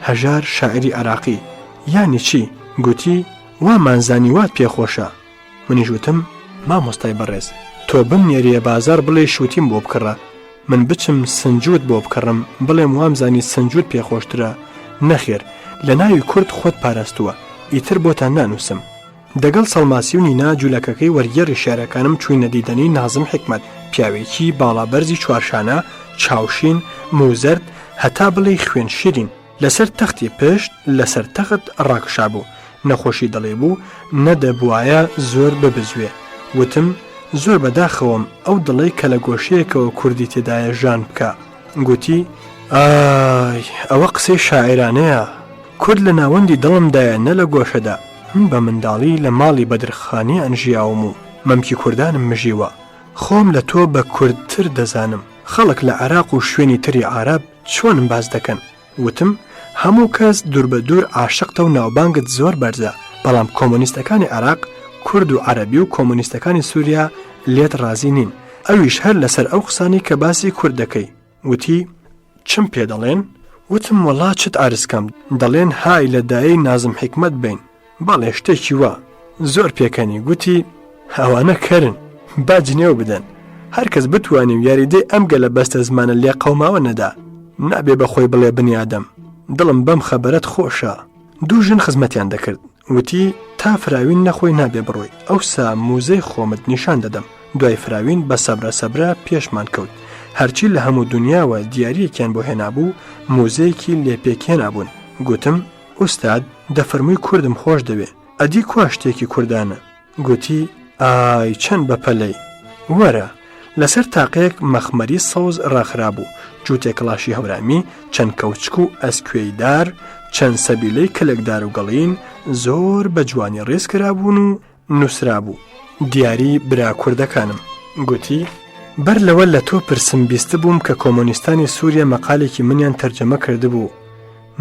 هەژار شاعری عراقی یانی چی؟ گوتی وا مانزانی وات پێخۆشە. منیش وتم مامۆستای بەڕێز تۆ بمنێریە بازار بڵێ شووتیم بۆ بکڕە من بچم سنجود بۆ بکڕم بڵێم وامزانی سنجود پێخۆشترە نەخێر لە ناوی کورد خۆت پاراستووە ئیتر بۆتان نانووسم. دەگەڵ سەڵماسی و نینا جوولەکەکەی وەرگێڕی شێعرەکانم چووینە دیدەنی نازم حکمەت پیاوێکی باڵابەرزی چوارشانە چاوشین موزەرد هەتا بڵێ خوێن شیرین لەسەر تەختی پشت لەسەر تەخت ڕاکشا بوو نەخۆشی دەڵێ بوو نەدەبوایە زۆر ببزوێ. وتم زۆر بەداخەوەم ئەو دڵێ کە لە گۆشەیەکەوە کوردی تێدایە ژان بکە. گوتی ئای ئەوە قسەی شاعرانەیە کورد لە ناوەندی دڵمدایە نە لە گۆشەدا من بە منداڵی لە ماڵی بەدرخانی ئەنژیاوم و مەمکی کوردانم مژیوە خۆم لە تۆ بە کوردتر دەزانم خەڵک لە عێراق و شوێنی تری عارەب چۆنم باز دەکەن. وتم هەموو کەس دوور بە دوور عاشقتە و ناوبانگت زۆر بەرزە بەڵام کۆمۆنیستەکانی عێراق کورد و عەرەبی و کۆمۆنیستەکانی سووریا لێت ڕازی نین ئەویش هەر لەسەر ئەو قسانی کە باسی کورد دەکەی. وتی چم پێ دەڵێن؟ وتم وەڵا چت ئارسکەم دەڵێن های لە دایەی نازم حکمەت بین باڵێ شتێکی وە زۆر پێکەنی. گوتی ئەوانە کەرن با جنێو بدەن هەر کەس بتوانێ و یاریدەی ئەم گەلە بەستە زمانە لێ قەوماوە نەدا نابێ بەخۆی بڵێ بنیادەم دڵم بەم خەبەرەت خۆشە. دوو ژن خزمەتیان دەکرد وتی تا فراوین نەخۆی نابێ بڕۆی ئەوسا موزەی خۆمت نیشان دەدەم. دوای فراوین بە سەبرە پێشمان کەوت هەرچی لە هەموو دنیاوە دیاریەکیان بۆ هێنابوو موزەیەکی لێپێکێنابوون. گوتم ئوستاد دەفەرمووی کوردم خۆش دەوێ ئەدی کوا شتێکی کوردانە؟ گوتی ئای چەند بەپەلەی وەرە. لەسەر تاقەیەک مەخمەری سەوز ڕاخرابوو جووتێک کڵاشی هەورامی چەند کەوچک و ئەسکوێیدار چەند سەبیلەی کلکدار و گەڵین زۆر بە جوانی ڕێز کرابوون و نووسرابوو دیاری برا کوردەکانم. گوتی بەر لەوە لە تۆ پرسم بیستە بووم کە کۆمۆنیستانی سووریا مەقالێکی منیان تەرجەمە کردبوو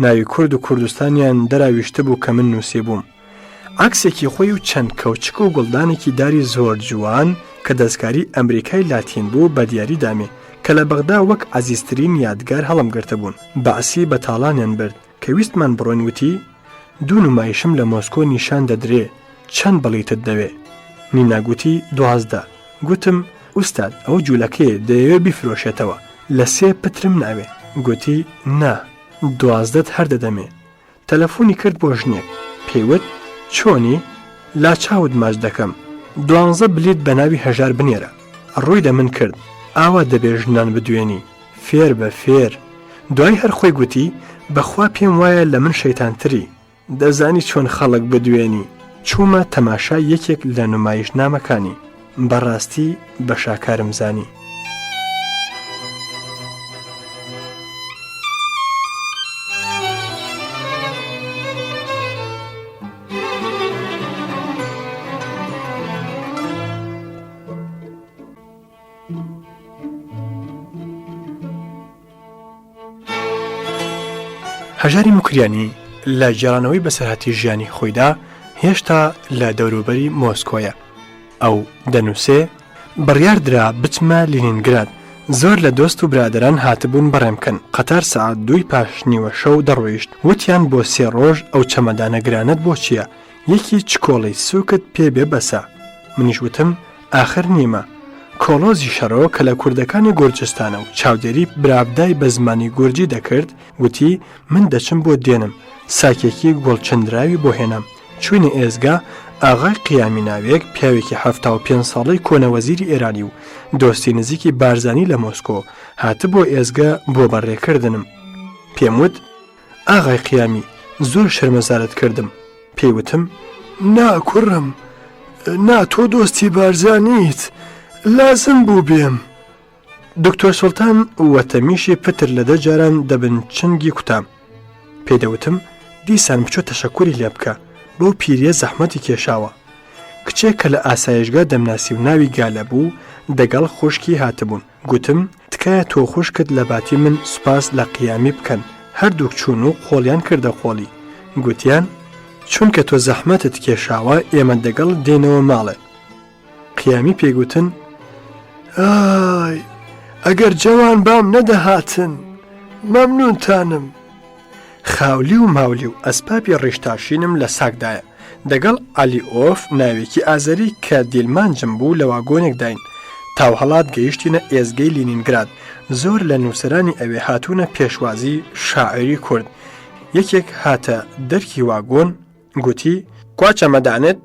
ناوی کورد و کوردستانیان دەراویشتە بوو کە من نووسێ بووم عکسێکی خۆی و چەند کەوچک و گوڵدانێکی داری زۆر جوان کە دەستکاری ئەمریکای لاتین بوو بە دیاری دامێ کە لە بەغدا وەک عەزیزترین یادگار هەڵم گرتە بوون بەعسی بە تاڵانیان برد کە ویستمان بڕۆین. وتی دوو نمایشم لە مۆسکۆ نیشان دەدرێ چەند بەڵیتت دەوێ؟ نیناگوتی 12. گوتم ئوستاد ئەو جوولەکەیە دەیەوێ بیفرۆشێتەوە لە 3 پترم ناوێ. گوتی نا 12 هەر دەدەمێ. تەلەفۆنی کرد بۆ ژنێک پێیوت چۆنی؟ لا چاوت ماچ دەکەم 12 بلیت بە ناوی هەژار بنێرە. ڕووی دە من کرد ئاوا دەبێ ژنان بدوێنی فێر بە فێر. دوای هەر خۆی گوتی بەخوا پێم وایە لە من شەیتانتری دەزانی چۆن خەڵک بدوێنی. چوومە تەماشا یەکێک لە نمایش نامەکانی بەڕاستی بە شاکارم زانی. هەژاری موکریانی لە جێڕانەوەی بەسەرهاتی ژیانی خۆیدا هێشتا لە دەوروبەری مۆسکۆیە. ئەو دەنووسێ بڕیاردرا بچمە لینینگراد زۆر لە دۆست و برادران هاتبوون بەڕێمکەن قەتار سەعات 2 پاش نیوە شەو دەڕۆیشت وتیان بۆ 3 ڕۆژ ئەو چەمەدانە گرانت بۆ چییە؟ یەکی چکۆڵی سووکت پێ بێ بەسە. منیش وتم ئاخر نیمە کۆڵۆزی شەڕۆ کە لە کوردەکانی گۆرجستانە و چاودێری برابدای بە زمانی گورجی دەکرد وتی من دەچم بۆ دێنم ساکێکی گۆڵچەندراوی بۆ هێنام. چوینە ئێزگا ئاغای قیامی ناوێک پیاوێکی 75 ساڵەی کۆنەوەزیری ئێرانی و دۆستی نزیکی بارزانی لە مۆسکۆ هاتە بۆ ئێزگا بۆ بەڕێکردنم. پێم وت ئاغای قیامی زۆر شەرمەزارت کردم. پێیوتم نا کوڕم نا تۆ دۆستی بارزانیت لازم بوو بێم. دکتۆر سوڵتان وەتەمیشی پتر لە 10 جاران دەبن چنگی کوتام. پێدەوتم دیسان بچۆ تەشەکوری لێ بکە بۆ پیریە زەحمەتی کێشاوە. کچێک کە لە ئاسایشگا دەمناسی و ناوی گالە بوو دەگەڵ خوشکی هاتبوون. گوتم تکایە تۆ خوشکت لە باتی من سوپاس لە قیامی بکەن. هەردووک چوون و خۆڵیان کردە خۆڵی. گوتیان چونکە تۆ زەحمەتت کێشاوە ئێمە دەگەڵ دێنەوە ماڵێ. قیامی پێگوتن ئای ئەگەر جەوان بام نەدەهاتن مەمنونتانم. خاولی و ماولی و ئەسپابی ڕیشتاشینم لە ساکدایە. دەگەڵ ئالیۆف ناوێکی ئازەری کە دیلمانجم بوو لە واگۆنێک داین. تاو هەڵات گەیشتینە ئێزگەی لینینگراد. زۆر لە نووسەرانی ئەوێ هاتوونە پێشوازی شاعری کورد. یەکێک هاتە دەرکی واگۆن گوتی کوا چەمەدانت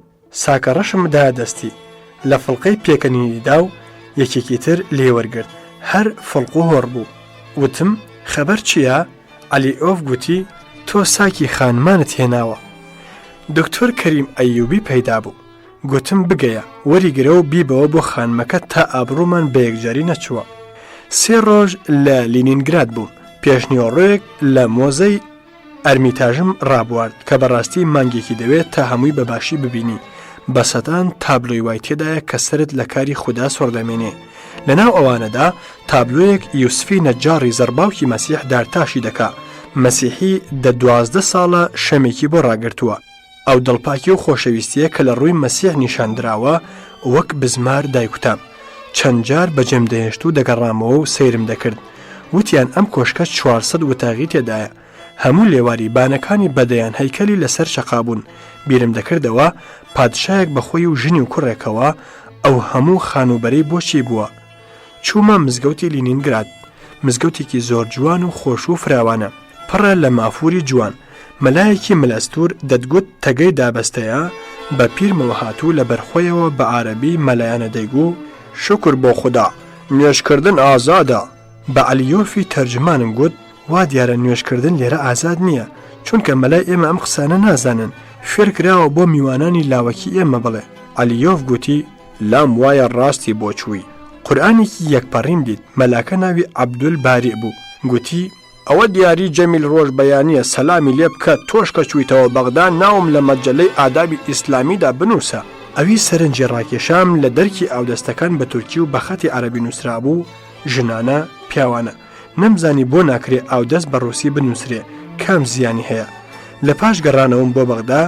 ساکە ڕەشم دا دەستی لە فڵقەی پێکەنینیدا و یەکێکی تر لێوەرگرت. هەر فڵق و هۆڕ بوو. وتم خەبەر چییە؟ ئالیۆف گوتی تۆ ساکی خانمانت هێناوە. دکتۆر کەریم ئەیوبی پەیدا بوو. گوتم بگەیە وەریگرە و بیبەوە بۆ خانمەکە تا ئابڕوومان بە یەکجاری نەچووە. 3 ڕۆژ لە لینینگراد بووم. پێشنیوەڕۆیەک لە مۆزەی ئەرمیتاژم ڕابوارد کە بەڕاستی مانگێکی دەوێت تا هەمووی بەباشی ببینی. بەسەدان تابلۆی وای تێدایە کە سرت لە کاری خوددا سۆردەمێنێ. لەناو ئەوانەدا تابلۆیەک یوسفی نەجاری زەرباوکی مەسیح دارتاشی دەکا. مەسیحی دە 12 ساڵە شەمێکی بۆ ڕاگرتووە. ئەو دڵپاکی و خۆشەویستیە کە لە ڕووی مەسیح نیشاندراوە وەک بزمار دایکوتام. چەند جار بەجێم دەهێشت و دەگەڕامەوە و سەیرم دەکرد. وتیان ئەم کۆشکە 400 وتاغی تێدایە. هەموو لێواری بانەکانی بەدەیان هەیکەلی لەسەر شەقابوون. بیرم دەکردەوە پادشایەک بەخۆی و ژنی و کوڕێکەوە ئەو هەموو خانوبەرەی بۆچی بووە. چوومە مزگەوتی لینینگراد. مزگەوتێکی زۆر جوان و خۆش و فراوانە. پڕە لە مافوری جوان. مەلایەکی ملەستور دەتگوت تەگەی دابەستەیە بە پیرمەوە هاتوو لە بەرخۆیەوە بە عارەبی مەلایانە دەیگو شکر بۆ خوددا نوێژکردن ئازادە. بە ئەلیۆفی تەرجمانم گوت وا دیارە نوێژکردن لێرە ئازاد نییە چونکە مەلای ئێمە ئەم قسانە نازانن. فێرکراوە بۆ میوانانی لاوەکی ئێمە بڵێ. ئەلیۆف گوتی لام وایە ڕاستی بۆ چووی. قورئانێکی یەکپەڕین دیت. مەلاکە ناوی عەبدول باری بوو. گوتی ئەوە دیاری جەمیل ڕۆژبەیانیە سەلامی لێ بکە تۆش کە چوویتەوە بەغدا ناوم لە مەجەلەی ئادابی ئیسلامیدا بنووسە. ئەوی سەرنجی ڕاکێشام لە دەرکی ئاودەستەکان بە تورکی و بە خەتی عەرەبی نووسرا بوو. ژنانە پیاوانە. نەمزانی بۆ ناکرێ ئاودەست بە ڕووسی بنووسرێ کام زیانی هەیە. لە پاش گەڕانەوەم بۆ بەغدا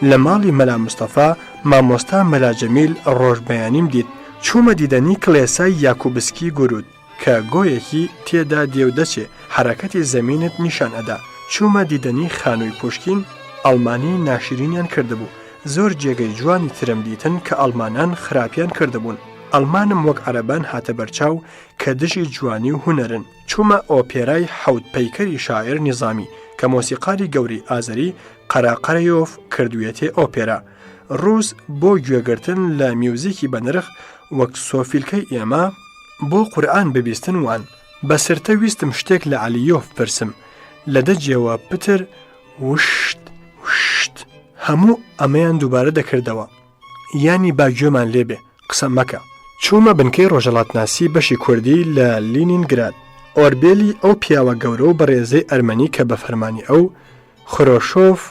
لە ماڵی مەلا مستەفا مامۆستا مەلا جەمیل ڕۆژبەیانیم دیت. چوومە دیدەنی کڵێسای یاکوبسکی گورود کە گۆیەکی تێدا دێودەچێ حرەکەتی زەمینت نیشان ئەدا. چوومە دیدەنی خانووی پوشکین ئەڵمانی ناشرینیان کردبوو. زۆر جێگەی جوانی ترم دیتن کە ئەڵمانان خراپیان کردبوون. ئەڵمانم وەک عەرەبان هاتە بەرچاو کە دژی جوانی و هونەرن. چوومە ئۆپێرای حەوت پەیکەری شاعر نیزامی کە مۆسیقاری گەوری ئازەری قەراقەرەیۆف کردوێتێ ئۆپێرا. ڕووس بۆ گوێگرتن لە میوزیکی بەنرخ وەک سۆفیلکەی ئێمە بۆ قورئان ببیستن وان. بەسرتە ویستم شتێک لە ئەلیۆف پرسم. لە دەجێوە پتر وشت وشت هەموو ئەمەیان دووبارە دەکردەوە. یانی باگوێمان لێبێ قسە مەکە. چوومە بنکەی ڕۆژهەڵاتناسی بەشی کوردی لە لینینگراد. ئۆربێلی ئەو پیاوە گەورە و بەڕێزەی ئەرمەنی کە بە فەرمانی ئەو خرۆشۆف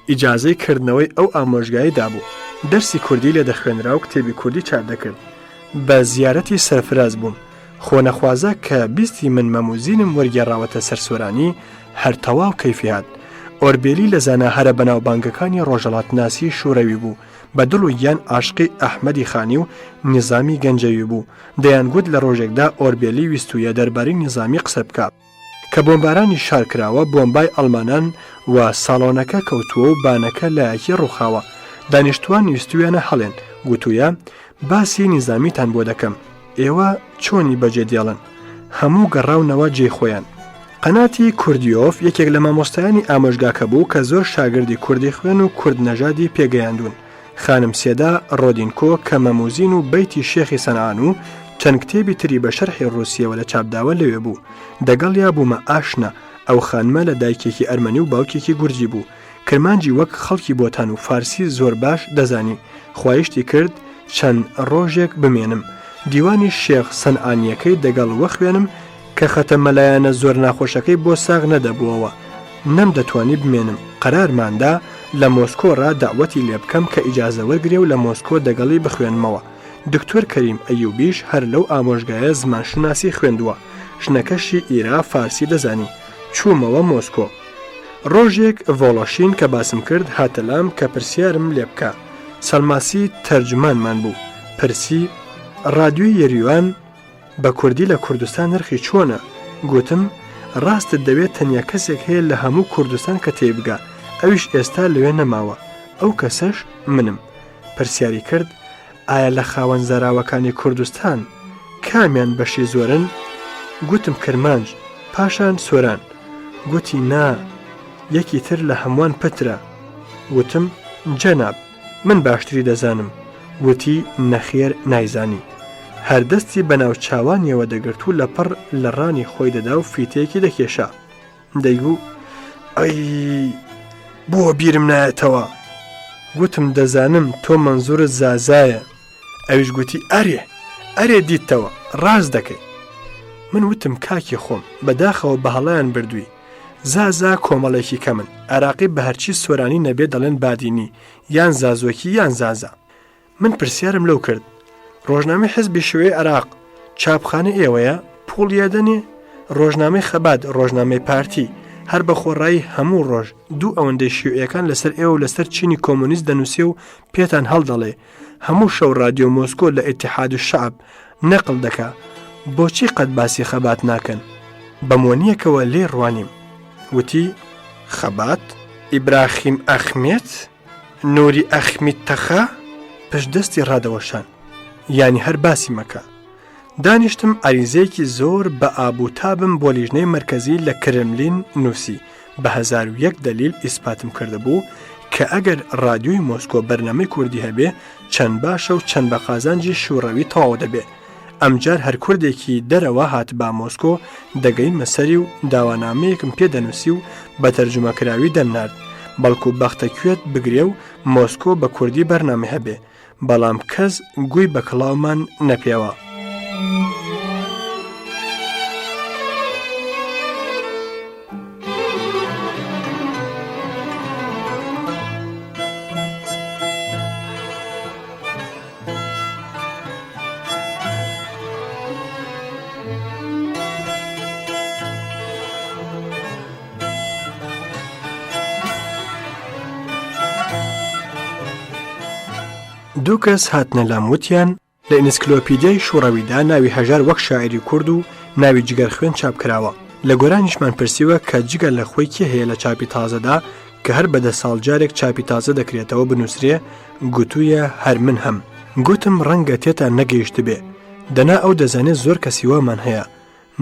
ئیجازەی کردنەوەی ئەو ئامۆژگایی دابوو. دەرسی کوردی لێ دەخوێنرا و کتێبی کوردی چاپ دەکرد. بە زیارەتی سەرفراز بووم. خۆنەخوازە کە بیستی من مەموزینم وەرگێڕاوەتە سەرسۆرانی هەر تەواو کەیفیات. ئۆربێلی لە زانە هەرە بەناوبانگەکانی ڕۆژهەڵاتناسی شوورەوی بوو. بە دڵ و یان عاشقی ئەحمەدی خانی و نیزامی گەنجەوی بوو. دەیانگوت لە ڕۆژێکدا ئۆربێلی ویستویە دەربارەی نیزامی قسە بکات کە بۆمبارانی شار کراوە بۆمبای ئەڵمانان و ساڵۆنەکە کەوتووە و بانەکە لایەکی ڕووخاوە. دانیشتوان ویستویانە هەڵێن. گوتوویە باسی نیزامیتان بۆ دەکەم. ئێوە چۆنی بەجێ دێڵن؟ هەموو گەڕاونەوە جێی خۆیان. قەناتی کوردیۆف یەکێک لە مامۆستایانی ئامۆژگاکە بوو کە زۆر شاگردی کوردی خوێن و کورد نەژادی پێگەیاندون. خانم سێدا ڕۆدینکۆ کە مەموزین و بەیتی شێخی سەنعان و چەند کتێبی تری بە شەرحی ڕووسیەوە لە چاپداوە لەوێ بوو. دەگەڵیا بوومە ئاشنا. ئەو خانمە لە دایکێکی ئەرمەنی و باوکێکی گورجی بوو. کرمانجی وەک خەڵکی بۆتان و فارسی زۆر باش دەزانی. خوایشتی کرد چەند ڕۆژێک بمێنم. دیوانی شێخ سەنعانیەکەی دەگەڵ وە خوێنم کە خەتە مەلایەنە زۆر ناخۆشەکەی بۆ ساغ نەدەبووەوە. نەم دەتوانی بمێنم. قەرارماندا لە مۆسکۆڕا داوەتی لێ بکەم کە ئیجازە وەرگرێ و لە مۆسکۆ دەگەڵی بخوێنمەوە. دکتۆر کەریم ئەیوبیش هەر لەو ئامۆژگایە زمانشناسی خوێندووە. ژنەکەشی ئیرا فارسی دەزانی. چوومەوە مۆسکۆ. ڕۆژێک ڤۆڵۆشین کە باسم کرد هاتەلام کە پرسیارم لێ بکە. سەلماسی تەرجمانمان بوو. پرسی ڕادیۆی یەریوان بە کوردی لە کوردستان نرخی چۆنە؟ گوتم ڕاستت دەوێت تەنیا کەسێک هەیە لە هەموو کوردستان کە تێبگا، ئەویش ئێستا لەوێ نەماوە، ئەو کەسەش منم. پرسیاری کرد ئایا لە خاوەن زەراوەکانی کوردستان کامیان بەشی زۆرن؟ گوتم کرمانج، پاشان سۆران. گوتی نا، یەکی تر لە هەمووان پترە. وتم جەناب، من باشتری دەزانم. وتی نەخێر نایزانی. هەردەستی بەناو چاوانیەوە دەگرت و لەپڕ لە ڕانی خۆی دەدا و فیتەیەکی دەکێشا. دەیگو ئەی بۆ بیرم نایەتەوە. گوتم دەزانم تۆ منزورت زازایە. ئەویش گوتی ئەرێ دیتەوە، ڕاست دەکەی. من وتم کاکی خۆم، بەداخەوە بە هەڵەیان بردووی. زازا کۆمەڵێکی کەمن، عراقی بە هەرچی سۆرانی نەبێ دەڵێن بادینی، یان زازۆکی یان زازا. من پرسیارم لەو کرد، ڕۆژنامەی حیزبی شوێی عراق چاپخانە ئێوەیە؟ پوڵیەدەنێ؟ ڕۆژنامەی خەبات، ڕۆژنامەی پارتی، هەر بە خۆڕایی هەموو ڕۆژ دوو ئەوەندەی شیوعیەکان لەسەر ئێوە و لەسەر چینی کۆمۆنیست دەنووسێ و پێتان هەڵدەڵێ. هەموو شەو رادیۆ مۆسکۆ لە ئیتیحاد الشعب نەقڵ دەکا. بۆچی قەت باسی خەبات ناکەن؟ بەمۆنیەکەوە لێ ڕوانیم. وتی خەبات؟ ئیبراخیم ئەخمێت؟ نوری ئەخمیت تەخا؟ پشتدەستی ڕادەوەشان، یانی هەر باسی مەکە. دانیشتم ئاریزەیەکی زۆر بە ئابوتابم بۆ لیژنەی مەرکەزی لە کرملین نووسی. بە 1001 دلیل ئیسپاتم کردبوو کە ئەگەر رادیۆی مۆسکۆ بەرنامەی کوردی هەبێ چەند باشە و چەند بە قازانجی شوڕەوی تەواو دەبێ. ئەمجار هەر کوردێکی دەرەوە هات با مۆسکۆ دەگەین مەسەری و داوانامەیەکم پێ دەنووسی و بە تەرجمەکراوی دەمنارد، بەڵکو بەختە کوێت بگرێ و مۆسکۆ بە کوردی بەرنامە هەبێ، بەڵام کەس گوێی بە کڵاومان نەپێوە. دوو کەس هاتنە لام وتیان لە ئینسکلۆپیدیای شوڕەویدا ناوی هەژار وەک شاعری کورد و ناوی جگەر خوێن چاپ کراوە. لە گۆرانیشمان پرسیوە کە جگەر لە خۆی کێ هەیە لە چاپی تازەدا کە هەر بەدە ساڵ جارێک چاپی تازە دەکرێتەوە بنووسرێ؟ گوتوویە هەر من هەم. گوتم ڕەنگە تێتان نەگەیشت بێ، دەنا ئەو دەزانێت زۆر کەسی وامان هەیە،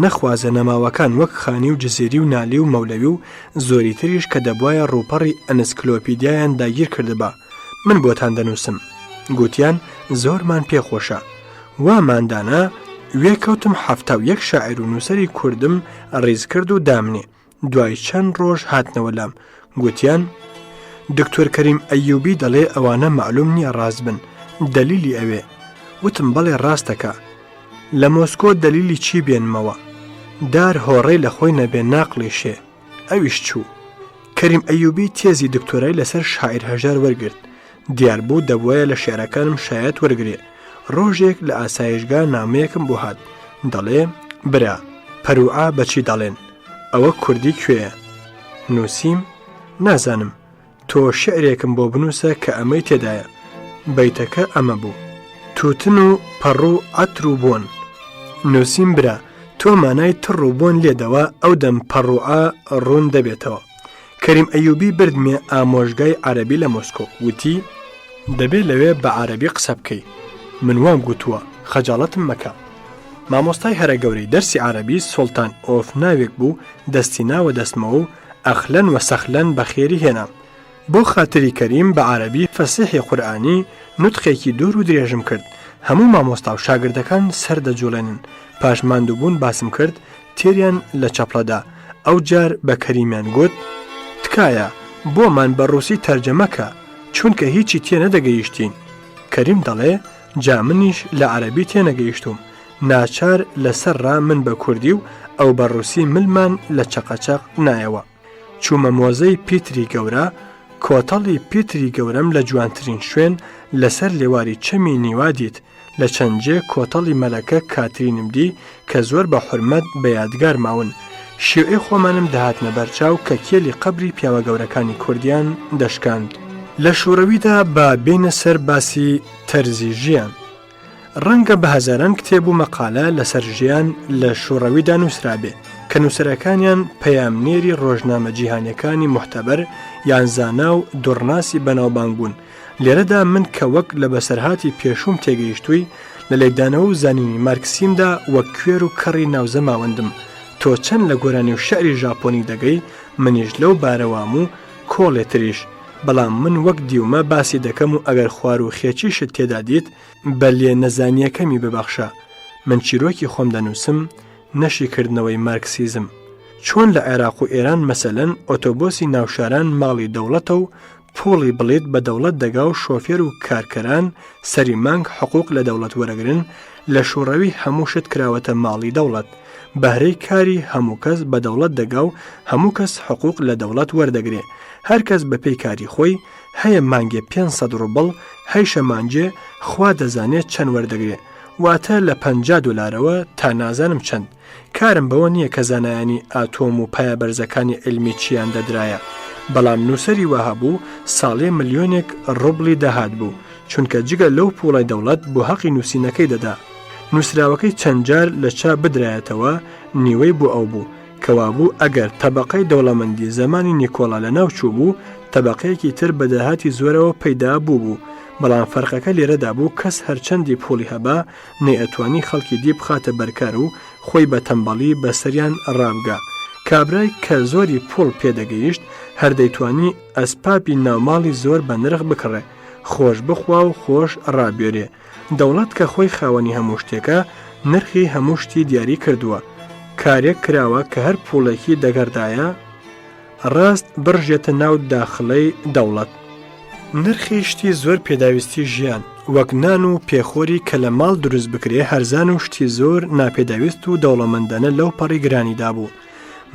نەخوازە نەماوەکان وەک خانی و جزێری و نالی و مەولەوی و زۆری تریش کە دەبوایە ڕووپەڕی ئەنسکلۆپیدیایان داگیر کردبا. من بۆتان دەنووسم. گوتیان زۆرمان پێخۆشە. واماندانا وێکەوتم 71 شاعیر و نووسەری کوردم ڕیز کرد و دامنێ. دوای چەند ڕۆژ هاتنەوە لام. گوتیان دکتۆر کەریم ئەیوبی دەڵێ ئەوانە معلوم نییە ڕاست بن، دەلیلی ئەوێ. وتم بەڵێ ڕاستەکە. لە مۆسکۆ دەلیلی چی بێنمەوە؟ دار هۆڕەی لە خۆی نەبێ ناقڵی شێ. ئەویش چوو. کەریم ئەیوبی تێزی دکتۆرای لەسەر شاعیر هەژار وەرگرت. دیار بوو دەبوایە لە شێعرەکانم شایەت وەرگێ. ڕۆژێک لە ئاسایشگا نامەیەکم بۆ هات، دەڵێ برا پەروعا بەچی دەڵێن؟ ئەوە کوردی کوێیە؟ نووسیم نازانم، تۆ شعرێکم بۆ بنووسە کە ئەمەی تێدایە. بەیتەکە ئەمە بوو: تووتن و پەڕوو عەتر و بۆن. نووسیم برا تۆ مانای تڕ و بۆن لێدەوە، ئەو دەم پەڕوعا ڕوون دەبێتەوە. کەریم ئەیوبی بردمێ ئامۆژگای عەرەبی لە مۆسکۆ. وتی دەبێت لەوێ بە عەرەبی قسە بکەی. من وام گوتووە خەجاڵەتم مەکە. مامۆستای هەرە گەورەی دەرسی عەرەبی سوڵتان ئۆف ناوێک بوو، دەستی ناوە دەستمەوە و ئەخلەن و سەخلەن بەخێری هێنا. بۆ خاتری کەریم بە عەرەبی فەسیحی قورئانی نوتخێکی دوور و درێژم کرد. هەموو مامۆستا و شاگردەکان سەر دەجوڵێنن. پاش ماندووبوون باسم کرد تێریان لە چەپڵەدا. ئەو جار بە کەریمیان گوت تکایە بۆمان بە ڕووسی تەرجەمەکە چونکە هیچی تێ نەدەگەیشتین. کەریم دەڵێ جا منیش لە عەرەبی تێنەگەیشتوم. ناچار لەسەر ڕا من بە کوردی و ئەو بە ڕووسی ملمان لە چەقەچەق نایەوە. چوومە مۆزەی پیتری گەورە، کۆتەڵی پیتری گەورەم لە جوانترین شوێن لەسەر لێواری چەمی نیوا دیت. لە چەندجێ کۆتەڵی مەلەکە کاترینم دی کە زۆر بە حورمەت بە یادگار ماون. شێوەی خۆمانم دەهاتنە بەرچاو کە کێلی قەبری پیاوە گەورەکانی کوردیان دەشکاند. لە شوڕەویدا بە بینە سەر باسی تەرزی ژیان. ڕەنگە بە هەزاران کتێب و مەقالە لەسەر ژیان لە شوڕەویدا نووسرابێ، کە نووسەرەکانیان پەیامنێری ڕۆژنامە جیهانیەکانی محتەبەر یان زانا و دوڕناسی بەناوبانگ بوون. لێرەدا من کە وەک لە بەسەرهاتی پێشوم تێگەیشتووی لە لێکدانەوە و زانینی مارکسیمدا وەک کوێر و کەڕی ناوزە ماوەندم. تۆ چەند لە گۆرانی و شەعری ژاپۆنی دەگەی، منیش لەو بارەوام و کۆڵێتریش. بەڵام من وەک دیومە باسی دەکەم و ئەگەر خوار و خێچیشت تێدا دیت بە لێ نەزانیەکەمی ببەخشە. من چیرۆکی خۆم دەنووسم، نەشی کردنەوەی مارکسیزم. چۆن لە عێراق و ئێران مەسەلەن ئۆتۆبۆسی ناوشاران ماڵی دەوڵەتە و پۆڵی بڵێت بە دەوڵەت دەگا و شۆفێر و کارکەران سەری مانگ حقوق لە دەوڵەت وەرەگرن، لە شوڕەوی هەموو شت کراوەتە ماڵی دەوڵەت. بەهرەی کاری هەموو کەس بە دەوڵەت دەگا و هەموو کەس حقوق لە دەوڵەت وەردەگرێ. هەر کەس بە پێی کاری خۆی، هەیە مانگێ 500 ڕوبڵ، هەیشە مانجێ خوا دەزانێت چەند وەردەگرێ، واتە لە 50 دلارەوە تا نازانم چەند. کارم بەوە نییە کە زانایانی ئاتۆم و پایە بەرزەکانی علمی چیان دەدرایە. بەڵام نووسری وەها بوو ساڵێ ملیۆنێک ڕوبڵی داهات بوو، چونکە جگە لەو پوڵی دەوڵەت بۆ حەقی نووسینەکەی دەدا. نووسراوەکەی چەند جار لە چا بدرایەتەوە نیوەی بۆ ئەو بوو کەوابوو ئەگەر تەبەقەی دەوڵەمەندی زمانی نیکۆڵا لە ناوچوو بوو، تەبەقەیەکی تر بەداهاتی زۆرەوە پەیدا بوو. بەڵام فەرقەکە لێرەدا بوو کەس هەرچەندی پۆلی هەبا نەیەتوانی خەڵکی دی بخاتە بەرکار و خۆی بە تەمبەڵی بەسەریان ڕابگا. کابرای کە زۆری پۆڵ پێدەگەیشت هەردەیتوانی ئەسپاپی ناوماڵی زۆر بە نرخ بکڕێ، خۆش بخوا و خۆش ڕابێرێ. دەوڵەت کە خۆی خاوەنی هەموو شتێکە نرخی هەموو شتی دیاری کردووە. کارێک کراوە کە هەر پوڵێکی دەگەردایە ڕاست بڕژێتە ناو داخڵەی دەوڵەت. نرخی شتی زۆر پێداویستی ژیان وەک نان و پێخۆری کە لە ماڵ دروست بکرێ هەرزان و شتی زۆر ناپێداویست و دەوڵەمەندانە لەو پەڕی گرانیدا بوو.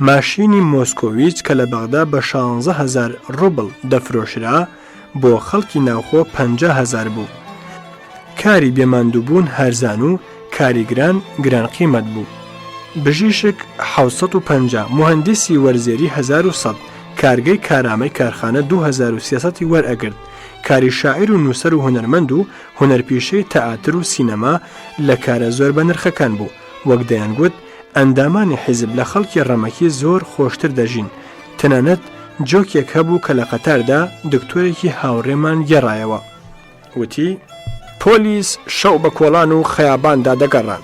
ماشینی مۆسکۆویچ کە لە بەغدا بە 16,000 ڕوبڵ دەفرۆشرا بۆ خەڵکی ناوخۆ 50,000 بوو. کاری بێماندووبوون هەرزان و کاریگران گرانقیمەت بوو. بژیشک 750، مهندسی وەرزێری 1100، کارگەی کارامەی کارخانە 2300 وەرئەگرت. کاری شاعیر و نووسەر و هونەرمەند و هونەرپیشەی تەئاتر و سینەما لە کارە زۆر بە نرخەکان بوو. وەک دەیانگوت ئەندامانی حیزب لە خەڵکی ڕەمەکی زۆر خۆشتر دەژین. تەنانەت جۆکێک هەبوو کە لە قەتاردا دکتۆرێکی هاوڕێمان گێڕایەوە، وتی پۆلیس شەو بە کۆڵان و خەیاباندا دەگەڕان،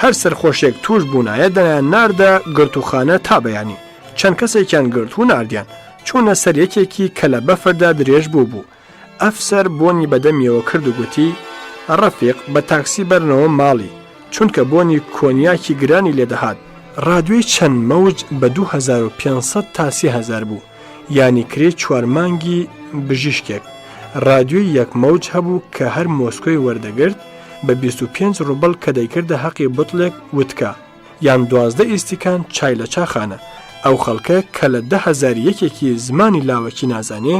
هەر سەرخۆشێک توش بوونایە دەیان ناردە گرتوخانە تا بەیانی. چەند کەسێکیان گرت و ناردیان چوونە سەر یەکێکی کە لە بەفردا درێژ بوو. ئەفسەر بۆنی بەدەمیەوە کرد و گوتی ڕەفیق بە تاکسی بەرنەوە ماڵی، چونکە بۆنی کۆنیاکی گرانی لێدەهات. ڕادوێی چەند مەوج بە 2500 تا 30,000 بوو، یانی کرێ 4 مانگی بژیشکێک. ڕادیۆی یەک مەوج هەبوو کە هەر مۆسکۆی وەردەگرت بە 25 ڕوبڵ کە دەیکردە حەقی بوتڵێک وتکە یان 12 ئیستیکان چای لە چاخانە. ئەو خەڵکە کە لە 10,000 یەکێکی زمانی لاوەکی نازانێ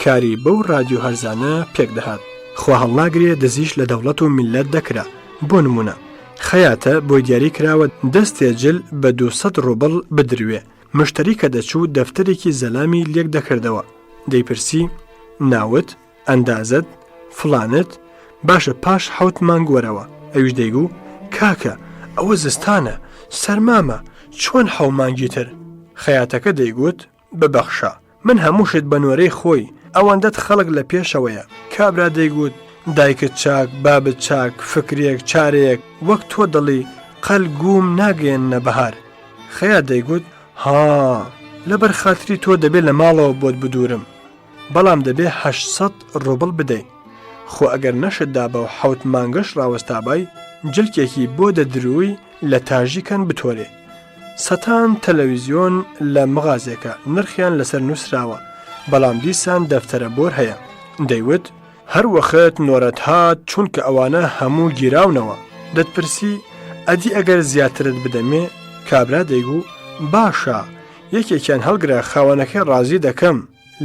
کاری بەو ڕادیۆ هەرزانە پێک دەهات. خوا هەڵناگرێ دزیش لە دەوڵەت و میلەت دەکرا. بۆ نمونە خەیاتە بۆی دیاری کراوە دەستێجل بە 200 ڕوبڵ بدروێ. مشتری کە دەچوو دەفتەرێکی زەلامی لێک دەکردەوە، دەیپرسی ناوت، ئەندازت، فڵانت، باشە پاش 7 مانگ وەرەوە. ئەویش دەیگو کاکە ئەوە زستانە، سەرمامە، چۆن 7 مانگی تر؟ خەیاتەکە دەیگوت ببەخشە من هەمووشت بە نۆرەی خۆی، ئەوەندەت خەڵک لە پێشەوەیە. کابرا دەیگوت دایکت چاک، بابت چاک، فکرێک چارەیەک وەک تۆ دڵی قەل گوم ناگەێنە بەهار. خەیات دەیگوت ها لەبەر خاتری تۆ دەبێت لە ماڵەوە بۆت بدورم، بەڵام دەبێ 800 ڕوبڵ بدەیت. خۆ ئەگەر نەشتدا بە 7 مانگەش ڕاوەستابای جلکێکی بۆ دەدروی لە تاژیکەن بتۆرێ. سەتان تەلەڤیزیۆن لە مغازێکە نرخیان لەسەر نووسراوە، بەڵام دیسان دەفتەرە بۆر هەیە. دەیوت هەر وەخت نۆرەت هات چونکە ئەوانە هەموو گیراونەوە. دەتپرسی ئەدی ئەگەر زیاترت بدەمێ؟ کابرا دەیگو باشە یەکێکیان هەڵگرە خاوەنەکەی ڕازی دەکەم.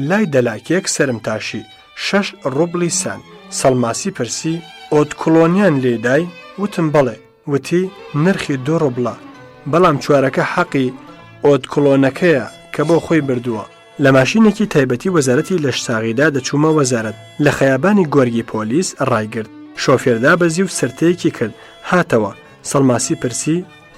لای دەلاکێک سرم تاشی 6 ڕوبڵی سان. سەڵماسی پرسی ئۆت کۆلۆنیان لێدای؟ وتم بەڵێ. وتی نرخی 2 ڕوبڵە، بەڵام چوارەکە حەقی ئۆت کۆلۆنەکەیە کە بۆ خۆی بردووە. لە ماشینێکی تایبەتی وەزارەتی لە شساغیدا دەچوومە وەزارەت. لە خەیابانی گۆرگی پۆلیس ڕایگرت. شۆفێردا بەزی و سرتەیەکی کرد هاتەوە. سەڵماسی پرسی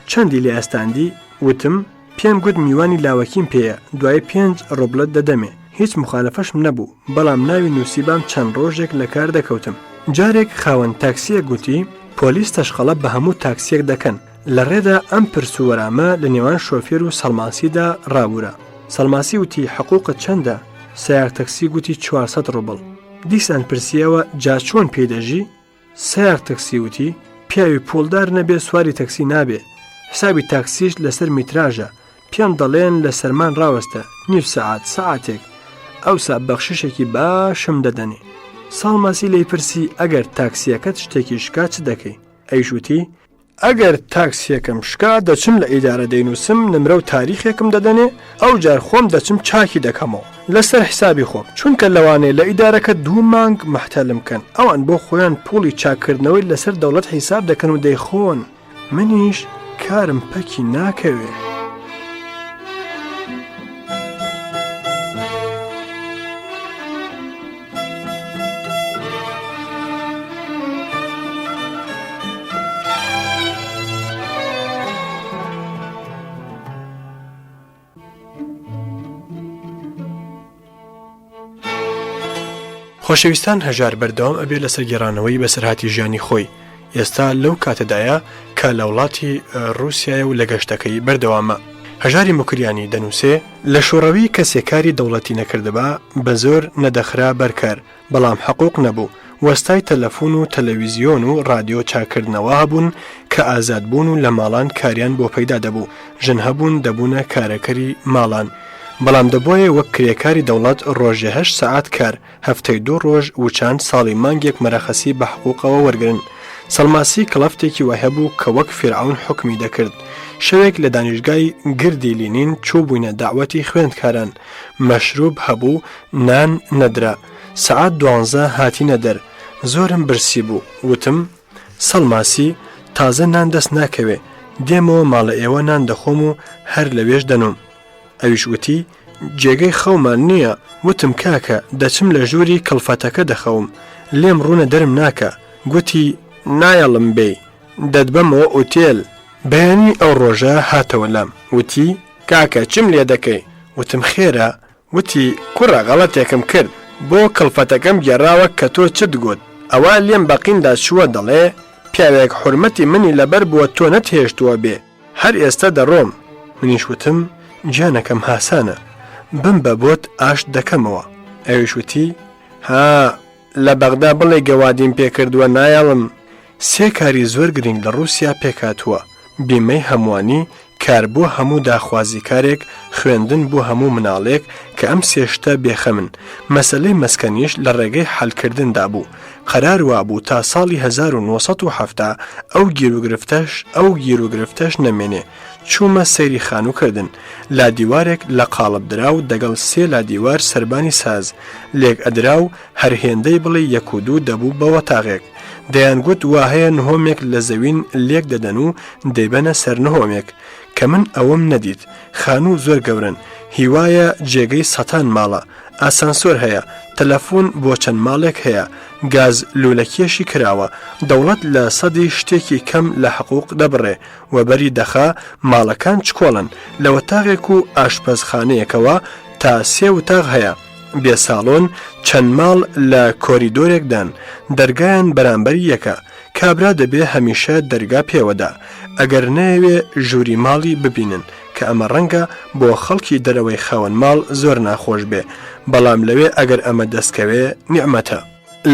چەندی لێ ئەستاندی؟ وتم پێم گوت میوانی لاوەکیم پێیە دوای 5 ڕۆبلەت دەدەمێ هیچ مخالەفەشم نەبوو بەڵام ناوی نووسیبام چەند ڕۆژێک لە کار دەکەوتم جارێک خاوەن تاکسیە گوتی پۆلیس تەشخەڵە بە هەموو تاکسیەک دەکەن لە ڕێدا ئەم پرسووەرامە لە نێوان شۆفێر و سەڵماسیدا ڕابوورە سەڵماسی وتی حقوقت چەندە سایاق تەکسی گوتی 400 ڕۆبڵ دیسان پرسیەوە جا چۆن پێدەژی سایاق تەکسی وتی پیاوی پۆلدار نەبێ سواری تەکسی نابێ حسابی تاکسیش لەسەر میتراژە پێم دەڵێن لە سەرمان ڕاوەستە نیف سەعاتێک ئەوسا بەخششێکی باشم دەدەنێ ساڵماسی لی پرسی ئەگەر تاکسیەکەت شتێکی شکا چ دەکەی ئەیشوتی ئەگەر تاکسیەکەم شکا دەچم لە ئیدارە دەینووسم نمرە و تاریخێکم دەدەنێ ئەو جار خۆم دەچم چاکی دەکەمەوە لەسەر حسابی خۆم چونکە لەوانەیە لە ئیدارەکە 2 مانگ محتەلم کەن ئەوان بۆ خۆیان پوڵی چاکردنەوەی لەسەر دەوڵەت حیساب دەکەن و دەیخۆن منیش کارم پەکی ناکەوێ خۆشەویستان هەژار بەردەوام ئەبێ لەسەر گێڕانەوەی بەسەرهاتی ژیانی خۆی ئێستا لەو کاتەدایە کە لە وڵاتی رووسایە و لە گەشتەکەی بەردەوامە هەژاری مکریانی دەنووسێ لە شوڕەوی کەسێکاری دەوڵەتی نەکردبا بە زۆر نەدەخرا بەرکار بەڵام حقوق نەبوو وەستای تەلەفۆن و تەلەڤیزیۆن و رادیۆ چاکردنەوە هەبوون کە ئازاد بوون و لە ماڵان کاریان بۆ پەیدا دەبوو ژن هەبوون دەبوونە کارەکەری ماڵان بەڵام دەبۆیە وەک کرێکاری دەوڵەت ڕۆژێ 8 سەعات کار هەفتەی 2 ڕۆژ و چند ساڵی مانگێک مەرەخەسی بە حقوقەوە وەرگرن سەڵماسی کڵەفتێکی وای هەبوو کە وەک فیرعون حکمی دەکرد شەوێک لە دانیشگای گردی لینین چوو بووینە داوەتی خوێندکاران مەشروب هەبوو نان نەدرا سەعات 12 هاتینە دەر زۆرم برسی بوو وتم سەڵماسی تازە نان دەست ناکەوێ دێمەوە ماڵە ئێوە نان دەخۆم و هەر لەوێش دەنوم ئەویش وتی جێگەی خەومان نییە وتم کاکە دەچم لە ژووری کڵفەتەکە دەخەوم لێم ڕوونە دەرم ناکە گوتی نایەڵم بێ دەدبەمەوە ئوتێل بەیانی ئەو ڕۆژە هاتەوە لام وتی کاکە چم لێ دەکەی وتم خێرە وتی کوڕە غەڵەتێکم کرد بۆ کڵفەتەکەم گێڕاوە کە تۆ چت گوت ئەوە لێم بەقیندا چووە دەڵێ پیاوێک حورمەتی منی لەبەر بووە تۆ نەتهێشتووە بێ هەر ئێستا دەڕۆم منیش وتم جانەکەم هاسانە بم بە بۆت ئاش دەکەمەوە ئەویش وتی ها لە بەغدا بڵێ گەوادیم پێکردووە نایەڵم 3 کاری زۆر گرنگ لە رووسیا پێکاتووە بیمەی هەمووانی کار بۆ هەموو داخوازی کارێک خوێندن بۆ هەموو مناڵێک کە ئەم سێشتە بێخەمن مەسەلەی مەسکەنیش لە ڕێگەی حەلکردندا بوو قەرار وابوو تا ساڵی 1970 ئەو گیرۆگرفتەش نەمێنێ چوومە سەیری خانووکردن لا دیوارێک لە قاڵب دراو دەگەڵ 3 لا دیوار سربانی ساز لێک ئەدرا و هەر هێندەی بڵێ 1 و 2 دەبوو بەوە تاغێک دەیانگوت واهەیە نهۆمێک لە زەوین لێک دەدەن و دەیبەنە سەر نهۆمێک کە من ئەوەم نەدیت خانوو زۆر گەورن هیوایە جێگەی سەتان ماڵە ئاسانسۆر هەیە تەلەفۆن بۆ چەند ماڵێک هەیە گاز لولەکێشی کراوە دەوڵەت لە سەدی شتێکی کەم لە حقوق دەبڕێ وەبەری دەخا ماڵەکان چکۆڵن لە وەتاغێک و ئاشپەزخانەیەکەوە تا 3 وتاغ هەیە بێساڵۆن چەند ماڵ لە کۆریدۆرێکدان دەرگایان بەرامبەری یەکە کابرا دەبێ هەمیشە دەرگا پێوەدا ئەگەر نەیەوێ ژووری ماڵی ببینن کە ئەمە ڕەنگە بۆ خەڵکی دەرەوەی خاوەن ماڵ زۆر ناخۆش بێ بەڵام لەوێ ئەگەر ئەمە دەستکەوێ نیعمەتە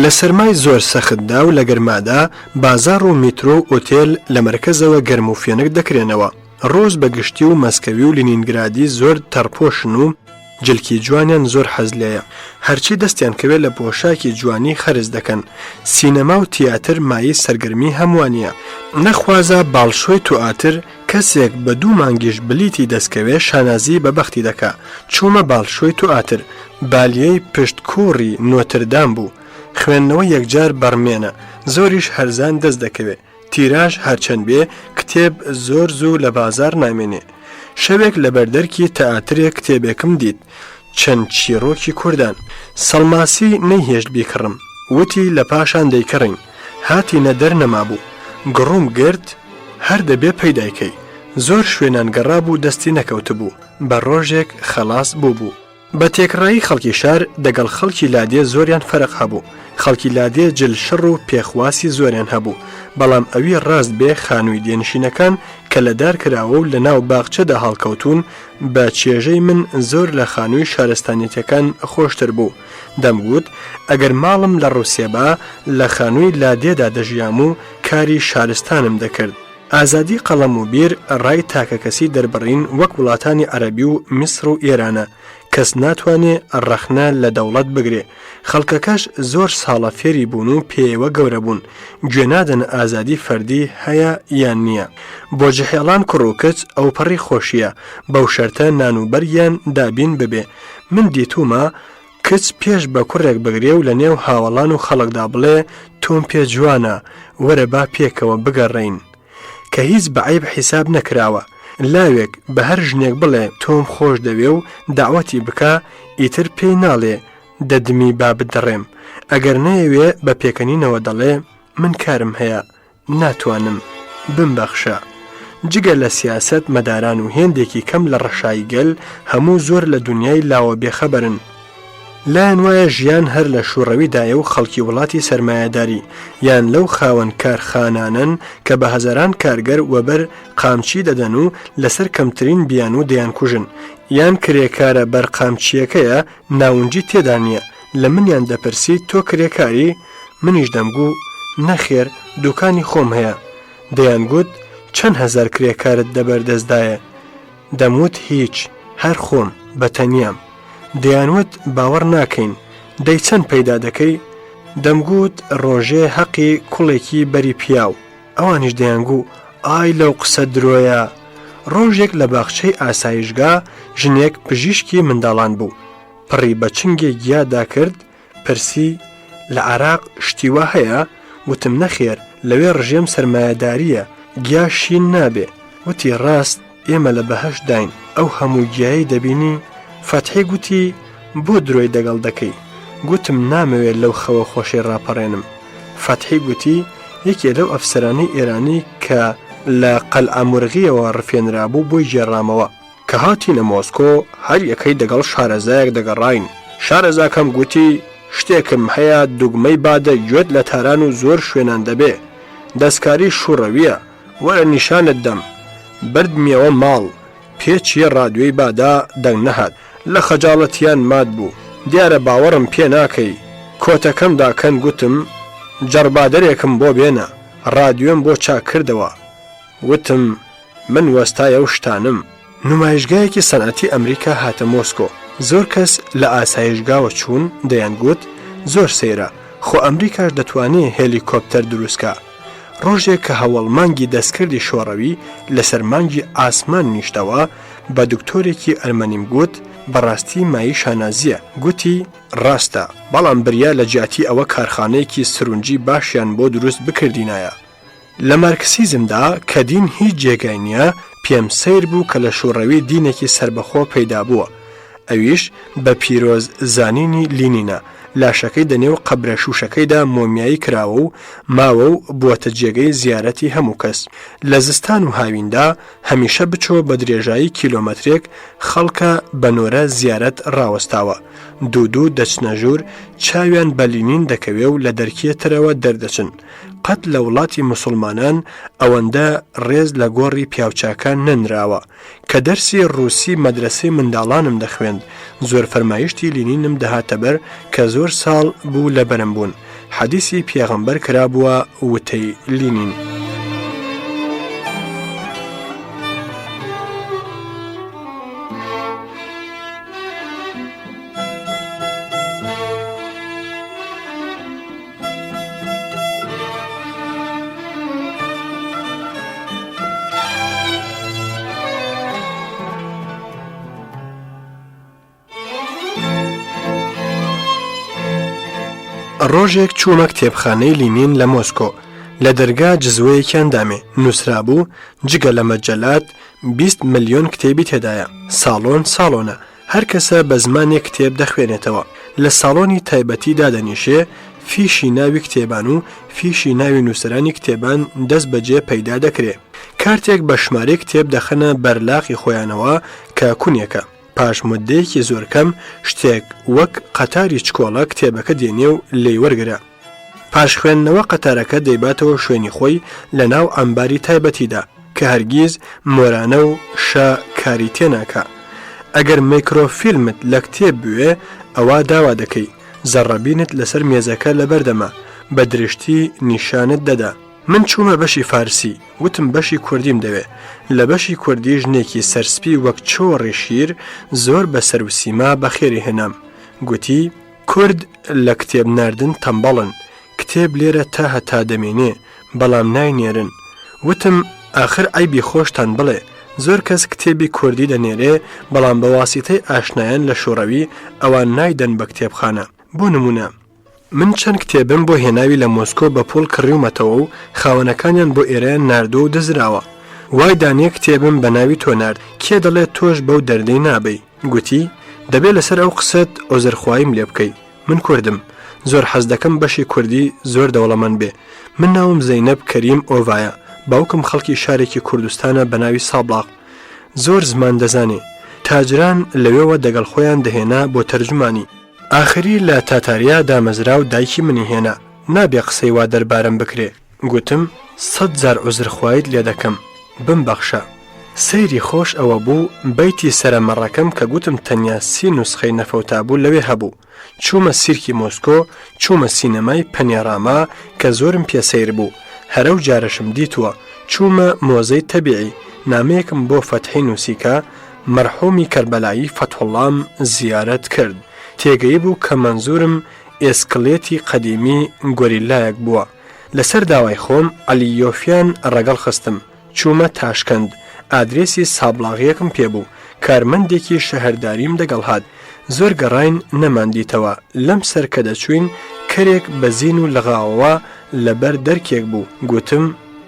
لە سەرمای زۆر سەختدا و لە گەرمادا بازار و میترۆ و ئۆتێل لە مەرکەزەوە گەرم و فێنک دەکرێنەوە ڕۆژ بەگشتی و مەسکەوی و لینینگرادی زۆر تەرپۆشن و جلکی جوانیان زۆر حەز لێیە هەرچی دەستیان کەوێت لە پۆشاکی جوانی خەرز دەکەن سینەما و تیاتر مایی سەرگرمی هەمووانیە نەخوازە باڵشۆی توئاتر کەسێک بە 2 مانگیش بلیتی دەستکەوێ شانازی بە بەختی دەکا چوومە باڵشۆی توئاتر بالیەی پشتکۆڕی نۆتردام بوو خوێندنەوە یەکجار بەڕمێنە زۆریش هەرزان دەست دەکەوێت تیراژ هەرچەند بێ کتێب زۆر زوو لە بازار نامێنێ شەوێک لە بەردەرکی تەئاترێک کتێبێکم دیت چەند چیرۆکی کوردان سەڵماسی نەیهێشت بیکڕم وتی لە پاشان دەیکڕین هاتی نەدەر نەمابوو گڕوم گرت هەر دەبێ پەیدایکەی زۆر شوێنان گەڕا بوو دەستی نەکەوتبوو بە ڕۆژێک خەلاص بوو. بە تێکڕایی خەڵکی شار دەگەڵ خەڵکی لادێ زۆریان فەرق هەبوو. خەڵکی لادێ جل شڕ و پێخواسی زۆریان هەبوو، بەڵام ئەوی ڕاست بێ خانووی دێنشینەکان کە لەدار کراوە و لە ناو باغچەدا هەڵکەوتون بە چێژەی من زۆر لە خانووی شارستانیەتەکان خۆشتر بوو. دەمگوت ئەگەر ماڵم لە ڕووسێبا لە خانووی لادێدا دەژیام و کاری شارستانم دەکرد. ئازادی قەڵەم و بیر ڕای تاکەکەسی دەربڕین وەک وڵاتانی عەرەبی و میسر و ئێرانە، کەس ناتوانێ ڕەخنە لە دەوڵەت بگرێ. خەڵکەکەش زۆر ساڵە فێری بوون و پێوە گەورە بوون، گوێنادەن ئازادی فەردی هەیە یان نییە. بۆ جەهێڵان کوڕووکچ ئەو پەڕی خۆشیە، بەو شەرتە نانوبەریان دابین ببێ. من دیتومە کچ پێش بە کوڕێک بگرێ و لە نێو هاوڵان و خەڵکدا بڵێ تۆم پێ جوانە، وەرە با پێکەوە بگەڕێین، کە هیچ بەعیب حیساب نەکراوە. لاوێک بە هەر ژنێک بڵێ تۆم خۆش دەوێ و داواتی بکە، ئیتر پێی ناڵێ دەدمی با بدەڕێم. ئەگەر نەیەوێ بە پێکەنینەوە دەڵێ من کارم هەیە ناتوانم بمبەخشە. جگە لە سیاست مەداران و هێندێکی کەم لە ڕەشایی گەل هەموو زۆر لە دنیای لاوە بێخەبەرن. لایەن وایە ژیان هەر لە شوڕەویدایە و خەڵکی وڵاتی سەرمایەداری یان لەو خاوەن کارخانانن کە بە هەزاران کارگەر وەبەر قامچی دەدەن و لەسەر کەمترین بیان و دەیان کوژن، یان کرێکارە بەر قامچیەکەیە ناونجی تێدا نییە. لە منیان دەپرسی تۆ کرێکاری؟ منیش دەمگو نەخێر دوکانی خۆم هەیە. دەیان گوت چەند هەزار کرێکارت دەبەردەستدایە؟ دەموت هیچ، هەر خۆم بەتەنیام. دەیانوت باوەڕ ناکەین، دەی چەند پەیدا دەکەی؟ دەمگوت ڕۆژێ حەقی کوڵێکی بەری پیاو. ئەوانیش دەیانگو ئای لەو قسە درۆیە. ڕۆژێک لە باخچەی ئاسایشگا ژنێک پزیشکی منداڵان بوو، پڕی بە چنگێک گیادا کرد، پرسی لە عێراق شتیوا هەیە؟ وتم نەخێر، لەوێ ڕژێم سەرمایەداریە، گیا شین نابێ. وتی ڕاست ئێمە لە بەهەش داین، ئەو هەموو گیایی دەبینی؟ فەتحی گوتی بۆ درۆی دەگەڵ دەکەی؟ گوتم نامەوێت لەو خەوە خۆشی ڕاپەڕێنم. فەتحی گوتی یەکێ لەو ئەفسەرانی ئێرانی کە لە قەلعە مورغیەوە ڕفێنرابوو بۆی گێڕامەوە، کە هاتینە مۆسکۆ هەر یەکەی دەگەڵ شارەزایەک دەگەڕاین. شارەزاکەم گوتی شتێکم هەیە دوگمەی بادە گوێت لە تاران و زۆر شوێنان دەبێ، دەستکاری شوڕەویە، وەرە نیشانت دەم. بردمیەوە ماڵ، پێچیە ڕادیۆی بادا دەنگ نەهات، لە خەجاڵەتیان مات بوو. دیارە باوەڕم پێ ناکەی. کۆتەکەم داکەن گوتم جەڕبادەرێکم بۆ بێنە، ڕادیۆم بۆ چاک کردەوە. وتم من وەستایە و شتانم. نمایشگایەکی سەنعەتی ئەمریکا هاتە مۆسکۆ. زۆر کەس لە ئاسایشگاوە چوون، دەیان گوت زۆر سەیرە، خۆ ئەمریکاش دەتوانێت هێلیکۆپتەر دروستکە. ڕۆژێک کە هەوڵمانگی دەستکردی شۆڕەوی لەسەر مانگی ئاسمان نیشتەوە، بە دکتۆرێکی ئەرمەنیم گوت بەڕاستی مایی شانازیە. گوتی ڕاستە، بەڵام بریا لە جیاتی ئەوە کارخانەیەکی سروونجی باشیان بۆ دروست بکردینایە. لە مارکسیزمدا کە دین هیچ جێگای نییە، پێم سیر بوو کە لە شوڕەوی دینێکی سربەخۆ پەیدا بووە. ئەویش بە پیرۆز زانینی لینینە، لاشەکەی دەنێو قەبرە شوشەکەیدا مۆمیایی کراوە و ماوە و بووەتە جێگەی زیارەتی هەموو کەس. لە زستان و هاویندا هەمیشە بچۆ بە درێژایی کیلۆمەترێک خەڵکە بەنۆرە زیارەت ڕاوەستاوە. دوو دەچنە ژوور، چاویان بە لینین دەکەوێ و لە دەرکێترەوە دەردەچن. قەت لە وڵاتی مسلمانان ئەوەندە ڕێز لە گۆڕی پیاوچاکان نەنراوە. کە دەرسی ڕووسی مەدرسەی منداڵانم دەخوێند، زۆر فەرمایشتی لینینم دەهاتە بەر کە زۆر ساڵ بوو لە بەرم بوون. حەدیسی پێغەمبەر کرابووە وتەی لینین. ڕۆژێک چوومە کتێبخانەی لینین لە مۆسکۆ. لە دەرگا جزوەیەکیان دامێ نووسرابوو جگە لە مەجەلات 20 ملیۆن کتێبی تێدایە. ساڵۆنە، هەر کەسە بە زمانێک کتێب دەخوێنێتەوە. لە ساڵۆنی تایبەتی دادەنیشێ فیشی ناوی کتێبان و فیشی ناوی نووسرانی کتێبان دەست بەجێ پەیدا دەکرێت کارتێک بە ژمارەی کتێب دەخەنە بەرلاقی خۆیانەوە کە کونیەکە. پاش مدەیەکی زۆر کەم شتێک وەک قەتاری چکۆڵە کتێبەکە دێنێ و لێی وەرگرە. پاش خوێندنەوە قەتارەکە دەیباتەوە شوێنی خۆی لە ناو ئەمباری تایبەتیدا کە هەرگیز مۆرانە و شە کاری تێناکە. ئەگەر میکرۆفیلمت لە کتێب بوێ ئەوە داوا دەکەی زەڕەبینت لەسەر مێزەکە لەبەردەما بە درشتی نیشانت دەدا. من چوومە بەشی فارسی وتم بەشی کوردیم دەوێ. لە بەشی کوردی ژنێکی سەرسپی وەک چۆڕی شیر زۆر بە سەروسیما بەخێری هێنام. گوتی کورد لە کتێب ناردن تەمبەڵن، کتێب لێرە تا هەتا دەمێنێ بەڵام ناینێرن. وتم ئاخر ئایبی خۆشتان بڵێ زۆر کەس کتێبی کوردی دەنێرێ بەڵام بە واسیتەی ئاشنایان لە شوڕەوی ئەوان نایدەن بە کتێبخانە. بۆ نمونە من چەند کتێبم بۆ هێناوی لە مۆسکۆ بە پۆل کڕیومەتەوە و خاوەنەکانیان بۆ ئێرەیان ناردۆ و دەزراوە. وای دانێ کتێبم بە ناوی تۆ نارد، کێ دەڵێت تۆش بەو دەردەی نابەی؟ گوتی دەبێت لەسەر ئەو قسەت ئۆزرخواییم لێ بکەی. من کوردم، زۆر حەز دەکەم بەشی کوردی زۆر دەوڵەمەند بێ. من ناوم زەینەب کەریم ئۆڤایە، باوکم خەڵکی شارێکی کوردستانە بە ناوی سابلاغ. زۆر زمان دەزانێ، تاجران لەوێوە دەگەڵ خۆیان دەهێنا بۆ تەرجمانی. ئاخری لە تاتاریا دامەزرا و دایکی منی هێنا، نابێ قسەی وا دەربارم بکرێ. گوتم 100 جار عوزرخوایت لێ دەکەم، بمبەخشە. سەیری خۆش ئەوە بوو بەیتی سەرەمەڕەکەم کە گوتم تەنیا 30 نوسخەی نەفەوتابوو لەوێ هەبوو. چوومە سیرکی مۆسکۆ، چوومە سینەمای پەنێراما کە زۆرم پێسەیر بوو، هەرە و جارەشم دیتووە. چوومە مۆزەی تەبیعی، نامەیەکم بۆ فەتحی نووسیکە مەرحومی کەربەلایی فەتحوڵڵام زیارەت کرد. تێگەی بوو کە منزورم ئێسکلێتی قەدیمی گۆریلایەک بووە. لەسەر داوای خۆم ئەلیۆفیان ڕەگەڵ خستم، چوومە تاشکەند، ئادرێسی سابلاغیەکم پێبوو، کارمەندێکی شەهرداریم دەگەڵ هات. زۆر گەڕاین نەماندیتەوە، لەم سەر کە دەچوین کەرێک بەزین و لەغاوەوە لەبەر دەرکێک بوو. گوتم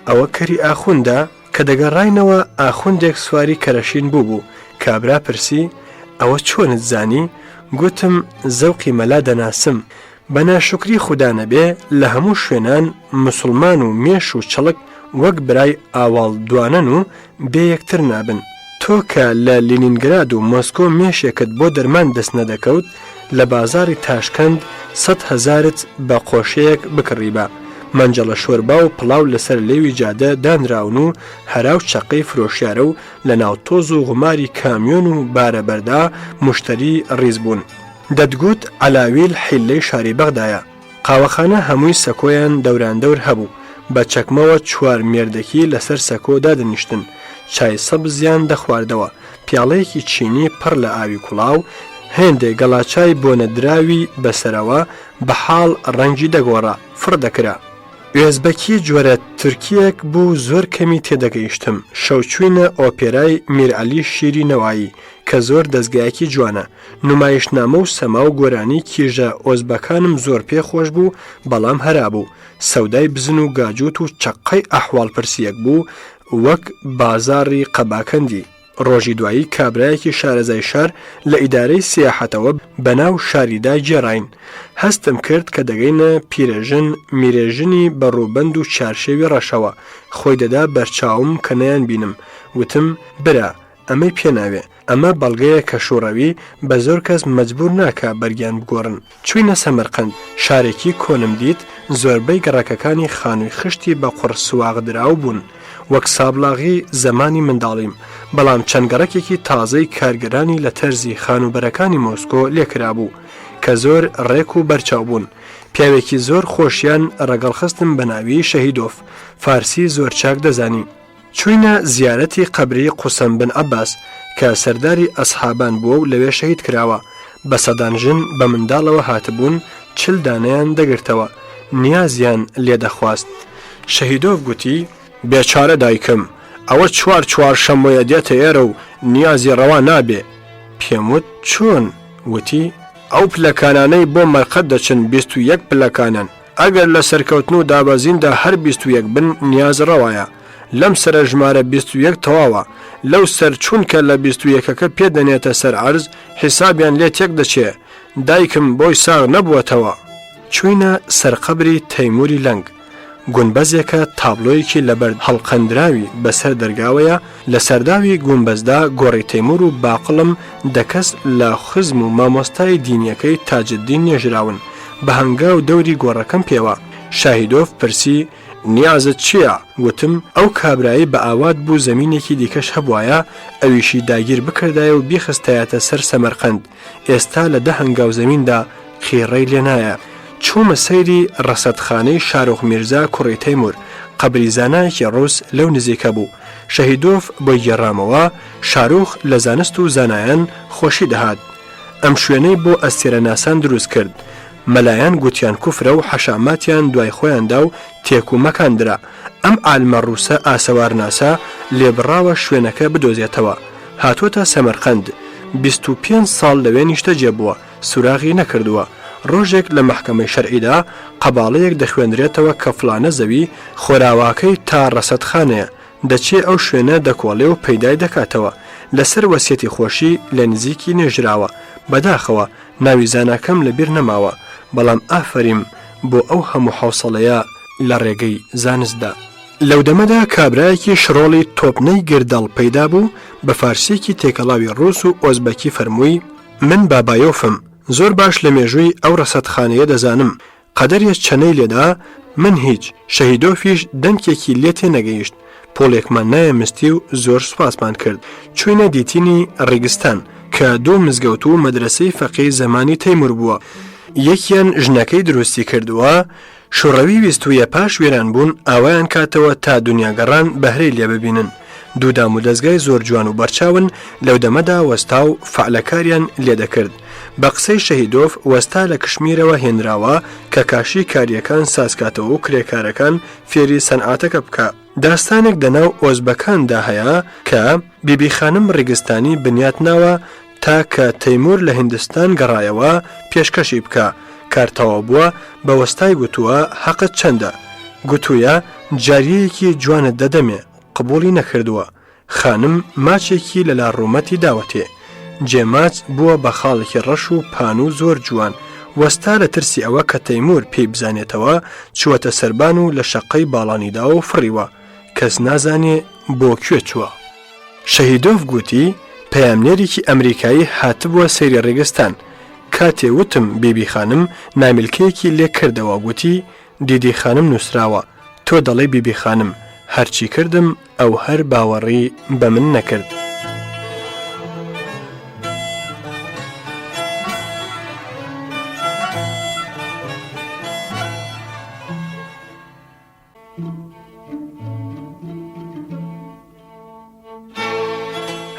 ئەوە کەری ئاخوندا؟ کە دەگەڕاینەوە ئاخوندێک سواری کەرەشین بوو. کابرا پرسی ئەوە چۆنت زانی؟ گوتم زەوقی مەلا دەناسم. بە ناشکری خودا نەبێ لە هەموو شوێنان مسلمان و مێش و چڵک وەک برای ئاواڵ دوانن و بێ یەکتر نابن. تۆ کە لە لینینگراد و مۆسکۆ مێشێکت بۆ دەرمان دەست نەدەکەوت لە بازاری تاشکەند 100,000ت بە قۆشەیەک بکڕیبە. مەنجەڵە شۆربا و پڵاو لەسەر لێوی جادە دانراون و هەراو چەقەی فرۆشیارە و لە ناو تۆز و غماری کامیۆن و بارەبەردا مشتری ڕیز بوون. دەتگوت علاویل حیلەی شاری بەغدایە. قاوەخانە هەمووی سەکۆیان دەوراندەور هەبوو، بە چەکمەوە 4 مێردەکی لەسەر سەکۆ دادەنیشتن، چای سەبزیان دەخواردەوە، پیاڵەیەکی چینی پڕ لە ئاوی کوڵاو، هێندێک گەڵاچای بۆ نەدراوی بەسەرەوە بە حاڵ ڕەنگی دەگۆڕا فڕ دەکرا. ئوێزبەکی جۆرە تورکیەک بوو زۆر کەمی تێدەگەیشتم. شەوچوینە ئۆپێرای میرعەلی شیری نەوایی کە زۆر دەستگایەکی جوانە. نمایشنامە و سەما و گۆرانی کیژە ئۆزبەکانم زۆر پێ خۆش بوو، بەڵام هەرابوو. سەودای بزن و گاجوت و چەقەی ئەحواڵ پرسیەک بوو وەک بازاڕی قەباکەندی. ڕۆژی دوایی کابرایەکی شارەزای شار لە ئیدارەی سیاحەتەوە بەناو شاریدا گێڕاین. هەستم کرد کە دەگەینە پیرەژن میرێژنی بەڕووبەند و چارشێوی ڕەشەوە. خۆی دەدا بەرچاوم کە نەیان بینم. وتم برا ئەمەی پێناوێ، ئەمە بەڵگەیە کە شوڕەوی بە زۆر کەس مەجبور ناکە بەرگیان بگۆڕن. چووینە سەمەرقەند، شارێکی کۆنم دیت، زۆربەی گەڕەکەکانی خانووی خشتی بە قوڕ سواغدراو بوون وەک سابلاغی زەمانی منداڵیم، بەڵام چەند گەڕەکێکی تازەی کارگەرانی لە تەرزی خانوبەرەکانی مۆسکۆ لێکرا بوو کە زۆر ڕێک و بەرچاو بوون. پیاوێکی زۆر خۆشیان ڕەگەڵخستم بە ناوی شەهیدۆف، فارسی زۆر چاک دەزانی. چووینە زیارەتی قەبری قوسەم بن عەباس کە سەرداری ئەسحابان بووە و لەوێ شەهید کراوە. بە سەدان ژن بە منداڵەوە هاتبوون، 40 دانەیان دەگرتەوە، نیازیان لێدەخواست. شەهیدۆف گوتی بێچارە دایکم، ئەوە 4 شەمۆیە دێتە ئێرە و نیازی ڕەوا نابێ. پێم وت چۆن؟ وتی ئەو پلەکانانەی بۆ مەرقەد دەچن 21 پلەکانن، ئەگەر لە سەرکەوتن و دابەزیندا هەر 21 بن نیاز ڕەوایە. لەم سەرە ژمارە 21 تەواوە، لەو سەر چونکە لە 21ەکە پێدەنێتە سەر عەرز حیسابیان لێ تێک دەچێ. دایکم بۆی ساغ نەبووەتەوە. چووینە سەرقەبری تەیموری لەنگ، گونبەزێکە تابلۆیەکی لەبەر هەڵقەندراوی بەسەر دەرگاوەیە لە سەرداوی گونبەزدا گۆڕی تەیموور و باقڵم دەکەس لە خزم و مامۆستای دینیەکەی تاجددین نێژراون بە هەنگاو دەوری گۆڕەکەم پێوە. شاهیدۆف پرسی نیازت چییە؟ وتم ئەو کابرایی بە ئاوات بوو زەمینێکی دیکەش هەبوایە ئەویشی داگیر بکردایە و بیخستایەتە سەر سەمەرقەند. ئێستا لە 10 هەنگاو زەمیندا خیڕەی لێنایە. چوومە سەیری ڕەسەدخانەی شارۆخ میرزا کوڕی تەیموور، قەبری زانایەکی ڕووس لەو نزیکە بوو. شەهیدۆف بۆ گێڕامەوە شارۆخ لە زانست و زانایان خۆشی دەهات. ئەم شوێنەی بۆ ئەستێرەناسان دروست کرد. مەلایەن گوتیان کوفرە و حەشاماتیان دوای خۆیاندا و تێکومەکاندرا. ئەم عالمە ڕووسە ئاسەوارناسا لێبڕاوە شوێنەکە بدۆزێتەوە. هاتوۆتە سەمەرقەند. 25 ساڵ لەوێ نیشتە جێبووە، سوراغی نەکردووە. ڕۆژێک لە مەحکەمەی شەرعیدا قەباڵەیەک دەخوێندرێتەوە کە فلانە زەوی خۆراواکەی تا ڕەسەدخانەیە، دەچێ ئەو شوێنە دەکۆڵێ و پەیدای دەکاتەوە. لەسەر وەسیەتی خۆشی لە نزیکی نێژراوە. بەداخەوە ناوی زاناکەم لەبیر نەماوە، بەڵام ئافریم بۆ ئەو هەموو حوسڵەیە لە ڕێگەی زانستدا. لەو دەمەدا کابرایەکی شڕۆڵی تۆپنەی گردەڵ پەیدا بوو بە فارسیەکی تێکەڵاوی ڕووس و ئۆزبەکی فەرمووی من بابایۆفم، زۆر باش لە مێژووی ئەو ڕەسەدخانەیە دەزانم. قەدەریە چەنەی لێدا من هیچ. شەهیدۆفیش دەنکێکی لێ تێ نەگەیشت. پۆڵێکمان نایەمستی و زۆر سوپاسمان کرد. چووینە دیتینی ڕێگستان کە 2 مزگەوت و مەدرسەی فەقی زەمانی تەیموور بووە. یەکیان ژنەکەی دروستی کردووە، شوڕەوی ویستویە پاش وێران بوون ئاوایان کاتەوە تا دنیاگەڕان بەهرەی لێ ببینن. دوودام و دەستگای زۆر جوان و بەرچاون لەو دەمەدا وەستا و فعلەکاریان لێ دەکرد. بە قسەی شەهیدۆف وەستا لە کشمیرەوە هێنراوە کە کاشی کاریەکان سازکاتەوە و کرێکارەکان فێری سەنعاتەکە بکە. داستانێک دەناو ئۆزبەکاندا هەیە کە بیبی خانم ڕێگستانی بنیاتناوە تا کە تەیموور لە هیندستان گەڕایەوە پێشکەشی بکە. کارتەوە بووە بە وەستای گوتووە حەقت چەندە؟ گوتوویە جاریەیەکی جوانت دەدەمێ. قبولی نەکردووە. خانم ماچێکی لە لاڕوومەتی داوەتێ. جێماچ بووە بە خاڵێکی ڕەش و پان و زۆر جوان. وەستا لە ترسی ئەوە کە تەیموور پێی بزانێتەوە چووەتە سەربان و لە شەقەی باڵانیدا و فڕیوە. کەس نازانێ بۆ کوێ چووە. شەهیدۆف گوتی پەیامنێرێکی ئەمریکایی هاتبووە سەیری ڕێگستان. کاتێ وتم بیبی خانم نامیلکەیەکی لێ کردەوە، گوتی دیدی خانم نووسراوە، تۆ دەڵێ بیبی خانم. هەرچی کردم ئەو هەر باوەڕی بە من نەکرد.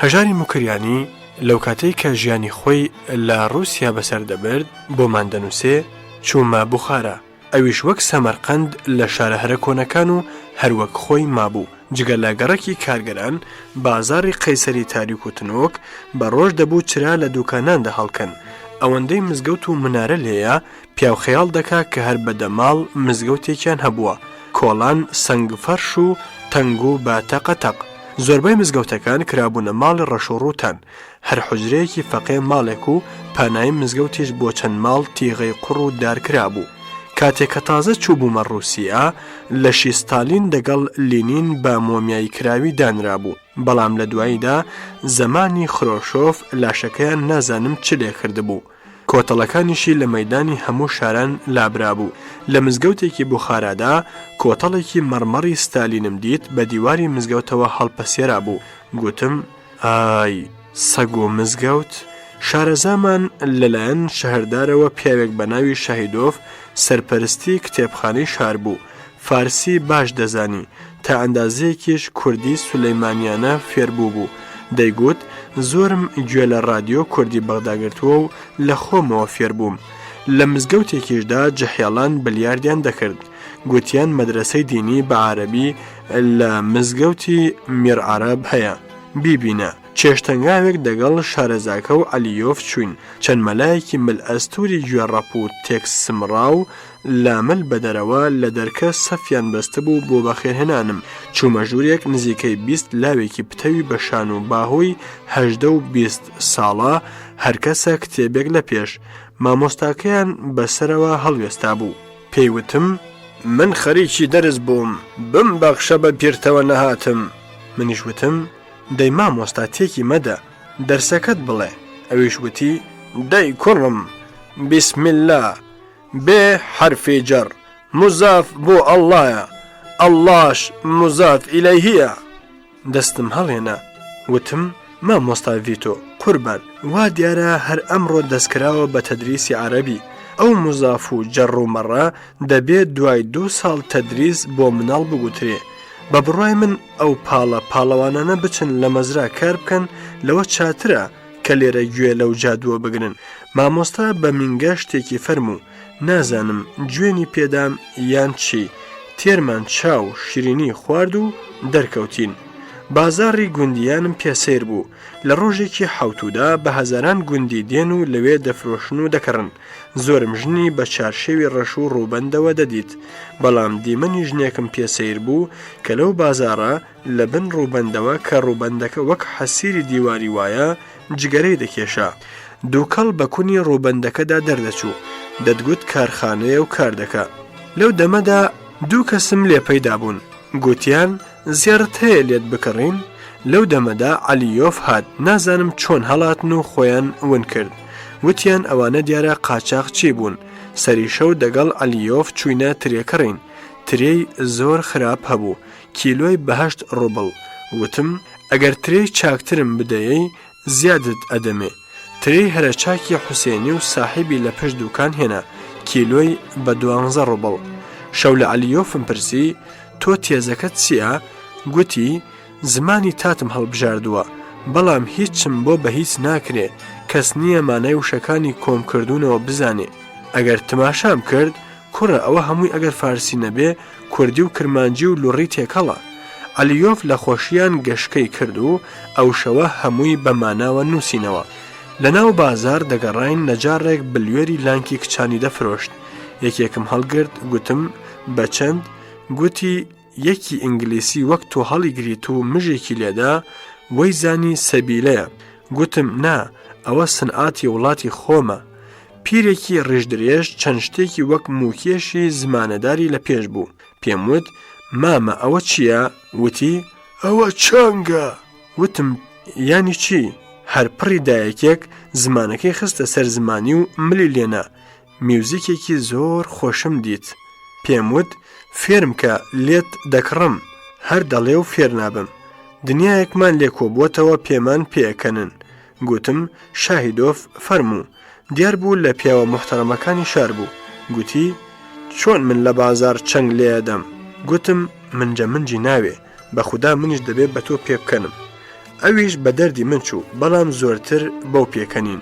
هەژاری موکریانی لەو کاتەی کە ژیانی خۆی لە رووسیا بەسەر دەبرد بۆمان دەنووسێ چوومە بوخارە. ئەویش وەک سەمەرقەند لە شارە هەرە کۆنەکان و هەروەک خۆی مابوو. جگە لە گەڕەکی کارگەران بازاری قەیسەری تاریک و تنۆک بە ڕۆژ دەبوو چرا لە دوکاناندا هەڵکەن. ئەوەندەی مزگەوت و منارە لێیە پیاو خەیاڵ دەکا کە هەر بەدەماڵ مزگەوتێکیان هەبووە، کۆڵان سەنگفەرش و تەنگ و باتەقەتەق. زۆربەی مزگەوتەکان کرابوونە ماڵی ڕەشوڕوتان. هەر حوجرەیەکی فەقێ ماڵێک و پانایی مزگەوتیش بۆ چەند ماڵ تیغەی قوڕ و دارکرا بوو. کاتێک کە تازە چوو بوومە رووسیا لەشی ستالین دەگەڵ لینین بە مۆمیایی کراوی دانرا بوو. بەڵام لە دواییدا زەمانی خرۆشۆف لاشەکەیان نازانم چ لێ کردبوو. کۆتەڵەکانیشی لە مەیدانی هەموو شاران لابرا بوو. لە مزگەوتێکی بوخارادا کۆتەڵێکی مەرمەڕی ستالینم دیت بە دیواری مزگەوتەوە هەڵپەسێرا بوو. گوتم ئای سەگ و مزگەوت. شارەزامان لەلایەن شەهردارەوە پیاوێک بە ناوی شاهیدۆف سەرپەرستی کتێبخانەی شار بوو. فارسی باش دەزانی، تا ئەندازەیەکیش کوردی سولەیمانیانە فێربوو بوو. دەیگوت زۆرم گوێ لە رادیۆ کوردی بەغداگرتووە و لە خۆمەوە فێر بووم. لە مزگەوتێکیشدا جەحیاڵان بلیاردیان دەکرد. گوتیان مەدرسەی دینی بە عارەبی لە مزگەوتی میرعەرەب هەیە. بیبینە چێشتەنگاوێک دەگەڵ شارەزاکە و عەلیۆف چوین. چەند مەلایەکی ملئەستوری گوێڕەپ و تێکسمڕاو لامل بەدەرەوە لە دەرکە سەفیان بەستە بوو بۆ بەخێرهێنانم. چوومە ژوورێک نزیکەی 20 لاوێکی پتەوی بەشان و باهۆی 18 و 20 ساڵە هەرکەسە کتێبێک لە پێش. مامۆستاکەیان بەسەرەوە هەڵوێستا بوو. پێیوتم من خەریکی دەرز بووم بمبەخشە بە پیرتەوە نەهاتم. منیش وتم دەی مامۆستا تێکی مەدە دەرسەکەت بڵێ. ئەویش وتی دەی کوڕم بسم الله بێ حرفی جەر مزاف بۆ ئەڵڵایە ئەڵڵاش مزاف ئیلەیهیە. دەستم هەڵێنا وتم مامۆستا ڤیتۆ قوربان وا دیارە هەر ئەمڕۆ دەستکراوە بە تەدریسی عەرەبی. ئەو مزاف و جەڕ و مەڕە دەبێت دوای 2 ساڵ تەدریس بۆ مناڵ بگوترێ. بە بڕای من ئەو پاڵەوانانە بچن لە مەزرا کار بکەن لەوە چاترە کە لێرە گوێ لەو جادووە بگرن. مامۆستا بە مینگە شتێکی فەرموو نازانم گوێنی پێدام یان چی تێرمان چاو شیرینی خوارد و دەرکەوتین. بازاڕی گوندیانم پێسەیر بوو. لە ڕۆژێکی حەوتودا بە هەزاران گوندی دێن و لەوێ دەفرۆشن و دەکەڕن. زۆرم ژنی بە چارشێوی ڕەش و ڕووبەندەوە دەدیت. بەڵام دیمەنی ژنێکم پێسەیر بوو کە لەو بازاڕە لە بن ڕووبەندەوە کە ڕووبەندەکە وەک حەسیری دیواری وایە جگەرەی دەکێشا. دووکەڵ بە کونی ڕووبەندەکەدا دەردەچوو. دەتگوت کارخانەیە و کار دەکا. لەو دەمەدا 2 کەسم لێ پەیدا بوون. گوتیان زیارەت هەیە لێت بکڕین. لەو دەمەدا عەلیۆف هات. نازانم چۆن هەڵاتن و خۆیان ون کرد. وتیان ئەوانە دیارە قاچاق چی بوون. سەری شەو دەگەڵ عەلیۆف چوینە ترێکەڕین. ترێی زۆر خراپ هەبوو. کیلۆی بە8 ڕوبڵ. وتم ئەگەر ترێی چاکترم بدەیەی زیادت ئەدەمێ. ترێی هەرە چاکی حوسێنی و ساحیبی لە پشت دوکان هێنا. کیلۆی بە 12 ڕوبڵ. شەو لە عەلیۆفم پرسی تۆ تێزەکەت چییە؟ گوتی زمانی تاتم هەڵبژاردووە بەڵام هیچم بۆ بە هیچ ناکرێ. کەس نییە مانای وشەکانی کۆمکردوونەوە بزانێ. ئەگەر تماشام کرد کوڕە ئەوە هەمووی ئەگەر فارسی نەبێ کوردی و کرمانجی و لوڕی تێکەڵە. عەلیۆف لە خۆشییان گەشکەی کرد و ئەو شەوە هەمووی بە ماناوە نووسینەوە. لەناو بازار دەگەڕاین نەجارێک بلوێری لانکی کچانی دەفرۆشت. یەکێکم هەڵگرت گوتم بە چەند؟ گوتی یەکی ئینگلیسی وەک تۆ هەڵی گریت و مژێکی لێدا وەی زانی سەبیلەیە. گوتم نا ئەوە سنعاتی وڵاتی خۆمە. پیرێکی ڕێژدرێژ چەند شتێکی وەک موکێشی زمانەداری لە پێش بوو. پێم وت مامە ئەوە چییە؟ وتی ئەوە چەنگە. وتم یانی چی؟ هەر پڕی دایەکێک زمانەکەی خستە سەر زمانی و ملی لێنا. میوزیکێکی زۆر خۆشم دیت. پێم وت فێرم کە لێت دەکڕم. هەر دەڵێ و فێر نابم. دنیایەکمان لێ کۆبووەتەوە پێمان پێەکەنن. گوتم شاهیدۆف فەرموو. دیار بوو لە پیاوە محتەرەمەکانی شار بوو. گوتی چۆن من لە بازار چەنگ لێدەم؟ گوتم منجی ناوێ بە خودا منیش دەبێت بە تۆ پێ بکەنم. ئەویش بە دەردی من چوو بەڵام زۆرتر بەو پێکەنین.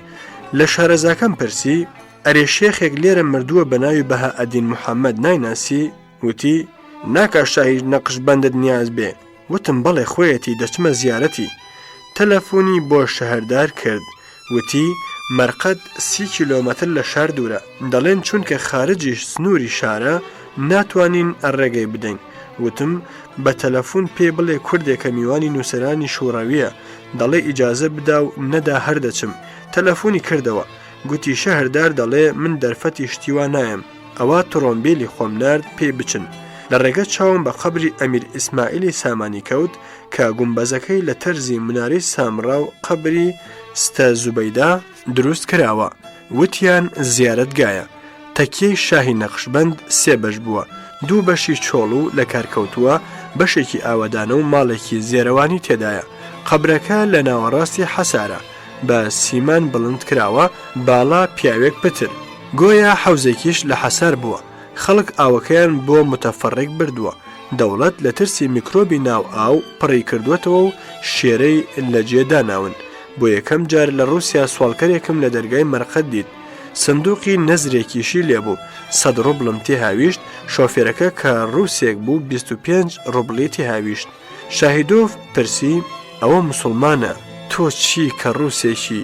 لە شارەزاکەم پرسی ئەرێ شێخێک لێرە مردووە بە ناوی بەها ئەدین محەممەد نایناسی؟ وتی ناکە شاهی نەقشبەندت نیاز بێ. وتم بەڵێ خۆیەتی دەچمە زیارەتی. تەلەفۆنی بۆ شەهردار کرد. وتی مەرقەد 30 کیلۆمەتر لە شار دوورە. دەڵێن چونکە خارجیش سنووری شارە ناتوانین ئەڕێگەی بدەین. وتم بە تەلەفۆن پێ بڵێ کوردێکە میوانی نووسەرانی شوڕەویە دەڵێ ئیجازە بدا و نەدا هەردەچم. تەلەفۆنی کردەوە. گوتی شەهردار دەڵێ من دەرفەتی شتیوا نایم. ئەوە تڕۆمبیلی خۆم نارد پێ بچن. لە ڕێگە چاوم بە قەبری ئەمیر ئیسماعیلی سامانی کەوت کە گومبەزەکەی لە تەرزی منارەی سامرا و قەبری ستە زوبەیدا دروست کراوە. وتیان زیارەتگایە. تەکیەی شاهی نەقشبەند 3 بەش بووە. 2 بەشی چۆڵ و لە کارکەوتووە بەشێکی ئاوەدانە و ماڵێکی زێرەوانی تێدایە. قەبرەکە لە ناوەڕاستی حەسارە بە سیمان بڵند کراوە باڵا پیاوێک پتر. گۆیا حەوزێکیش لە حەسار بووە. خەڵک ئاوەکەیان بۆ متەفەڕێک بردووە. دەوڵەت لە ترسی میکرۆبی ناو ئاو پڕی کردوێتەوە و شێرەی لە جێداناون. بۆ یەکەم جار لە رووسیا سوالکەرێکم لە دەرگای مەرقەد دیت. سندوقی نەزرێکیشی لێبوو. 100 ڕوبڵم تێهاویشت. شۆفێرەکە کە رووسێک بوو 25 ڕوبڵی تێهاویشت. شاهیدۆف پرسی ئەوە موسڵمانە تۆ چی کە رووسێکی؟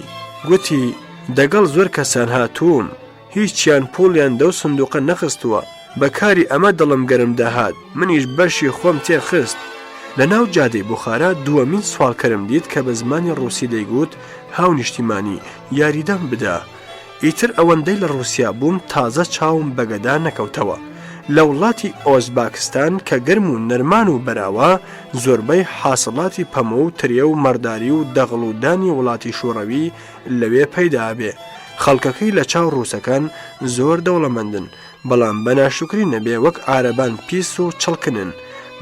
گوتی دەگەڵ زۆر کەسان هاتووم هیچیان پۆڵیان دەو سندوقە نەخستووە. بەکاری ئەمە دڵم گەرم داهات منیش بەشی خۆم تێخست. لە ناو جادەی بوخارا دووەمین سوالکەرم دیت کە بە زمانی ڕووسی دەیگوت هاو نیشتیمانی یاریدەم بدا. ئیتر ئەوەندەی لە رووسیا بووم تازە چاوم بەگەدا نەکەوتەوە. لە وڵاتی ئۆزباکستان کە گەرم و نەرمان و بەراوە زۆربەی حاصڵاتی پەمە و ترێ و مەرداری و دەغڵ و دانی وڵاتی شوڕەوی لەوێ پەیدا بێ. خەڵکەکەی لە چاو ڕووسەکان زۆر دەوڵەمەندن، بەڵام بەناشکری نەبێ وەک ئارەبان پیس و چڵکنن،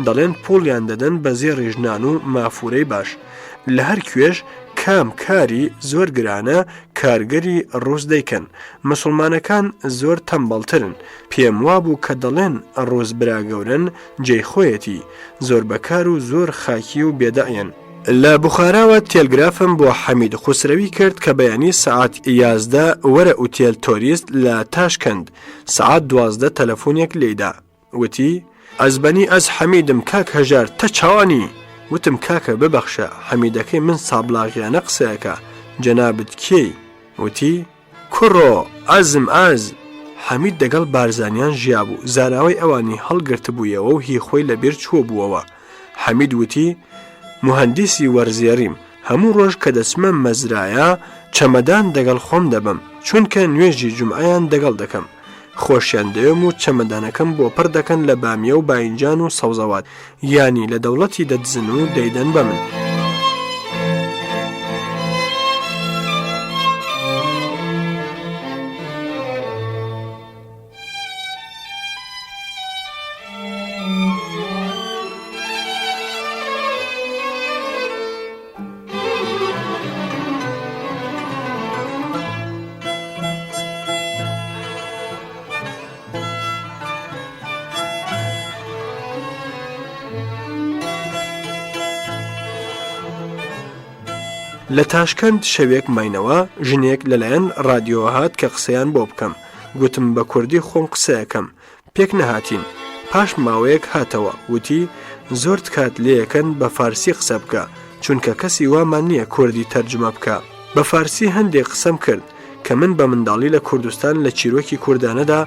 دەڵێن پۆڵیان دەدەن بە زێڕی ژنان و مافورەی باش. لە هەر کوێش کام کاری زۆر گرانە کارگەری ڕووس دەیکەن. مسلمانەکان زۆر تەمبەڵترن، پێم وابوو کە دەڵێن ڕووس برا گەورن جێی خۆیەتی، زۆر بەکار و زۆر خاکی و بێدەعەن. لە بوخاراوە تێلگرافم بۆ حەمید خوسرەوی کرد کە بەیانی سەعات 11 وەرە ئوتێل تۆریست لە تاشکەند. سەعات 12 تەلەفۆنێک لێدا، وتی ئەزبەنی ئەس حەمیدم کاک هەژار تە چاوانی. وتم کاکە ببەخشە حەمیدەکەی من سابلاغیانە قسەیەکە، جەنابەت کێی؟ وتی کوڕۆ ئەزم ئەز. حەمید دەگەڵ بارزانیان ژیا بوو، زاراوەی ئەوانی هەڵگرت بوویەوە و هی خۆی لەبیر چوە بووەوە. حەمید وتی مهندسی وەرزێریم، هەموو ڕۆژ کە دەچمە مەزرایە چەمەدان دەگەڵ خۆم دەبم، چونکە نوێژی جومعەیان دەگەڵ دەکەم. خۆشیان دەوێم و چەمەدانەکەم بۆ پڕ دەکەن لە بامیە و باینجان و سەوزەوات، یانی لە دەوڵەتی دەدزن و دەیدەن بە من. لە تاشکەند شەوێک ماینەوە ژنێک لەلایەن ڕادیۆ هات کە قسەیان بۆ بکەم. گوتم بە کوردی خۆم قسەیەکەم، پێک نەهاتین. پاش ماوەیەک هاتەوە، وتی زۆر تکات لێیەکەن بە فارسی قسە بکە، چونکە کەسی وامان نییە کوردی تەرجمە بکە. بە فارسی هەندێک قسەم کرد کە من بە منداڵی لە کوردستان لە چیرۆکی کوردانەدا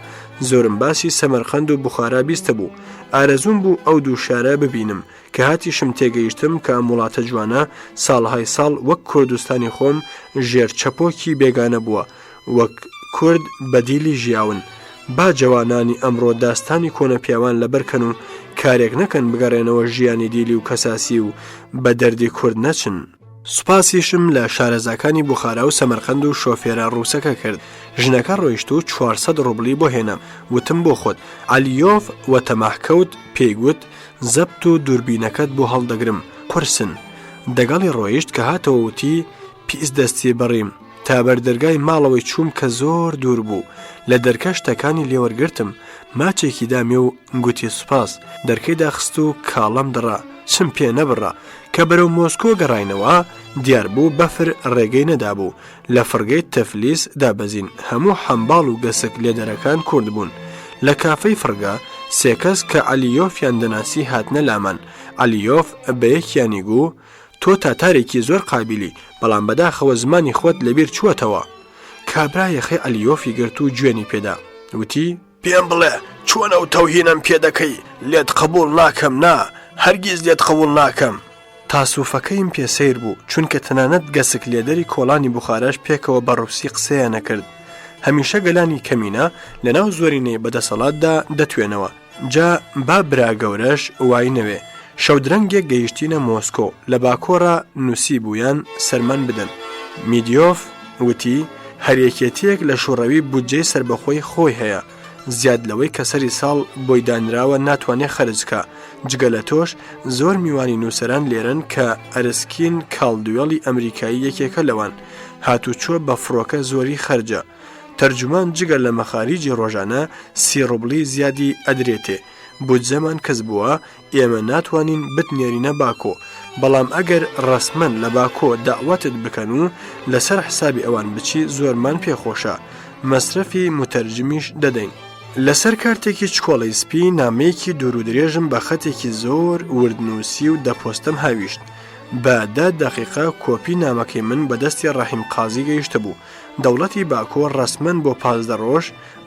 زۆرم باسی سەمەرقەند و بوخارا بیستە بوو. ئارەزوم بوو ئەو دوو شارە ببینم کە هاتیشم تێگەیشتم کە وڵاتە جوانە ساڵهای ساڵ وەک کوردستانی خۆم ژێر چەپۆکی بێگانە بووە، وەک کورد بەدیلی ژیاون. با جوانانی ئەمڕۆ داستانی کۆنە پیاوان لەبەرکەن و کارێک نەکەن بگەڕێنەوە ژیانی دیلی و کەساسی و بە دەردی کورد نەچن. سوپاسیشم لە شارەزاکانی بوخارا و سەمەرقەند و شۆفێرە ڕووسەکە کرد. ژنەکە ڕۆیشت و 400 ڕوبلی بۆ هێنم. وتم بۆ خۆت ئالیۆف وەتەماحکەوت پێیگوت زەبت و دووربینەکەت بۆ هەڵدەگرم قورسن. دەگەڵی ڕۆیشت کە هاتەوە وتی پیس دەستی بەڕیم تا بەردەرگای ماڵەوەی چووم کە زۆر دوور بوو. لە دەرکە شتەکانی لێوەرگرتم، ماچێکی دامێ و گوتی سوپاس. دەرکەی داخست و کاڵەم دڕا، چم پێ نەبڕا. کە بەرەو مۆسکۆ گەڕاینەوە دیار بوو بەفر ڕێگەی نەدابوو. لە فڕگەی تەفلیس دابەزین، هەموو حەمباڵ و گەسک لێدەرەکان کورد بوون. لە کافەی فڕگا سێ کەس کە ئەلیۆفیان دەناسی هاتنە لامان. ئەلیۆف بە یەکیانی گوو تۆ تاتارێکی زۆر قابلی، بەڵام بەداخەوە زمانی خۆت لەبیر چووەتەوە. کابرا یەخەی ئەلیۆفی گرت و گوێنی پێدا، وتی پێم بڵێ چۆنە و تەوهینم پێ دەکەی؟ لێت قبول ناکەم، نا هەرگیز لێت قبول ناکەم. تاسوفەکەیم پێسەیر بوو، چونکە تەنانەت گەسک لێدەری کۆڵانی بوخاراش پێکەوە بە ڕووسی قسەیان نەکرد. هەمیشە گەلانی کەمینە لەناو زۆرینەی بەدەسەڵاتدا دەتوێنەوە. جا با برا گەورەش وای نەوێ. شەودرەنگێک گەیشتینە مۆسکۆ، لە باکۆڕە نووسی بوویان سەرمان بدەن. میدیۆف وتی هەریەکێتیەک لە شوڕەوی بودجەی سربەخۆی خۆی هەیە، زیاد لەوەی کە سەری ساڵ بۆی دانراوە ناتوانێت خەرجکە. جگە لە تۆش زۆر میوانی نووسەران لێرن کە ئەرسکین کاڵدوێڵی ئەمریکایی یەکێکە لەوان، هاتوچۆ بە فڕۆکە زۆری خەرجە. تەرجمان جگە لە مەخاریجی ڕۆژانە 30 ڕوبلی زیادی ئەدرێتێ. بودجەمان کەس بووە، ئێمە ناتوانین بتنێرینە باکۆ، بەڵام ئەگەر ڕەسمەن لە باکۆ داواتت بکەن و لەسەر حسابی ئەوان بچی زۆرمان پێخۆشە، مەسرەفی متەرجمیش دەدەین. لەسەر کارتێکی چکۆڵی سپی نامەیەکی دوور و درێژم بە خەتێکی زۆر وردنووسی و دەپۆستم هاویشت. بە 10 دەقیقە کۆپی نامەکەی من بەدەستی ڕەحیم قازی گەیشتە بوو. دەوڵەتی باکۆ ڕەسمەن بۆ 15 ڕۆژ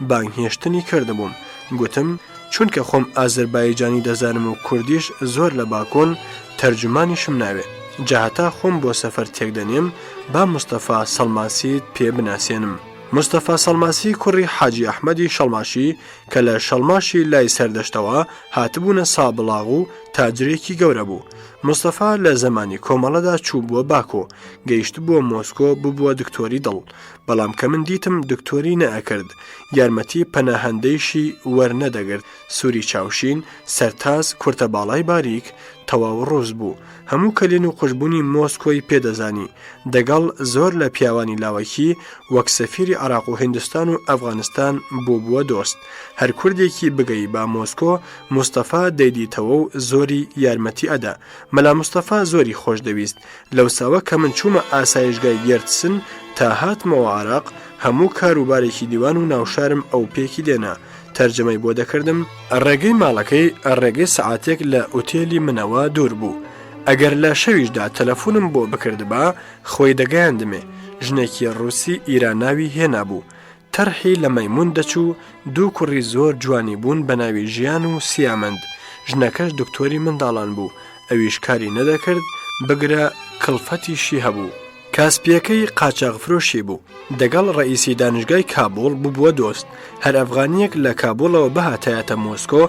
بانگهێشتنی کردبووم. گوتم چونکە خۆم ئازەربایجانی دەزانم و کوردیش زۆر لە باکۆن، تەرجمانیشم ناوێ. جاهتا خۆم بۆ سەفەر تێک دەنێم، با مستەفا سەڵماسیت پێ بناسێنم. مستەفا سەڵماسی کوڕی حاجی ئەحمەدی شەڵماشی کە لە شەڵماشی لای سەردەشتەوە هاتبوونە سابڵاغ و تاجرێکی گەورە بوو. مستەفا لە زمانی کۆمەڵەدا چوو بووە باکۆ، گەیشت بووە مۆسکۆ ببووە دکتۆری دڵ، بەڵام کە من دیتم دکتۆری نەئەکرد، یارمەتی پەناهەندەیشی وەرنەدەگرت، سووری چاوشین، سەرتاز، کورتە باڵای باریک، تەواو ڕووز بوو، هەموو کەلێن و خوشببوونی مۆسکۆی پێدەزانی، دەگەڵ زۆر لە پیاوانی لاوەکی وەک سەفیری عێراق و هیندستان و ئەفغانستان بووە دۆست. هەر کوردێکی بگەی با مۆسکۆ مستەفا دەیدیتەوە و زۆری یارمەتی ئەدا. مەلا مستەفا زۆری خۆش دەویست. لەوساوە کە من چوومە ئاسایشگای گێرتسن تا هاتمەوە عێراق، هەموو کاروبارێکی دیوان و ناوشارم ئەو پێکی دێنا. تەرجەمەی بۆ دەکردم، ڕێگەی ماڵەکەی ڕێگەی سەعاتێک لە ئوتێلی منەوە دوور بوو. ئەگەر لە شەویشدا تەلەفۆنم بۆ بکردبا خۆی دەگەیاندمێ. ژنێکی ڕووسی ئیراناوی هێنا بوو. تەرحی لە مەیمون دەچوو، دوو کوڕی زۆر جوانی بوون بە ناوی ژیان و سیامەند. ژنەکەش دکتۆری منداڵان بوو، ئەویش کاری نەدەکرد، بگرە کڵفەتیشی هەبوو. کاسپیەکەی قاچاغفرۆشی بوو. دەگەڵ ڕئیسی دانشگای کابۆڵ بووە دۆست. هەر ئەفغانیەک لە کابۆڵەوە بەهاتایەتە مۆسکۆ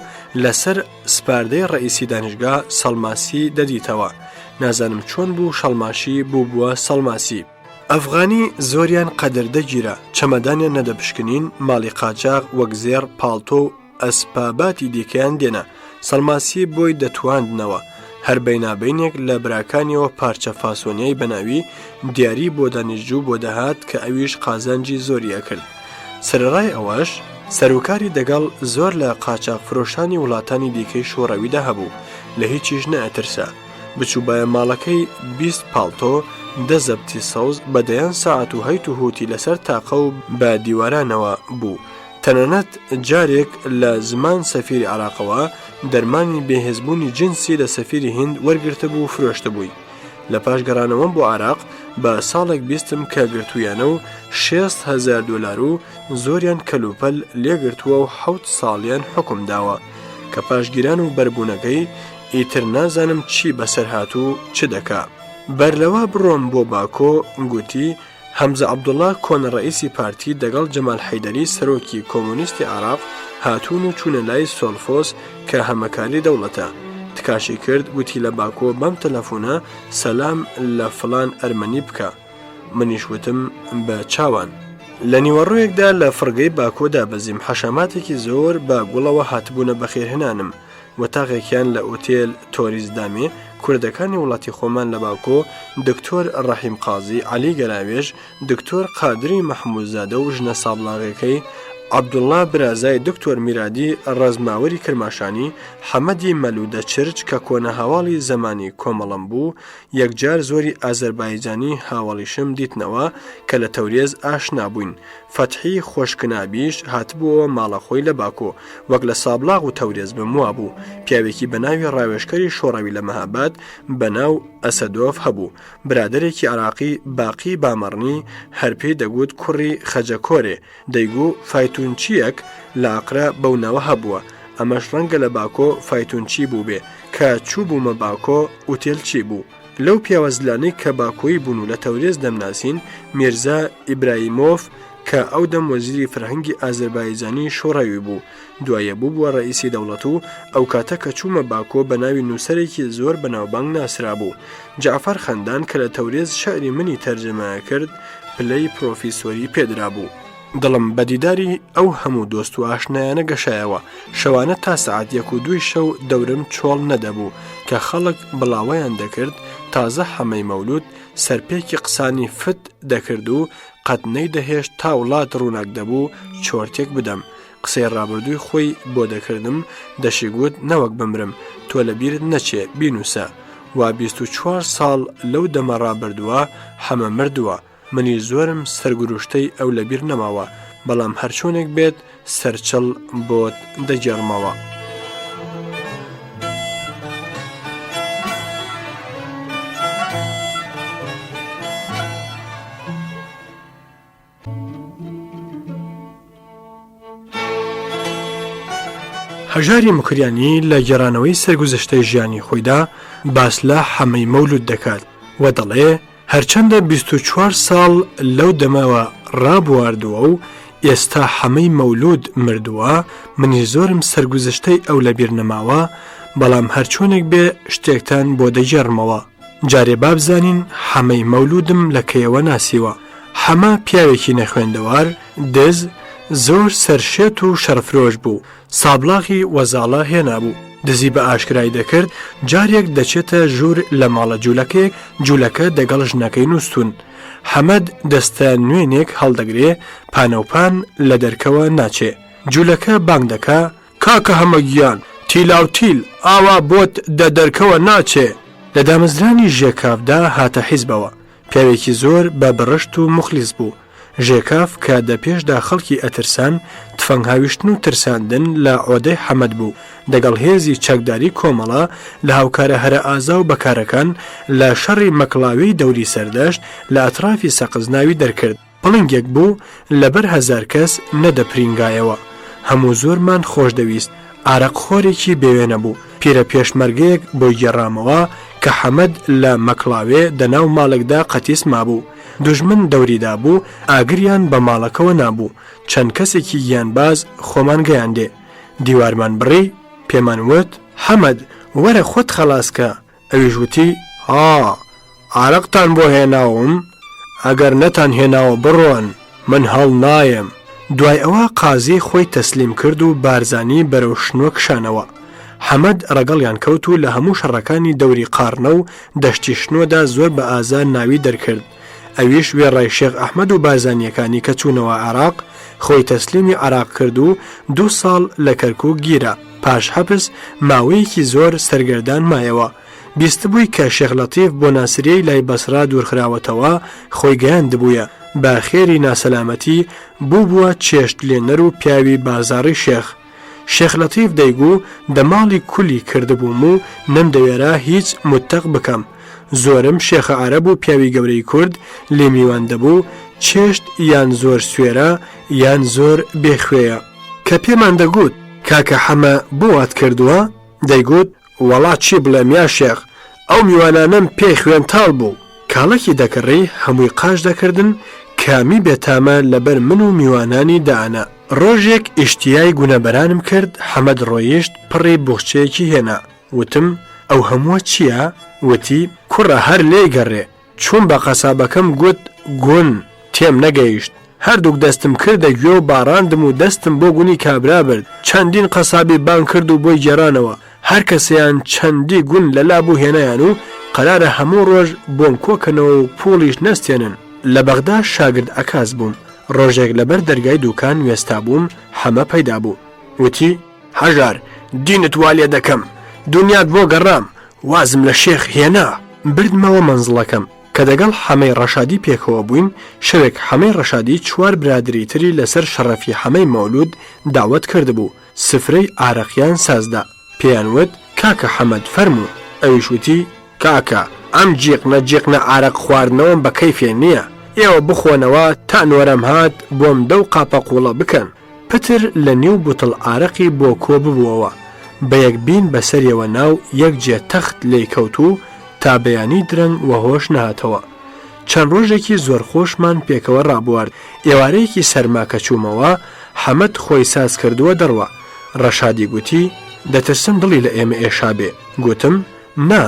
لەسەر سپاردەی ڕئیسی دانشگا سەڵماسی دەدیتەوە. نازانم چۆن بوو شەڵماشی بووە سەڵماسی. ئەفغانی زۆریان قەدردەگیرە، چەمەدانیان نەدەپشکنین، ماڵی قاچاغ وەک زێر، پاڵتۆ و ئەسپاباتی دیکەیان دێنە. سەڵماسی بۆی دەتواندنەوە. هەر بەینابینێک لە براکانیەوە پارچە فاسۆنیای بەناوی دیاری بۆ دانیشتجوو بۆ دەهات کە ئەویش قازانجی زۆریە کرد. سەرڕای ئەوەش سەرۆکاری دەگەڵ زۆر لە قاچاق فرۆشانی وڵاتانی دیکەی شۆڕەویدا هەبوو، لە هیچیش نەئەترسا. بچووبایە ماڵەکەی 20 پاڵتۆ، 10 زەبتی سەوز، بەدەیان ساعات و هەیت و هوتی لەسەر تاقە و بە دیوارانەوە بوو. تەنانەت جارێک لە زمان سەفیری عێراقەوە دەرمانی بێهێزبوونی جنسی لە سەفیری هیند وەرگرتە بوو و فرۆشتە بووی. لە پاش گەڕانەوەم بۆ عێراق بە ساڵێک بیستم کە گرتوویانە و 6,000 دۆلار و زۆریان کەلوپەل لێگرتووە و 7 ساڵیان حکم داوە کە پاشگیران و بەربوونەکەی ئیتر نازانم چی بەسەر هاتوو چ دەکا. بەرلەوە بڕۆم بۆ باکۆ، گوتی حەمزە عەبدوڵڵا کۆنەڕئیسی پارتی دەگەڵ جەمال حەیدەری سەرۆکی کۆمونیستی عێراق هاتوون و چوونە لای سۆلفۆس کە هەمەکاری دەوڵەتە. تکاشی کرد، گوتی لە باکۆ بەم تەلەفۆنە سەلام لە فڵان ئەرمەنی بکە. منیش وتم بە چاوان. لە نیوەڕۆیەکدا لە فڕگەی باکۆدا بەزیم حەشەماتێکی زۆر بە گوڵەوە هاتبوونە بەخێرهێنانم. وەتاغێکیان لە ئوتێل تۆریزدامێ کوردەکانی وڵاتی خۆمان لە باکۆ، دکتۆر ڕەحیم قازی، عەلی گەراوێژ، دکتۆر قادری مەحموودزادە و ژنە سابڵاغەکەی عەبدوڵڵا برازای، دکتۆر میرادی ڕەزماوەری کرماشانی، حەمەدی مەلوودە چرچ کە کۆنە هاواڵی زمانی کۆمەڵم بوو، یەکجار زۆری ئازەربایجانی هاوڵیشم دیتنەوە کە لە تەورێز ئاشنا بووین. فەتحی خۆشکنابیش هاتبووەوە ماڵە خۆی لە باکۆ، وەک لە سابڵاغ و تەورێز بموا بوو. پیاوێکی بەناوی ڕاوێشکەری شۆڕەوی لە مەهاباد بەناو ئەسەدۆف هەبوو، برادێکی عێراقی باقی بامەڕنی، هەر پێی دەگوت کوڕی خەجەکۆرێ، دەیگو فایتونچیەک لە ئاقرا بەو ناوە هەبووە. ئەمەش ڕەنگە لە باکۆ فایتونچی بوو بێ کە چوو بوومە باکۆ ئوتێلچی بوو. لەو پیاوەزلانەی کە باکۆی بوون و لە تەورێز دەمناسین، میرزا ئیبراهیمۆف کە ئەو دەم وەزیری فەرهەنگی ئازەربایجانی شۆڕەوی بوو، دوایە بووە ڕئیسی دەوڵەت و ئەو کاتە کە چوومە باکۆ بە ناوی نووسەرێکی زۆر بەناوبانگ ناسرا بوو. جەعفەر خەندان کە لە تەورێز شەعری منی تەرجەمە کرد، پلەی پرۆفیسۆری پێدرا بوو. دڵم بە دیداری ئەو هەموو دۆست و ئاشنایانە گەشایەوە. شەوانە تا سەعات 1 و 2 شەو دەورم چۆڵ نەدەبوو کە خەڵک بڵاوەیان دەکرد، تازە حەمەی مەولود سەرپێکی قسانی فت دەکرد و قەت نەیدەهێشت تا وڵات ڕووناک دەبوو چۆرتێک بدەم. قسەی ڕابردووی خۆی بۆ دەکردم، دەشیگوت نەوەک بمرم، تۆ لە بیرت نەچێ بینوسە. وا 24 ساڵ لەو دەمە ڕابردووە حەمە مردووە. منی زۆرم سەرگروشتەی ئەو لەبیر نەماوە، بەڵام هەرچۆنێک بێت سەرچەڵ بۆت دەگێڕمەوە. هەژاری مکریانی لە گێڕانەوەی سەرگوزەشتەی ژیانی خۆیدا باس لە حەمەی مەولود دەکات و دەڵێ هەرچەندە 24 ساڵ لەو دەمەوە ڕابواردووە و ئێستا هەمەی مەولود مردووە، منی زۆرم سەرگوزشتەی ئەو لەبیر نەماوە، بەڵام هەرچۆنێک بێ شتێکتان بۆ دەیژێڕمەوە. جارێ بابزانین هەمەی مەولودم لە کەیەوە ناسیوە. هەمە پیاوێکی نەخوێندەوار، دز، زۆر سەرشێت و شەرفرۆش بوو، سابلاغی وەزاڵە هێنابوو. دزی بە ئاشکرای دەکرد جارێک دەچێتە ژوور لە ماڵە جوولەکەیەک، جوولەکە دەگەڵ ژنەکەی نووسون. حەمەد دەستە نوێنێک هەڵدەگرێ، پانەوپان لە دەرکەوە ناچێ. جوولەکە بانگ دەکا: کاکە هەمەگیان، تیلاوتیل ئاوا بۆت دە دەرکەوە ناچێ. لە دامەزرانی ژێکافدا هاتە حیزبەوە. پیاوێکی زۆر بە بەڕشت و مخلیس بوو. ژێکاف کە دەپێشدا خەڵکی ئەترسان، تفەنگ هاویشتن و ترساندن لە عۆدەی حەمەد بوو. دەگەڵ هێزی چەکداری کۆمەڵە لە هاوکارە هەرە ئازا و بەکارەکان لە شەڕی مەکڵاوی دەوری سەردەشت لە ئەترافی سەقزناوی دەرکرد. پڵنگێک بوو لەبەر 1000 کەس نەدەپرینگایەوە. هەموو زۆرمان خۆش دەویست. ئارەقخۆرێکی بێوێنە بوو. پیرە پێشمەرگەیەک بۆی گێڕامەوە کە حەمەد لە مەکڵاوێ دەناو ماڵێکدا قەتیس مابوو. دوژمن دەوریدا بوو، ئاگریان بە ماڵەکەوە نابوو. چەند کەسێکی گیانباز خۆمان گەیاندێ. دیوارمان بڕی، پێمان وت: حەمەد وەرە خۆت خەلاسکە. ئەویش وتی: ها، ئارەقتان بۆ هێناوم، ئەگەر نەتان هێناوە بڕۆن، من هەڵ نایم. دوای ئەوە قازی خۆی تەسلیم کرد و بارزانی بەرەو شنوە کشانەوە. حەمەد ڕەگەڵیان کەوت و لە هەموو شەڕەکانی دەوری قارنە و دەشتی شنوەدا زۆر بە ئازار ناوی دەرکرد. ئەویش وێڕای شێخ ئەحمەد و بارزانیەکانی کە چوونەوە عێراق خۆی تەسلیمی عێراق کرد و 2 ساڵ لە کەرکووک گیرە. پاش حەبس ماوەیەکی زۆر سەرگەردان مایەوە. بیستبووی کە شێخ لەتیف بۆ ناسریەی لای بەسرا دوورخراوەتەوە، خۆی گەیاندبوویە. با خێری ناسەلامەتی بووە چێشت لێنەر و پیاوی بازاڕی شێخ. شێخ لەتیف دەیگو: دەماڵی کولی کردبووم و نەمدەوێرا هیچ متەق بکەم. زۆرم شێخە عەرەب و پیاوی گەورەی کورد لێ میوان دەبوو، چێشت یان زۆر سوێرە یان زۆر بێخوێیە. کە پێمان دەگوت: کاکە حەمە بۆ وات کردووە؟ دەیگوت: وەڵا چی بڵێم یا شێخ، ئەو میوانانم پێی خوێن تاڵ بوو. کاڵەکی دەکڕی هەمووی قاش دەکردن، کامی بێتامە لەبەر من و میوانانی دانا. ڕۆژێک ئیشتیای گونەبەرانم کرد. حەمەد ڕۆیشت پڕی بوخچەیەکی هێنا. وتم: ئەو هەمووە چییە؟ وتی: کوڕە هەر لێی گەڕێ. چوون بە قەسابەکەم گوت: گون تێم نەگەیشت. هەردووک دەستم کردە گوێ و باڕاندم و دەستم بۆ گونی کابرا برد. چەندین قەسابی بان کرد و بۆی گێڕانەوە. هەر کەسیان چەندی گون لەلا بوو هێنایان و قەرارە هەموو ڕۆژ بۆم کۆکەنەوە و پوڵیش نەستێنن. لە بەغدا شاگرد ئەکاس بووم. ڕۆژێک لەبەر دەرگای دوکان وێستا بووم. حەمە پەیدا بوو. وتی: هەژار، دینت وا لێ دەکەم، دنیات بۆ گەڕام، وازم لە شێخ هێنا. بردمەوە مەنزڵەکەم کە دەگەڵ حەمەی ڕەشادی پێکەوە بووین. شەوێک حەمەی ڕەشادی 4 برادری تری لەسەر شەڕەفی حەمەی مەولود داوەت کردبوو. سفرەی ئارەقیان سازدا. پێیان وت: کاکە حەمەد فەرموو. ئەویش وتی: کاکە، ئەم جیقنە ئارەق خواردنەوەم بە کەیفێ نییە. ئێوە بخۆنەوە تا نۆرەم هات بۆم دە و قاپە قوڵە بکەن. پتر لە نیو بوتڵ ئارەقی بۆ کۆ ببووەوە. بە یەکبین بەسەریەوە ناو یەک جێ تەخت لێی کەوتو تا بەیانی درەنگ وەهۆش نهاتەوە. چەند ڕۆژێکی زۆر خۆشمان پێکەوە ڕابوارد. ئێوارەیەکی سەرماکە چوومەوە. حەمەد خۆی ساز کردووە دەڕوە. ڕەشادی گوتی: دەترسم دڵی لە ئێمە ئێشا بێ. گوتم: نا،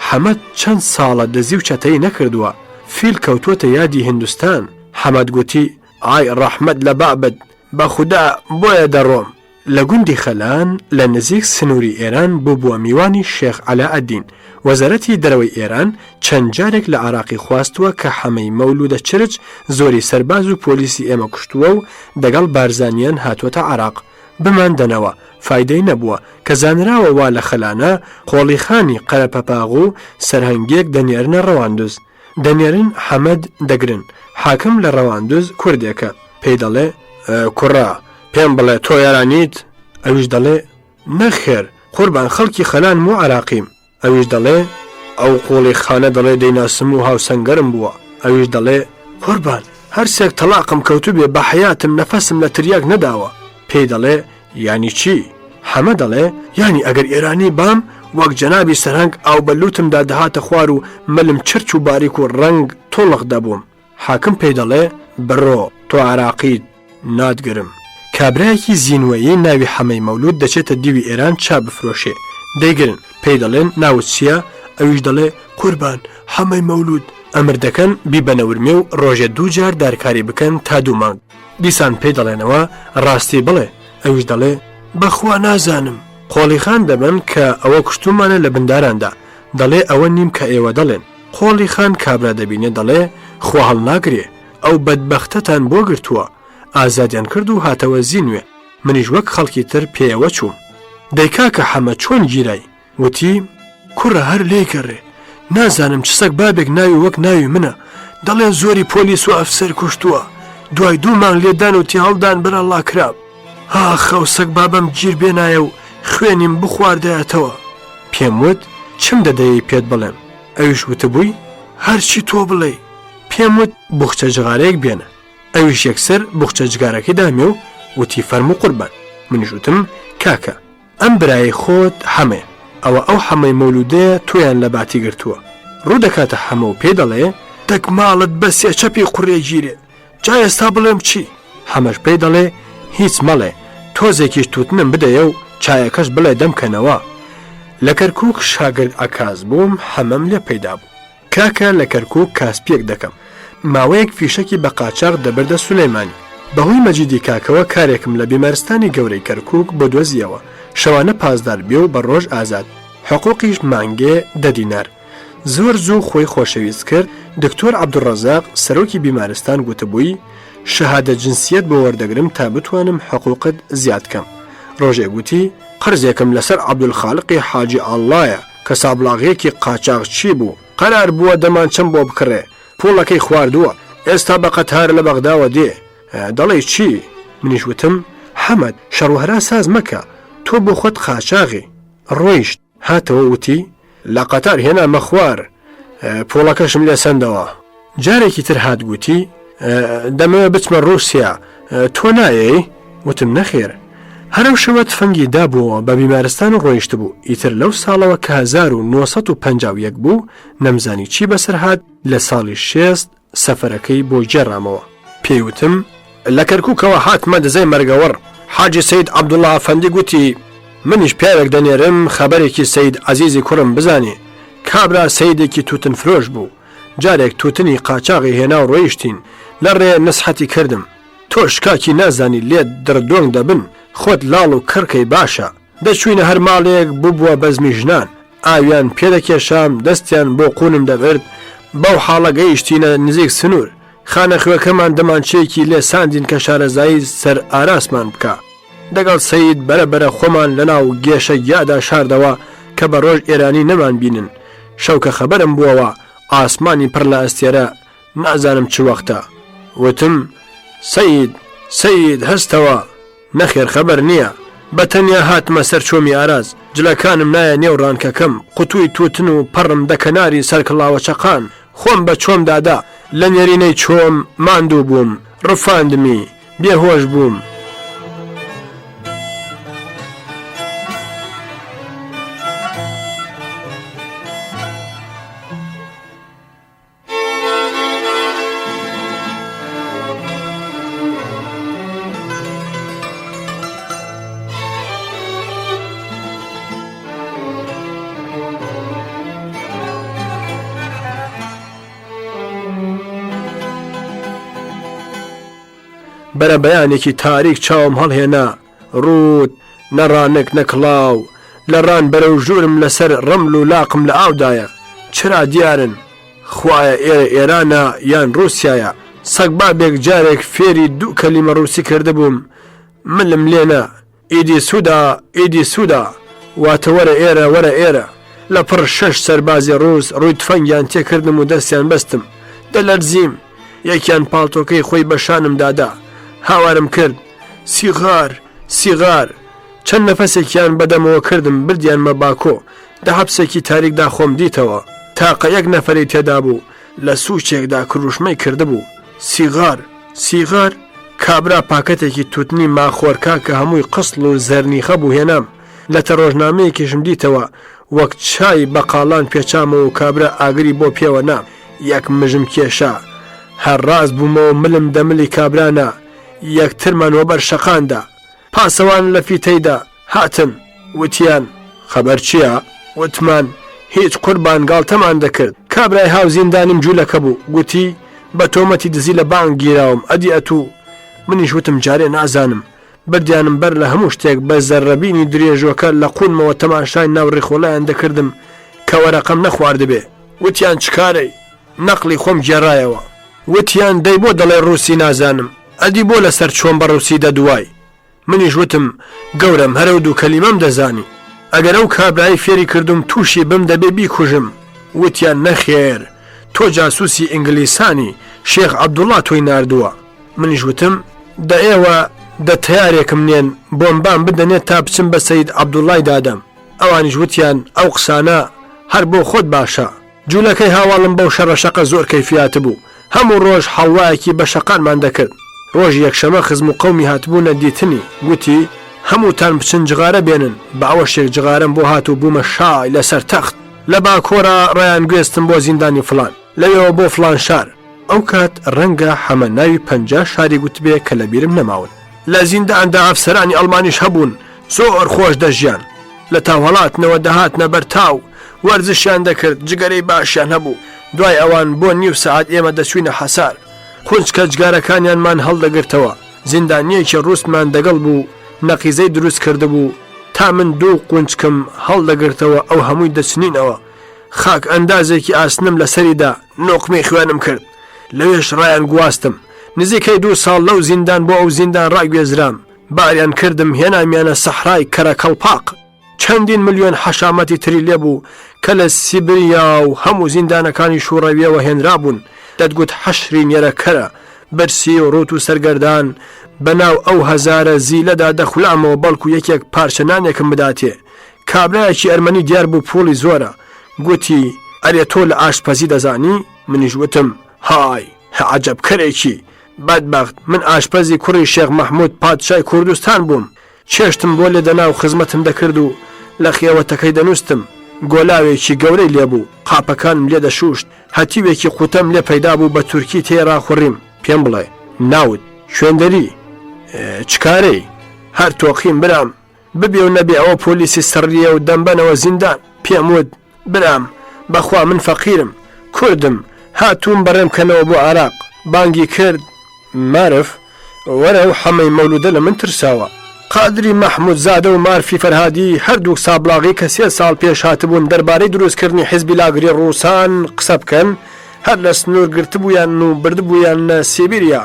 حەمەد چەند ساڵە دزی و چەتەی نەکردووە، فیل کەوتووەتە یادی هندستان. حەمەد گوتی: ئای ڕەحمەت لە بابت، بە خودا بۆیە دەڕۆم. لە گوندی خەلان لە نزیک سنووری ئێران بووە میوانی شێخ عەلاءەدین. وەزارەتی دەرەوەی ئێران چەند جارێک لە عێراقی خواستووە کە حەمەی مەولودە چرچ زۆری سەرباز و پۆلیسی ئێمە کوشتووە و دەگەڵ بارزانیان هاتووەتە عێراق. بماندنەوە، فایدەی نەبووە کە زانراوە وا لە خەلانە قۆڵیخانی قەرەپەپاغ و سەرهەنگێک دەنێرنە ڕەواندوز. دەنێرن حەمەد دەگرن. حاکم لە ڕەواندوز کوردێکە، پێی دەڵێ: کوڕا، پێم بڵێ تۆ یارانیت؟ ئەویش دەڵێ: نەخێر، قوربان خەڵکی خەلان و عێراقیم. ئەویش دەڵێ: ئەو قۆڵی خانە دەڵێ دەیناسم و هاوسەنگەرم بووە. ئەویش دەڵێ: قوربان هەرسێک تەلاقم کەوتو بێ بە حەیاتم نەفەسم لە تریاک نەداوە. پێی دەڵێ: یانی چی؟ حەمە دەڵێ: یانی ئەگەر ئێرانی بام وەک جەنابی سەرهەنگ ئاو بەلوتمدا دەهاتە خوار و مەلم چرچ و باریک و ڕەنگ تۆ سۆڵق دەبووم حاکم پێی دەڵێ بڕۆ تۆ عراقیت نادگرم کابرایەکی زیینوەیی ناوی حەمەی مەولود دەچێتە دیوی ئێران چا بفرۆشێ دەیگرن پێی دەڵێن ناوت چییە ئەویش دەڵێ قوربان حەمەی مەولود ئەمر دەکەن بیبەنەورمێ و ڕۆژێ 2 جار دارکاری بکەن تا 2 مانگ دیسان پێی دەڵێنەوە ڕاستی بڵێ ئەویش دەڵێ بەخوا نازانم قۆڵی خان دەبن کە ئەوە کوشتومانە لە بنداراندا دەڵێ ئەوە نیم کە ئێوە دەڵێن قۆڵی خان کابرا دەبینێ دەڵێ خوا هەڵ ناگرێ ئەو بەدبەختەتان بۆ گرتووە ئازادیان کرد و هاتەوە زیینوێ منیش وەک خەڵکی تر پێوە چووم دەیکا کە حەمە چۆن گیرای وتی کوڕە هەر لێکەڕێ نازانم چ سەگ بابێک ناوی وەک ناوی منە دەڵێن زۆری پۆلیس و ئەفسەر کوشتووە دوای 2 مانگ لێدان و تی هەڵدان بەرەڵا کراب خەو سەگ بابەم گیر بێنایە و خوێنیم بخواردایەتەوە پێم وت چم دەدەیە پێت بڵێم ئەویش وتبووی هەرچی تۆ بڵێ پێم وت بوخچە جغارەیەک بێنە ئەویش یەکسەر بوخچە جگارەکەی دامێ و وتی فەرموو قوربان منیش وتم کاکە ئەم برای خۆت حەمێ ئەوە ئەو حەمەی مەولودەیە تۆیان لە باتی گرتووە ڕوو دەکاتە حەمە و پێ دەڵێ دەک ماڵت بەسێ چەپی قوڕێ گیرێ جا ئێستا بڵێم چی حەمەش پێی دەڵێ هیچ مەڵێ تۆزێکیش تووتنم بدەیە و چایەکەش بڵێ دەمکەنەوە لە کەرکووک شاگرد ئاکاز بووم حەمەم لێ پەیدا بوو کاکە لە کەرکووک کاسپێک دەکەم ماوەیەک فیشەکی بە قاچاق دەبەردە سولەیمانی بەهۆی مەجیدی کاکەوە کارێکم لە بیمارستانی گەورەی کەرکووک بۆ دۆزیەوە شەوانە پازدار بێ و بە ڕۆژ ئازاد حقوقیش مانگێ 10 دینار زۆر زوو خۆی خۆشەویست کرد دکتۆر عەبدوڕەزاق سەرۆکی بیمارستان گوتبووی شەهادە جنسیەت بۆ وەردەگرم تا بتوانم حقوقت زیاد کەم ڕۆژێ گوتی قەرزێکم لەسەر عەبدولخالقی حاجی ئاڵایە کە سابلاغەیەکی قاچاق چی بوو قەرار بووە دەمانچەم بۆ بکڕێ پوڵەکەی خواردووە ئێستا بە قەتار لە بەغداوە دێ دەڵێ چی منیش وتم حەمەد شەڕوهەرا ساز مەکە تۆ بۆ خۆت قاچاغی ڕۆیشت هاتەوە وتی لە قەتار هێنامە خوار پۆڵەکەشم لێ سندەوە جارێکی تر هات گوتی دەمەوێت بچمە ڕووسیا تۆ نایەی وتم نەخێر هەرەو شەوە تفەنگی دابووە بە بیمارستان و ڕۆیشت بوو ئیتر لەو ساڵەوە کە 1951 بوو نەمزانی چی بەسەر هات لە ساڵی 6 سەفەرەکەی بۆ جێڕامەوە پێیوتم لە کەرکووکەوە هاتمە دزەی مەرگەوەڕ حاجی سەید عەبدوڵڵا ئەفەندی گوتی منیش پیاوێک دەنێرم خەبەرێکی سەید عەزیزی کوڕم بزانێ کابرا سەیدێکی تووتن فرۆش بوو جارێک تووتنی قاچاغی هێنا و ڕۆیشتین لە ڕێ نسحەتی کردم تۆ شکاکی نازانی لێت دڕدۆنگ دەبن خۆت لاڵ و کڕکەی باشە دەچوینە هەر ماڵێک بووبووە بەزمی ژنان ئاویان پێدەکێشام دەستیان بۆ قونم دەبرد بەو حاڵە گەیشتینە نزیک سنوور خانەخوێکەمان دەمانچەیەکی لێ ساندین کە شارەزایی سەر ئاراسمان بکە دەگەڵ سەید بەرەبەرە خۆمان لەناو گێشە یادا شاردەوە کە بە ڕۆژ ئێرانی نەمان بینن شەوکە خەبەرم بووەوە ئاسمانی پڕ لە ئەستێرە نازانم چ وەختە وتم سەید هەستەوە نەخێر خەبەر نییە بەتەنیا هاتمە سەر چۆمی ئاراز جلەکانم نایە نێو ڕانکەکەم قوتووی تووتن و پەڕم دەکەناری سەرکڵاوە چەقان خۆم بە چۆم دادا لە نێرینەی چۆم ماندوو بووم ڕفاندمی بێهۆش بووم بەرە بەیانێکی تاریک چاوم هەڵهێنا ڕوت نەڕانێک نەکڵاو لە ڕان بەرەو ژوورم لەسەر ڕەمل و لاقم لە ئاودایە چرا دیارن خوایە ئێرە ئێرانە یان رووسایە سەگ بابێک جارێک فێری 2 کەلیمە ڕووسی کرده بووم ملم لێنە ئیدی سوودا واتە وەرە ئێرە وەرە ئێرە لە پڕ 6 سەربازی ڕووس ڕووی تفەنگیان تێکردم و دەستیان بەستم دەلەرزیم یەکیان پاڵتۆکەی خۆی بەشانم دادا هاوارم کرد سیغار چەند نەفەسێکیان بەدەمەوە کردم بردیان مە باکۆ دە حەبسێکی تاریکدا خۆم دیتەوە تاقە 1 نەفەری تێدا بوو لە سوچێکدا کروشمەی کرده بوو سیغار کابرا پاکەتێکی تووتنی ماخۆرکا کە هەمووی قسڵ و زەرنیخە بوو هێنام لە تەڕۆژنامەیەکیشم دیتەوە وەک چای بەقاڵان پێچامەوە و کابرا ئاگری بۆ پێوە نام یەک مژم کێشا هەر ڕاست بوومەوە ملم دەملی کابرانە یەکترمان وەبەر شەقاندا پاسەوان لە فیتەیدا هاتن وتیان خەبەر چییە؟ وتمان هیچ قوربان گاڵتەمان دەکرد کابرای هاو زیندانیم جوولەکە بوو گوتی بە تۆمەتی دزی لە بانگ گیراوم ئەدی ئەتوو منیش وتم جارێ نازانم بردیانم بەر لە هەموو شتێک بە زەرڕەبینی درێژۆکە لە قونمەوە تەماشای ناو ڕێخۆڵایان دەکردم کە وەرەقەم نەخواردبێ وتیان چکارەی نەقلی خۆم گێڕایەوە وتیان دەی بۆ دەڵێ ڕووسی نازانم ئەدی بۆ لەسەر چۆن بە ڕووسی دەدوای منیش وتم گەورم هەرە دوو کەلیمەم دەزانی ئەگەر ئەو کابرایی فێری کردم تووشی بم دەبێ بیکوژم وتیان نەخێر تۆ جاسووسی ئینگلیسانی شێخ عەبدوڵڵا تۆی ناردووە منیش وتم دە ئێوە دە تەیارێکم نێن بۆمبان بدەنێت تا بچم بە سەید عەبدوڵڵای دادەم ئەوانیش وتیان ئەو قسانە هەر بۆ خۆت باشە جوولەکەی هاواڵم بەو شەڕەشەقە زۆر کەیفیاتە بوو هەموو ڕۆژ هەڵوایەکی بە شەقانمان دەکرد ڕۆژی یەکشەمە خزم و قەومی هاتبوونە دیتنی گوتی هەمووتان بچن جغارە بێنن بە ئەوە شێک جغارم بۆ هات و بوومە شای لەسەر تەخت لە باکۆرە ڕایان گوێستم بۆ زیندانی فلان لەوێەوە بۆ فلان شار ئەو کات ڕەنگە حەمە ناوی 50 شاری گوتبێ کە لە بیرم نەماون لە زینداندا ئەفسەرانی ئەڵمانیش هەبوون زۆر خۆش دەژیان لە تاوهەڵاتنەوە دەهاتنە بەر تاو وەرزشیان دەکرد جگەرەی باشیان هەبوو دوای ئەوان بۆ نیو سەعات ئێمە دەچوینە حەسار قونچکە جگارەکانیانمان هەڵدەگرتەوە زیندانیەکی ڕووسمان دەگەڵ بوو نەقیزەی دروست کرده بوو تا من دوو قونچکم هەڵدەگرتەوە ئەو هەمووی دەچنینەوە خاک ئەندازێکی ئاسنم لەسەریدا نۆقمەی خوێنم کرد لەوێش ڕایان گواستم نزیکەی 2 ساڵ لەو زیندان بۆ ئەو زیندان ڕاگوێزرام باریان کردم هێنامیانە سەحرای کەرەکەڵپاق چەندین ملیۆن حەشامەتی تری لێبوو کە لە سیبریا و هەموو زیندانەکانی شوڕەویەوە هێنرابوون دەتگوت حەشری نێرەکەرە بەرسی و ڕوت و سەرگەردان بەناو ئەو هەزارە زیلەدا دەخولامەوە بەڵکو یەکێک پارچەنانێکم بداتێ کابرایەکی ئەرمەنی دیار بوو پۆلی زۆرە گوتی ئەرێ تۆ لە ئاشپەزی دەزانی منیش وتم های عەجەب کەرێکی بەدبەخت من ئاشپەزی کوڕی شێخ مەحموود پادشای کوردستان بووم چێشتم بۆ لێ دەنا و خزمەتم دەکرد و لە خێوەتەکەی دەنووستم گۆلاوێکی گەورەی لێبوو قاپەکانم لێ دەشوشت هەتیوێکی قوتەم لێ پەیدا بوو بە تورکی تێڕاخوڕیم پێم بڵێ ناوت شوێندەری چکارەی هەر تۆقیم برام ببێ و نەبێ ئەوە پۆلیسی سەرریە و دەمبەنەوە زیندان پێم وت برام بەخوا من فەقیرم کوردم هاتووم بەڕێم کەنەوە بۆ عێراق بانگی کرد مارف وەرە و حەمەی مەولودە لە من ترساوە قادری مەحموود زادە و مارفی فەرهادی هەردوو سابلاغی کە 3 ساڵ پێش هاتبوون دەربارەی دروستکردنی حیزبی لاگری ڕووسان قسە بکەن هەر لە سنوور گرتبوویان و بردبوویان لە سیبیریا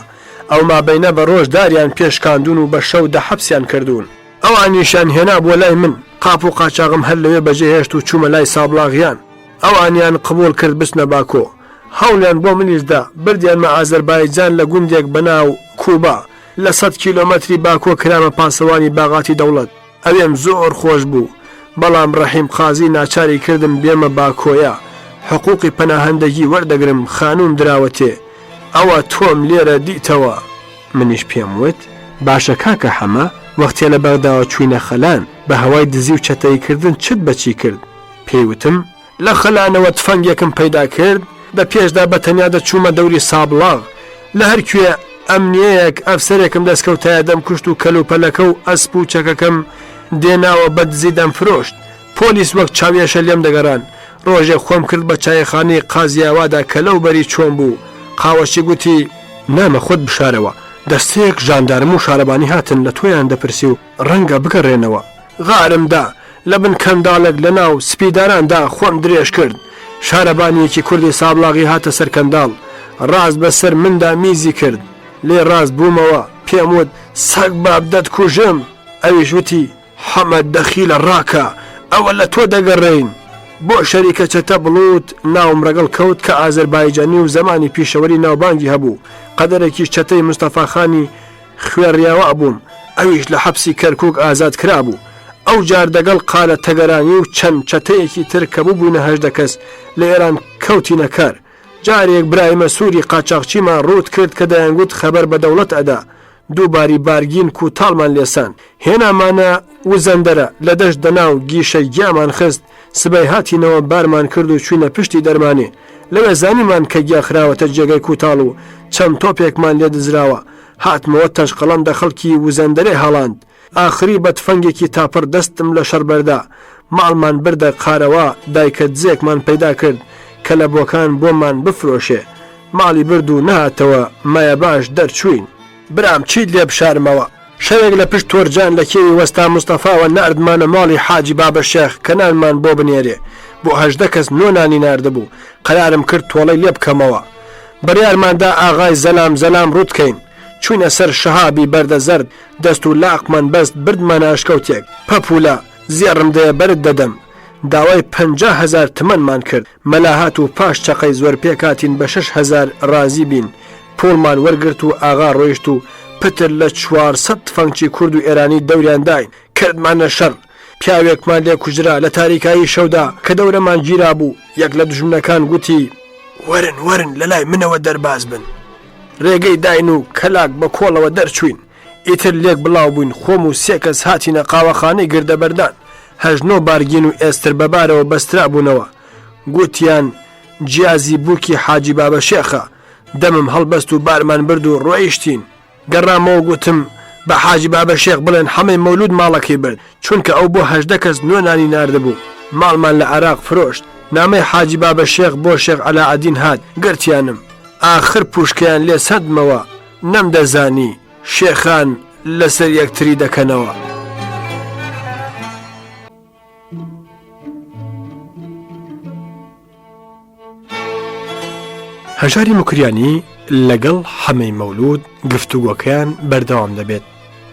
ئەو مابەینە بە ڕۆژداریان پێشکاندون و بە شەودا حەبسیان کردوون ئەوانیشان هێنا بۆ لای من قاپ و قاچاغم هەر لەوێ بەجێهێشت و چوومە لای سابلاغیان ئەوانیان قبول کرد بچنە باکۆ هەوڵیان بۆ منیشدا بردیانمە ئازەربایجان لە گوندێک بەناو کوبا لە 100 کیلۆمەتری باکۆ کرامە پاسەوانی باغاتی دەوڵەت ئەوێم زۆر خۆش بوو بەڵام ڕەحیم قازی ناچاری کردم بێمە باکۆیە حقوقی پەناهەندەگی وەردەگرم خانوم دراوەتێ ئەوە تۆم لێرە دیتەوە منیش پێم وت باشە کاکە حەمە وەختێ لە بەغداوە چوینە خەلان بە هەوای دزی و چەتەیکردن چت بەچی کرد پێیوتم لە خەلانەوە تفەنگێکم پەیدا کرد بە پێشدا بە تەنیا دەچوومە دەوری سابڵاغ لە هەرکوێ ئەمنیەیەک ئەفسەرێکم دەستکەوتایە دەم کوشت و کەلوپەلەکە و ئەسپ و چەکەکەم دێناوە بە دزی دەمفرۆشت پۆلیس وەک چاوێشە لێم دەگەڕان ڕۆژێک خۆم کرد بە چایەخانەی قازیاوادا کە لەو بەری چۆن بوو قاوەشی گوتی نامە خۆت بشارەوە دەستەیەک ژاندارم و شارەبانی هاتن لە تۆیان دەپرسی و ڕەنگە بگەڕێنەوە غارمدا لە بن کەنداڵێک لە ناو سپیداراندا خۆم درێژ کرد شارەبانیەکی کوردی سابلاغی هاتە سەر کەنداڵ ڕاست بەسەر مندا میزی کرد لێ ڕاست بوومەوە پێم وت سەگ بابدەت کوژم ئەویش وتی حەمەد دەخی لە ڕاکە ئەوە لە تۆ دەگەڕێین بۆ شەریکە چەتە بڵوت ناوم ڕەگەڵ کەوت کە ئازەربایجانی و زمانی پیشەوەری ناوبانگی هەبوو قەدەرێکی چەتەی مستەفاخانی خوێڕیاوە بووم ئەویش لە حەبسی کەرکووک ئازاد کرابوو ئەو جار دەگەڵ قالە تەگەرانی و چەند چەتەیەکی تر کە بووبوونە 18 کەس لە ئێران کەوتینە کار جارێک برایمە سووری قاچاقچیمان ڕوت کرد کە دەیانگوت خەبەر بە دەوڵەت ئەدا دووباری بارگین کوتاڵمان لێسان هێنامانە وزەندەرە لە دەشت دەنا و گیشە گیامان خست سبەی هاتینەوە بارمان کرد و چوینە پشتی دەرمانێ لەوێ زانیمان کە گیاخراوەتە جێگەی کوتاڵ و چەند تۆپێکمان لێ دزراوە هاتمەوە تەشقەڵەم دە خەڵکی وزەندەرێ هەڵاند ئاخری بە تفەنگێکی تاپڕ دەستم لە شەربەردا ماڵمان بردە قارەوە دایکە جێکمان پەیدا کرد کە لە بۆکان بۆمان بفرۆشێ ماڵی برد و نهاتەوە مایە باش دەرچوین برام چیت لێ بشارمەوە شەوێک لە پشت تۆرجان لە کێوی وەستا مستەفاوە ناردمانە ماڵی حاجی بابە شێخ کە نانمان بۆ بنێرێ بۆ 18 کەس نۆنانی ناردەبوو قەرارم کرد تۆڵەی لێ بکەمەوە بڕیارماندا ئاغای زەلام زەلام ڕوتکەین چوونە سەر شەهابی بەردە زەرد دەست و لاقمان بەست بردمانە ئاشکەوتێک پەپولە زێڕم دەیە بەرد دەدەم داوای 50,000 تمەنمان کرد مەلاهات و پاش چەقەی زۆر پێکاتین بە 6,000 ڕازی بین پۆڵمان وەرگرت و ئاغا ڕۆیشت و پتر لە 400 تفەنگچی کورد و ئێرانی دەوریانداین کردمانە شەڕ پیاوێکمان لێ کوژرا لە تاریکایی شەودا کە دەورەمان گیرا بوو یەک لە دژمنەکان گوتی وەرن لە لای منەوە دەرباز بن ڕێگەی داین و کەلاک بە کۆڵەوە دەرچوین ئیتر لێک بڵاو بووین خۆم و 3 کەس هاتینە قاوەخانەی گردەبەردان 8 بارگین و ئێستر بەبارەوە بەسترا بوونەوە گوتیان جیازی بووکی حاجی بابە شێخە دەمم هەڵبەست و بارمان برد و ڕۆیشتین گەڕامەوە گوتم بە حاجی بابە شێخ بڵێن هەمەی مەولود ماڵەکەی برد چونکە ئەو بۆ 18 کەس نۆنانی ناردەبوو ماڵمان لە عێراق فرۆشت نامەی حاجی بابە شێخ بۆ شێخ عەلاعەدین هات گرتیانم ئاخر پوشکیان لێ سەدمەوە نەمدەزانی شێخان لەسەر یەکتری دەکەنەوە هەژاری مکریانی لەگەڵ حەمەی مەولود گفتوگۆکەیان بەردەوام دەبێت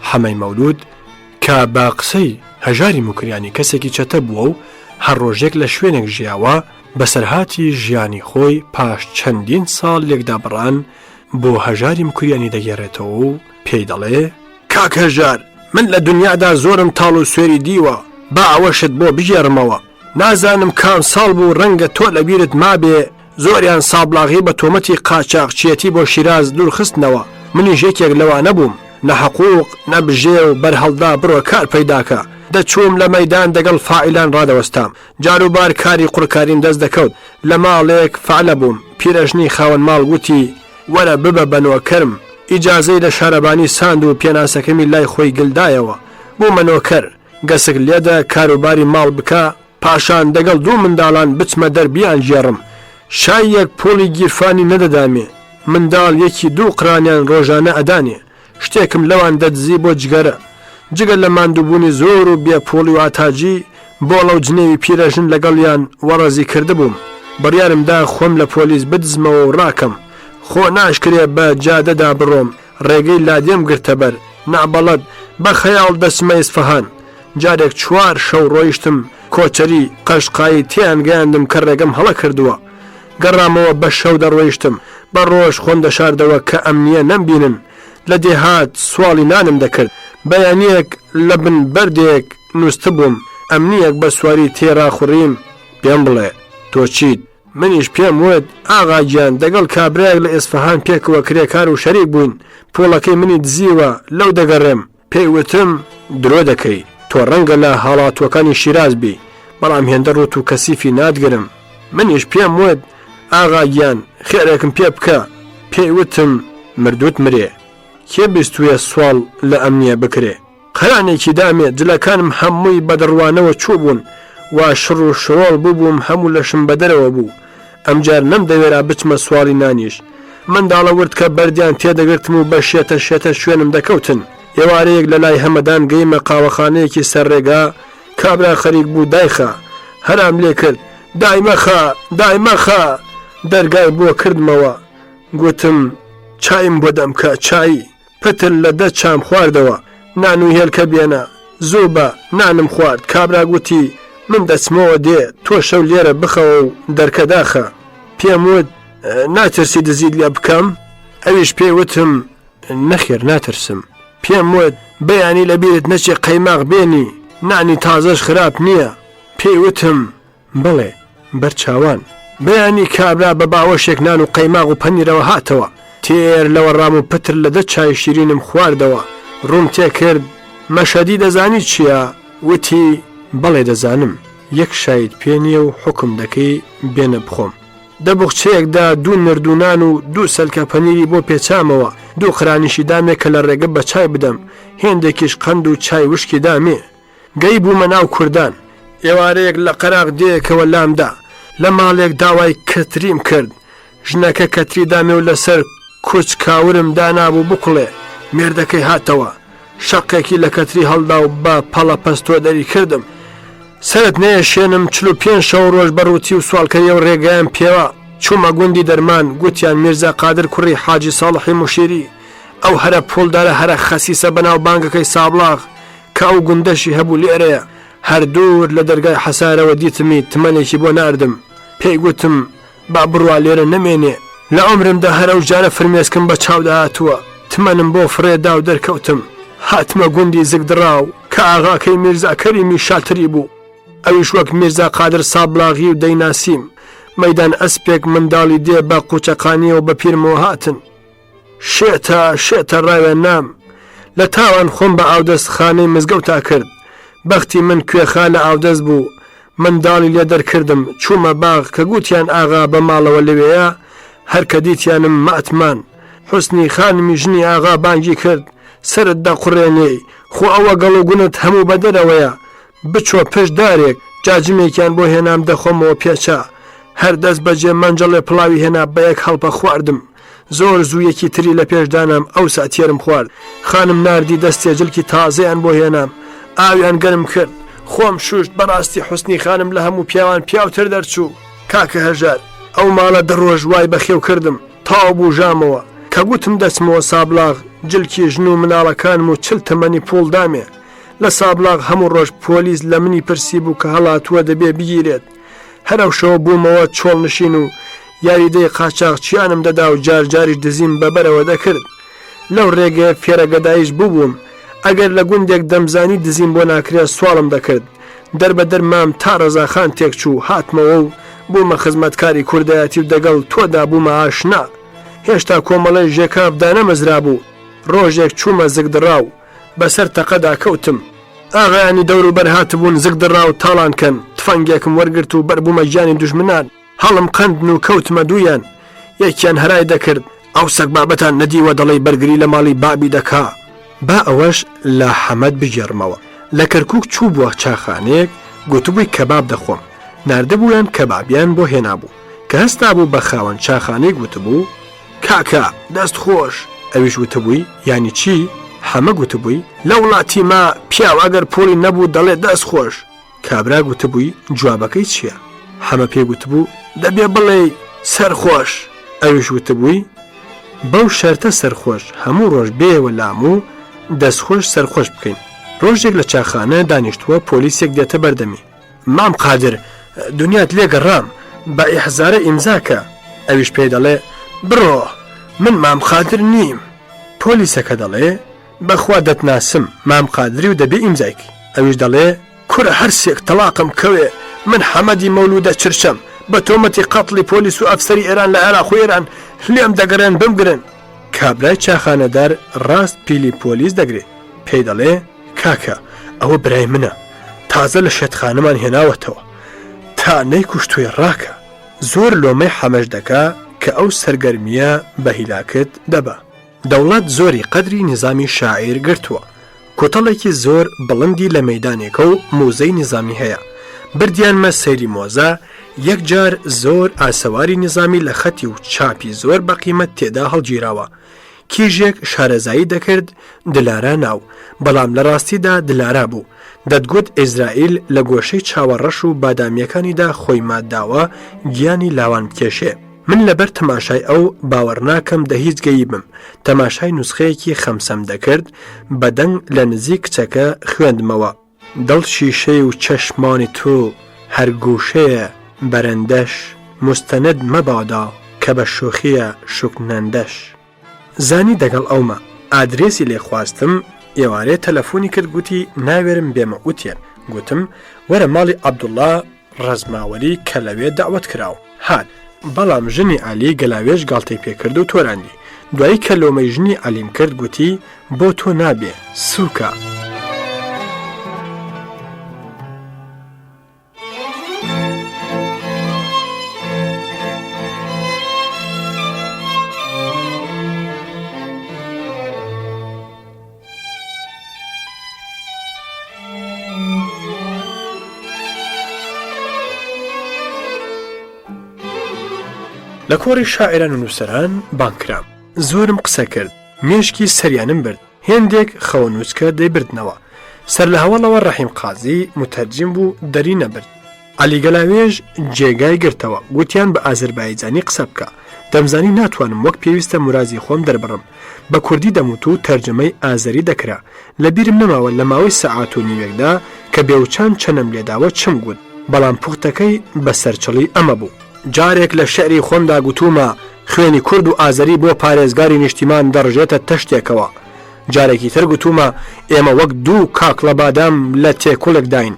حەمەی مەولود کە با قسەی هەژاری مکریانی کەسێکی چەتە بووە و هەر ڕۆژێک لە شوێنێک ژیاوە بەسەرهاتی ژیانی خۆی پاش چەندین ساڵ لێکدا بڕان بۆ هەژاری مکریانی دەگێڕێتەوە و پێی دەڵێ کاک هەژار من لە دنیادا زۆرم تاڵ و سوێری دیوە با ئەوەشت بۆ بژێڕمەوە نازانم کام ساڵ بوو ڕەنگە تۆ لە بیرت مابێ زۆریان سابلاغی بە تۆمەتی قاچاقچیەتی بۆ شیراز دوورخستنەوە منیش یەکێک لەوانە بووم نەحقوق نەبژێ و بەرهەڵدا بڕۆ کار پەیداکە دەچووم لە مەیدان دەگەڵ فاعیلان ڕادەوەستام جاروبار کاری قورکاریم دەست دەکەوت لە ماڵێک فعلە بووم پیرەژنی خاوەن ماڵ گوتی وەرە ببە بەنۆکەرم ئیجازەی لە شارەبانی ساند و پێناسەکەمی لای خۆی گلدایەوە بوومە نۆکەر گەسک لێدە کاروباری ماڵ بکە پاشان دەگەڵ 2 منداڵان بچمە دەربیان ژێڕم شایەک پۆلی گیرفانی نەدەدامێ منداڵ 1-2 قرانیان ڕۆژانە ئەدانێ شتێکم لەوان دەدزی بۆ جگەرە جگە لە ماندووبوونی زۆر و بێپۆلی و ئاتاجی بۆ لەو جنێوی پیرەژن لەگەڵیان وەڕەزی کردبووم بڕیارمدا خۆم لە پۆلیس بدزمەوە و ڕاکەم خۆ ناشکرێ بە جادەدا بڕۆم ڕێگەی لادێم گرتەبەر نابەڵەت بە خەیاڵ دەسمە ئیسفەهان جارێک 4 شەو ڕۆیشتم کۆچەری قەشقایی تیان گەیاندم کە ڕێگەم هەڵە کردووە گەڕامەوە بە شەو دەڕۆیشتم بە ڕۆژ خۆم دەشاردەوە کە ئەمنیە نەمبینن لە دێهات سواڵی نانم دەکرد بەیانیەک لە بن بەردێک نووسە بووم ئەمنیەک بە سواری تێراخوڕیم پێم بڵێ تۆ چیت منیش پێم وت ئاغاگیان دەگەڵ کابراەک لە ئێسفەهان پێکەوە کرێکار و شەریک بووین پۆڵەکەی منی دزیوە لەو دەگەڕێم پێی وتم درۆ دەکەی تۆ ڕەنگە لە هاڵاتوەکانی شیراز بی بەڵام هێندە ڕوت و کەسیفی نادگرم منیش پێم وت ئاغاگیان خێرێکم پێ بکە پێی وتم مردوت مرێ کێ بیستویە سوال لە ئەمنیە بکرێ قەرانێکی دامێ جلەکانم هەمووی بەدەڕوانەوە چوو بوون وا شڕ و شڕۆڵ بووبووم هەموو لەشم بەدەرەوە بوو ئەمجار نەمدەوێرا بچمە سواڵی نانیش منداڵە ورد کە بەردیان تێدەگرتم و بە شێتە شوێنم دەکەوتن ئێوارەیەک لە لای هەمەدان گەیمە قاوەخانەیەکی سەرڕێگا کابرا خەریک بوو دایخە هەرام لێ کرد دایمەخە دەرگای بۆ کردمەوە گوتم چایم بۆ دەمکە چایی پتر لە 10 چام خواردەوە نان و هێلکە بێنە زوو بە نانم خوارد کابرا گوتی من دەچمەوە دێ تۆ شەو لێرە بخەوە و دەرکە داخە پێم وت ناترسی دزیت لێ بکەم ئەویش پێی وتم نەخێر ناترسم پێم وت بەیانی لەبیرت نەچێ قەیماق بێنی نانی تازەش خراپ نییە پێی وتم بڵێ بەرچاوان بەیانی کابرا بە باوەشێک نان و قەیماق و پەنیرەوە هاتەوە تێر لەوە ڕام و پتر لە 10 چای شیرینم خواردەوە ڕوم تێ کرد مەشەدی دەزانی چییە وتی بەڵێ دەزانم یەک شاید پێ نییە و حکم دەکەی بێنە بخۆم دە بوخچەیەکدا 2 نردونان و 2 سەلکە پەنیری بۆ پێچامەوە 2 قرانیشی دامێ کە لە ڕێگە بە چای بدەم هێندێکیش قەند و چای وشکی دامێ گەی بوومە ناو کوردان ئێوارەیەک لە قەراق دێکەوە لامدا لە ماڵێک داوای کەتریم کرد ژنەکە کەتری دامێ و لەسەر کوچ کاورم دانابوو بکوڵێ مێردەکەی هاتەوە شەقێکی لە کەتری هەڵدا و بە پەڵە پەستۆ دەری کردم سەرت نەیەشێنم 45 شەو ڕۆژ بەڕووتی و سوالکەری و ڕێگەیان پێوە چوومە گوندی دەرمان گوتیان میرزا قادر کوڕی حاجی ساڵحی موشیری ئەو هەرە پۆلدارە هەرە خەسیسە بەناو بانگەکەی سابلاغ کە ئەو گوندەشی هەبوو لێرەیە هەردوور لە دەرگای حەسارەوە دیتمی تمەنێکی بۆ ناردم پێی گوتم با بڕوا لێرە نەمێنێ لە عمرمدا هەرە و جارە فرمێسکم بە چاودا هاتووە تمەنم بۆ فرێدا و دەرکەوتم هاتمە گوندی زگدراو کە ئاغاکەی میرزا کەریمی شاتری بوو ئەویش وەک میرزا قادر سابلاغی و دەیناسیم مەدان ئەسپێک منداڵی دێ بە قوچەقانیەوە بە پیرمەوە هاتن شێتە ڕاوێ نام لە تاوان خۆم بە ئاودەستخانەی مزگەوتا کرد بەختی من کوێخا لە ئاودەست بوو منداڵی لێ دەرکردم چوومە باغ کە گوتیان ئاغا بە ماڵەوە لەوەیە هەر کە دیتیانم مەعتمان حوسنی خانمی ژنی ئاغا بانگی کرد سرت دەقوڕێنێ خۆ ئەوە گەڵ و گونت هەموو بەدەرەوەیە بچۆ پێش دارێک جاجمێکیان بۆ هێنام دەخۆمەوە پێچە هەر دەست بەجێ مەنجەڵێ پڵاوی هێنا بە یەک هەڵپە خواردم زۆر زوویەکی تری لە پێشدانم ئەو ساتێرم خوارد خانم ناردی دەستێ جلکی تازەیان بۆ هێنام ئاویان گەرم کرد خۆم شوشت بەڕاستی حوسنی خانم لە هەموو پیاوان پیاوتر دەرچوو کاکە هەژار ئەو ماڵە دەڕۆژ وای بەخێو کردم تاو بوو ژامەوە کە گوتم دەچمەوە سابلاغ جلکی ژن و مناڵەکانم و 40 تەمەنی پۆڵ دامێ لە سابلاغ هەموو ڕۆژ پۆلیس لە منی پرسی بوو کە هەڵاتووە دەبێ بگیرێت هەرەو شەوە بوومەوە چۆڵ نشین و یاریدەی قاچاقچیانم دەدا و جارجاریش دزیم بەبەرەوە دەکرد لەو ڕێگەیە فێرەگەدایش بووبووم ئەگەر لە گوندێک دەمزانی دزیم بۆ ناکرێت سوالم دەکرد دەربەدەر مام تا ڕەزاخان تێکچوو هاتمەوە و بوومە خزمەتکاری کوردایەتی و دەگەڵ تۆدا بوومە ئاشنا هێشتا کۆمەڵی ژێکافدا نەمەزرا بوو ڕۆژێک چوومە زگدڕاو بەسەر تەقەدا کەوتم ئاغایانی دەوروبەر هاتبوون زگدڕا و تاڵانکەن تفەنگێکم وەرگرت و بەربوومە گیانی دوژمنان هەڵم قەندن و کەوتمە دوویان یەکیان هەرای دەکرد ئەو سەگ بابەتان نەدیوە دەڵێ بەرگری لە ماڵی بابی دەکا با ئەوەش لە حەمەد بگێڕمەوە لە کەرکووک چوو بووە چاخانەیەک گوتبووی کەباب دەخۆم ناردەبوویان کەبابیان بۆ هێنابوو کە هەستا بوو بە خاوەن چاخانەی گوتبوو کاکە دەست خۆش ئەویش وتبووی یانی چی؟ حەمە گوتبووی لە وڵاتی ما پیاو ئەگەر پۆلی نەبوو دەڵێ دەست خۆش کابرا گوتبووی جوابەکەی چییە؟ حەمە پێ گوتبوو دەبێ بڵێ سەرخۆش ئەویش وتبووی بەو شەرتە سەرخۆش هەموو ڕۆژ بێوە لام و دەستخۆش سەرخۆش بکەین ڕۆژێک لە چاخانە دانیشتووە پۆلیسێک دێتە بەردەمی مام قادر دنیات لێگەڕام بە ئیحزارە ئیمزاکە ئەویش پێی دەڵێ بڕۆ من مام قادر نیم پۆلیسەکە دەڵێ بەخوا دەتناسم مام قادری و دەبێ ئیمزایکی ئەویش دەڵێ کورە هەرسێک تەلاقم کەوێ من حەمەدی مەولودە چرچەم بە تۆمەتی قەتڵی پۆلیس و ئەفسەری ئێران لە عێراق و ئێران لێم دەگەڕێن بمگرن کابرای چاخانەدار ڕاست پیلی پۆلیس دەگرێت پێی دەڵێ کاکە ئەوە برای منە تازە لە شێتخانەمان هێناوەتەوە تا نەیکوشتوی ڕاکە زۆر لۆمەی حەمەش دەکا کە ئەو سەرگەرمیە بە هیلاکت دەبە دەوڵەت زۆری قەدری نظامی شاعیر گرتووە کۆتەڵێکی زۆر بڵندی لە مەیدانێکە و موزەی نظامی هەیە بردیانمە سەیری مۆزە یەکجار زۆر ئاسەواری نظامی لە خەتی و چاپی زۆر بە قیمەت تێدا هەڵگیراوە کیژێک شارەزایی دەکرد دلارا ناو بەڵام لە ڕاستیدا دلارا بوو دەتگوت ئیزرائیل لە گۆشەی چاوەڕەش و بادامیەکانیدا خۆی ماداوە گیانی لاوان بکێشێ من لەبەر تەماشای ئەو باوەڕ ناکەم دە هیچ گەیی بم تەماشای نوسخەیەکی خەمسەم دەکرد بەدەنگ لە نزیک کچەکە خوێندمەوە دڵ شیشەی و چەشمانی تۆ هەرگوشەیە بەرەندەش مستەند مەبادا کە بە شوخیە شوکنەندەش زانی دەگەڵ ئەومە ئادرێسی لێ خواستم ئێوارێ تەلەفۆنی کرد گوتی ناوێرم بێمە وتێن گوتم وەرە ماڵی عەبدوڵڵا ڕەزماوەری کە لەوێ داوەت کراوە هات بەڵام ژنی عەلی گەلاوێژ گاڵتەی پێکرد و تۆراندی دوایی کە لۆمەی ژنی عەلیم کرد گوتی بۆ تۆ نابێ سووکە لە کۆڕی شاعران و نووسەران بانکرام زۆرم قسە کرد مێشکی سەریانم برد هێندێک خەونوچکە دەیبردنەوە سەر لە هەوڵەوە ڕەحیم قازی متەرجم بوو دەری نەبرد عەلی گەلاوێژ جێگای گرتەوە گوتیان بە ئازەربایجانی قسە بکە دەمزانی ناتوانم وەک پێویستە مرازی خۆم دەربڕم بە کوردی دەموت و تەرجمەی ئازەری دەکرا لە بیرم نەماوە لە ماوەی سەعات و نیوێکدا کە بێوچان چەنەم لێداوە چم گوت بەڵام پوختەکەی بە سەرچڵی ئەمە بوو جارێک لە شعری خۆمدا گوتومە خوێنی کورد و ئازەری بۆ پارێزگاری نیشتیمان دەڕژێتە تەشتێکەوە جارێکی تر گوتومە ئێمە وەک دوو کاک لە بادام لە تێکوڵک داین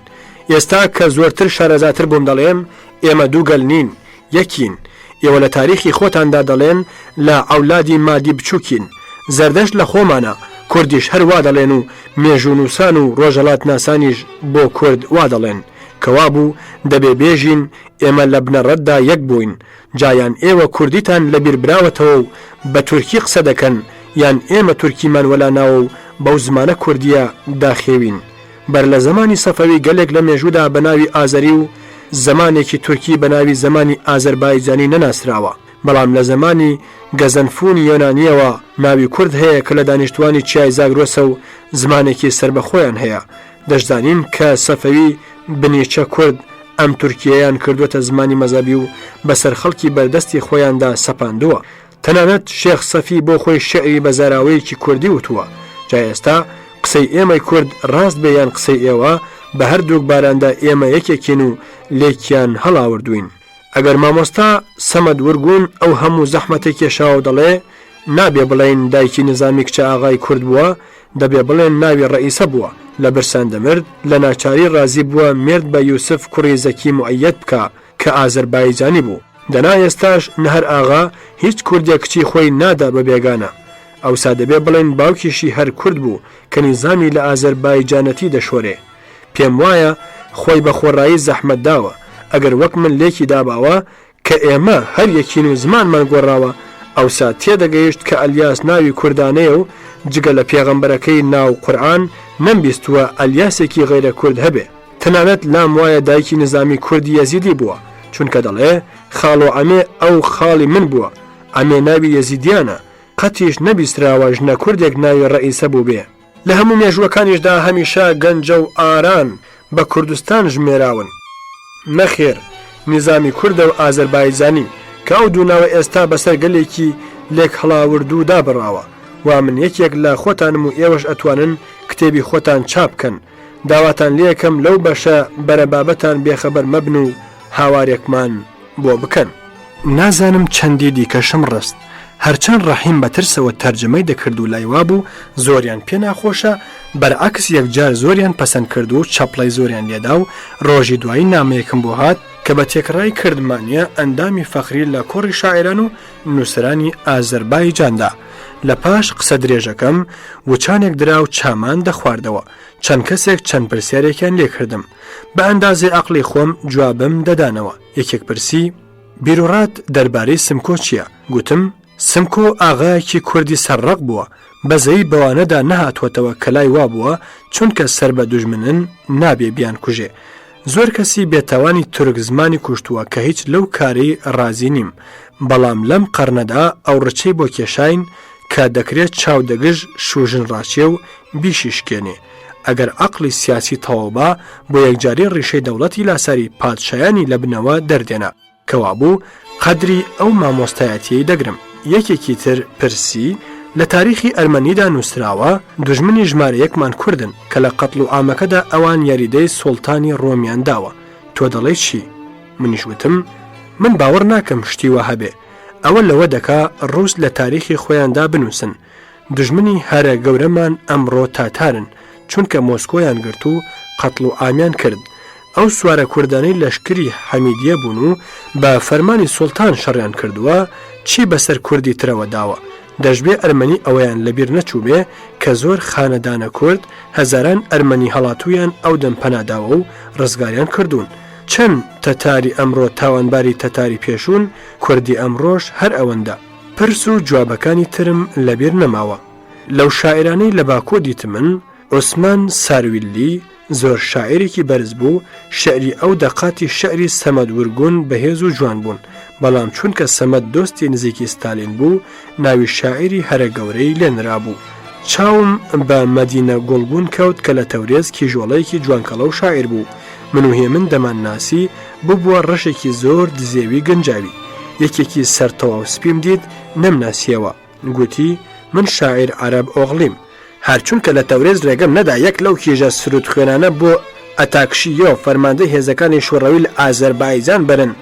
ئێستا کە زۆرتر شارەزاتر بووم دەڵێم ئێمە دووگەل نین یەکین ئێوە لە تاریخی خۆتاندا دەڵێن لە ئەولادی مادی بچووکین زەردەشت لە خۆمانە کوردیش هەروا دەڵێن و مێژونووسان و ڕۆژەڵات ناسانیش بۆ کورد وا دەڵێن کەوا بوو دەبێ بێژین ئێمە لە بنەڕەتدا یەک بووین جایان ئێوە کوردیتان لە بیر براوەتەوە و بە تورکی قسە دەکەن یان ئێمە تورکیمان وەلاناوە و بەو زمانە کوردیە داخێوین بەر لە زمانی سەفەوی گەلێک لە مێژوودا بە ناوی ئازەری و زمانێکی تورکی بە ناوی زمانی ئازەربایجانی نەناسراوە بەڵام لە زمانی گەزەنفونی یۆنانیەوە ناوی کورد هەیە کە لە دانیشتوانی چیای زاگرۆسە و زمانێکی سربەخۆیان هەیە دەشزانین کە سەفەوی بنیچە کورد ئەم تورکیەیان کردوتە زمانی مەزەبی و بەسەر خەڵکی بەردەستی خۆیاندا سەپاندووە تەنانەت شێخ سەفی بۆ خۆی شعری بە زاراوەیەکی کوردی وتووە جا ئێستا قسەی ئێمەی کورد ڕاست بێیان قسەی ئێوە بە هەردووک باراندا ئێمە یەکێکین و لێکیان هەڵاوردوین ئەگەر مامۆستا سەمەد ورگون ئەو هەموو زەحمەتێک کێشاوە دەڵێ نابێ بڵێن دایکی نظامی کچە ئاغای کورد بووە دەبێ بڵێن ناوی ڕئیسە بووە لە برسان دەمرد لە ناچاری ڕازی بووە مرد بە یوسف کوڕی زەکی موعەیەد بکە کە ئازەربایجانی بوو دەنا ئێستاش نەهەر ئاغا هیچ کوردێک کچی خۆی نادا بە بێگانە ئەوسا دەبێ بڵێن باوکیشی هەر کورد بوو کە نیزامی لە ئازەربایجانەتی دەشۆرێ پێم وایە خۆی بە خۆڕایی زەحمەت داوە ئەگەر وەک من لێکی داباوە کە ئێمە هەر یەکین و زمانمان گۆڕاوە ئەوسا تێدەگەیشت کە ئەلیاس ناوی کوردانەیە و جگە لە پێغەمبەرەکەی ناو قورئان نەمبیستووە ئەلیاسێکی غەیرە کورد هەبێ تەنانەت لام وایە دایکی نظامی کوردی یەزیدی بووە چونکە دەڵێ خاڵ و ئەمێ ئەو خاڵی من بووە ئەمێ ناوی یەزیدیانە قەتیش نەبیستراوە ژنە کوردێک ناوی ڕئیسە بوو بێ لە هەموو مێژوەکانیشدا هەمیشە گەنجە و ئاران بە کوردستان ژمێراون نەخێر نظامی کوردە و ئازەربایجانی کە ئەو دووناوە ئێستا بەسەر گەلێکی لێک هەڵاوردوو دابڕاوە وا من یەکێک لە خۆتانم و ئێوەش ئەتوانن کتێبی خۆتان چاپ بکەن داواتان لێکم لەو بەشە بەرە بابەتان بێخەبەر مەبن و هاوارێکمان بۆ بکەن نازانم چەندی دیکەشم ڕست هەرچەند ڕەحیم بەترسەوە تەرجمەی دەکرد و لایوا بوو زۆریان پێ ناخۆشە بەرعکس یەکجار زۆریان پەسەند کرد و چەپڵی زۆریان لێدا و ڕۆژی دوایی نامەیەکم بۆ هات کە بە تێکڕای کردمانە ئەندامی فەخری لە کۆڕی شاعران و نووسرانی ئازەربایجاندا لە پاش قسە درێژەکەم وچانێک درا و چامان دەخواردەوە چەند کەسێک چەند پرسیارێکیان لێکردم بە ئەندازێ عەقڵی خۆم جوابم دەدانەوە یەکێک پرسی بیرۆڕات دەربارەی سمکۆ چییە گوتم سمکۆ ئاغایەکی کوردی سەرڕق بووە بەزەی بەوانەدا نەهاتوەتەوە کەلای وا بووە چونکە سەر بە دوژمنن نابێ بیان کوژێ زۆر کەسی بێتاوانی تورک زمانی کوشتووە کە هیچ لەو کارەی ڕازی نیم بەڵام لەم قەرنەدا ئەو ڕچەی بۆ کێشاین کە دەکرێت چاودەگژ شوژن ڕاچێ و بیشیشکێنێ ئەگەر عەقڵی سیاسی تەواوبا بۆ یەکجاری ڕیشەی دەوڵەتی لاساری پادشایانی لە بنەوە دەردێنا کەوا بوو قەدری ئەو مامۆستایەتیەی دەگرم یەکێکی تر پرسی لە تاریخی ئەرمەنیدا نووسراوە دوژمنی ژمارە یەکمان کوردن کە لە قەتڵ و ئامەکەدا ئەوان یاریدەی سوڵتانی ڕۆمیان داوە تۆ دەڵێ چی منیش وتم من باوەڕ ناکەم شتیوە هەبێ ئەوە لەوە دەکا ڕوس لە تاریخی خۆیاندا بنووسن دژمنی هەرە گەورەمان ئەمڕۆ تاتارن چونکە مۆسکۆیان گرت و قەتڵ و ئامیان کرد ئەو سوارە کوردانەی لەشکری حەمیدیە بوون و بە فەرمانی سوڵتان شەڕیان کردووە چی بەسەر کوردی ترەوە داوە دەشبێ ئەرمەنی ئەوەیان لەبیر نەچوو بێ کە زۆر خانەدانە کورد هەزاران ئەرمەنی هەڵاتویان ئەو دەم پەناداوە و ڕزگاریان کردوون چەند تەتاری ئەمڕۆ تاوانباری تەتاری پێشوون کوردی ئەمڕۆژ هەر ئەوەندە پرس و جوابەکانی ترم لەبیر نەماوە لەو شاعرانەی لە باکۆ دیتمن عوسمان سارویلی زۆر شاعرێکی بەرز بوو شعری ئەو دەقاتی شعری سەمەد ورگون بەهێز و جوان بوون بەڵام چونکە سەمەد دۆستی نزیکی ستالین بوو ناوی شاعری هەرە گەورەی لێنرابوو. چاوم بە مەدینە گوڵبوون کەوت کە لە تەورێز کیژۆڵەیەکی جوانکەڵە و شاعر بوو. من و هێمن دەمان ناسی ببووە ڕەشێکی زۆر دزێوی گەنجاوی. یەکێکی سەرتەواو سپیم دیت نەمناسیەوە، گوتی من شاعر عەرەب ئۆغڵیم. هەرچونکە لە تەورێز ڕێگەم نەدا یەک لەو کێژە سرود خوێنانە بۆ ئەتاکشیۆ فەرماندەی هێزەکانی شوڕەوی لە ئازەربایجان برن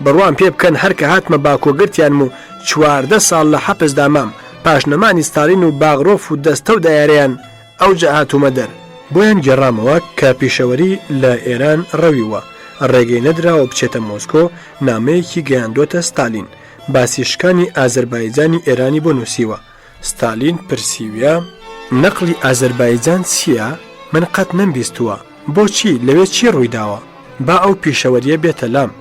بڕوان پێ بکەن هەرکە هاتمە باکۆگرتیانم و 14 ساڵ لە حەپز دامام پاشنەمانی ستالین و باغرۆف و دەستە و دایارەیان ئەوجا هاتوومە دەر. بۆیان گێڕامەوە کە پیشەوەری لە ئێران ڕەویوە، ڕێگەی نەدراوە بچێتە مۆسکۆ، نامەیەکی گەیاندۆتە ستالین، باسیشکانی ئازەربایجانی ئێرانی بۆ نووسیوە. ستالین پرسیویە نەقلی ئازەربایجان چییە؟ من قەت نەمبیستووە، بۆچی لەوێ چی ڕوویداوە؟ با ئەو پیشەوەریە بێتە لام،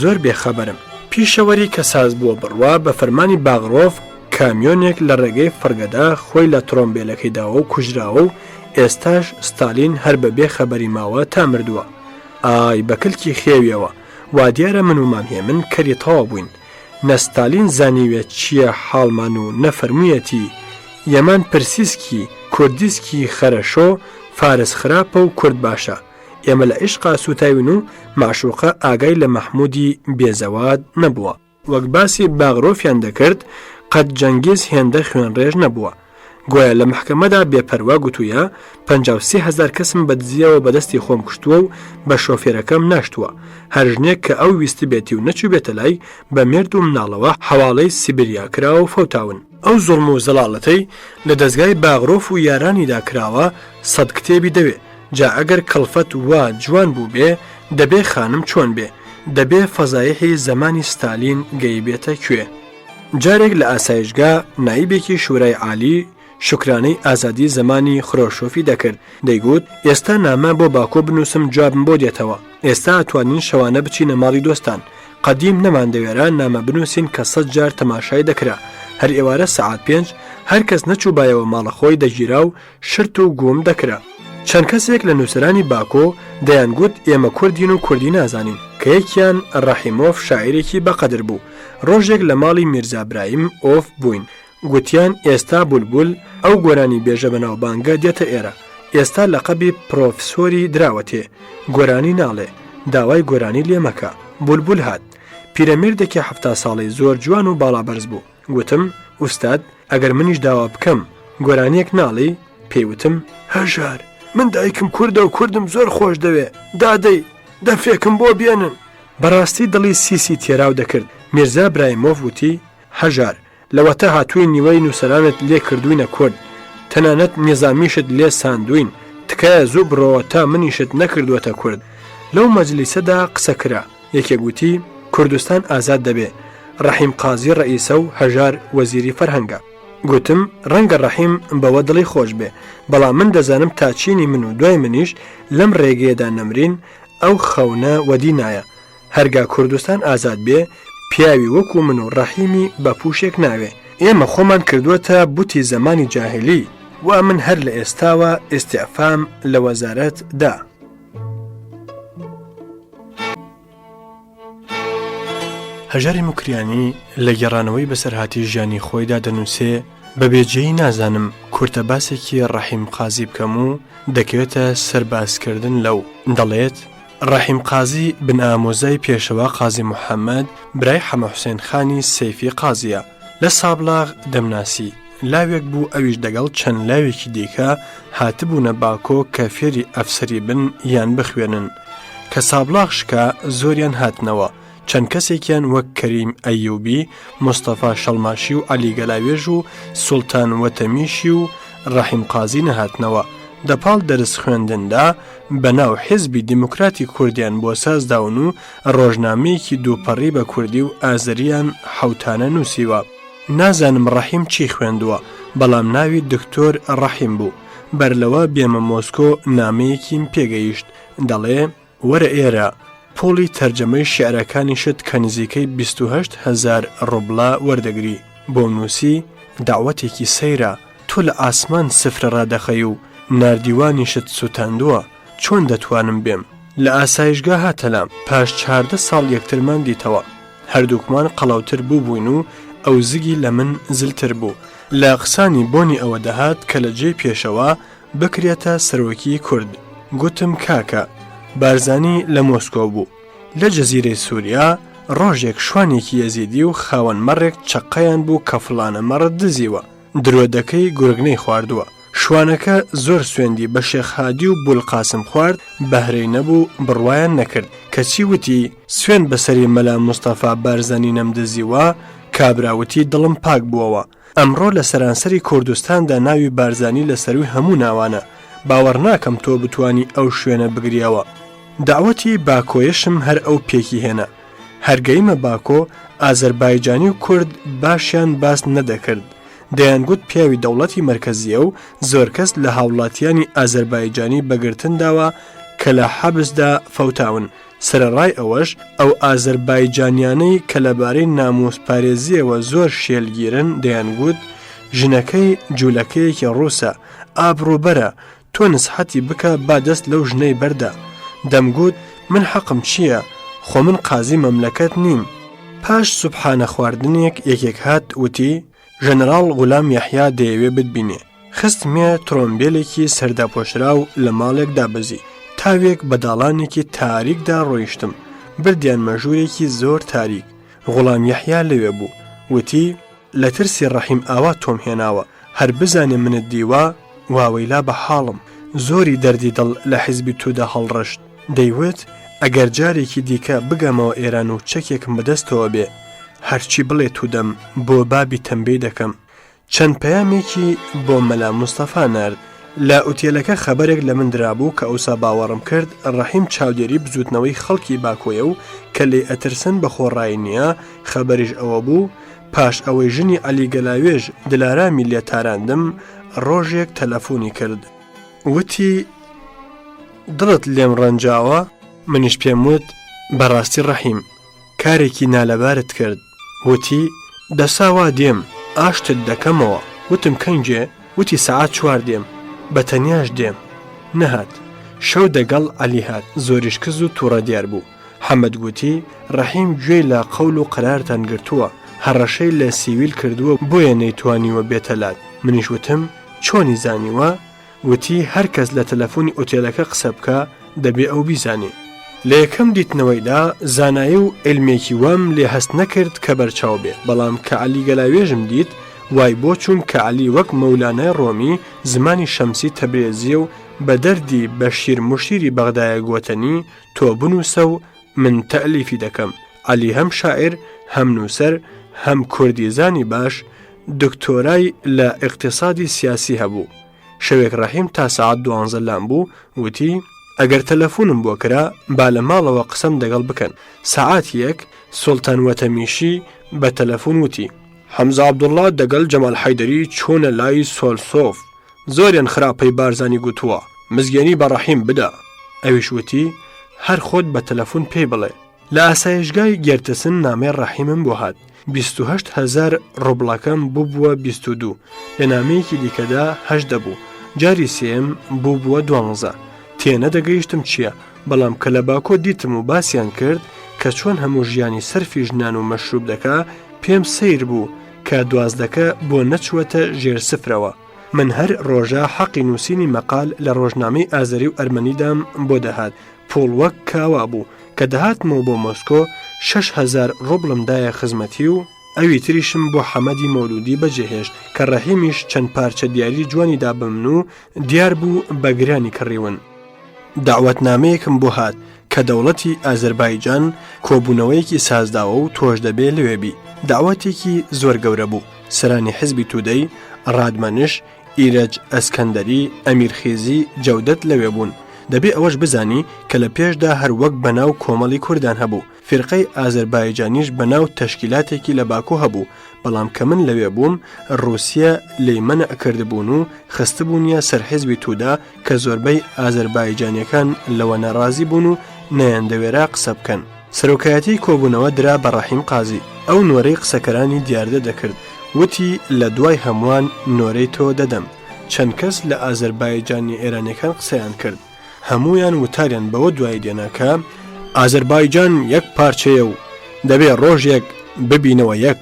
زۆر بێخەبەرم. پیشەوەری کە ساز بووە بڕوا بە فەرمانی باغرۆف کامیۆنێک لە ڕێگەی فەرگەدا خۆی لە ترۆمبێلەکەیداوە و کوژراوە و ئێستاش ستالین هەر بەبێ خەبەری ماوە تا مردووە. ئای بەکلکی خێویەوە، وا دیارە من و مامهێمن کەری تەواو بووین. نەستالین زانیوێت چییە حاڵمان و نەفەرموویەتی یەمان پرسیسکی کوردیسکی خەرەشۆ فارس خراپە و کورد باشە. ئێمە لە عیشقا سوتاوین و معشوقە ئاگای لە مەحموودی بێزەواد نەبووە. وەک باسی باغرۆفیان دەکرد قەت جەنگیز هێندە خوێنڕێژ نەبووە. گویا لە محکەمەدا بێپەروا گوتوویە 53,000 کەسم بەدزیەوە بەدەستی خۆم کوشتووە و بە شۆفێرەکەم ناشتووە. هەر ژنێک کە ئەو ویستی بێتی و نەچوو بێتە لای بە مێرد و مناڵەوە حواڵەی سیبریا کراوە و فەوتاون. ئەو زوڵم و زەڵاڵەتەی لە دەستگای باغرۆف و یارانیدا کراوە سەد کتێبی دەوێ. جا ئەگەر کەڵفەت وا جوان بوو بێ دەبێ خانم چۆن بێ، دەبێ فەزایحی زەمانی ستالین گەی بێتە کوێ. جارێک لە ئاسایشگا نایبێکی شورای عالی شکرانەی ئازادی زمانی خرۆشۆفی دەکرد، دەیگوت ئێستا نامە بۆ باکۆ بنووسم جوابم بۆ دێتەوە، ئێستا ئەتوانین شەوانە بچینە ماڵی دۆستان. قەدیم نەماندەوێرە نامە بنووسین کە 100 جار تەماشای دەکرا. هەر ئێوارە سەعات 5 هەر کەس نەچوو بایەوە ماڵە خۆی دەگیرا و شرت و گوم دەکرا. چەند کەسێک لە نووسرانی باکۆ دەیانگوت ئێمە کوردین و کوردی نازانین، کە یەکیان ڕەحیمۆف شاعیرێکی بەقەدر بوو. ڕۆژێک لە ماڵی میرزا برایم ئۆف بووین، گوتیان ئێستا بولبول ئەو گۆرانی بێژە بەناوبانگە دێتە ئێرە، ئێستا لەقەبی پرۆفسۆری دراوەتێ، گۆرانی ناڵێ، داوای گۆرانی لێ مەکە. بولبول هات، پیرەمێردێکی 70 ساڵی زۆر جوان و باڵابەرز بوو. گوتم ئوستاد ئەگەر منیش داوا بکەم گۆرانیەک ناڵی؟ پێیوتم هەژار من دایکم کوردە و کوردم زۆر خۆش دەوێ، دادەی دەفێکم بۆ بێنن. بەڕاستی دڵی سیسی تێراو دەکرد. میرزا برایمۆف وتی هەژار لەوەتە هاتووی نیوەی نووسەرانت لێ کردوینە کورد، تەنانەت نێزامیشت لێ ساندوین، تکایە زوو بڕۆوە تا منیشت نەکردووەتە کورد. لەو مەجلیسەدا قسە کرا، یەکێک گوتی کوردستان ئازاد دەبێ، ڕەحیم قازی ڕئیسە و هەژار وەزیری فەرهەنگە. گوتم ڕەنگە ڕەحیم بەوە دڵی خۆش بێ، بەڵام من دەزانم تاچینی من و دوای منیش لەم ڕێگەیەدا نەمرین ئەو خەونە وەدی نایە. هەرگا کوردستان ئازاد بێ پیاوی وەکو من و ڕەحیمی بە پوشێک ناوێ. ئێمە خۆمان کردووەتە بوتی زەمانی جاهلی، و من هەر لە ئێستاوە ئیستیعفام لە وەزارەت دا. هەژاری موکریانی لە گێڕانەوەی بەسەرهاتی ژیانی خۆیدا دەنووسێ بەبێجێی نازانم کورتە باسێکی ڕەحیم قازی بکەم و دەکەوێتە سەربازکردن لەو. دەڵێت ڕەحیم قازی بن ئامۆزای پێشەوە قازی محەممەد برای حەمە حوسێن خانی سەیفی قازیە لە سابلاغ دەمناسی. لاوێک بوو ئەویش دەگەڵ چەند لاوێکی دیکە هاتبوونە باکۆ کە فێری ئەفسەری بن یان بخوێنن کە سابلاغ شکا زۆریان هاتنەوە. چەند کەسێکیان وەک کەریم ئەیوبی، مستەفا شەڵماشی و عەلی گەلاوێژ و سوڵتان وەتەمیشی و ڕەحیم قازی نەهاتنەوە. دەپاڵ دەرس خوێندندا بەناو حیزبی دیموکراتی کوردیان بۆ سازداون و ڕۆژنامەیەکی دووپەڕی بە کوردی و ئازەریان حەوتانە نووسیوە. نازانم ڕەحیم چی خوێندووە، بەڵام ناوی دکتۆر ڕەحیم بوو. بەرلەوە بێمە مۆسکۆ نامەیەکیم پێگەیشت، دەڵێ وەرە ئێرە پۆڵی تەرجەمەی شیعرەکانیشت کە نزیکەی 28,000 ڕوبڵا وەردەگری. بۆ نووسی داوەتێکی سەیرە، تۆ لە ئاسمان سفرە ڕادەخەی و ناردیوانیشت سوتاندووە، چۆن دەتوانم بێم؟ لە ئاسایشگا هاتەلام، پاش 14 ساڵ یەکترمان دیتەوە. هەردووکمان قەڵاوتر بوو بووین و ئەو زگی لە من زلتر بوو لە قسانی بۆنی ئەوە دەهات کە لە جێی پێشەوە بکرێتە سەرۆکی کورد گوتم کاکە بارزانی لە مۆسکۆ بوو لە جەزیرەی سووریا ڕۆژێک شوانێکی یەزیدی و خاوەن مەڕێک چەقەیان بوو کە فڵانە مەڕت دزیوە درۆدەکەی گورگنەی خواردووە شوانەکە زۆر سوێندی بە شێخ هادی و بولقاسم خوارد بەهرەی نەبوو بڕوایان نەکرد کەچی وتی سوێن بەسەری مەلا مستەفا بارزانی نەمدزیوە کابراوتی دڵم پاک بووەوە ئەمڕۆ لە سەرانسەری کوردستاندا ناوی بارزانی لە سەروی هەموو ناوانە باوەڕ ناکەم تۆ بتوانی ئەو شوێنە بگریەوە داوەتی باکۆیشم هەر ئەو پێکی هێنا هەرگەیمە باکۆ ئازەربایجانی و کورد باشیان باس نەدەکرد دەیانگوت پیاوی دەوڵەتی مەرکەزیە و زۆر کەس لە هاوڵاتیانی ئازەربایجانی بەگرتنداوە کە لە حەبسدا فەوتاون سرەڕای ئەوەش ئەو ئازەربایجانیانەی کە لەبارەی نامۆسپارێزیەوە زۆر شێلگیرن دەیانگوت ژنەکەی جوولەکەیەکی ڕووسە ئابڕوبەرە تۆ نسحەتی بکە با دەست لەو ژنەی بەردا دەمگوت من حەقم چییە خۆ من قازی مەملەکەت نیم پاش سوبحانە خواردنێک یەکێک هات وتی ژەنەراڵ غولام یەحیا دەیەوێ بتبینێ خستمێ ترۆمبیلێکی سەرداپۆشرا و لە ماڵێک دابەزی تاوێک بەداڵانێکی تاریکدا ڕۆیشتم بردیان مەژوورێکی زۆر تاریک غوڵام یەحیا لەوێ بوو وتی لە ترسی ڕەحیم ئاوا تۆم هێناوە هەر بزانێ منت دیوە واوەیلا بە حاڵم زۆری دەردی دڵ لە حیزبی تودا هەڵڕەشت دەیوت ئەگەر جارێکی دیکە بگەمەوە ئێران و چەکێکم بەدەستەوە بێ هەرچی بڵێ توودەم بۆ بابی تەمبەی دەکەم چەند پەیامێکی بۆ مەلا مستەفا نارد لە ئوتێلەکە خەبەرێک لە من درابوو کە ئەوسا باوەڕم کرد ڕەحیم چاودێری بزوتنەوەی خەڵکی باکۆیە و کە لێ ئەترسن بە خۆڕایی نییە خەبەریش ئەوە بوو پاش ئەوەی ژنی عەلی گەلاوێژ دلارامی لێ تاراندم ڕۆژێک تەلەفۆنی کرد وتی دڵت لێم ڕەنجاوە منیش پێم وت بەڕاستی ڕەحیم کارێکی نالەبارت کرد وتی دەساوا دێم ئاشتت دەکەمەوە وتم کەنجێ وتی سەعات 4 دێم بەتەنیاش دێم نەهات شەو دەگەڵ عەلی هات زۆریش کز و تووڕە دیار بوو حەمەد گوتی ڕەحیم گوێی لە قەول و قەرارتان گرتووە هەڕەشەی لە سیویل کردووە بۆیە نەیتوانیوە بێتەلات منیش وتم چۆنی زانیوە وتی هەر کەس لە تەلەفۆنی ئۆتێلەکە قسە بکە دەبێ ئەو بیزانێ لە یەکەم دیتنەوەیدا زانایی و علمێکی وام لێ هەست نەکرد کە بەرچاو بێ بەڵام کە عەلی گەلاوێژم دیت وای بۆ چوون کە عەلی وەک مەولانای ڕۆمی زمانی شەمسی تەبرێزیە و بە دەردی بە شیر مشیری بەغدایە گوتنی تۆ بنووسە و من تەلیفی دەکەم عەلی هەم شاعر هەم نووسەر هەم کوردیزانی باش دکتۆرای لە ئیقتیسادی سیاسی هەبوو شەوێک ڕەحیم تا سەعات 12 لام بوو وتی ئەگەر تەلەفۆنم بۆ کرا با لە ماڵەوە قسەم دەگەڵ بکەن سەعات یەک سوڵتان وەتەمیشی بە تەلەفۆن وتی حەمزە عەبدوڵڵا دەگەڵ جەمال حەیدەری چوونە لای سۆلسۆف زۆریان خراپەی بارزانی گوتووە مزگەنی بە ڕەحیم بدە ئەویش وتی هەر خۆت بە تەلەفۆن پێی بڵێ لە ئاسایشگای گێرتسن نامەی ڕەحیمم بۆ هات 28,000 ڕۆبڵەکەم بووبووە 22 لە نامەیەکی دیکەدا 8 دەبوو جاری سێم بووبووە 12 تێنە دەگەیشتم چییە بەڵام کە لە باکۆ دیتم و باسییان کرد کە چۆن هەموو ژیانی سەرفی ژنان و مەشروب دەکا پێم سیر بوو کە دوازدەکە بۆ نەچوەتە ژێر سفرەوە من هەر ڕۆژە حەقی نووسینی مەقال لە ڕۆژنامەی ئازەری و ئەرمەنیدام بۆ دەهات پۆڵ وەک کاوا بوو کە دەهاتمەوە بۆ مۆسکۆ 6,000 ڕۆبڵمدایە خزمەتی و ئەوی تریشم بۆ حەمەدی مەولودی بەجێهێشت کە ڕەحیمیش چەند پارچە دیاری جوانی دابمن و دیار بوو بەگرانی کڕیون داوەتنامەیەکم بۆ هات کە دەوڵەتی ئازەربایجان کۆبوونەوەیەکی سازداوە و تۆش دەبێ لەوێبی داوەتێکی زۆر گەورە بوو سەرانی حیزبی تودەی ڕادمەنش ئیرەج ئەسکەندەری ئەمیرخیزی جەودەت لەوێ بوون دەبێ ئەوەش بزانی کە لە پێشدا هەر وەک بەناو کۆمەڵی کوردان هەبوو فرقەی ئازەربایجانیش بەناو تەشکیلاتێکی لە باکو هەبوو بەڵام کە من لەوێ بووم ڕووسیا لێی منە ئەکردبوون و خستبوونیە سەر حیزبی تودا کە زۆربەی ئازەربایجانیەکان لەوە نەڕازی بوون و نەیەندەوێرا قسە بکەن سەرۆکایەتی کۆبوونەوە درا بە ڕەحیم قازی ئەو نۆرەی قسەکەرانی دیاردە دەکرد وتی لە دوای هەمووان نۆرەی تۆ دەدەم چەند کەس لە ئازەربایجانی ئێرانیەکان قسەیان کرد هەمویان وتاریان بەوە دوای دێناکە ئازەربایجان یەک پارچەیە و دەبێ ڕۆژێک ببینەوە یەک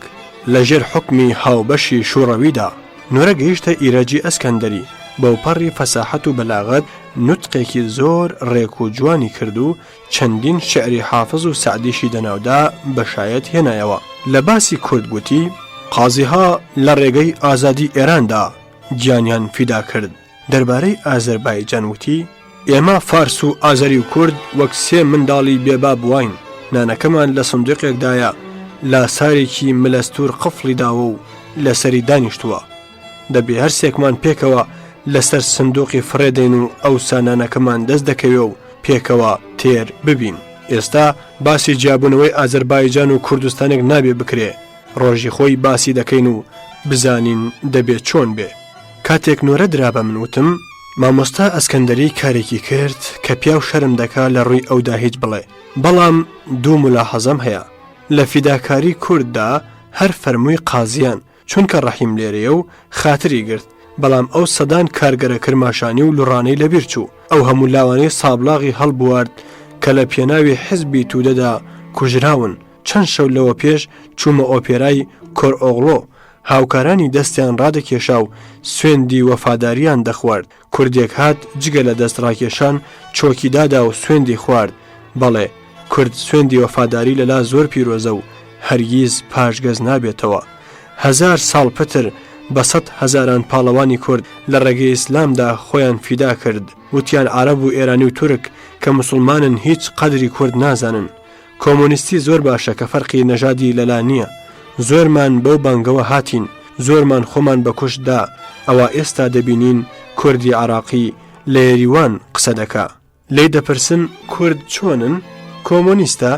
لەژێر حکمی هاوبەشی شوڕەویدا. نورە گەیشتە ئیرەجی ئەسکەندەری بەوپەڕی فەساحەت و بەلاغەت نوتقێکی زۆر ڕێک و جوانی کرد و چەندین شعری حافظ و سعدیشی دەناودا بەشایەت هێنایەوە. لە باسی کورد گوتی قازیها لە ڕێگەی ئازادی ئێراندا گیانیان فیدا کرد. دەربارەی ئازەربایجان وتی ئێمە فارس و ئازەری و کورد وەک سێ منداڵی بێبا بووین. نانەکەمان لە سندوقێکدایە لە سارێکی ملەستور قفڵی داوە و لەسەری دانیشتووە. دەبێ هەرسێکمان پێکەوە لەسەر سندوقی فڕێدەین و ئەو سانانەکەمان دەست دەکەوێ و پێکەوە تێر ببین. ئێستا باسی جیابوونەوەی ئازەربایجان و کوردستانێک نابێ بکرێ. ڕۆژی خۆی باسی دەکەین و بزانین دەبێت چۆن بێ. کاتێک نورە درا بە من وتم مامۆستا ئەسکەندەری کارێکی کرد کە پیا و شەرم دەکا لە ڕووی ئەودا هیچ بڵێ. بەڵام دوو ملاحەزەم هەیە. لە فیداکاری کورددا هەر فەرمووی قازیان چونکە ڕەحیم لێرەیە و خاتری گرت. بەڵام ئەو سەدان کارگەرە کرماشانی و لوڕانەی لەبیر چوو. ئەو هەموو لاوانەی سابلاغی هەڵبوارد کە لە پێناوی حزبی تودەدا کوژراون. چەند شەو لەوە پێش چوومە ئۆپێرای کۆرئۆغڵۆ. هاوکارانی دەستیان ڕادەکێشا و سوێندی وەفاداریان دەخوارد. کوردێک هات جگە لە دەست ڕاکێشان چۆکی دادا و سوێندی خوارد. بەڵێ کورد سوێندی وەفاداری لەلا زۆر پیرۆزە و هەرگیز پاشگەز نابێتەوە. 1000 ساڵ پتر بە 100,000 پاڵەوانی کورد لە ڕێگەی ئیسلامدا خۆیان فیدا کرد. وتیان عەرەب و ئێرانی و تورک کە مسلمانن هیچ قەدری کورد نازانن. کۆمۆنیستی زۆر باشە کە فەرقی نەژادی لەلا نییە. زۆرمان بەو بانگەوە هاتین، زۆرمان خۆمان بە کوشتدا. ئەوە ئێستا دەبینین کوردی عراقی لە یێریوان قسە دەکا. لێی دەپرسن کورد چۆنن؟ کۆمۆنیستە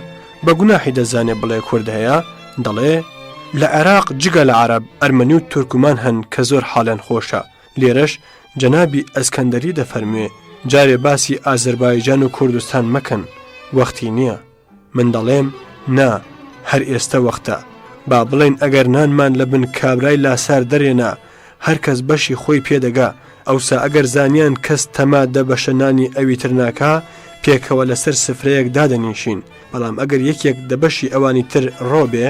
بە گوناحی دەزانێ بڵێ کورد هەیە؟ دەڵێ لە عێراق جگە لە عەرەب ئەرمەنی و تورکمان هەن کە زۆر حاڵیان خۆشە. لێرەش جەنابی ئەسکەندەری دەفەرموێ جارێ باسی ئازەربایجان و کوردستان مەکەن، وەختی نییە. من دەڵێم نا، هەر ئێستا وەختە. با بڵێن ئەگەر نانمان لە بن کابرای لاسار دەرێنا هەر کەس بەشی خۆی پێدەگا. ئەوسا ئەگەر زانیان کەس تەمادە بەشە نانی ئەوی تر ناکا پێکەوە لەسەر سفرەیەک دادەنیشین. بەڵام ئەگەر یەکێک دەبەشی ئەوانی تر ڕۆبێ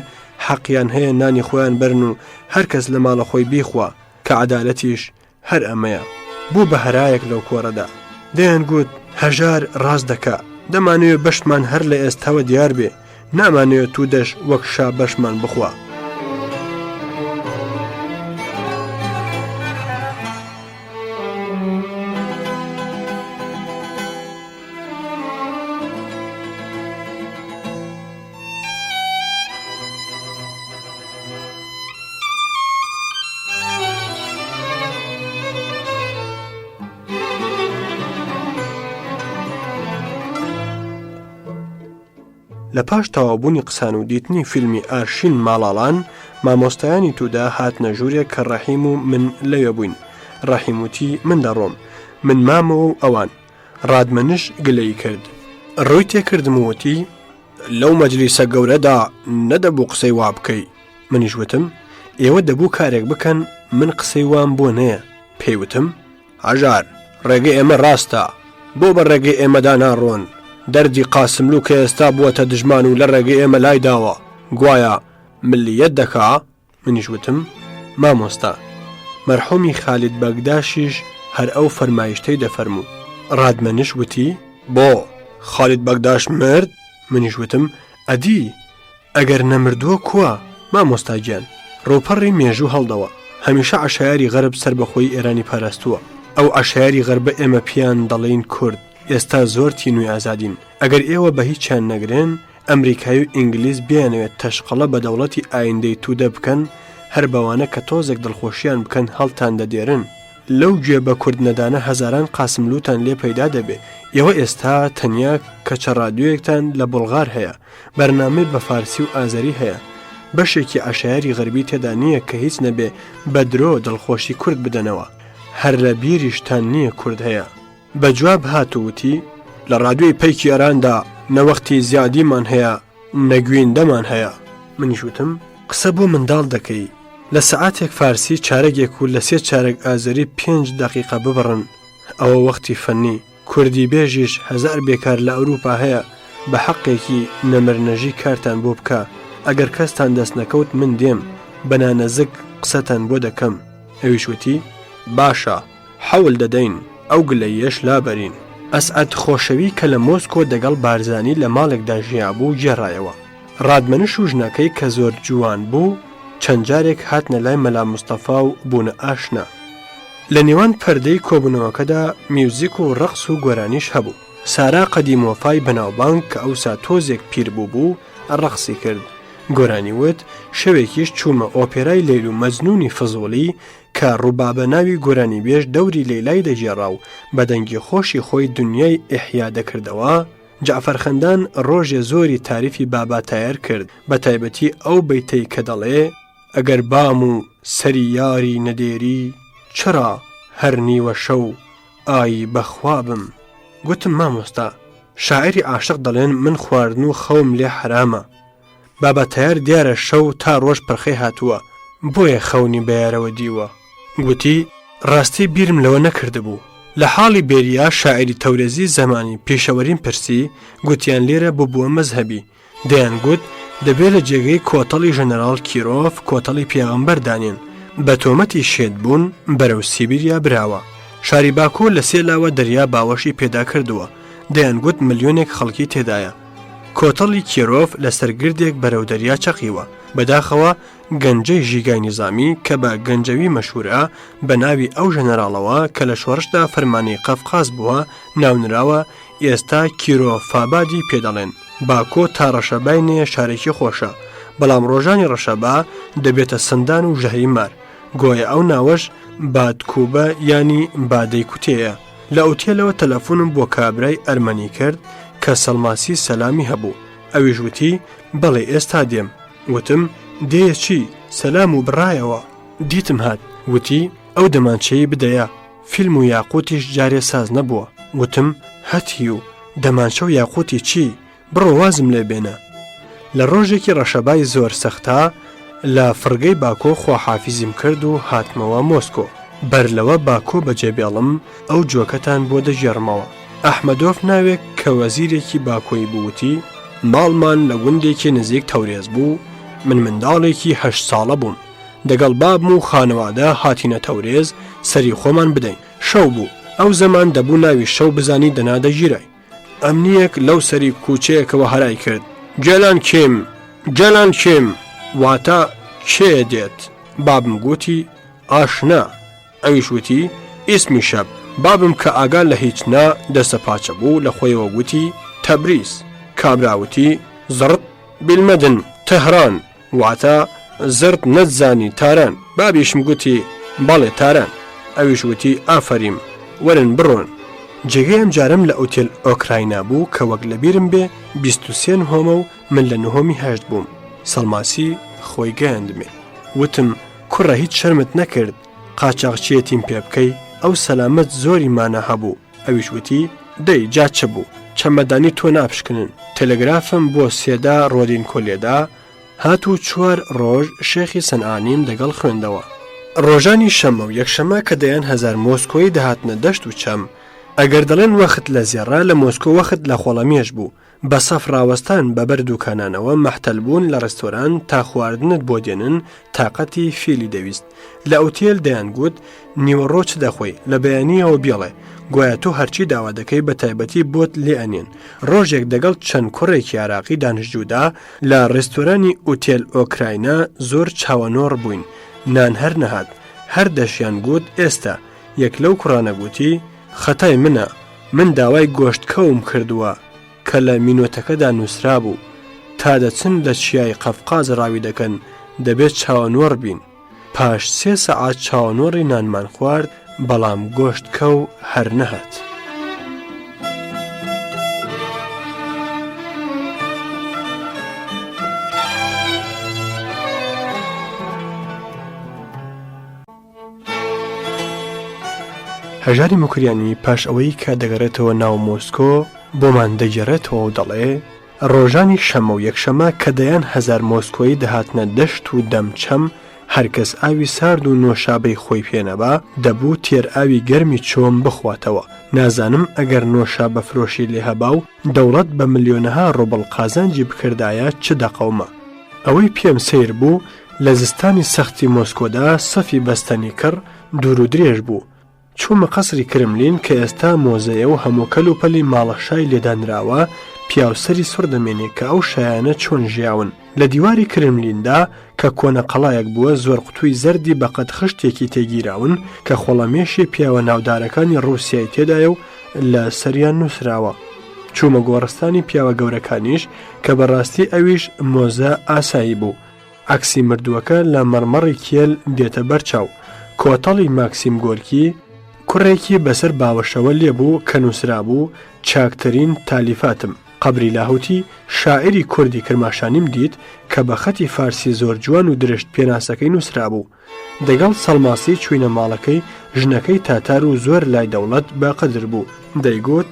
حەقیان هەیە نانی خۆیان بەرن و هەر کەس لە ماڵە خۆی بیخوا کە عەدالەتیش هەر ئەمەیە. بوو بە هەرایەک لەو کۆڕەدا. دەیان گوت هەژار ڕاست دەکا، دەمانەوێت بەشمان هەر لە ئێستاوە دیار بێ، نامانەوێت تو دەش وەک شا بەشمان بخوا. لە پاش تەوابوونی قسان و دیتنی فیلمی ئارشین ماڵاڵان مامۆستایانی تودا هاتنە ژوورێک کە ڕەحیم و من لەوێ بووین. ڕەحیموتی من دەڕۆم، من مامەوە و ئەوان. ڕادمەنش گلەی کرد. ڕووی تێکردم وتی لەو مەجلیسە گەورەدا نەدەبوو قسەی وا بکەی. منیش وتم ئێوە دەبوو کارێک بکەن، من قسەی وام بۆ نەیە. پێیوتم هەژار ڕێگەی ئێمە ڕاستە، بۆ بە ڕێگەی ئێمەدا ناڕۆن. دەردی قاسملوو کە ئێستا بووەتە دژمان و لە ڕێگەی ئێمە لای داوە، گوایە ملیەت دەکا؟ منیش وتم مامۆستا مەرحومی خالید بەگداشیش هەر ئەو فەرمایشتەی دەفەرموو. ڕادمەنش وتی بۆ خالید بەگداش مرد؟ منیش وتم ئەدی ئەگەر نەمردووە کووە مامۆستا گیان. ڕووپەڕی مێژوو هەڵدەوە. هەمیشە عەشایری غەرب سەربەخۆی ئێرانی پاراستووە. ئەو عەشایری غەربە ئێمە پیان دەڵێین کورد. ئێستا زۆر تین و ئازادین. ئەگەر ئێوە بە هیچیان نەگرن ئەمریکایی و ئینگلیز بیانەوێت تەشقەڵە بە دەوڵەتی ئایندەی توودە بکەن، هەر بەوانە کە تۆزێک دڵخۆشیان بکەن هەڵتان دەدێرن. لەو گوێ بە کورد نەدانە هەزاران قاسملووتان لێ پەیدا دەبێ. ئێوە ئێستا تەنیا کەچە ڕادیۆیەکتان لە بوڵغار هەیە، بەرنامەی بە فارسی و ئازەری هەیە. بەشێکی عەشایری غەربی تێدا نییە کە هیچ نەبێ بە درۆ دڵخۆشی کورد بدەنەوە. هەر لە بیریشتان نییە کورد هەیە. بەجواب هاتووتی لە ڕادیۆی پەیکی ئەراندا نەوەختی زیادیمان هەیە، نەگوێندەمان هەیە. منیش وتم قسە بۆ منداڵ دەکەی. لە سەعاتێک فارسی چارەگێک و لە 3 چارەگ ئازەری 5 دقیقە ببڕن، ئەوە وەختی فەنی. کوردی بێژیش 1000 بێکار لە ئەوروپا هەیە، بە حەقێکی نەمرنەژی کارتان بۆ بکە. ئەگەر کەستان دەست نەکەوت من دێم بەنا نەزک قسەتان بۆ دەکەم. ئەویش وتی باشە حەول دەدەین ئەو گلەیەش لابەرین. ئەسعەد خۆشەوی کە لە مۆسکۆ دەگەڵ بارزانی لە ماڵێکدا ژیابوو گێڕایەوە. ڕادمەنش و ژنەکەی کە زۆر جوان بوو چەند جارێک هاتنە لای مەلا مستەفا و بوونە ئاشنا. لە نێوان پەردەی کۆبوونەوەکەدا میوزیک و ڕەقس و گۆرانیش هەبوو. سارا قەدیمۆفای بەناوبانگ کە ئەوسا تۆزێک پیر بوو ڕەقسی کرد. گۆرانی وت شەوێکیش چوومە ئۆپێرای لەیل و مەجنوونی فزوڵی کە ڕووبابە ناوی گۆرانی بێژ دەوری لەیلای دەژێڕا و بەدەنگی خۆشی خۆی دنیای ئیحیا دەکردەوە. جعفەر خەندان ڕۆژێ زۆری تاریفی بابا تایەر کرد بە تایبەتی ئەو بەیتەی کە دەڵێ ئەگەر بام و سەری یاری نەدێری چرا هەر نیوە شەو ئایی بەخوابم. گوتم مامۆستا شاعری عاشق دەڵێن من خواردن و خەوم لێ حرامە. بابا تایەر دیارە شەو تا ڕۆژ پرخەی هاتووە بۆیە خەونی بەیارەوە دیوە. گوتی ڕاستی بیرم لەوە نەکرده بوو. لە حاڵی بێریا شاعری تەورێزی زەمانی پێشەوەریم پرسی گوتیان لێرە ببووە مەزهەبی. دەیان گوت دەبێت لە جێگەی کۆتەڵی ژەنەرال کیرۆف کۆتەڵی پێغەمبەر دانێن. بە تۆمەتی شێت بوون بەرەو سیبیریا براوە. شاری باکۆ لە سێلاوە دەریا باوەشی پێدا کردووە. دەیان گوت ملیۆنێک خەڵکی تێدایە. کۆتەڵی کیرۆف لە سەرگردێک بەرەو دەریا چەقیوە. بەداخەوە گەنجەی ژیگای نظامی کە بە گەنجەوی مەشهورە بە ناوی ئەو ژەنەراڵەوە کە لە شۆڕشدا فەرمانی قەفقاز بووە ناونراوە ئێستا کیرۆفابادی پێدەڵێن. باکۆ تا ڕەشەبای نەیە شارێکی خۆشە بەڵام ڕۆژانی ڕەشەبا دەبێتە سندان و ژەهری مار. گۆیە ئەو ناوەش بادکوبە ینی بادەی کوتەیە. لە ئوتێلەوە تەلەفۆنم بۆ کابرای ئەرمەنی کرد کە سەڵماسی سەلامی هەبوو. ئەویش وتی بەڵێ ئێستا دێم. وتم دێ چی سەلام و بڕایەوە. دیتم هات وتی ئەو دەمانچەی بدەیە فیلم و یاقوتیش جارێ ساز نەبووە. وتم هەتی و دەمانچە و یاقوتی چی بڕۆ وازم لێ بێنە. لە ڕۆژێکی ڕەشەبای زۆر سەختا لە فڕگەی باکۆ خواحافیزیم کرد و هاتمەوە مۆسکۆ. بەر لەوە باکۆ بەجێبێڵم ئەو جۆکەتان بۆ دەژێڕمەوە. ئەحمەدۆف ناوێک کە وەزیرێکی باکۆی بووتی ماڵمان لە گوندێکی نزیک تەورێز بوو. من منداڵێکی 8 ساڵە بووم. دەگەڵ بابم و خانەوادە هاتینە تەورێز سەری خۆمان بدەین. شەو بوو. ئەو زەمان دەبوو ناوی شەو بزانی دەنادە ژیرای. ئەمنیەک لەو سەری کوچەیەکەوە هەرای کرد. جێلان کێم جێلان کێم واتە کێ دێت. بابم گوتی ئاشنا. ئەویش وتی ئیسمی شەب. بابم کە ئاگال لە هیچ نا دەستە پاچە بوو لە خۆیەوە گوتی تەبریز. کابراوتی زرت بیلمەدن تەهران واتە زرت نەتزانی تاران. بابیشم گوتی بەڵێ تاران. ئەویش وتی ئافەریم وەرن بڕۆن. جێگەی ئەم جارم لە ئوتێل ئۆکراینا بوو کە وەک لەبیرم بێ 23 نهۆمە و من لە نهۆمی 8 بووم. سەڵماسی خۆی گەیاندمێ. وتم کوڕە هیچ شەرمت نەکرد قاچاقچیەتیم پێ بکەی ئەو سەلامەت زۆری مانە هەبوو. ئەویش وتی دەی جا چە بوو چەمەدانی تۆ ناپشکنن. تەلەگرافم بۆ سێدا ڕۆدین کۆلێدا هات و 4 ڕۆژ شێخی سەنعانیم دەگەڵ خوێندەوە. ڕۆژانی شەمە و یەکشەمە کە دەیان 1000 مۆسکۆی دەهاتنە دەشت و چەم. ئەگەر دەڵێن وەخت لە زێڕا لە مۆسکۆ وەخت لە خۆڵەمیێش بوو. بە سەف ڕاوەستان بەبەر دوکانانەوە مەحتەل بوون لە ڕێستۆران تا خواردنت بۆ دێنن تااقەتی فیلی دەویست. لە ئوتێل دەیان گوت نیوەڕۆ چ دەخۆی لە بەیانیەوە بێڵێ گویا تۆ هەرچی داوا دەکەی بە تایبەتی بۆت لێ ئەنێن. ڕۆژێک دەگەڵ چەند کوڕێکی عراقی دانیشتجوودا لە ڕێستۆرانی ئوتێل ئۆکراینا زۆر چاوەنۆڕ بووین. نان هەر نەهات. هەر دەشیان گوت ئێستا. یەک لەو کوڕانە گوتی خەتای منە من داوای گۆشتکەوم کردووە کە لە مینۆتەکەدا نووسرا بوو تا دەچن لە چیای قەفقاز ڕاوی دەکەن دەبێت چاوەنۆڕ بین. پاش 3 سەعات چاوەنۆڕی نانمان خوارد بەڵام گۆشتکە و هەر نەهات. هەژاری موکریانی پاش ئەوەی کە دەگەڕێتەوە ناو مۆسکۆ بۆمان دەگەڕێتەوە و دەڵێ ڕۆژانی شەمە و یەکشەمە کە دەیان 1000 مۆسکۆی دەهاتنە دەشت و دەمچەم هەرکەس ئاوی سارد و نۆشابەی خۆی پێنەبا دەبوو تێر ئاوی گەرمی چۆم بخواتەوە. نازانم ئەگەر نۆشابە فرۆشی لێ هەبا و دەوڵەت بە ملیۆنەها ڕۆبڵ قازانجی بکردایە چ دەقەومە. ئەوەی پێم سیر بوو لە زستانی سەختی مۆسکۆدا سەفی بەستەنی کڕ دوور و درێژ بوو. چوومە قەسری کرملین کە ئێستا مۆزەیە و هەموو کەلوپەلی ماڵەشای لێدانراوە پیاوسەری سوڕ دەمێنێ کە ئەو شایانە چۆن ژیاون. لە دیواری کرملیندا کە کۆنە قەڵایەک بووە زۆر قوتووی زەردی بەقەت خشتێکی تێگیراون کە خۆڵەمێشی پیاوە ناودارەکانی ڕووسیای تێدایە و لە سەریان نووسراوە. چوومە گۆڕستانی پیاوە گەورەکانیش کە بەڕاستی ئەویش مۆزە ئاسایی بوو. عکسی مردووەکە لە مەرمەڕی کێل دێتە بەرچاو. کۆتەڵی ماکسیم گۆرکی کوڕێکی بەسەر باوەشەوە لێبوو کە نووسرا بوو چاکترین تالیفاتم. قبری لاهوتی شاعری کوردی کرماشانیم دیت کە بە خەتی فارسی زۆر جوان و درشت پێناسەکەی نووسرا بوو. دەگەڵ سەڵماسی چوینە ماڵەکەی ژنەکەی تاتار و زۆر لای دەوڵەت باقدر بوو. دەیگوت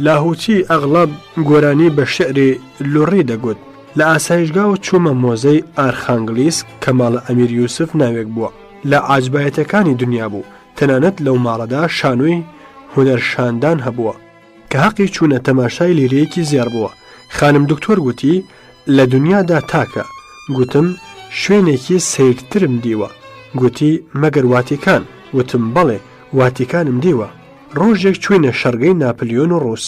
لاهوتی ئەغڵاب گۆرانی بە شعری لوڕی دەگوت. لە ئاسایشگاوە چوومە مۆزەی ئارخانگلیس کە ماڵە ئەمیر یوسف ناوێک بووە. لە عاجبایەتەکانی دنیا بوو. تەنانەت لەو ماڵەدا شانۆی هونەرشاندان هەبووە کە حەقی چوونە تەماشای لیرەیەکی زێر بووە. خانم دکتۆر گوتی لە دنیادا تاکە. گوتم شوێنێکی سیرترم دیوە. گوتی مەگەر واتیکان. وتم بەڵێ واتیکانم دیوە. ڕۆژێک چوینە شەرگەی ناپلیۆن و ڕووس.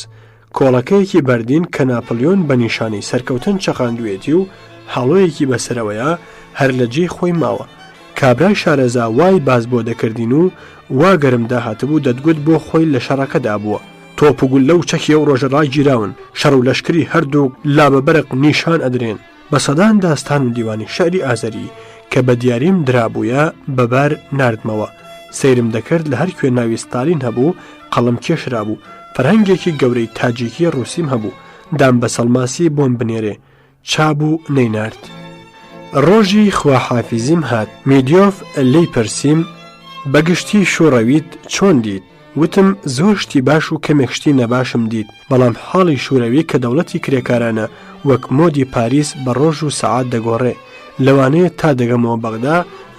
کۆڵەکەیەکی بەردین کە ناپلیۆن بە نیشانەی سەرکەوتن چەقاندوێتی و هەڵۆیەکی بەسەرەوەیە هەر لە جێی خۆی ماوە. کابرای شارەزا وای باز بۆ دەکردین و وا گەرمدا هاتبوو دەتگوت بۆ خۆی لە شەڕەکەدا بووە. تۆپ و گول لەو چەکیە و ڕۆژەڕای گیراون. شەڕ و لەشکری هەردوو لابەبەرق نیشان ئەدرێن. بە سەدان داستان و دیوانی شعری ئازەری کە بە دیاریم درابوویە بەبار ناردمەوە. سەیرم دەکرد لە هەر کوێ ناوی ستالین هەبوو قەڵم کێشرا بوو. فەرهەنگێکی گەورەی تاجیکی ڕووسیم هەبوو. دام بە سەڵماسی بۆم بنێرێ. چابوو نەینارد. ڕۆژی خواحافیزیم هات. میدیۆف لی پرسیم بەگشتی شوڕەویت چۆن دیت؟ وتم زۆر شتی باش و کەمێک شتی نەباشم دیت، بەڵام حاڵی شوورەوی کە دەوڵەتی کرێکارانە وەک مۆدی پاریس بە ڕۆژ و سەعات دەگۆڕێ. لەوانەیە تا دەگەمەوە بەغدا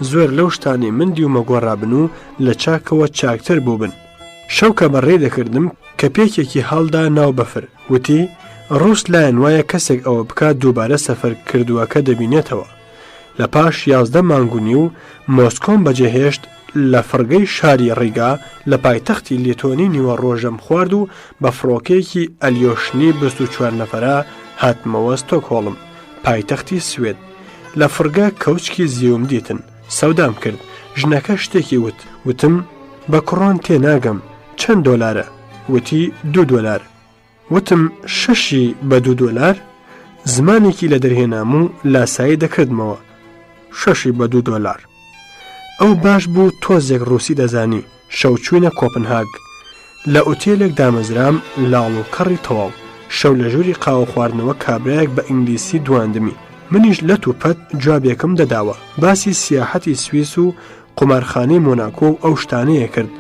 زۆر لەو شتانی من دیومە گۆڕابن و لە چاکەوە چاکتر بوو بن. شەوکە بەڕێ دەکردم کە پێکێکی هەڵدا ناو بەفر. وتی ڕووس لایەن وایە کەسێک ئەوە بکات دووبارە سەفەر کردووەکە دەبینێتەوە. لە پاش 11 مانگونی و مۆسکۆم بەجێهێشت لە فڕگەی شاری ڕیگا لە پایتەختی لێتۆنی نیوە ڕۆژەم خوارد و بە فڕۆکەیەکی ئەلیۆشنی 24 نەفەرە هاتمەوە ستۆکهۆڵم، پایتەختی سوێد. لە فڕگە کەوچکی زیوم دیتن، سەودام کرد. ژنەکە شتێکی وت. وتم بە کوڕۆن تێناگەم، چەند دۆلارە؟ وتی $2. وتم شەشی بە $2؟ زمانێکی لە دەرهێنام و لاسایی دەکردمەوە. شەشی بە $2. ئەو باش بوو تۆزێک ڕووسی دەزانی. شەو چوینە کۆپنهاگ. لە ئوتێلێک دامەزرام لاڵ و کەڕی تەواو. شەو لە ژووری قاوە خواردنەوە کابرایەک بە ئینگلیسی دواندمی. منیش لە توپەت جوابێکم دەداوە. باسی سیاحەتی سویس و قومارخانەی مۆناکۆ و ئەو شتانەیە کرد.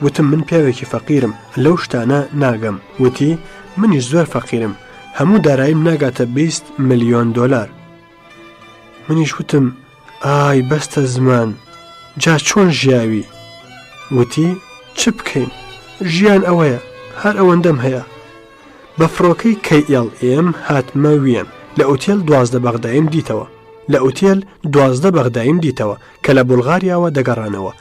وتم من پیاوێکی فەقیرم، لەو شتانە ناگەم. وتی منیش زۆر فەقیرم، هەموو داراییم ناگاتە $20 ملیۆن. منیش وتم ئای بەستە زمان، جا چۆن ژیاوی؟ وتی چ بکەین؟ ژیان ئەوەیە، هەر ئەوەندەم هەیە. بە فڕۆکەی KLM هاتمە ویەن. لە ئوتێل 12 بەغدایم دیتەوە. لە ئوتێل 12 بەغدایم دیتەوە کە لە بولغاریاوە دەگەڕانەوە.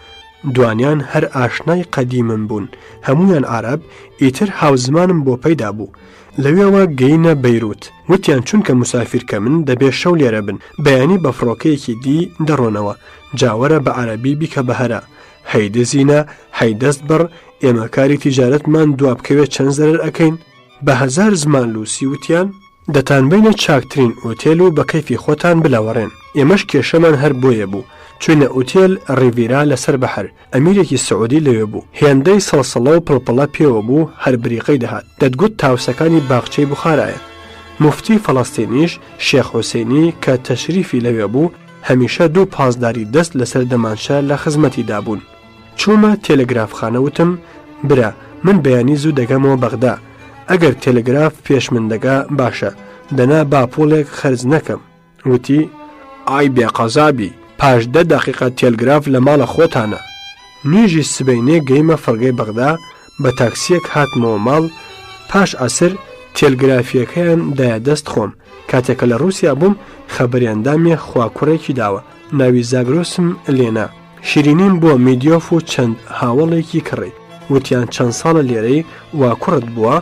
دوانیان هەر ئاشنای قەدیمم بوون، هەمویان عەرەب، ئیتر هاوزمانم بۆ پەیدا بوو. لەوێەوە گەینە بەیروت. وتیان چونکە مسافرکە من دەبێت شەو لێرە بن، بەیانی بە فڕۆکەیەکی دی دەڕۆنەوە. جاوەرە بە عەرەبی بیکە بەهەرە، هەیدەزینە، هەیدەست بڕ، ئێمە کاری تیجارەتمان دوا بکەوێت چەند زەرەر ئەکەین. بە 1000 زمان لوسی وتیان دەتان بینە چاکترین ئوتێل و بە کەیفی خۆتان بلەوەڕێن. ئێمەش کێشەمان هەر بۆیە بوو. چوینە ئوتێل ڕیڤیرا لەسەر بەحر. ئەمیرێکی سعودی لەوێ بوو. هێندەی سەڵسەڵە و پڵپڵە پێوە بوو، هەر بریقەی دەهات. دەتگوت تاوسەکانی باخچەی بوخارایە. مفتی فەڵەستینیش شێخ حوسێنی کە تەشریفی لەوێ بوو، هەمیشە 2 پاسداری دەست لەسەر دەمانچە لە خزمەتی دابوون. چوومە تێلەگرافخانە. وتم برا من بەیانی زوو دەگەمەوە بەغدا. ئەگەر تێلەگراف پێش من دەگا باشە، دەنا باپۆڵێک خەرج نەکەم. وتی ئای بێقەزابی، پاش 10 دقیقە تێلگراف لە ماڵە خۆتانە. نوێژی سبەینێ گەیمە فڕگەی بەغدا، بە تاکسیەک هاتمەوە ماڵ. پاش ئاسر تێلگرافیەکەیان دایە دەست خۆم کاتێکە لە رووسیا بووم خەبەریاندامێ خواکوڕێکی داوە ناوی زاگرۆسم لێنا شیرینیم بۆ میدیۆف و چەند هاوڵێکی کڕی وتیان چەند ساڵە لێرەی وا کوڕت بووە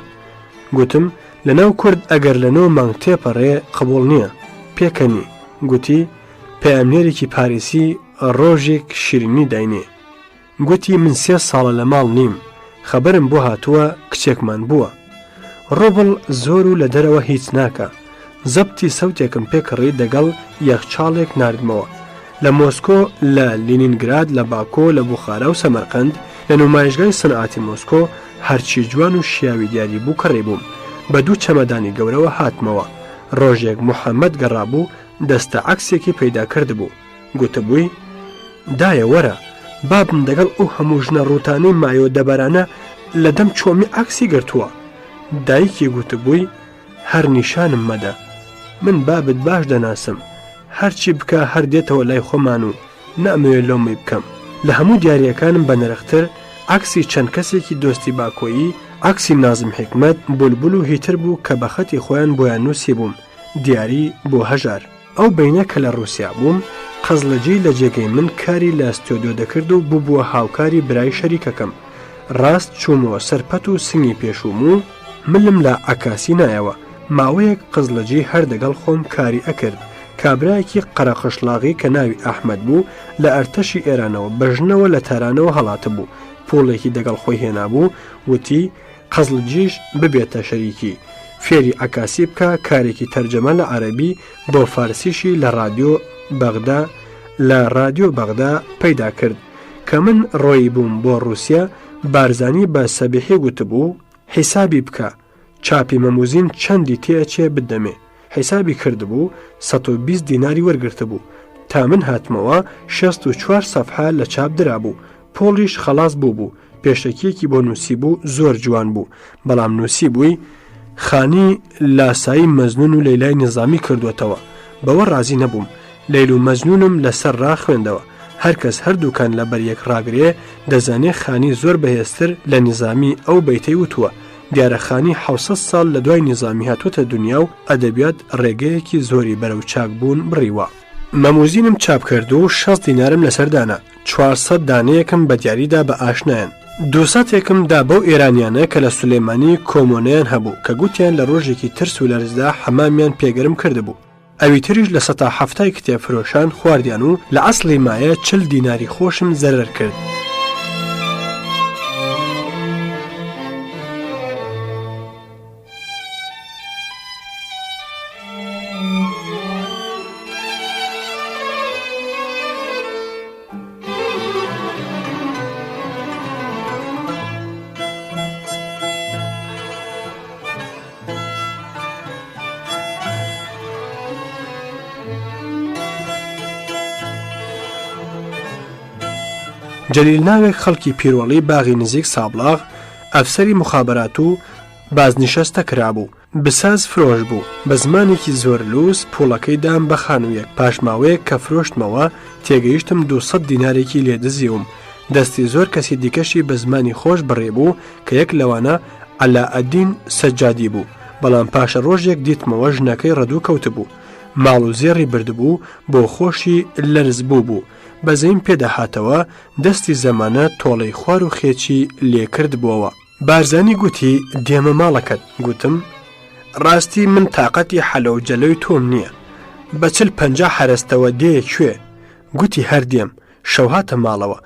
گوتم لەناو کورد ئەگەر لەنەوە مانگ تێپەڕێ قبول نییە پێکەنی گوتی پەیامنێرێکی پاریسی ڕۆژێک شیرینی داینێ گوتی من 3 ساڵە لە ماڵ نیم خەبەرم بۆ هاتووە کچێکمان بووە ڕۆبڵ زۆر و لە دەرەوە هیچ ناکە زەبتی سەوتێکم پێکڕی دەگەڵ یەخچاڵێک ناردمەوە لە مۆسکۆ لە لینینگراد لە باکۆ لە بوخارا و سەمەرقەند لە نمایشگای سنعاتی مۆسکۆ هەرچی جوان و شیاوی دیاری بوو کڕێ بووم بە 2 چەمەدانی گەورەوە هاتمەوە ڕۆژێک محەممەد گەڕابوو دەستە عەکسێکی پەیدا کرد بوو گوتبووی دایە وەرە بابم دەگەڵ ئەو هەموو ژنە ڕووتانەی مایۆ دەبەرانە لە دەم چۆمی عەکسی گرتووە دایکی گوتبووی هەر نیشانم مەدە من بابت باش دەناسم هەرچی بکە هەر دێتەوە لای خۆمان و نامەوێت لۆمی بکەم لە هەموو دیاریەکانم بە نرختر عەکسی چەند کەسێکی دۆستی باکۆیی عەکسی نازم حکمت بولبول و هیتر بوو کە بە خەتی خۆیان بۆیان نووسی بووم دیاری بۆ هەژار ئەو بینە کە لە رووسیا بووم قەزلەجی لە جێگەی من کاری لە ئەستۆدیۆ دەکرد و بووبووە هاوکاری برای شەریکەکەم ڕاست چوومەوە سەرپەت و سنگی پێشوم و ملم لە عەکاسی نایەوە ماوەیەک قەزلەجی هەر دەگەڵ خۆم کاری ئەکرد کابرایەکی قەرەقشلاغی کە ناوی ئەحمەد بوو لە ئەرتەشی ئێرانەوە بەژنەوە لە تارانەوە هەڵاتە بوو پۆڵێکی دەگەڵ خۆی هێنابوو وتی قەزلجیش ببێتە شەریکی فێری عەکاسی بکە کارێکی تەرجەمە لە عەرەبی بۆ فارسیشی لە رادیۆ بەغدا پەیدا کرد کە من ڕۆی بووم بۆ رووسیا بارزانی بە سەبیحی گوتبوو حیسابی بکە چاپی مەموزین چەندی تێچێ بدەمێ حیسابی کردبوو 120 دیناری وەرگرتە بوو تا من هاتمەوە 64 سەفحە لە چاپ درابوو پۆڵیش خەلاص بوو پێشەکیەکی بۆ نووسی بوو زۆر جوان بوو بەڵام نووسی بووی خانی لاسایی مەزنون و لەیلای نظامی کردوێتەوە بەوە ڕازی نەبووم لەیل و مەزنونم لەسەر ڕاخوێندەوە هەرکەس هەردووکان لە بەریەک ڕاگرێ دەزانێ خانی زۆر بەهێزتر لە نظامی ئەو بەیتەی وتووە دیارەخانی 600 ساڵ لە دوای نظامی هاتووەتە دنیا و ئەدەبیات ڕێگەیەکی زۆری بەرەو چاکبوون بڕیوە مەموزینم چاپ کرد و 6 دینارم لەسەردانە 400 دانەیەکم بە دیاریدا بە ئاشنایان 200ێکم دا بەو ئێرانیانە کە لە سولەیمانی کۆمۆنیان هەبوو کە گوتیان لە ڕۆژێکی ترس و لەرزدا حەمامیان پێگەرم کردبوو ئەوی تریش لە 170 کتێب فرۆشان خواردیان و لە ئەسڵی مایە 40 دیناری خۆشم زەرەر کرد جەلیل ناوێک خەڵکی پیرۆڵی باغی نزیک سابلاغ ئەفسەری مخابرات و بازنشەستە کرابوو بساز فرۆش بوو بە زمانێکی زۆر لوس پوڵەکەی دام بە خانوویەک پاشماوەیەک کە فرۆشتمەوە تێگەیشتم 200 دینارێکی لێدزیوم دەستی زۆر کەسی دیکەشی بە زمانی خۆش بڕێبوو کە یەک لەوانە عەلاءەدین سەجادی بوو بەڵام پاشە ڕۆژێک دیتمەوە ژنەکەی ڕەدوو کەوتبوو ماڵ و زێڕی بردبوو بۆ خۆشی لەرز بوو بەزەیم پێدەهاتەوە دەستی زەمانە تۆڵەی خوار و خێچی لێکرد بووەوە بارزانی گوتی دێمە ماڵەکەت گوتم ڕاستی من تااقەتی حەلە و جەلەوی تۆم نییە بە 40-50 حەرستەوە دێیە کوێ گوتی هەردێم شەوهاتە ماڵەوە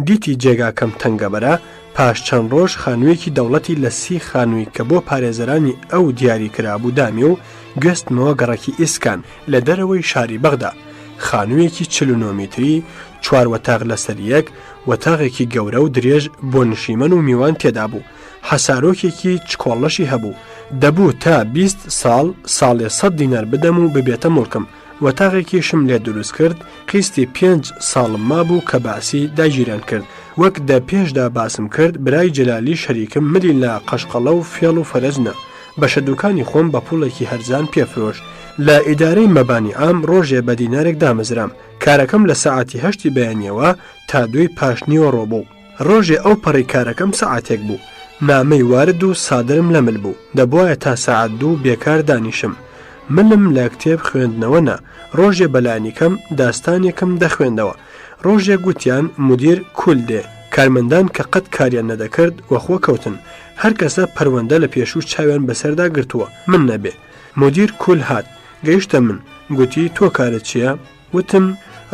دیتی جێگاکەم تەنگەبەرە پاش چەند ڕۆژ خانوویەکی دەوڵەتی لە 30 خانووی کە بۆ پارێزەرانی ئەو دیاری کرابوو دامی و گوێستمەوە گەڕەکی ئیسکان لە دەرەوەی شاری بەغدا خانوویەکی 49 متری 4 وەتاغ لەسەر یەک وەتاغێکی گەورە و درێژ بۆ نشیمەن و میوان تێدا بوو حەسارۆکێکی چکۆڵەشی هەبوو دەبوو تا 20 ساڵێ 100 دینار بدەم و ببێتە مڵکم وەتاغێکیشم لێ دروست کرد قیستی 5 ساڵم مابوو کە باسی داگیران کرد وەک دە پێشدا باسم کرد برای جەلالی شەریکم ملی لە قەشقەڵە و فێڵ و فەرەزنە بەشە دوکانی خۆم بە پوڵێکی هەرزان پێفرۆش لە ئیدارەی مەبانی ئام ڕۆژێ بە دینارێک دامەزرام کارەکەم لە سەعاتی 8 بەیانیەوە تا 2 پاشنیوە ڕۆبوو ڕۆژێ ئەو پەڕی کارەکەم سەعاتێک بوو نامەی وارد و سادرم لەمل بوو دەبوایە تا سەعات 2 بێکار دانیشم منم لە کتێب خوێندنەوە نا ڕۆژێ بەلایەنیکەم داستانێکم دەخوێندەوە ڕۆژێ گوتیان مدیر کول دێ کارمەندان کە قەت کاریان نەدەکرد وەخۆ کەوتن هەر کەسە پەروەندە لە پێشوو چاویان بەسەردا گرتووە من نەبێ مدیر کول هات گەیشتە من گوتی تۆ کارت چییە؟ وتم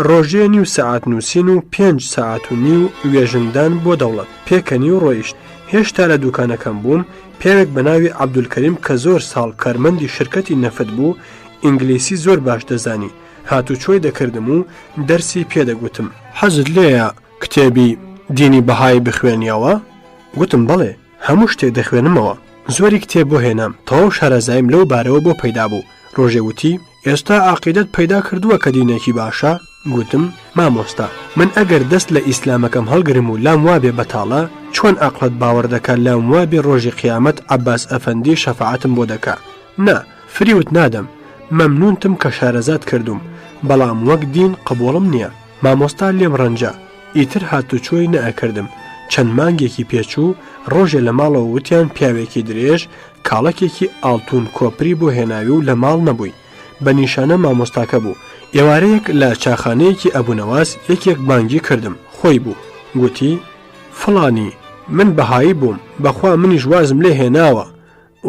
ڕۆژێ نیو سەعات نووسین و 5 سەعات و نیو وێژندان بۆ دەوڵەت پێکەنی و ڕۆیشت هێشتا لە دوکانەکەم بووم پیاوێک بە ناوی عەبدولکەریم کە زۆر ساڵ کارمەندی شرکەتی نەفت بوو ئینگلیسی زۆر باش دەزانی هاتوچۆی دەکردم و دەرسی پێدەگوتم حەزت لێیە کتێبی دینی بەهای بخوێنیەوە؟ گوتم بەڵێ هەموو شتێک دەخوێنمەوە زۆری کتێب بۆ هێنام تەواو شارەزایم لەو بارەوە بۆ پەیدا بوو ڕۆژێ وتی ئێستا عەقیدەت پەیدا کردووە کە دینێکی باشە؟ گوتم مامۆستا من ئەگەر دەست لە ئیسلامەکەم هەڵگرم و لام وابێ بەتاڵە چۆن عەقڵت باوەڕ دەکات لام وابێ ڕۆژی قیامەت عەباس ئەفەندی شەفاعەتم بۆ دەکا نا فریوت نادەم مەمنونتم کە شارەزات کردوم بەڵام وەک دین قبوڵم نییە مامۆستا لێم ڕەنجا ئیتر هاتوچۆی نەئەکردم چەند مانگێکی پێچوو ڕۆژێ لە ماڵەوە وتیان پیاوێکی درێژ کاڵەکێکی ئاڵتون کۆپری بۆ هێناوی و لە ماڵ نەبووی بە نیشانە مامۆستاکە بوو ئێوارەیەک لە چاخانەیەکی ئەبوونەواز یەکێک بانگی کردم خۆی بوو گوتی فڵانی من بەهایی بووم بەخوا منیش وازم لێ هێناوە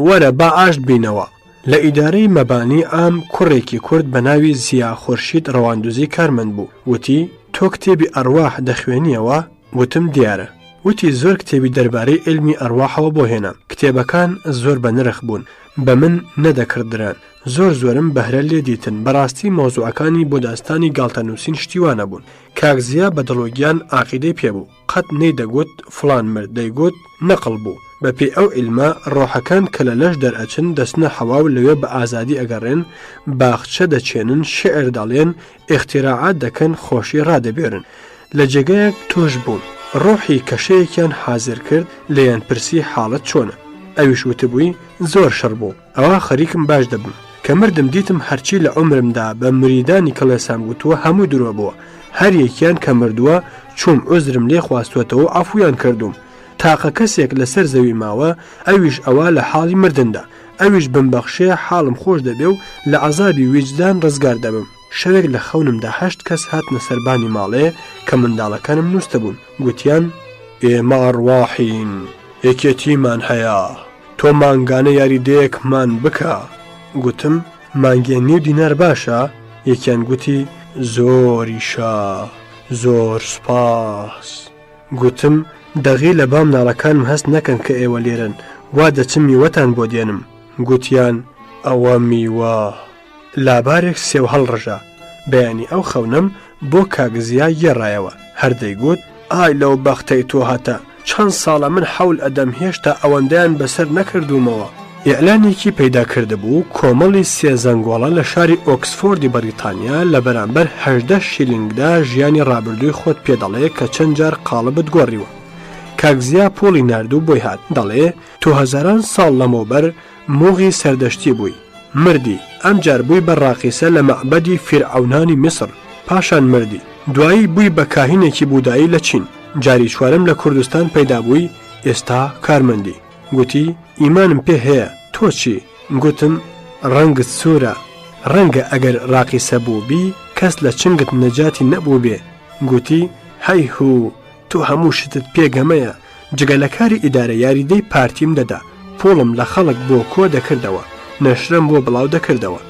وەرە با ئاشت بینەوە لە ئیدارەی مەبانی ئام کوڕێکی کورد بە ناوی زیا خورشید ڕەواندوزی کارمەند بوو وتی تۆ کتێبی ئەرواح دەخوێنیەوە؟ وتم دیارە وتی زۆر کتێبی دەربارەی علمی ئەرواحەوە بۆ هێنام کتێبەکان زۆر بە نرخ بوون بە من نەدەکردران زۆرم بەهرە لێ دیتن بەڕاستی مۆزوعەکانی بۆ داستانی گاڵتەنووسین شتیوانە بوون کاکزیا بە دڵۆگیان عەقیدەی پێبوو قەت نەیدەگوت فڵان مرد دەیگوت نەقڵ بوو بەپێی ئەو ئیلمە ڕۆحەکان کە لە لەش دەرئەچن دەستنە حەوا و لەوێ بە ئازادی ئەگەڕێن باخچە دەچێنن شعر دەڵێن ئیختیراعات دەکەن خۆشی ڕادەبێرن لە جێگەیەک تۆش بوون ڕۆحی کەشەیەکیان حازر کرد لێیان پرسی حاڵت چۆنە ئەویش وتبووی زۆر شەڕ بوو ئەوە خەریکم باش دەبم کە مردم دیتم هەرچی لە عمرمدا بە مریدانی کەڵێسام گوتووە هەموو درۆ بووە هەر یەکیان کە مردووە چوم عوزرم لێ خواستوەتەوە عەفویان کردوم تاقە کەسێک لەسەر زەوی ماوە ئەویش ئەوە لە حاڵی مردندا ئەویش بمبەخشێ حاڵم خۆش دەبێ و لە عەزابی ویجدان ڕزگار دەبم شەوێک لە خەونمدا 8 کەس هاتنە سەربانی ماڵێ کە منداڵەکانم نووسە بوون گوتیان ئێمە ئەڕواحین یەکێتیمان هەیە تۆ مانگانە یاریدەیەکمان بکە گوتم مانگێ 9 دینار باشە یەکیان گوتی زۆریشە زۆر سوپاس گوتم دەغی لە بام ناڵەکانم هەست نەکەن کە ئێوە لێرن وا دەچم میوەتان بۆ دێنم گوتیان ئەوە میوە لابارێک سێو هەڵڕژە بەیانی ئەو خەونم بۆ کاگزیا گێڕایەوە هەردەیگوت ئای لەو بەختەی تۆ هاتە چەند ساڵە من حەول ئەدەم هێشتا ئەوەندەیان بەسەر نەکردومەوە ئیعلانێکی پەیدا کردبوو کۆمەڵی 3 زەنگۆڵە لە شاری ئۆکسفۆردی بەریتانیا لە بەرامبەر 18 شیلینگدا ژیانی ڕابردووی خۆت پێ دەڵێ کە چەند جار قاڵبت گۆڕیوە کاکزیا پۆڵی ناردوو بۆی هات دەڵێ تۆ هەزاران ساڵ لەمەوبەر مۆغی سەردەشتی بووی مردی ئەمجار بووی بە ڕاقیسە لە مەعبەدی فیرعەونانی میسر پاشان مردی دوایی بووی بە کاهینێکی بوودایی لە چین جاری چوارم لە کوردستان پەیدا بووی ئێستا کارمەندی گوتی ئیمانم پێ هەیە تۆ چی؟ گوتم ڕەنگت سوورە ڕەنگە ئەگەر ڕاقیسە بوو بی کەس لە چنگت نەجاتی نەبوو بێ گوتی هەیهوو تۆ هەموو شتت پێگەمەیە جگەلەکاری ئیدارە یاریدەی پارتیم دەدا پۆڵم لە خەڵک بۆ کۆ دەکردەوە نەشرم بۆ بڵاو دەکردەوە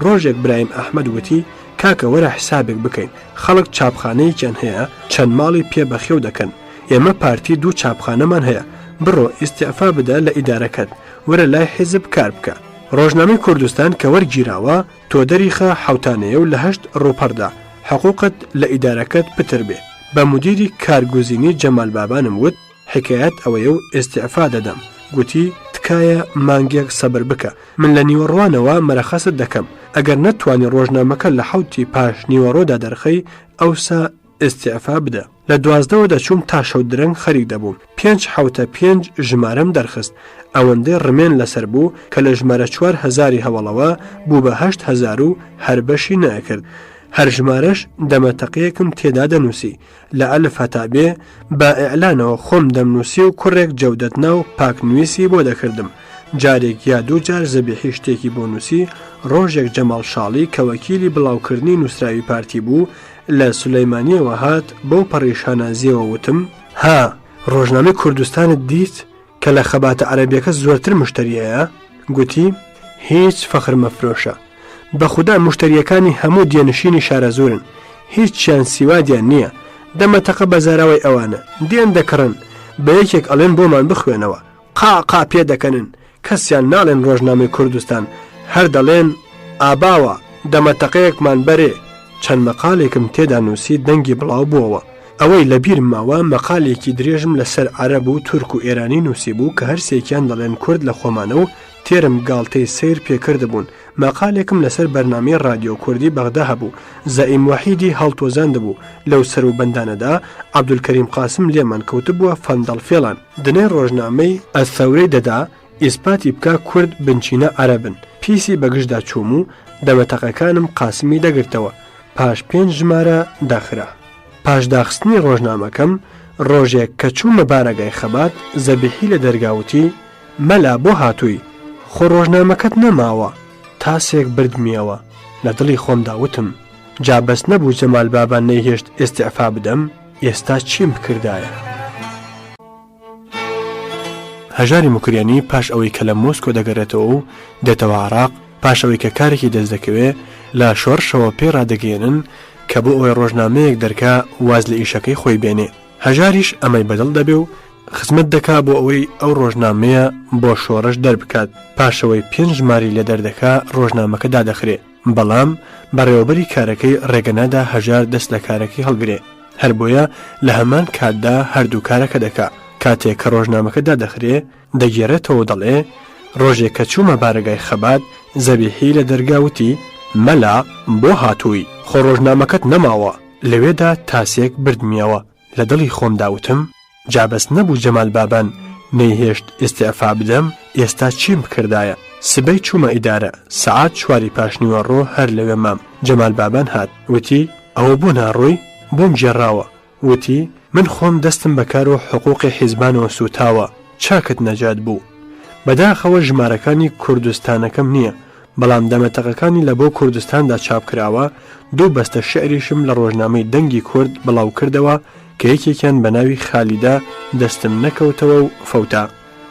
ڕۆژێک برایم ئەحمەد وتی کاکە وەرە حسابێک بکەین خەڵک چاپخانەیەکیان هەیە چەند ماڵی پێ بەخێو دەکەن ئێمە پارتی 2 چاپخانەمان هەیە بڕۆ ئیستیعفا بدە لە ئیدارەکەت وەرە لای حیزب کار بکە ڕۆژنامەی کوردستان کە وەرگیراوە تۆ دەریخە حوتانەیە و لە 8 ڕۆپەردا حقوقت لە ئیدارەکەت پتر بێ بە مدیری کارگوزینی جەمال بابانم وت حکایەت ئەوەیە و ئیستیعفا دەدەم گوتی تکایە مانگێک سەبر بکە من لە نیوەڕوانەوە مەرەخەست دەکەم ئەگەر نەتوانی ڕۆژنامەکە لە 7 پاش نیوەڕۆدا دەرخەی ئەوسا ئیستیعفا بدە لە 12 دەچووم تا شەو درەنگ خەریک دەبووم 5 ژمارەم دەرخست ئەوەندەی ڕمێن لەسەر بوو کە لە ژمارە 4000 هەوڵەوە بوو بە 8000 و هەر بەشی نەکرد هەر ژمارەش دەمەتەقەیەکم تێدا دەنووسی لە ئەلف هەتا بێ بە ئێعلانەوە خۆم دەمنووسی و کوڕێک جەودەتنا و پاکنوویسی بۆ دەکردم. جارێک یا دوو جار زەبیحی شتێکی بۆ نووسی. ڕۆژێک جەماڵ شاڵی کە وەکیلی بڵاوکردنی نووسراوی پارتی بوو لە سولەیمانیەوە هات بەو پەڕیشانازیەوە وتم: ها ڕۆژنامەی کوردستانت دیت کە لە خەباتە عەرەبیەکە زۆرتر مشتریەیە؟ گوتی: هیچ فەخر مەفرۆشە، بەخودا مشتریەکانی هەموو دیێنشینی شارە زۆرن، هیچیان سیوادیان نییە، دەمەتەقە بەزاراوی ئەوانە دێن دەکڕن بە یەکێک ئەڵێن بۆمان بخوێنەوە، قاقا پێ دەکەنن، کەسیان ناڵێن ڕۆژنامەی کوردستان، هەر دەڵێن ئاباوە دەمەتەقەیەکمان بەرێ. چەند مەقالێکم تێدا نووسی دەنگی بڵاو بووەوە. ئەوەی لە بیرم ماوە مەقالێکی درێژم لەسەر عەرەب و تورک و ئێرانی نووسی بوو کە هەرسێکیان دەڵێن کورد لە خۆمانە و تێرم گاڵتەی سیر پێکردبوون. مەقالێکم لەسەر بەرنامەی رادیۆ کوردی بەغدا هەبوو، زەئیم وەحیدی هەڵتۆزاند بوو. لەو سەر و بەندانەدا عەبدولکەریم قاسم لێمان کەوتبووە فەندەڵ فێڵان. دنێ ڕۆژنامەی ئەثەورەی دەدا ئیسپاتی بکە کورد بنچینە عەرەبن. پیسی بەگشتدا چووم و دەمەتەقەکانم قاسمی دەگرتەوە. پاش 5 ژمارە داخرا. پاش داخستنی ڕۆژنامەکەم ڕۆژێک کە چوومە بارەگای خەبات زەبیحی لە دەرگاوتی: مەلا بۆ هاتووی؟ خۆ ڕۆژنامەکەت نەماوە؟ تاسێک بردمیەوە. لە دڵی خۆمدا وتم: جا بەس نەبوو جەمال بابان نەیهێشت ئێستیعفا بدەم، ئێستا چیم کردایە؟ هەژاری مکریانی پاش ئەوەی کە لە مۆسکۆ دەگەڕێتەوە و دێتەوە عێراق، پاش ئەوەی کە کارێکی دەست دەکەوێ لە شۆڕشەوە پێ ڕادەگەێنن کە بۆ ئەوەی ڕۆژنامەیەک دەرکا واز لە ئیشەکەی خۆی بێنێ. هەژاریش ئەمەی بەدڵ دەبێ و خزمەت دەکا بۆ ئەوەی ئەو ڕۆژنامەیە بۆ شۆڕش دەربکات. پاشەوەی 5 ژماری لە دەردەکا ڕۆژنامەکە دادەخرێ، بەڵام بەڕێوەبەری کارەکەی ڕێگەنادا هەژار دەست لە کارەکەی هەڵگرێ. هەر بۆیە لە هەمان کاتدا هەردوو کارەکە دەکا. کاتێک کە ڕۆژنامەکە دادەخرێ دەگێڕێتەوە دەڵێ: ڕۆژێک کە چوومە بارەگای خەبات زەبیحی لە دەرگاوتی: مەلا بۆ هاتووی؟ خۆ ڕۆژنامەکەت نەماوە؟ لەوێدا تاسێک بردمیەوە. لە دڵی خۆمدا وتم: جابەس نەبوو جەمال بابان نەیهێشت ئێستیعفا بدەم، ئێستا چیم کردایە؟ سبەی چوومە ئیدارە، سەعات 4 پاشنیوەڕۆ هەر لەوێ مام. جەمال بابان هات، وتی: ئەوە بۆ ناڕۆی؟ بۆم جێڕاوە. وتی: من خۆم دەستم بەکار و حقوقی حیزبانەوە سوتاوە، چاکت نەجات بوو. بەداخەوە ژمارەکانی کوردستانەکەم نییە، بەڵام دەمەتەقەکانی لە بۆ کوردستاندا چاپ کراوە. 2 بەستە شعریشم لە ڕۆژنامەی دەنگی کورد بڵاو کردەوە کە یەکێکیان بە ناوی خالیدا دەستم نەکەوتەوە و فەوتا.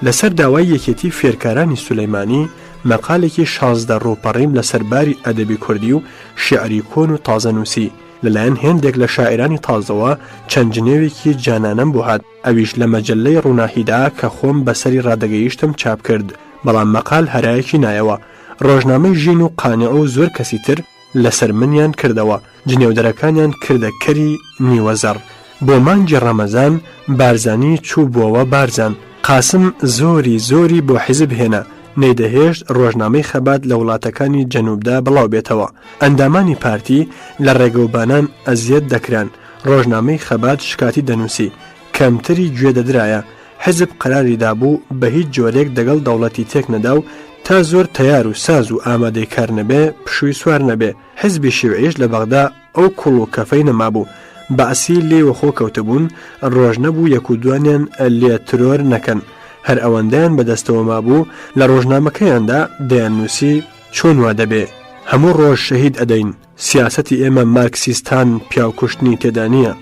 لەسەر داوای یەکێتی فێرکارانی سولەیمانی مەقالێکی 16 ڕووپەڕیم لەسەر باری ئەدەبی کوردی و شعری کۆن و تازەنووسی لەلایەن هێندێک لە شاعرانی تازەوە چەند جنێوێکی جانانەم بۆ هات. ئەویش لە مەجەللەی ڕووناهیدا کە خۆم بەسەری ڕادەگەیشتم چاپ کرد، بەڵام مەقال هەرایەکی نایەوە. ڕۆژنامەی ژین و قانع و زۆر کەسی تر لەسەر منیان کردەوە، جنێودەرەکانیان کردە کەری نیوەزەڕ. بۆ مانگی ڕەمەزان بارزانی چوو بووەوە بارزان. قاسم زۆری بۆ حیزب هێنا، نەیدەهێشت ڕۆژنامەی خەبات لە وڵاتەکانی جەنوبدا بڵاو بێتەوە. ئەندامانی پارتی لە ڕێگەوبانان ئەزیەت دەکران. ڕۆژنامەی خەبات شکاتی دەنووسی، کەمتری گوێ دەدرایە. حیزب قەراری دابوو بە هیچ جۆرێک دەگەڵ دەوڵەتی تێک نەدا و تا زۆر تەیار و ساز و ئامادەی کار نەبێ پشووی سوار نەبێ. حیزبی شیوعیش لە بەغدا ئەو کوڵ و کەفەی نەمابوو، بەعسی لێوە خۆ کەوتبوون، ڕۆژ نەبوو یەک و دوانیان لێ ترۆر نەکەن. هەر ئەوەندەیان بەدەستەوە مابوو لە ڕۆژنامەکەیاندا دەیاننووسی چۆن وا دەبێ، هەموو ڕۆژ شەهید ئەدەین، سیاسەتی ئێمە مارکسیستان پیاوکوشتنی تێدا نییە.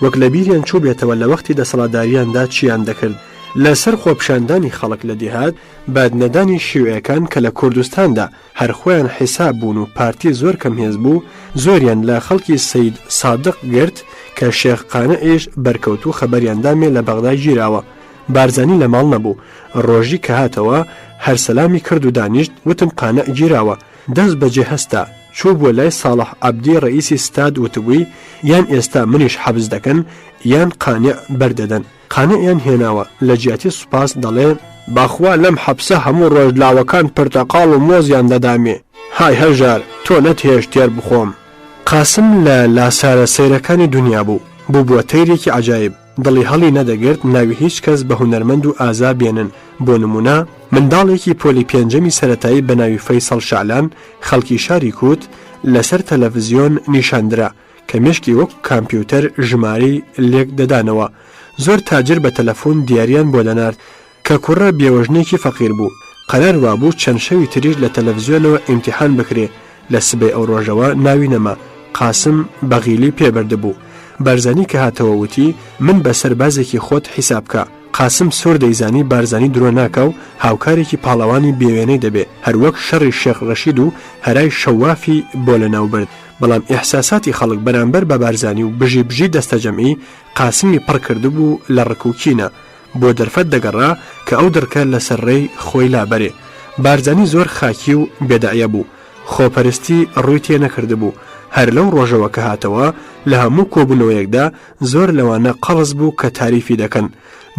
وەک لە بیریان چوو بێتەوە لە وەختی دەسەڵاتداریاندا چیان دەکرد. لەسەر خۆپشاندانی خەڵک لە دیهات، بادنەدانی شیوعەکان کە لە کوردستاندا هەر خۆیان حیساب بوون و پارتی زۆر کەم هێز بوو، زۆریان لە خەڵکی سەید سادق گرت کە شێخ قانعیش بەرکەوت و خەبەریاندامێ لە بەغدا گیراوە. بارزانی لە ماڵ نەبوو. ڕۆژی کە هاتەوە هەر سەلامی کرد و دانیشت، وتم قانع گیراوە. دەست بەجێ هەستا، چوو بۆ لای ساڵح عەبدی ڕئیسی ستاد وتبووی: یان ئێستا منیش حەبس دەکەن یان قانع بەردەدەن. قانعیان هێناوە، لە جیاتی سوپاس دەڵێ: باخوا لەم حەبسە هەموو ڕۆژ لاوەکان پرتەقاڵ و مۆزیان دەدامێ. های هەژار تۆ نەتهێشت تێر بخۆم. قاسم لە لاسارە سەیرەکانی دنیا بوو بووە تەیرێکی عەجایب. دڵی هەڵی نەدەگرت ناوی هیچ کەس بە هونەرمەند و ئازا بێنن. بۆ نمونە منداڵێکی پۆلی پێنجەمی سەرەتایی بە ناوی فەیسەڵ شەعلان خەڵکی شاری کوت لەسەر تەلەڤیزیۆن نیشاندرا کە مێشکی وەک کامپیوتەر ژمارەی لێک دەدانەوە. زۆر تاجر بە تەلەفۆن دیاریان بۆ دەنارد کە کوڕە بێوەژنێکی فەقیر بوو. قەرار وابوو چەند شەوی تریش لە تەلەڤیزیۆنەوە ئیمتیحان بکرێ. لە سبەی ئەو ڕۆژەوە ناوی نەما. قاسم بەغیلی پێبەردەبوو. بارزانی کە هاتەوە وتی من بە سەربازێکی خۆت حیساب بکە. قاسم سۆر دەیزانی بارزانی درۆ ناکە و هاوکارێکی پاڵەوانی بێوێنەی دەبێ، هەروەک شەڕی شێخ ڕەشید و هەرای شەوافی بۆ لەناو برد. بەڵام ئیحساساتی خەڵک بەرامبەر بە بارزانی و بژی دەستەجەمعی قاسمی پڕ کردبوو لە ڕکوکینە بۆ دەرفەت دەگەڕا کە ئەو دەرکە لەسەر ڕێی خۆی لابەرێ. بارزانی زۆر خاکی و بێداعیە بوو، خۆپەرستی ڕووی تێ نەکردبوو. هەر لەو ڕۆژەوە کە هاتەوە لە هەموو کۆبوونەوەیەکدا زۆر لەوانە قەڵس بوو کە تاریفی دەکەن.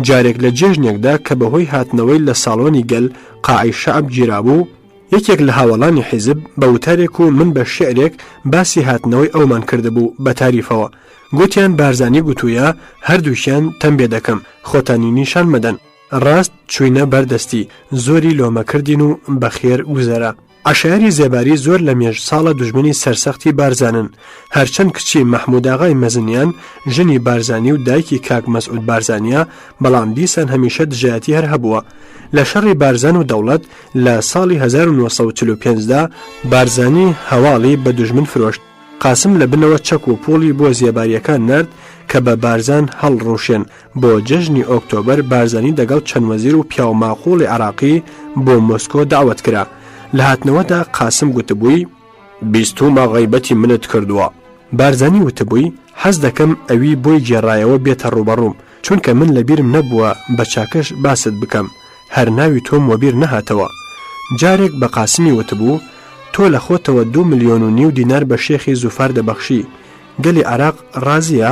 جارێک لە جێژنێکدا کە بەهۆی هاتنەوەی لە ساڵۆنی گەل قاعی شەعب گیرابوو، یەکێک لە هاوڵانی حیزب بە وتارێک و من بە شعرێک باسی هاتنەوەی ئەومان کردبوو بە تاریفەوە. گوتیان بارزانی گوتوویە هەردووشیان تەمبێ دەکەم، خۆتانی نیشان مەدەن. ڕاست چوینە بەردەستی، زۆری لۆمەکردین و بەخێر گوزەرە. عەشایری زێباری زۆر لە مێژ ساڵە دوژمنی سەرسەختی بارزانن. هەرچەند کچی مەحمووداغای مەزنیان ژنی بارزانی و دایکی کاک مەسعود بارزانیە، بەڵام دیسان هەمیشە دژایەتی هەر هەبووە. لە شەڕی بارزان و دەوڵەت لە ساڵی 1945دا بارزانی هەواڵی بە دوژمن فرۆشت. قاسم لە بنەوە چەک و پۆڵی بۆ زێباریەکان نرد کە بە بارزان هەڵڕوشێن. بۆ جەژنی ئۆکتۆبەر بارزانی دەگەڵ چەند وەزیر و پیاوماقوڵی عراقی بۆ مۆسکۆ داوەت کرا. لە هاتنەوەدا قاسم گوتبووی 20 غەیبەتی منت کردووە. بارزانی وتبووی حەز دەکەم ئەوی بۆی گێڕایەوە بێتە ڕوبەڕووم، چونکە من لەبیرم نەبووە بە چاکەش باست بکەم، هەر ناوی تۆم وەبیر نەهاتەوە. جارێک بە قاسمی وتبوو تۆ لە خۆتەوە 2.5 ملیۆن دینار بە شێخی زوفار دەبەخشی، گەلی عراق ڕازیە؟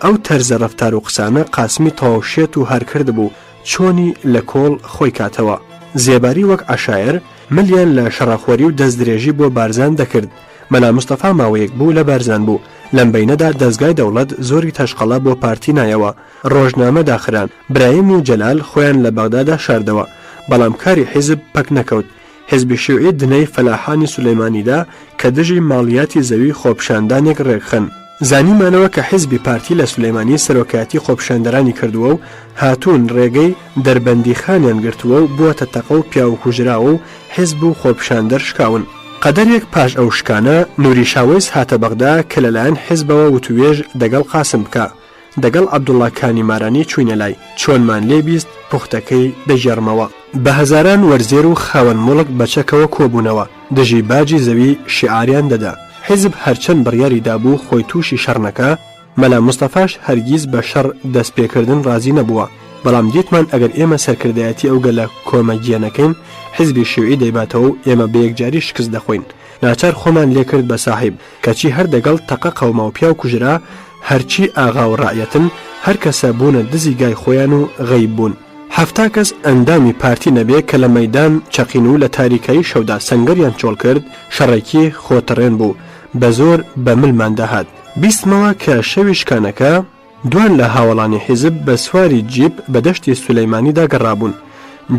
ئەو تەرزە ڕەفتار و قسانە قاسمی تەواوشێت و هەرکرد بوو چۆنی لە کۆڵ خۆی کاتەوە. زێباری وەک عەشایر ملیان لە شەڕەخۆری و دەستدرێژی بۆ بارزان دەکرد. مەلا مستەفا ماوەیەک بوو لە بارزان بوو. لەم بەینەدا دەستگای دەوڵەت زۆری تەشقەڵە بۆ پارتی نایەوە. ڕۆژنامە داخران. برایم و جەلال خۆیان لە بەغدادا شاردەوە، بەڵام کاری حیزب پەک نەکەوت. حیزبی شیوعی دنەی فەلاحانی سولەیمانیدا کە دژی ماڵیاتی زەوی خۆپشاندانێک ڕێکخن. زانیمانەوە کە حیزبی پارتی لە سولەیمانی سەرۆکایەتی خۆپشاندەرانی کردووە و هاتوون ڕێگەی دەربەندی خانیان گرتووە و بووەتە تەقە و پیا و کوژراوە و حیزب و خۆپشاندەر شکاون. قەدەرێک پاش ئەو شکانە نوری شاوێز هاتە بەغدا کە لەلایەن حیزبەوە وتوێژ دەگەڵ قاسم بکە. دەگەڵ عەبدوڵڵا کانیمارانی چوینە لای، چۆنمان لێبیست پوختەکەی دەژێڕمەوە. بە هەزاران وەرزێر و خاوەن مۆڵک بەچەکەوە کۆبوونەوە، دژی باجی زەوی شیعاریان دەدا. حیزب هەرچەند بڕیاری دابوو خۆی تووشی شەڕ نەکا، مەلا مستەفاش هەرگیز بە شەڕ دەستپێکردن ڕازی نەبووە. بەڵام دیتمان ئەگەر ئێمە سەرکردایەتی ئەو گەلە کۆمەگیانەکەین، حیزبی شیوعی دەیباتەوە و ئێمە بە یەکجاری شکست دەخۆین. ناچار خۆمان لێکرد بە ساحیب کەچی هەر دەگەڵ تەقە قەوما و پیا و کوژرا هەرچی ئاغا و ڕایەتن هەر کەسە بوونە دزی گای خۆیان و غەیب بوون. 70 کەس ئەندامی پارتی نەبێ کە لە مەیدان چەقین و لە تاریکایی شەودا سەنگەریان چۆڵ کرد، شەڕێکی خۆتەڕێن بوو، بە زۆر بە ملمان داهات. بیستمەوە کە شەوی شکانەکە دوان لە هاوڵانی حیزب بە سواری جیب بە دەشتی سولەیمانیدا گەڕابوون.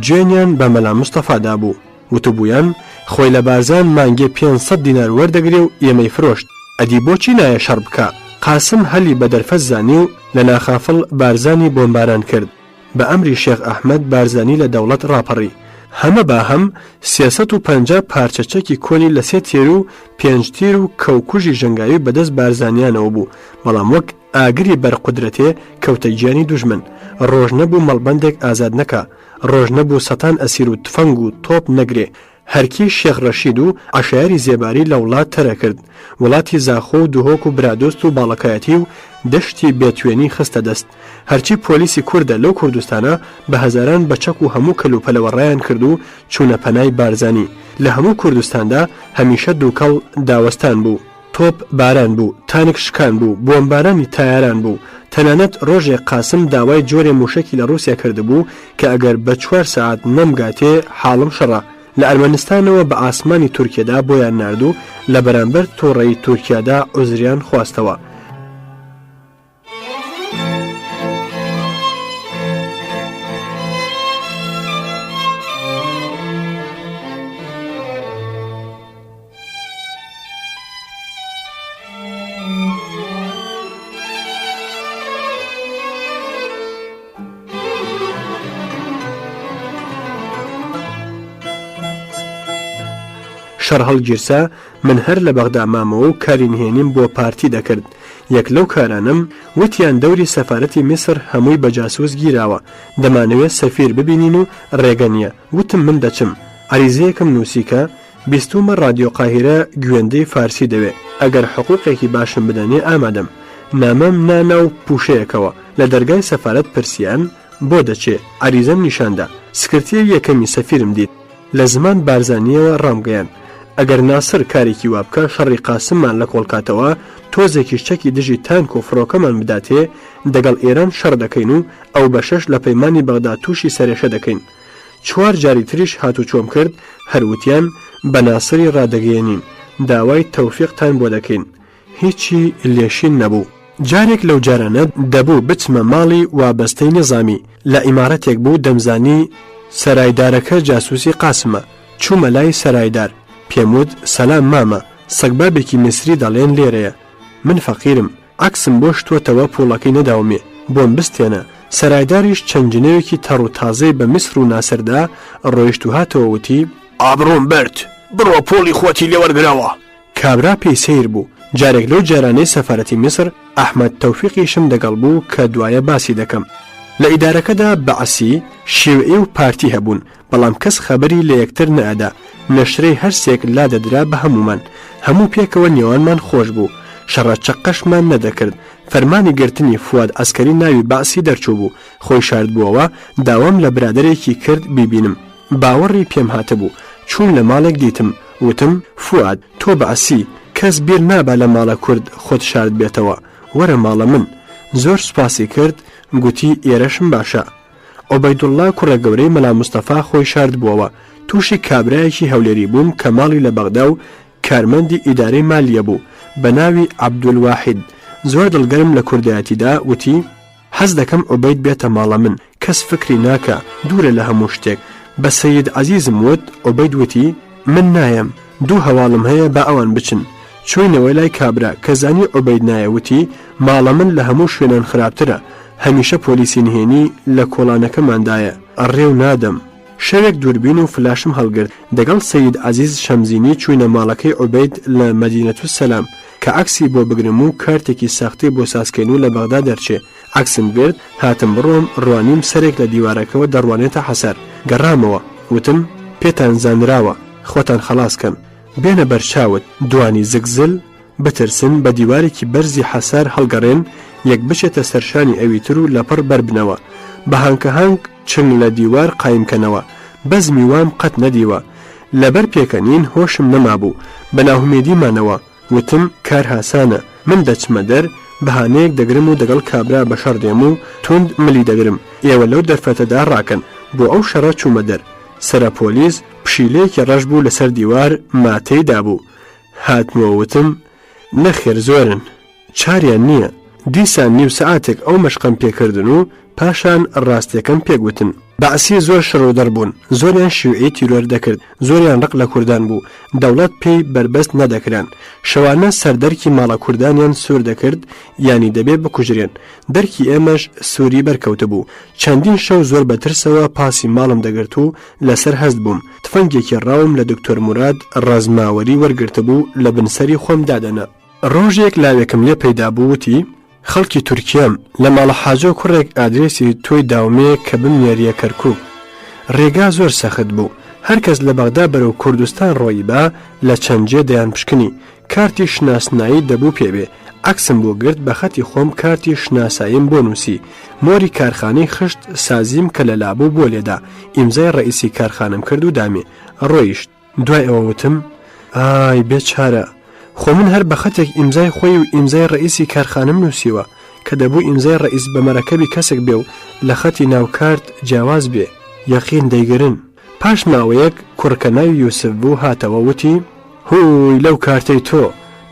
گوێنیان بە مەلا مستەفادا بوو. وتبوویان خۆی لە بارزان مانگێ 500 دینار وەردەگرێ و ئێمەی فرۆشت، ئەدی بۆچی نایە شەڕ بکە؟ قاسم هەلی بە دەرفەت زانی و لە ناخافڵ بارزانی بۆمباران کرد. بە ئەمری شێخ ئەحمەد بارزانی لە دەوڵەت ڕاپەڕی. هەمە با هەم 350 پارچەچەکی کۆنی لە 3 تێر و 5 تیر و کەوکوژی ژەنگاوی بەدەست بارزانیانەوە بوو، بەڵام وەک ئاگری بەرقودرەتێ کەوتە گیانی دوژمن. ڕۆژ نەبوو مەڵبەندێک ئازاد نەکا، ڕۆژ نەبوو سەتان ئەسیر و تفەنگ و تۆپ نەگرێ. هەرکی شێخ ڕەشید و عەشایری زێباری لە وڵات تەرە کرد. وڵاتی زاخۆ و دوهۆک و برادۆست و باڵەکایەتی و دەشتی بێتوێنی خستە دەست. هەرچی پۆلیسی کووردە لەو کوردستانە بە هەزاران بەچەک و هەموو کەلوپەلەوە ڕایان کرد و چوونە پەنای بارزانی. لە هەموو کوردستاندا هەمیشە دووکەڵ داوەستان بوو، تۆپ باران بوو، تانک شکان بوو، بۆمبارانی تایاران بوو. تەنانەت ڕۆژێک قاسم داوای جۆرێ موشکی لە رووسیا کردبوو کە ئەگەر بە 4 سەعات نەمگاتێ حاڵم شەڕە. لە ئەرمەنستانەوە بە ئاسمانی تورکیەدا بۆیان ناردوو، لە بەرامبەر تۆڕەی تورکیادا عوزریان خواستەوە. شەڕ هەڵگیرسا من هەر لە بەغدا مامەوە و کاری نهێنیم بۆ پارتی دەکرد. یەک لەو کارانم وتیان دەوری سەفارەتی میسر هەمووی بە جاسوس گیراوە، دەمانەوێت سەفیر ببینین و ڕێگە نییە. وتم من دەچم. عریزەیەکم نووسیکە بیستومە ڕادیۆ قاهیرە گوێندەی فارسی دەوێت، ئەگەر حقوقێکی باشم بدەنێ ئامادەم. نامەم ناناو پوشەیەکەوە لە دەرگای سەفارەت پرسیان بۆ دەچێ. عریزەم نیشاندا. سکرتێر یەکەمی سەفیرم دیت لە زمان بارزانیەوە ڕامگەیان ئەگەر ناسر کارێکی وابکە شەڕی قاسممان لە کۆڵکاتەوە تۆزێکی شتێکی دژی تانک و فڕۆکەمان بداتێ دەگەڵ ئێران شەڕ دەکەین و ئەو بەشەش لە پەیمانی بەغدا تووشی سەرێشە دەکەین. 4 جاری تریش هاتو چۆم کرد هەروتیان بە ناسری ڕادەگەیەنین، داوای تەوفیقتان بۆ دەکەین. هیچی لێشین نەبوو. جارێک لەو جارانە دەبوو بچمە ماڵی وابەستەی نظامی لە ئیمارەتێک بوو دەمزانی سەرایدارەکە جاسووسی قاسمە. چوومە لای سەرایدار پێم وت سەلام مامە، سەگبابێکی میسری دەڵێن لێرەیە. من فەقیرم، عکسم بۆ شتوتەوە پوڵەکەی نەداومێ بۆم بستێنە. سەرایداریش چەند جنێوێکی تەڕ و تازەی بە میسر و ناسردا ڕۆیشت و هاتەوە وتی ئابڕۆم برد، بڕۆ پۆڵی خۆتی لێوەرگرەوە. کابرا پێی سیر بوو. جارێک لەو جارانەی سەفارەتی میسر ئەحمەد تەوفیقیشم دەگەڵ بوو کە دوایە باسی دەکەم. لە ئیدارەکەدا بەعسی شێوعی و پارتی هەبوون، بەڵام کەس خەبەری لە یەکتر نەئەدا. نەشرەی هەرسێک لا دەدرا بە هەمومان، هەموو پێکەوە نێوانمان خۆش بوو، شەڕەچەقەشمان نەدەکرد. فەرمانی گرتنی فواد ئەسکەری ناوی باسی دەرچوو بوو، خۆی شارد بووەوە داوام لە برادێکی کرد بیبینم. باوەڕی پێم هاتەبوو. چوون لە ماڵێک دیتم، وتم فواد تۆ بەعسی کەس بیر نابا لە ماڵە کورد خۆت شارد بێتەوە، وەرە ماڵە من. زۆر سوپاسی کرد، گوتی ئێرەشم باشە. عوبەیدوڵڵا کوڕە گەورەی مەلا موستەفا خۆی شارد بووەوە. تووشی کابرایەکی هەولێری بووم کە ماڵی لە بەغدا و کارمەندی ئیدارەی مالیە بوو بە ناوی عەبدولواحید. زۆر دڵگەرم لە کوردایەتیدا وتی حەز دەکەم عوبەید بێتە ماڵە من، کەس فکری ناکە، دوورە لە هەموو شتێک. بە سەید عەزیزم وت، عوبەید وتی من نایم، 2 هەواڵم هەیە با ئەوان بچن. چوینەوەی لای کابرا کە زانی عوبەید نایەوتی ماڵە من لە هەموو شوێنان خراپترە، هەمیشە پۆلیسی نهێنی لە کۆڵانەکەماندایە، ئەڕێو نادەم. شەوێک دووربین و فلاشم هەڵگرت. دەگەڵ سەید عەزیز شەمزینی چوینە ماڵەکەی عوبەید لە مەدینەتو سەلام کە عکسی بۆ بگرم و کارتێکی ساختی بۆ سازکەین و لە بەغدا دەرچێ. عکسم گرت، هاتم بڕۆم ڕوانیم سەرێک لە دیوارەکەەوە دەڕوانێتە حەسەر. گەڕامەوە، وتم پێتان زانراوە، خۆتان خەڵاسکەن، بێنە بەرچاوت. دوانی زگزل بترسن بە دیوارێکی بەرزی حەسار هەڵگەڕێن، یەک بچێتە سەرشانی ئەویتر و لەپڕ بربنەوە، بە هەنگکە چنگ لە دیوار قایمکەنەوە. بەزمی وام قەت نەدیوە. لەبەر پێکەنین هۆشم نەمابوو، بە ناهومێدیمانەوە. وتم کار هاسانە، من دەچمە دەر بەهانەیەک دەگرم و دەگەڵ کابرا بەشەڕ دێم و توند ملی دەگرم. ئێوە لەو دەرفەتەدا ڕاکەن. بۆ ئەو شەڕە چوومە دەر. سەرە پۆلیس پشیلەیەکی ڕەش بوو لەسەر دیوار ماتەیدا بوو. هاتمەوە وتم نەخێر زۆرن، چاریان نییە. دیسان نیو سەعاتێک ئەو مەشقم پێکردن و پاشان ڕاستیەکەم پێگوتن. بەعسی زۆر شەڕۆدەر بوون، زۆریان شیوعی تیرۆر دەکرد، زۆریان ڕق لە کوردان بوو، دەوڵەت پێی بربەست نەدەکران. شەوانە سەردەرکی ماڵە کوردانیان سوور دەکرد، ینی دەبێ بکوژرێن. دەرکی ئێمەش سووری بەرکەوتە بوو. چەندین شەو زۆر بەترسەوە پاسی ماڵم دەگرت و لەسەر هەست بووم. تفەنگێکی ڕاوم لە دکتۆر موراد ڕازماوەری وەرگرتە بوو لە بنسەری خۆم دادەنا. ڕۆژێک لاوێکم لێ پەیدا بوو وتی خەڵکی تورکیام لە ماڵە حاجۆ کوڕێک ئادرێسی تۆی داومێ کە بمێریە کەرکووک. ڕێگا زۆر سەخت بوو. هەرکەس لە بەغدا بەرەو کوردستان ڕۆیی با لە چەندجێ دەیان پشکنی. کارتی شناسنایی دەبوو پێبێ. عکسم بۆ گرت بە خەتی خۆم کارتی شناساییم بۆ نووسی. مۆری کارخانەی خشت سازیم کە لە لابوو بۆ لێدا. ئیمزای ڕئیسی کارخانم کرد و دامێ. ڕۆیشت. دوای ئەوە وتم ئای بێچارە، خۆ من هەر بە خەتێک ئیمزای خۆی و ئیمزای ڕئیسی کارخانم نووسیوە کە دەبوو ئیمزای ڕئیس بە مەرەکەبی کەسێک بێ و لە خەتی ناوکارت جیاواز بێ. یەقین دەیگرن. پاش ماوەیەک کوڕکە ناوی یوسف بوو هاتەوە وتی هوی لەو کارتەی تۆ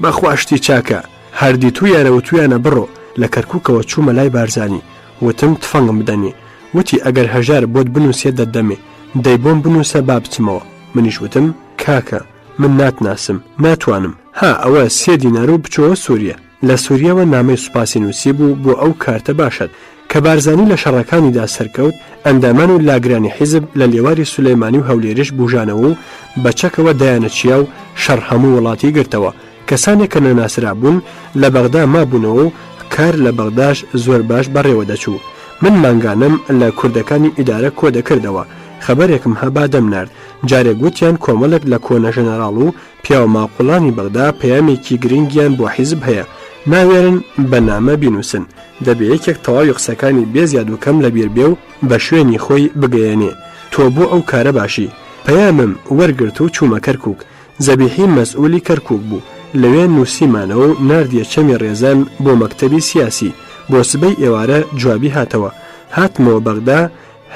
بەخواشتی چاکە، هەردی تویانە و تویانە بڕۆ. لە کەرکووکەوە چوومە لای بارزانی. وتم تفەنگم بدەنی. وتی ئەگەر هەژار بۆت بنووسێت دەدەمێ، دەی بۆم بنووسە با بچمەوە. منیش وتم کاکە من ناتناسم، ناتوانم. ها ئەوە 3 دینار و بچۆوە سووریە. لە سووریەوە نامەی سوپاسی نووسی بوو بۆ ئەو کارتە باشد کە بارزانی لە شەڕەکانیدا سەرکەوت ئەندامان و لاگرانی حیزب لە لێواری سولەیمانی و هەولێرش بوژانەوە و بەچەکەوە دایانەچیا و شەڕ هەموو وڵاتی گرتەوە کەسانێک کە نەناسرا بوون لە بەغدا مابوونەوە و کار لە بەغداش زۆر باش بەڕێوە دەچوو من مانگانم لە کوردەکانی ئیدارە کۆ دەکردەوە خەبەرێکم هەبا دەمنارد جارێک گوتیان کۆمەڵێک لە کۆنە ژەنەراڵ و پیاوە ماقوڵانی بەغدا پەیامێکی گرنگیان بۆ حیزب هەیە ناوێرن بە نامە بینوسن دەبێ یەکێک تەواوی قسەکانی بێزیاد و کەم لەبیر بێ و بە شوێنی خۆی بگەیەنێ تۆ بۆ ئەو کارە باشی پەیامم وەرگرت و چوومە کەرکووک زەبیحی مەسئولی کەرکووک بوو لەوێ نووسیمانەوە و ناردیە چەمی ڕێزان بۆ مەکتەبی سیاسی بۆ سبەی ئێوارە جوابی هاتەوە هاتمەوە بەغدا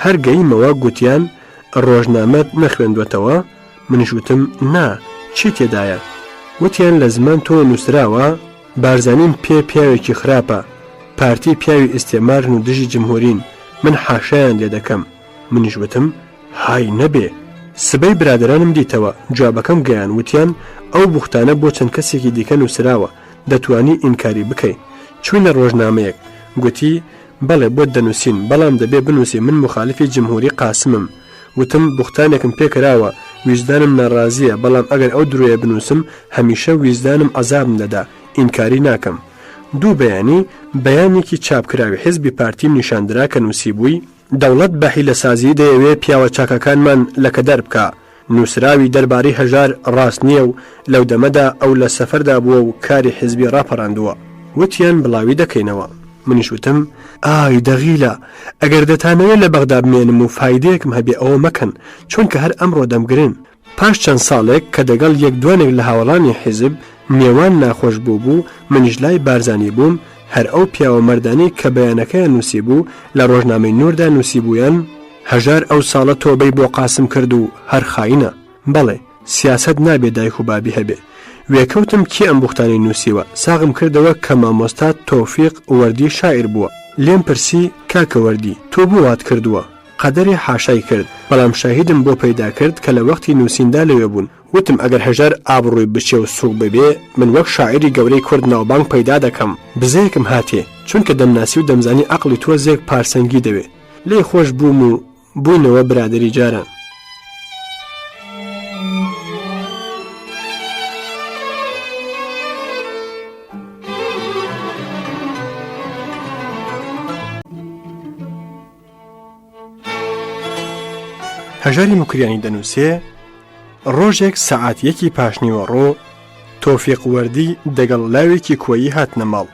هەر گەیمەوە گوتیان ڕۆژنامەت نەخوێندوێتەوە منیش وتم نا چی تێدایە وتیان لە زمان تۆ نووسراوە بارزانین پێ پیاوێکی خراپە پارتی پیاوی ئیسێمارن و دژی جمهورین من حاشایان لێ دەکەم منیش وتم های نەبێ سبەی برادرانم دیتەوە جوابەکەم گەیان وتیان ئەو بوختانە بۆ چەند کەسێکی دیکە نووسراوە دەتوانی ئینکاری بکەیت چوینە ڕۆژنامەیەک گوتی بەڵێ بۆ دەنووسین بەڵام دەبێ بنووسی من مخالفی جمهوری قاسمم وتم بوختانێکم پێکراوە ویزدانم ناڕازیە بەڵام ئەگەر ئەو درۆیە بنووسم هەمیشە ویزدانم ئەزابم دەدا ئینکاری ناکەم دوو بەیانی بەیانێکی چاپکراوی حزبی پارتیم نیشاندرا کە نووسی بووی دەوڵەت بە حیلەسازی دەیەوێ پیاوە چاکەکانمان لەکەدەر بکە نووسراوی دەربارەی هەژار ڕاست نییە و لەو دەمەدا ئەو لە سەفەردا بووە و کاری حزبی ڕاپەڕاندووە وتیان بڵاوی دەکەینەوە منیش وتم ئای دەغیلە ئەگەر دەتانەوێت لە بەغدا بمێنم و فایدەیەکم هەبێ ئەوە مەکەن چونکە هەر ئەمڕۆ دەمگرن پاش چەند ساڵێک کە دەگەڵ یەک دوانێک لە هاوڵانی حیزب نێوان ناخۆش بوو منیش لای بارزانی بووم هەر ئەو پیاوە مەردانی کە بەیانەکەیان نووسی بوو لە ڕۆژنامەی نوردا نووسی بوویان هەژار ئەو ساڵە تۆبەی بۆ قاسم کرد و هەر خاینە بەڵێ سیاست نابێ دایک و بابی هەبێ وێکەوتم کێ ئەم بوختانی نووسیوە ساغم کردەوە کە مامۆستا تۆفیق وەردی شاعیر بووە لێم پرسی کاکە وەردی تۆ بۆ وات کردووە قەدەری حاشای کرد بەڵام شاهیدم بۆ پەیدا کرد کە لە وەختی نووسیندا لەوێ بوون وتم ئەگەر هەژار ئابڕووی بچێ و سوق ببێ من وەک شاعری گەورەی کورد ناوبانگ پەیدا دەکەم بزەیەکم هاتێ چونکە دەمناسی و دەمزانی عەقڵی تۆ زێک پارسەنگی دەوێ لێ خۆش بووم و بووینەوە برادری جاران هەژاری موکریانی دەنووسێ ڕۆژێک سەعات یەکی پاشنیوە ڕۆ تۆفیق وەردی دەگەڵ لاوێکی کۆیی هاتنە ماڵ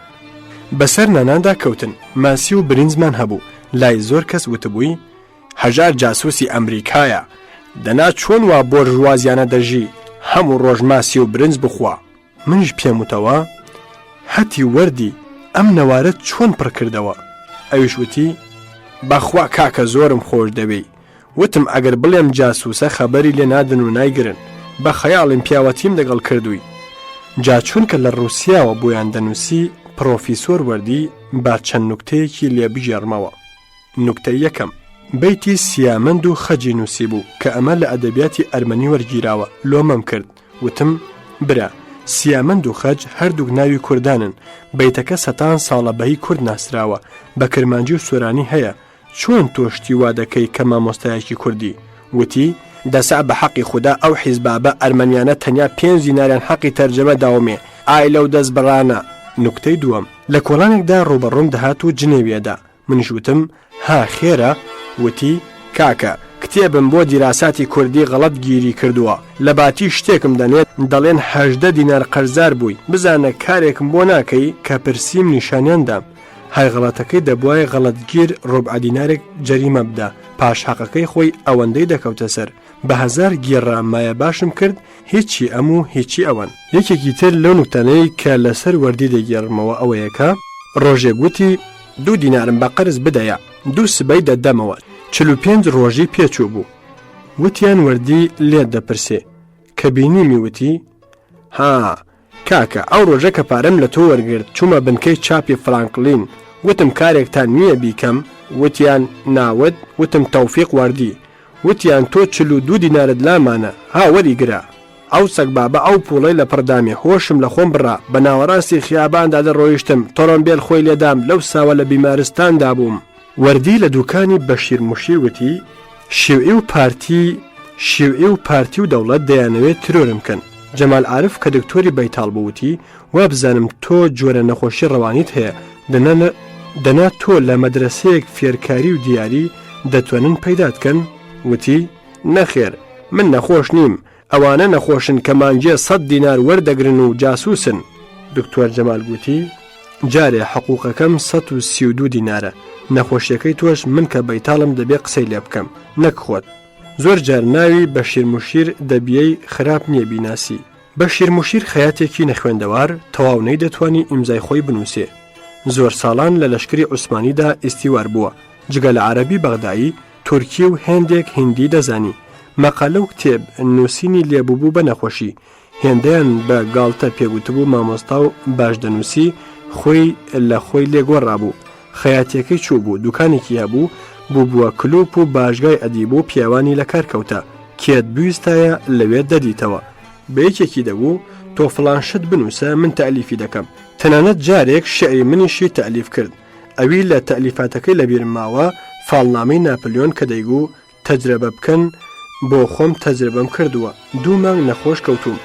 بەسەر ناناندا کەوتن ماسی و برنجمان هەبوو لای زۆر کەس وتبووی هەژار جاسووسی ئەمریکایە دەنا چۆن وا بۆرژوازیانە دەژی هەموو ڕۆژ ماسی و برنج بخوا منیش پێم وتەوە هەتی وەردی ئەم نەوارەت چۆن پڕ کردەوە ئەویش وتی بەخوا کاکە زۆرم خۆش دەوێ وتم ئەگەر بڵێم جاسووسە خەبەری لێ نادن و نایگرن بە خەیاڵیم پیاوەتیم دەگەڵ کردووی جا چونکە لە ڕووسیاوە بۆیان دەنووسی پرۆفیسۆر وەردی با چەند نوکتەیەکی لێ بژێڕمەوە نوکتە یەکەم بەیتی سیامەند و خەجی نووسی بوو کە ئەمە لە ئەدەبیاتی ئەرمەنی وەرگیراوە لۆمەم کرد وتم برا سیامەند و خەج هەردووک ناوی کوردانن بەیتەکە سەتان ساڵە بەهی کورد ناسراوە بە کرمانجی و سۆرانی هەیە چۆن تۆشتی وا دەکەی کە مامۆستایەکی کوردی وتی دەسا بە حەقی خوددا ئەو حیزبابە ئەرمەنیانە تەنیا 5 دیناریان حەقی تەرجەمە داومێ ئای لەو دەست بڕانە نوکتەی دووەم لە کۆڵانێکدا ڕوبەڕووم دەهات و جنێویەدا منیش وتم ها خێرە وتی کاکە کتێبم بۆ دیراساتی کوردی غەڵەت گیری کردووە لە باتی شتێکم دەنێت دەڵێن 18 دینار قەرزار بووی بزانە کارێکم بۆ ناکەی کە پرسیم نیشانیاندام های غەڵەتەکەی دەبوایە غەڵەتگیر ڕۆبع دینارێک جەریمە بدا پاش حەقەکەی خۆی ئەوەندەی دەکەوتە سەر بە 1000 گێڕا مایە باشم کرد هیچی ئەم و هیچی ئەوەن یەکێکی تر لەو نوکتانەی کە لەسەر وەردی دەگێڕمەوە ئەوەیەکە ڕۆژێ گوتی 2 دینارم بە قەرز بدەیە 2 سبەی دەدەمەوە 45 ڕۆژی پێچوو بوو وتیان وەردی لێت دەپرسێ کە بینیمی وتی ها کاکە ئەو ڕۆژە کە پارەم لە تۆ وەرگرت چوومە بنکەی چاپی فڕانکلین وتم کارێکتان نییە بیکەم وتیان ناوت وتم تەوفیق وەردی وتیان تۆ 42 دینارت لامانە ها وەریگرە ئەو سەگ بابە ئەو پوڵەی لە پڕدامی هۆشم لە خۆم بڕا بە ناوەڕاستی خیاباندا دەڕۆیشتم تۆڕۆمبیل خۆی لێدام لەو ساوە لە بیمارستاندا بووم. وەردی لە دوکانی بەشیر موشیر وتی شێوعی و پارتی و دەوڵەت دەیانەوێت ترۆرم بکەن. جەمال عارف کە دکتۆری بەیتاڵ بووتی وا بزانم تۆ جۆرە نەخۆشی ڕەوانیت هەیە دەنا تۆ لە مەدرسەیەک فێرکاری و دیاری دەتوانن پەیدا بکەن. وتی نەخێر من نەخۆش نیم ئەوانە نەخۆشن کە مانجێ 100 دینار وەردەگرن و جاسووسن. دکتۆر جەمال گوتی جارێ حقوقەکەم 132 دینارە نەخۆشیەکەی تۆش من کە بەیتاڵم دەبێ قسەی لێ بکەم نەک خۆت. زۆر جار ناوی بەشیر موشیر دەبیەی خراپ نییە بیناسی. بەشیر موشیر خەیاتێکی نەخوێندەوار تەواو نەیدەتوانی ئیمزای خۆی بنووسێ. زۆر ساڵان لە لەشکری عوسمانیدا ئیستیوار بووە جگە لە عەرەبی بەغدایی تورکی و هێندێک هیندی دەزانی. مەقالە و کتێب نووسینی لێبووبوو بە نەخۆشی هێندەیان بە گاڵتە پێگوتبوو مامۆستا و باش دەنووسی خۆی لە خۆی لێگۆڕابوو. خەیاتیەکەی چوو بوو دوکانێکی هەبوو بووە کلوپ و باشگای ئەدیب و پیاوانی لە کار کەوتە کێت بویستایە لەوێ دەدیتەوە بە یەکێکی دەبوو تۆ فڵانشت بنووسە من تەلیفی دەکەم. تەنانەت جارێک شعری منیشی تەلیف کرد. ئەوی لە تەلیفاتەکەی لەبیرم ماوە فاڵنامەی ناپلیۆن کە دەیگو تەجربە بکەن بۆ خۆم تەجربەم کردووە 2 مانگ نەخۆش کەوتوم.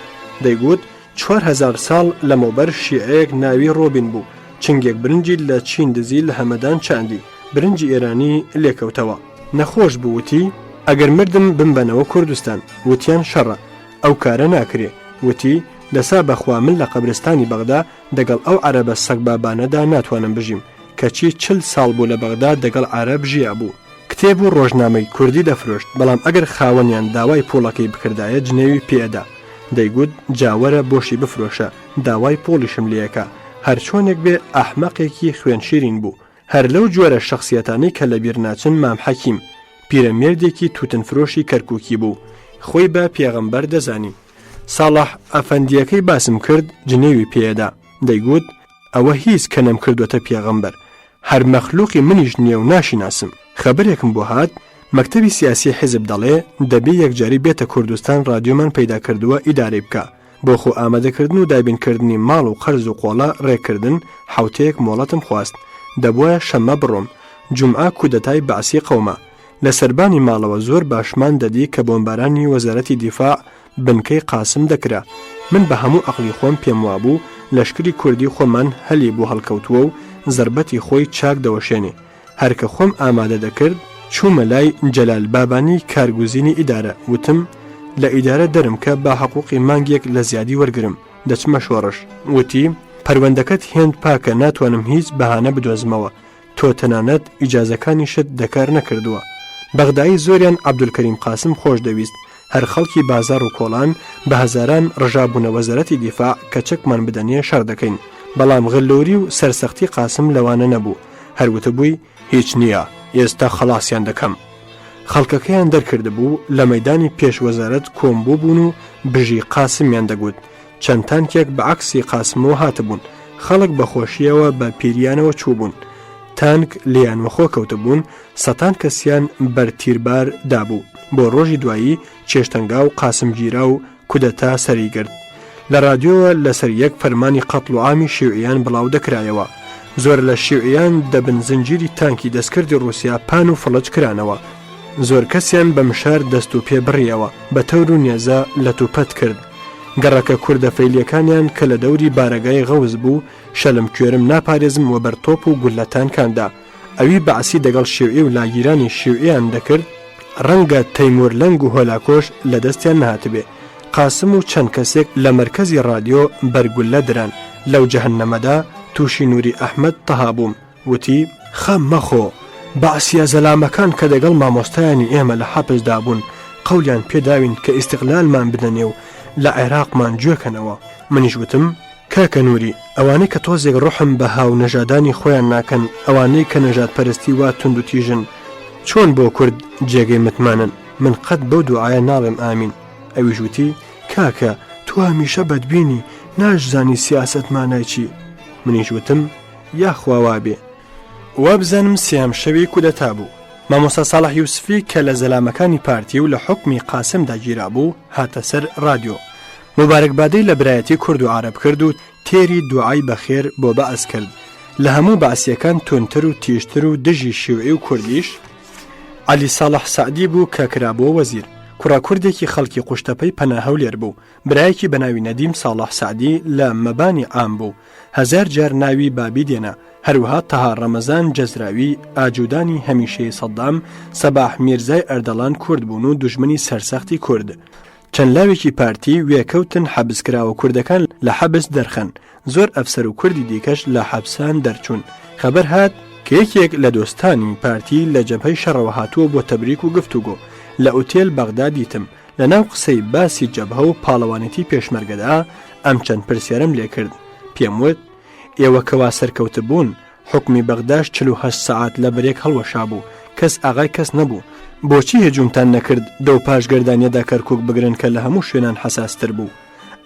دەیگوت 4000 ساڵ لەمەوبەر شیعەیەک ناوی ڕۆبین بوو چنگێک برنجی لە چین دزی لە هەمەدان چاندی برنجی ئێرانی لێکەوتەوە نەخۆش بووتی ئەگەر مردم بمبەنەوە کوردستان وتیان شەڕە ئەو کارە ناکرێ. وتی دەسا بەخوا من لە قەبرستانی بەغدا دەگەڵ ئەو عەرەبە سەگ بابانەدا ناتوانم بژیم کەچی 40 ساڵ بوو لە بەغدا دەگەڵ عەرەب ژیا بوو. کتێب و ڕۆژنامەی کوردی دەفرۆشت بەڵام ئەگەر خاوەنیان داوای پۆڵەکەی بکردایە جنێوی پێدا دەیگوت جاوەرە بۆشی بفرۆشە داوای پۆلیشم لێەکە هەر چۆنێک بێ ئەحمەقێکی خوێن شیرین بوو. هەر لەو جۆرە شخصیەتانەی کە لە بیر ناچن مام حەکیم پیرەمێردێکی توتنفرۆشی کەرکووکی بوو خۆی بە پێغەمبەر دەزانی. ساڵح ئەفەندیەکەی باسم کرد جنێوی پێدا دەیگوت ئەوە هیچ کە نەم کردوەتە پێغەمبەر هەر مەخلوقی منیش نییە و ناشیناسم. خەبەرێکم بۆ هات مەکتەبی سیاسی حیزب دەڵێ دەبێ یەکجاری بێتە کوردستان رادیۆمان پەیدا کردووە ئیدارەی بکە بۆ خۆ ئامادەکردن و دابینکردنی ماڵ و قەرز و قۆڵە ڕێکردن حوتەیەک مۆڵەتم خواست دەبووە شەمە بڕۆم جومعە کودەتای بەعسی قەومە لە سەربانی ماڵەوە زۆر باشمان دەدی کە بۆمبارانی وەزارەتی دیفاع بنکەی قاسم دەکرا. من بە هەموو عەقلی خۆم پێم وابوو لەشکری کوردی خۆمان هەلی بۆ هەڵکەوتووە و زربەتی خۆی چاک دەوەشێنێ. هەرکە خۆم ئامادە دەکرد چوومە لای جەلال بابانی کارگوزینی ئیدارە وتم لە ئیدارە دەرم کە با حقوقی مانگێک لە زیادی وەرگرم دەچمە شۆڕش. وتی پەروەندەکەت هێند پاکە ناتوانم هیچ بەهانە بدۆزمەوە تۆ تەنانەت ئیجازەکانی شت دەکار نەکردووە. بەغدایی زۆریان عەبدولکەریم قاسم خۆش دەویست هەر خەڵکی بازار و کۆڵان بە هەزاران ڕژابوونە وەزارەتی دیفاع کە چەکمان بدەنیە شەڕ دەکەین بەڵام غلۆری و سەرسەختی قاسم لەوانە نەبوو هەروتە بووی هیچ نییە ئێستا خەڵاسیان دەکەم. خەڵکەکەیان دەرکردبوو لە مەیدانی پێش وەزارەت کۆمبوو بوون و بژی قاسمیان دەگوت چەند تانکێک بە عەکسی قاسمەوە هاتبوون خەڵک بەخۆشیەوە بە پیریانەوە چووبوون تانک لیان وەخۆ کەوتبوون سەتان کەسیان بەرتیربار دابوو. بۆ ڕۆژی دوایی چێشتەنگا و قاسمگیرا و کودەتا سەریگرت. لە رادیۆوە لەسەر یەک فەرمانی قەتڵ و عامی شیوعیان بڵاو دەکرایەوە. زۆر لە شیوعیان دەبن زنجیری تانکی دەستکردی رووسیا پان و فڵج کرانەوە. زۆر کەسیان بە مشار دەست و پێ بڕیەوە بە تەور و نێزە لە توپەت کرد. گەڕەکە کوردە فەیلیەکانیان کە لە دەوری بارەگای غەوز بوو شەلم کوێرم ناپارێزم و بەرتۆپ و گولەتانکاندا ئەوی بەعسی دەگەڵ شێوعی و لاگیرانی شێوعیان دەکرد ڕەنگە تەیمور لەنگ و هۆلاکۆش لە دەستیان نهاتبێ. قاسم و چەند کەسێک لە مەرکەزی رادیۆ بەرگولە دران لەو جەهەنەمەدا تووشی نووری ئەحمەد تەها بووم. وتی خەم مەخۆ بەعسیە زەلامەکان کە دەگەڵ مامۆستایانی ئێمە لە حەپزدا بوون قەولیان پێداوین کە ئیستیقلالمان بدەنێ و لە عێراقمان گوێکەنەوە. منیش وتم کاکە نووری ئەوانەی کە تۆزێک ڕۆحم بە هاو نەژادانی خۆیان ناکەن ئەوانەی کە نەژاد پەرستی وا تونند و تیژن چۆن بۆ کورد جێگەی متمانن من قەت بەو دوعایە ناڵێم ئامین. ئەویش وتی کاکە تو هەمیشە بەدبینی ناشزانی سیاسەتمانای چی. منیش وتم یاخوا وابێ. وا بزانم سیام شەوی کودەتا بوو. مامۆستا ساڵح یوسفی کە لە زەلامەکانی پارتی و لە حکمی قاسمدا گیرا بوو هاتە سەر رادیۆ. مبارەکبادەی لە برایەتی کورد و عارەب کرد و تێری دوعای بەخێر بۆ بەعس کرد. لە هەموو بەعسیەکان تۆنتر و تیژتر و دژی شیوعی و کوردیش عەلی ساڵح سەعدی بوو کە کرابووە وەزیر. کوڕا کوردێکی خەڵکی قوشتەپەی پەناهەولێر بوو. برایەکی بەناوی نەدیم ساڵح سەعدی لە مەبانی عام بوو. 1000 جار ناوی بابی دێنا. هەروەها تەها ڕەمەزان جەزراوی ئاجودانی هەمیشەی سەدام سەباح میرزای ئەردەڵان کورد بوون و دوژمنی سەرسەختی کورد. چەند لاوێکی پارتی وێکەوتن حەبسکراوە کوردەکان لە حەبس دەرخەن. زۆر ئەفسەر و کوردی دیکەش لە حەبسان دەرچوون. خەبەر هات کە یەکێک لە دۆستانی پارتی لە جەبهەی شەڕەوە هاتووە بۆ تەبریک و گفتوگۆ. لە ئوتێل بەغدا دیتم. لەناو قسەی باسی جەبهە و پاڵەوانێتی پێشمەرگەدا ئەم چەند پرسیارم لێ کرد. پێم وت ئێوە کەوا سەرکەوتە بوون حکمی بەغداش 48 سەعات لە بەرێک هەڵوەشا بوو. کەس ئاغای کەس نەبوو. بۆچی هێجومتان نەکرد دەو پاشگەردانیەدا کەرکووک بگرن کە لە هەموو شوێنان حەساستر بوو.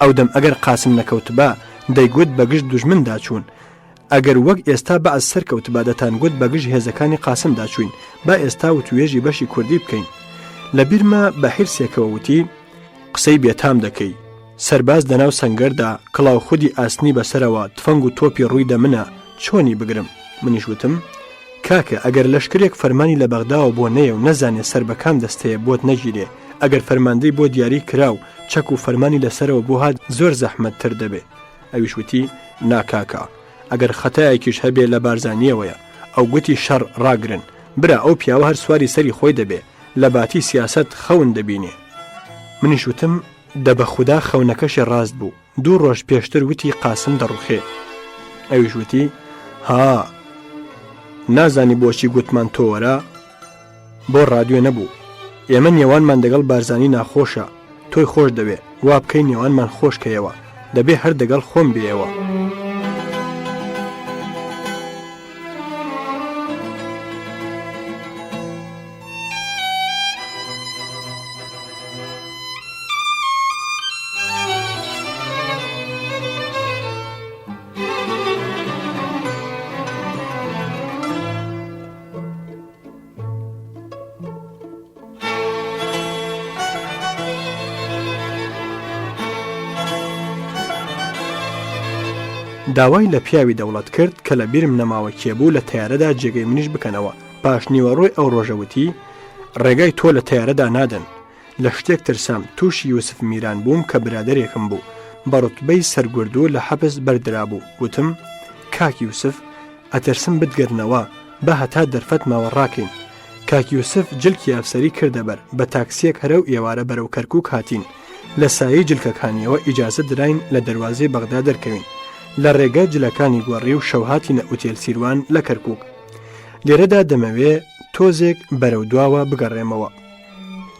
ئەو دەم ئەگەر قاسم نەکەوت با دەیگوت بەگشت دوژمندا چوون. ئەگەر وەک ئێستا بە ئەس سەرکەوت با دەتانگوت بەگشت هێزەکانی قاسمدا چوین. با ئێستا وتوێژی بەشی کوردی بکەین. لە بیرمە بە حیرسێکەوە وتی قسەی بێتام دەکەی. سەرباز دەناو سەنگەردا کڵاو خودی ئاسنی بەسەرەوە تفەنگ و تۆپی ڕووی دەمنە چۆنی بگرم. منیش وتم کاکە ئەگەر لەشکرێک فەرمانی لە بەغداوە بۆ نەیە و نەزانێت سەر بەکام دەستەیە بۆت نەگیرێ. ئەگەر فەرماندەی بۆ دیاری کراو چەک و فەرمانی لەسەرەوە بۆ هات زۆر زەحمەتتر دەبێ. ئەویش وتی ناکاکە ئەگەر خەتایەکیش هەبێ لە بارزانیەوەیە ئەو گوتی شەڕ ڕاگرن برا ئەو پیاوە هەر سواری سەری خۆی دەبێ لە باتی سیاست خەون دەبینێ. منیش وتم دەبە خودا خەونەکەشی ڕاست بوو. 2 ڕۆژ پێشتر وتی قاسم دەڕوخێ. ئەویش وتی ها نازانی بۆچی گوتمان تۆوەرە بۆ ڕادیۆ نەبوو. ئێمە نێوانمان دەگەڵ بارزانی ناخۆشە تۆی خۆش دەوێ وا بکەی نێوانمان خۆشکەیەوە دەبێ هەر دەگەڵ خۆم بێەوە. داوای لە پیاوی دەوڵەت کرد کە لە بیرم نەماوە کێبوو لە تیارەدا جێگەی منیش بکەنەوە. پاش نیوەڕۆی ئەو ڕۆژەوتی ڕێگای تۆ لە تیارەدا نادەن. لە شتێک ترسام تووشی یوسف میران بووم کە برادێکم بوو بە ڕوتبەی سەرگوردوو لە حەبس بەردرا بوو. وتم کاک یوسف ئەترسم بتگەرنەوە بە هەتا دەرفەت ماوە ڕاکەین. کاک یوسف جلکی ئەفسەری کردەبەر بە تاکسیەک هەرە و ئێوارە بەرەو کەرکووک هاتین. لە سایەی جلکەکانیەوە ئیجازە دراین لە دەروازەی بەغدا دەرکەوین. لە ڕێگای جلەکانی گوەڕی و شەوهاتینە ئوتێل سیروان لە کەرکووک. لێرەدا دەمەوێ تۆزێک بەرەو دواوە بگەڕێمەوە.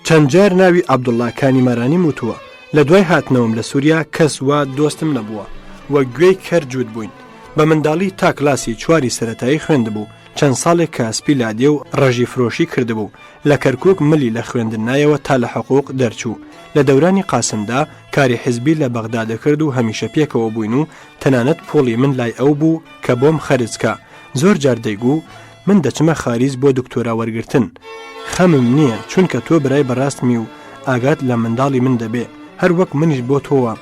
چەند جار ناوی عەبدوڵڵا کانیمەرانی وتووە لە دوای هاتنەوەم لە سووریا کەس وا دۆستم نەبووە وە گوێی کەرجوود بووین. بە منداڵی تا کلاسی 4 سەرەتایی خوێندبوو. چەند ساڵێک کاسپی لادێ و ڕەژی فرۆشی کردبوو. لە کەرکووک ملی لە خوێندن نایەوە تا لە حقوق دەرچوو. لە دەورانی قاسمدا کاری حزبی لە بەغدا دەکرد و هەمیشە پێکەوە بووین و تەنانەت پۆڵی من لای ئەو بوو کە بۆم خەرجکە. زۆر جار دەیگوو من دەچمە خاریز بۆ دکتۆرا وەرگرتن. خەمم نییە چونکە تۆ برای بەڕاستمی و ئاگات لە منداڵی من دەبێ هەر وەک منیش بۆ تۆوە.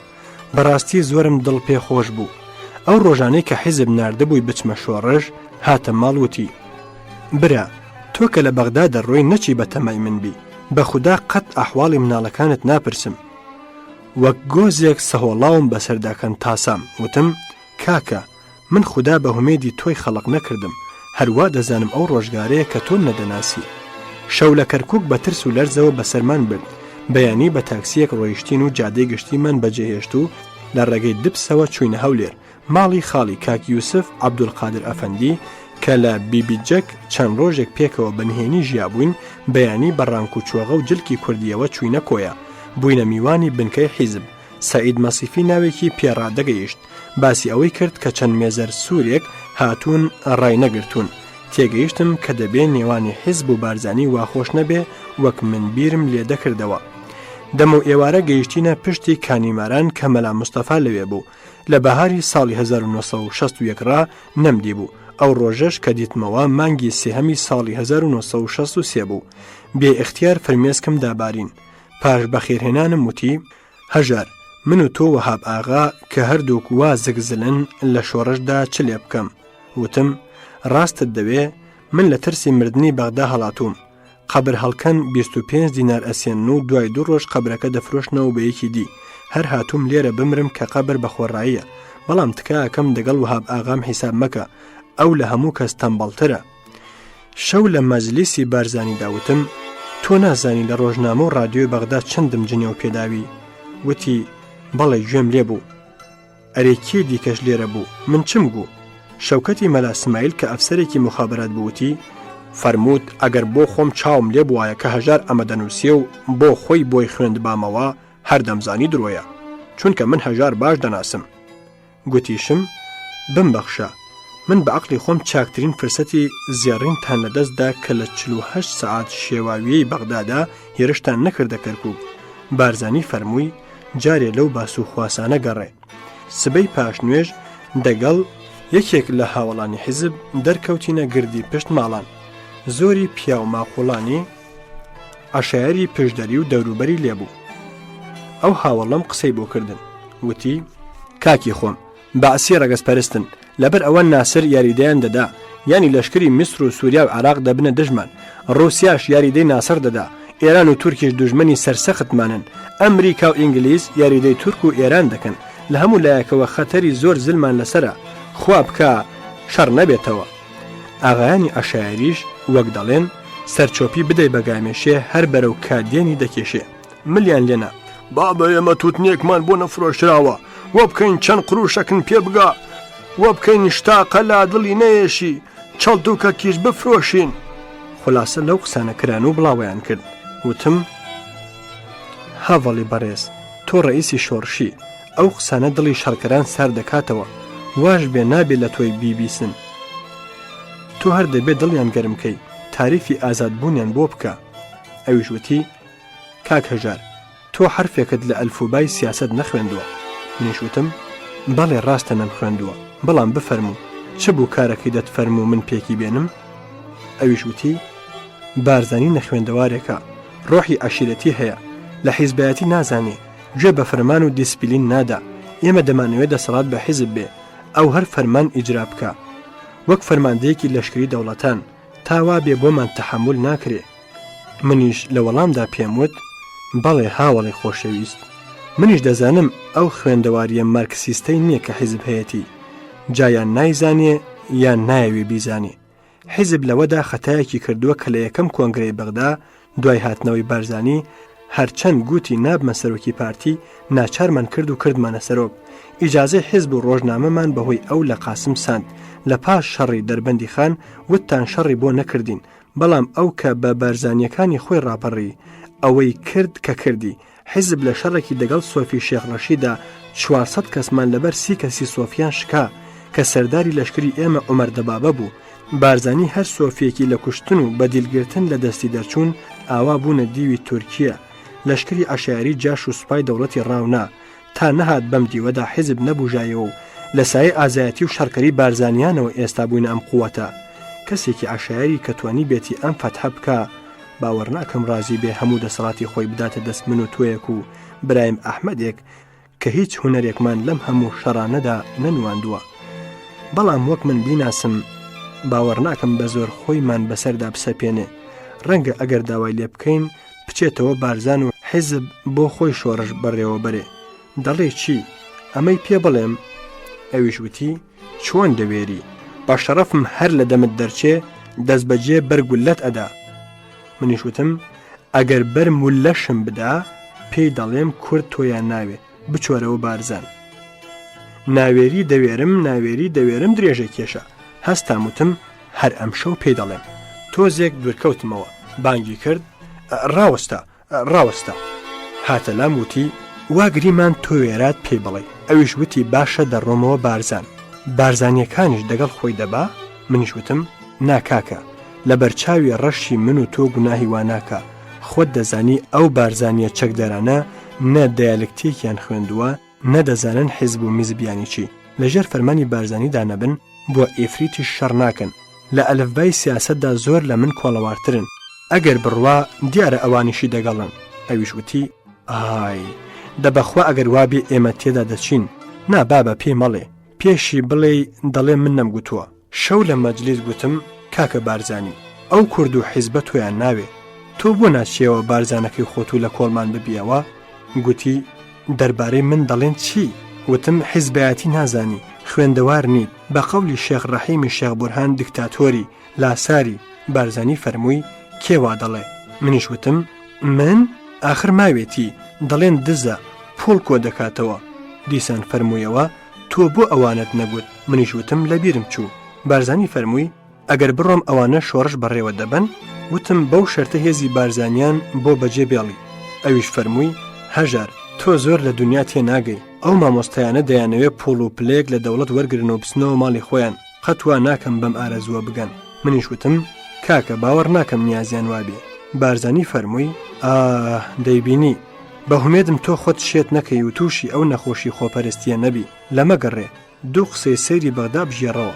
بەڕاستی زۆرم دڵ پێ خۆش بوو. ئەو ڕۆژانەی کە حیزب ناردەبووی بچمە شۆڕژ هاتە ماڵوتی برا تۆ کە لە بەغدا دەڕۆی نەچی بە تەمای من بی بە خودا قەت ئەحواڵی مناڵەکانت ناپرسم. وەک گۆزێک سەهۆڵاوم بەسەرداکەن تاسام. وتم کاکە من خودا بە هومێدی تۆی خەڵق نەکردم هەروە دەزانم ئەو ڕۆژگارەیە کە تۆم نەدەناسی. شەو لە کەرکووک بە ترس و لەرزەوە بەسەرمان برد. بەیانی بە تاکسیەک ڕۆیشتین و جادەی گشتیمان بەجێهێشت و لە ڕێگەی دبسەوە چوینە هەولێر ماڵی خاڵی کاک یوسف عەبدولقادر ئەفەندی کە لە بیبیجەک چەند ڕۆژێک پێکەوە بەنهێنی ژیابووین. بەیانی بەڕانک و چۆغە و جلکی کوردیەوە چوینە کۆیە بووینە میوانی بنکەی حیزب. سەعید مەسیفی ناوێکی پێڕادەگەیشت باسی ئەوەی کرد کە چەند مێزەر سوورێک هاتوون ڕای نەگرتوون. تێگەیشتم کە دەبێ نێوانی حیزب و بارزانی واخۆش نەبێ وەک من بیرم لێ دەکردەوە. دەم و ئێوارە گەیشتینە پشتی کانیماران کە مەلا مستەفا لەوێ بوو. لە بەهاری ساڵی 1961 ڕا نەمدی بوو. ئەو ڕۆژەش کە دیتمەوە مانگی سێهەمی ساڵی 1963 بوو. بێ ئختیار فرمێسکم دابارین. پاش بەخێرهێنانم وتی هەژار من و تۆ وەهاب ئاغا کە هەردووک وا زگزلن لە شۆڕشدا چ لێ بکەم وتم ڕاستت دەوێ من لە ترسی مردنی بەغدا هەڵاتوم قەبر هەڵکەن 25 دینار ئەسێن و دوای 2 ڕۆژ قەبرەکە دەفرۆشنەوە بە یەکی دی هەر هاتووم لێرە بمرم کە قەبر بە خۆڕاییە بەڵام تکایەکەم دەگەڵ وەهاب ئاغام حیساب مەکە ئەو لە هەموو کەس تەمبەڵترە شەو لە مەجلیسی بارزانی داوتم تۆ نازانی لە ڕۆژنامە و ڕادیۆی بەغدا چەندم جنێو پێداوی وتی بەڵێ گوێم لێ بوو ئەرێ کێ دیکەش لێرە بوو من چم گوو شەوکەتی مەلا اسماعیل کە ئەفسەرێکی مخابرات بووتی فەرمووت ئەگەر بۆ خۆم چاوم لێ بوایە کە هەژار ئەمە دەنووسێ و بۆ خۆی بۆی خوێندبامەوە هەر دەمزانی درۆیە چونکە من هەژار باش دەناسم گوتیشم بمبەخشە من بە عەقڵی خۆم چاکترین فرسەتی زێڕینتان لەدەستدا کە لە 48 سەعات شێواویەی بەغدادا هێرشتان نەکردە کەرکووک بارزانی فەرمووی جارێ لەو باسوخواسانە گەڕێ سبەی پاشنوێژ دەگەڵ یەکێک لە هاوڵانی حیزب دەرکەوتینە گردی پشت ماڵان زۆری پیا و ماقوڵانی عەشایەری پشدەری و دەوروبەری لێبوو ئەو هاوڵەم قسەی بۆ کردن وتی کاکی خۆم بەعسی ڕەگەزپەرستن لەبەر ئەوە ناسر یاریدەیان دەدا ینی لەشکری میسر و سووریا و عراق دەبنە دژمان ڕوسیاش یاریدەی ناسر دەدا ئێران و تورکیش دوژمنی سەرسەختمانن ئەمریکا و ئینگلیز یاریدەی تورک و ئێران دەکەن لە هەموو لایەکەوە خەتەری زۆر زلمان لەسرە خوا بکە شەڕ نەبێتەوە ئاغایانی عەشایەریش وەک دەڵێن سەرچۆپی بدەی بەگامێشێ هەر بەرەو کادێنی دەکێشێ ملیان لێنا بابە ئێمە تووتنێکمان بۆ نەفرۆشراوە وە بکەین چەند قروشەکن پێ بگا وە بکەین شتاقە لا دڵی نەیەشی چەڵت و کەکیش بفرۆشین خولاسە لەو قسانە کران و بڵاویان کرد وتم هاڤەڵی بەڕێز تۆ ڕئیسی شۆڕشی ئەو قسانە دڵی شەڕکەران سار دەکاتەوە واش بێ نابێت لە تۆی بیبیسن تۆ هەر دەبێت دڵیان گەرمکەی تاریفی ئازادبوونیان بۆ بکە ئەویش وتی کاک هەژار تۆ حرفێکت لە ئەلفوبای سیاست نەخوێندووە منیش وتم بەڵێ ڕاستە نەمخوێندووە بەڵام بفەرموو چ بوو کارەکەی دەتفەرموو من پێکی بێنم ئەویش وتی بارزانی نەخوێندەوارێکە ڕۆحی عەشیرەتی هەیە لە حیزبایەتی نازانێ گوێ بە فەرمان و دیسپلین نادا ئێمە دەمانەوێت دەسەڵات بە حیزب بێ ئەو هەر فەرمان ئیجرا بکە وەک فەرماندەیەکی لەشکری دەوڵەتان تاوا بێ بۆمان تەحمل ناکرێ منیش لە وەڵامدا پێم وت بەڵێ هاوڵی خۆشەویست منیش دەزانم ئەو خوێندەواریە مارکسیستەی نییە کە حیزب هەیەتی جایان نایزانێ یان نایەوێ بیزانێ حیزب لەوەدا خەتایەکی کردووە کە لە یەکەم کۆنگرەی بەغدا دوای هاتنەوەی بارزانی هەرچەند گوتی نابمە سەرۆکی پارتی ناچارمان کرد و کردمانە سەرۆک ئیجازەی حیزب و ڕۆژنامەمان بەهۆی ئەو لە قاسم ساند لە پاش شەڕی دەربەندی خان وتتان شەڕی بۆ نەکردین بەڵام ئەو کە بە بارزانیەکانی خۆی ڕاپەڕی ئەوەی کرد کە کردی حیزب لە شەڕێکی دەگەڵ سۆفی شێخڕەشیدا 400 کەسمان لەبەر 30 کەسی سۆفیان شکا کە سەرداری لەشکری ئێمە عومەر دەبابە بوو بارزانی هەر سۆفیەکی لە کوشتن و بەدیلگرتن لە دەستی دەرچوون ئاوا بوونە دیوی تورکیە لەشکری عەشایەری جاش و سوپای دەوڵەتی ڕاونا تا نەهات بەم دیوەدا حیزب نەبوژایەوە و لە سایە ئازایەتی و شەڕکەری بارزانیانەوە ئێستا بووینە ئەم قووەتە کەسێکی عەشایەری کە توانی بێتی ئەم فەتحە بکە باوەڕ ناکەم ڕازی بێ هەموو دەسەڵاتی خۆی بداتە دەست من و تۆیەک و برایم ئەحمەدێک کە هیچ هونەرێکمان لەم هەموو شەڕانەدا نەنواندووە بەڵام وەک من بیناسم باوەڕ ناکەم بە زۆر خۆیمان بەسەردا بسەپێنێ ڕەنگە ئەگەر داوای لێ بکەین بچێتەوە بارزان و حیزب بۆ خۆی شۆڕش بەڕێوە بەرێ دەڵێ چی ئەمەی پێ بڵێم ئەویش وتی چۆن دەوێری بە شەرەفم هەر لە دەمت دەرچێ دەست بەجێ بەرگولەت ئەدا منیش وتم ئەگەر بەرم و لەشم بدا پێی دەڵێم کورد تۆیان ناوێ بچۆرەوە بارزان ناوێری دەوێرم درێژە کێشە هەستام وتم هەر ئەم شەو پێی دەڵێم تۆزێک دوورکەوتمەوە بانگی کرد ڕاوەستە هاتە لام وتی واگریمان تۆ وێرات پێی بڵێ ئەویش وتی باشە دەڕۆمەوە بارزانیەکانیش دەگەڵ خۆی دەبا منیش وتم ناکاکە لە بەرچاوی ڕەشی من و تۆ گوناهی واناکە خۆت دەزانی ئەو بارزانیە چەکدەرانە نە دایالکتێکیان خوێندووە نەدەزانن حیزب و میزبیانی چی لەژێر فەرمانی بارزانیدا نەبن بۆ ئیفریتی شەڕ ناکەن لە ئەلفبای سیاسەتدا زۆر لە من کۆڵەوارترن ئەگەر بڕوا دیارە ئەوانیشی دەگەڵن ئەویش وتی ئای دەبەخوا ئەگەر وابێ ئێمە تێدا دەچین نا بابە پێی مەڵێ پێشی بڵێ دەڵێ من نەمگوتووە شەو لە مەجلیس گوتم کاکە بارزانی ئەو کورد و حیزبە تۆیان ناوێ تۆ بۆ ناچیەوە بارزانەکەی خۆت و لە کۆڵمان ببیەوە گوتی دەربارەی من دەڵێن چی وتم حیزبایەتی نازانی خوێندەوار نیت بە قەولی شێخ ڕەحیمی شێخ بورهان دیکتاتۆری لاساری بارزانی فەرمووی کێوا دەڵێ منیش وتم من ئاخر ماوێتی دەڵێن دزە پۆڵ کۆ دەکاتەوە دیسان فەرموویەوە تۆ بۆ ئەوانت نەگوت منیش وتم لەبیرم چوو بارزانی فەرمووی ئەگەر بڕۆم ئەوانە شۆڕش بەڕێوە دەبن وتم بەو شەرتە هێزی بارزانیان بۆ بەجێ بێڵی ئەویش فەرمووی هەژار تۆ زۆر لە دنیا تێ ناگەی ئەو مامۆستایانە دەیانەوێت پۆڵ و پلێک لە دەوڵەت وەرگرن و بچنەوە ماڵی خۆیان قەتوا ناکەم بەم ئارەزووە بگەن منیش وتم کاکە باوەڕ ناکەم نیازیان وابێ بارزانی فەرمووی دەیبینی بەهومێدم تۆ خۆت شێت نەکەی و تووشی ئەو نەخۆشی خۆپەرستیە نەبی لەمەگەڕێ دوو قسەی سەیری بەغدا بژێڕەوە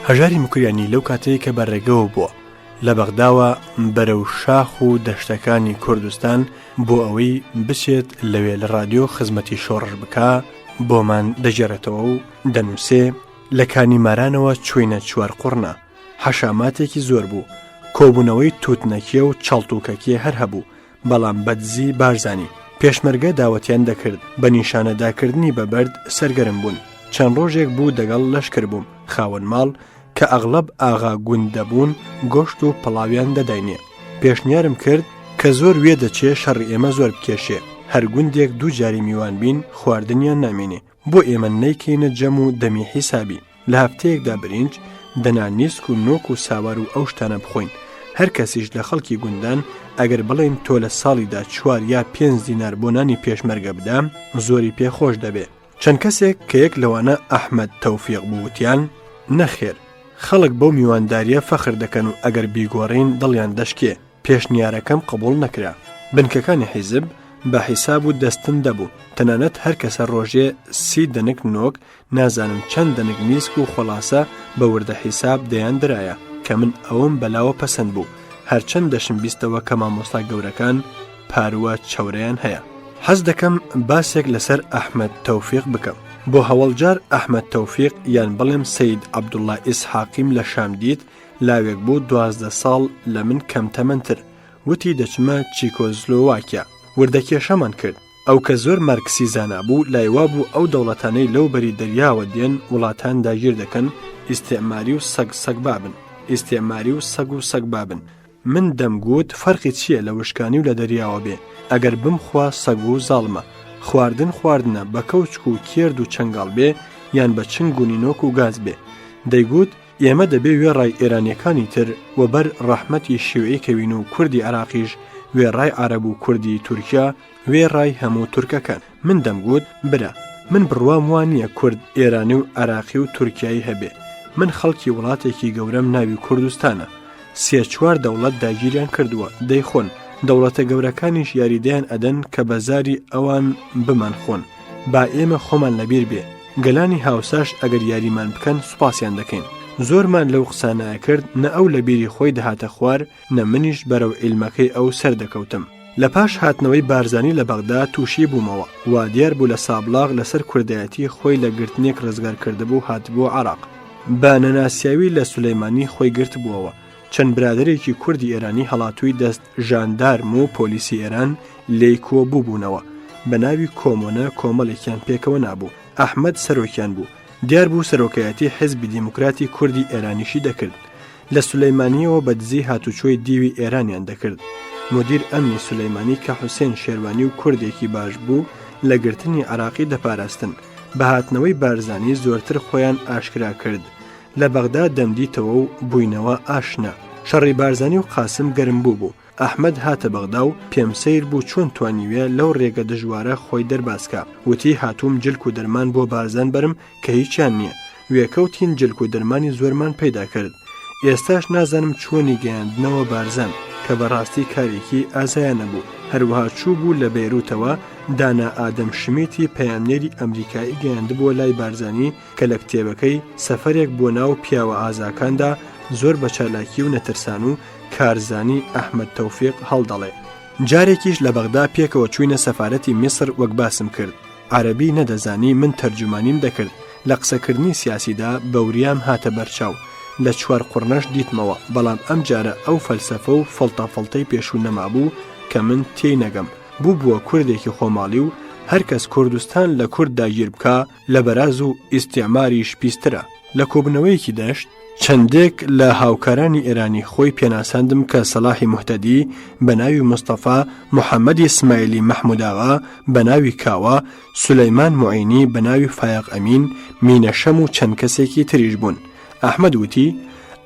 هەژاری مکریانی لەو کاتەیە کە بەڕێگەوە بووە لە بەغداوە بەرەو شاخ و دەشتەکانی کوردستان بۆ ئەوەی بچێت لەوێ لە رادیۆ خزمەتی شۆڕش بکە بۆمان دەژێڕێتەوە و دەنووسێ لە کانیمارانەوە چوینە چوار قوڕنا حەشاماتێکی زۆر بوو کۆبوونەوەی تووتنەکیە و چاڵتوکەکیە هەر هەبوو بەڵام بەدزی بارزانی پێشمەرگە داوەتیان دەکرد بە نیشانەداکردنی بەبەرد سەرگەرم بوون چەند ڕۆژێک بوو دەگەڵ لەشکر بووم خاوەن ماڵ کە ئەغڵب ئاغا گوند دەبوون گۆشت و پڵاویان دەداینێ پێشنیارم کرد کە زۆر وێ دەچێ شەڕی ئێمە زۆر بکێشێ هەر گوندێک دوو جاری میوان بین خواردنیان نامێنێ بۆ ئێمە نەیکەینە جەم و دەمی حیسابی لە هەفتەیەکدا برنج دەنانیسک و نۆک و ساوار و ئەو شتانە بخۆین هەر کەسیش لە خەڵکی گوندان ئەگەر بڵێن تۆ لە ساڵیدا 4 یا 5 دینار بۆ نانی پێشمەرگە بدام زۆری پێخۆش دەبێ چەند کەسێک کە یەک لەوانە ئەحمەد تەوفیق بووتیان نەخێر خەڵک بەو میوانداریە فەخر دەکەن و ئەگەر بیگۆڕین دڵیان دەشکێ پێشنیارەکەم قبول نەکرا بنکەکانی حیزب بە حیساب و دەستن دەبوو تەنانەت هەر کەسە ڕۆژێ 30 دەنک نۆک نازانم چەند دەنک نیسک و خۆڵاسە بە وردە حیساب دەیان درایە کە من ئەوم بەلاوە پەسەند بوو هەرچەند دەشم بیستەوە کە مامۆستا گەورەکان پاروە چەورەیان هەیە حەز دەکەم باسێک لەسەر ئەحمەد تەوفیق بکەم بۆ هەوڵجار ئەحمەد تەوفیق یان بڵێم سەید عەبدوڵڵا ئیسحاقیم لە شام دیت لاوێک بوو 12 ساڵ لە من کەم تەمەنتر وتی دەچمە چیکۆزلۆواکیا وردەکێشەمان کرد ئەو کە زۆر مارکسیزانە بوو لایوا بوو ئەو دەوڵەتانەی لەو بەری دەریاوە دێن وڵاتان داگیر دەکەن ئیستێعماری و سەگ بابن ئیستێعماری و سەگ بابن من دەمگوت فەرقی چییە لە وشکانی و لە دەریاوە بێ ئەگەر بمخوا سەگ و زاڵمە خواردنە بە کەوچک و کێرد و چەنگاڵ بێ یان بە چنگ و نینۆک و گاز بێ دەیگوت ئێمە دەبێ وێڕای ئێرانیەکانی تر و بەر ڕەحمەتی شیوعی کەوین و کوردی عراقیش وێڕای عەرەب و کوردی تورکیا وێڕای هەموو تورکەکان من دەمگوت برا من بڕوام وانییە کورد ئێرانی و عراقی و تورکیایی هەبێ من خەڵکی وڵاتێکی گەورەم ناوی کوردستانە 3-4 دەوڵەت داگیریان کردووە دەیخۆن دەوڵەتە گەورەکانیش یاریدەیان ئەدەن کە بەزاری ئەوان بمان خۆن با ئێمە خۆمان لەبیر بێ گەلانی هاوساش ئەگەر یاریمان بکەن سوپاسیان دەکەین زۆرمان لەو قسانە کرد نە ئەو لە بیری خۆی دەهاتە خوار نە منیش بەرەو عیلمەکەی ئەو سەردەکەوتم لە پاش هاتنەوەی بارزانی لە بەغدا تووشی بوومەوە وا دیار بوو لە سابلاغ لەسەر کوردایەتی خۆی لە گرتنێک ڕزگار کردبوو هاتبوو عراق بە نەناسیاوی لە سولەیمانی خۆی گرت بووەوە چەند برادێکی کوردی ئێرانی هەڵاتووی دەست ژاندارم و پۆلیسی ئێران لێی کۆ بووبوونەوە بە ناوی کۆمۆنە کۆمەڵێکیان پێکەوە نابوو ئەحمەد سەرۆکیان بوو دیار بوو سەرۆکایەتی حیزبی دیموکراتی کوردی ئێرانیشی دەکرد لە سولەیمانیەوە بە دزی هاتوچۆی دیوی ئێرانیان دەکرد مدیر ئەمنی سولەیمانی کە حوسێن شێروانی و کوردێکی باش بوو لە گرتنی عراقی دەپاراستن بە هاتنەوەی بارزانی زۆرتر خۆیان ئاشکرا کرد لە بەغدا دەمدیتەوە و بووینەوە ئاشنا شەڕی بارزانی و قاسم گەرم بوو ئەحمەد هاتە بەغدا و پێم سەیر بوو چۆن توانیوێ لەو ڕێگە دژوارە خۆی دەرباسکە وتی هاتووم جلک و دەرمان بۆ بارزان بەرم کە هیچیان نییە وێکەوتین جلک و دەرمانی زۆرمان پەیدا کرد ئێستاش نازانم چۆنی گەیاندنەوە بارزان کە بەڕاستی کارێکی ئازایانە بوو. هەروەها چوو بوو لە بەیروتەوە دانا ئادەم شمیتی پەیامنێری ئەمریکایی گەیاندبووە لای بارزانی کە لە کتێبەکەی سەفەرێک بۆ ناو پیاوە ئازاکاندا زۆر بە چالاکی و نەترسان و کارزانی ئەحمەد تەوفیق هەڵدەڵێ. جارێکیش لە بەغدا پێکەوە چووینە سەفارەتی میسر وەک باسم کرد. عەرەبی نەدەزانی من تەرجمانیم دەکرد. لە قسەکردنی سیاسیدا بەوریام هاتە بەرچاو. لە چوار قوڕنەش دیتمەوە، بەڵام ئەم جارە ئەو فەلسەفە و فەڵتەفەڵتەی پێشوو نەمابوو کە من تێی نەگەم. بووە کوردێکی خۆماڵی و هەرکەس کوردستان لە کورددا گیر بکە لە بەراز و ئیستیعماریش پیسترە. لە کۆبنەوەیەکی دەشت چەندێک لە هاوکارانی ئێرانی خۆی پێناساندم کە سەلاحی موحتەدی بە ناوی مستەفا، محەممەدی اسماعیلی مەحموداغا بە ناوی کاوە، سولەیمان موعینی بە ناوی فایق ئەمین، مینەشەم و چەند کەسێکی تریش بوون. ئەحمەد وتی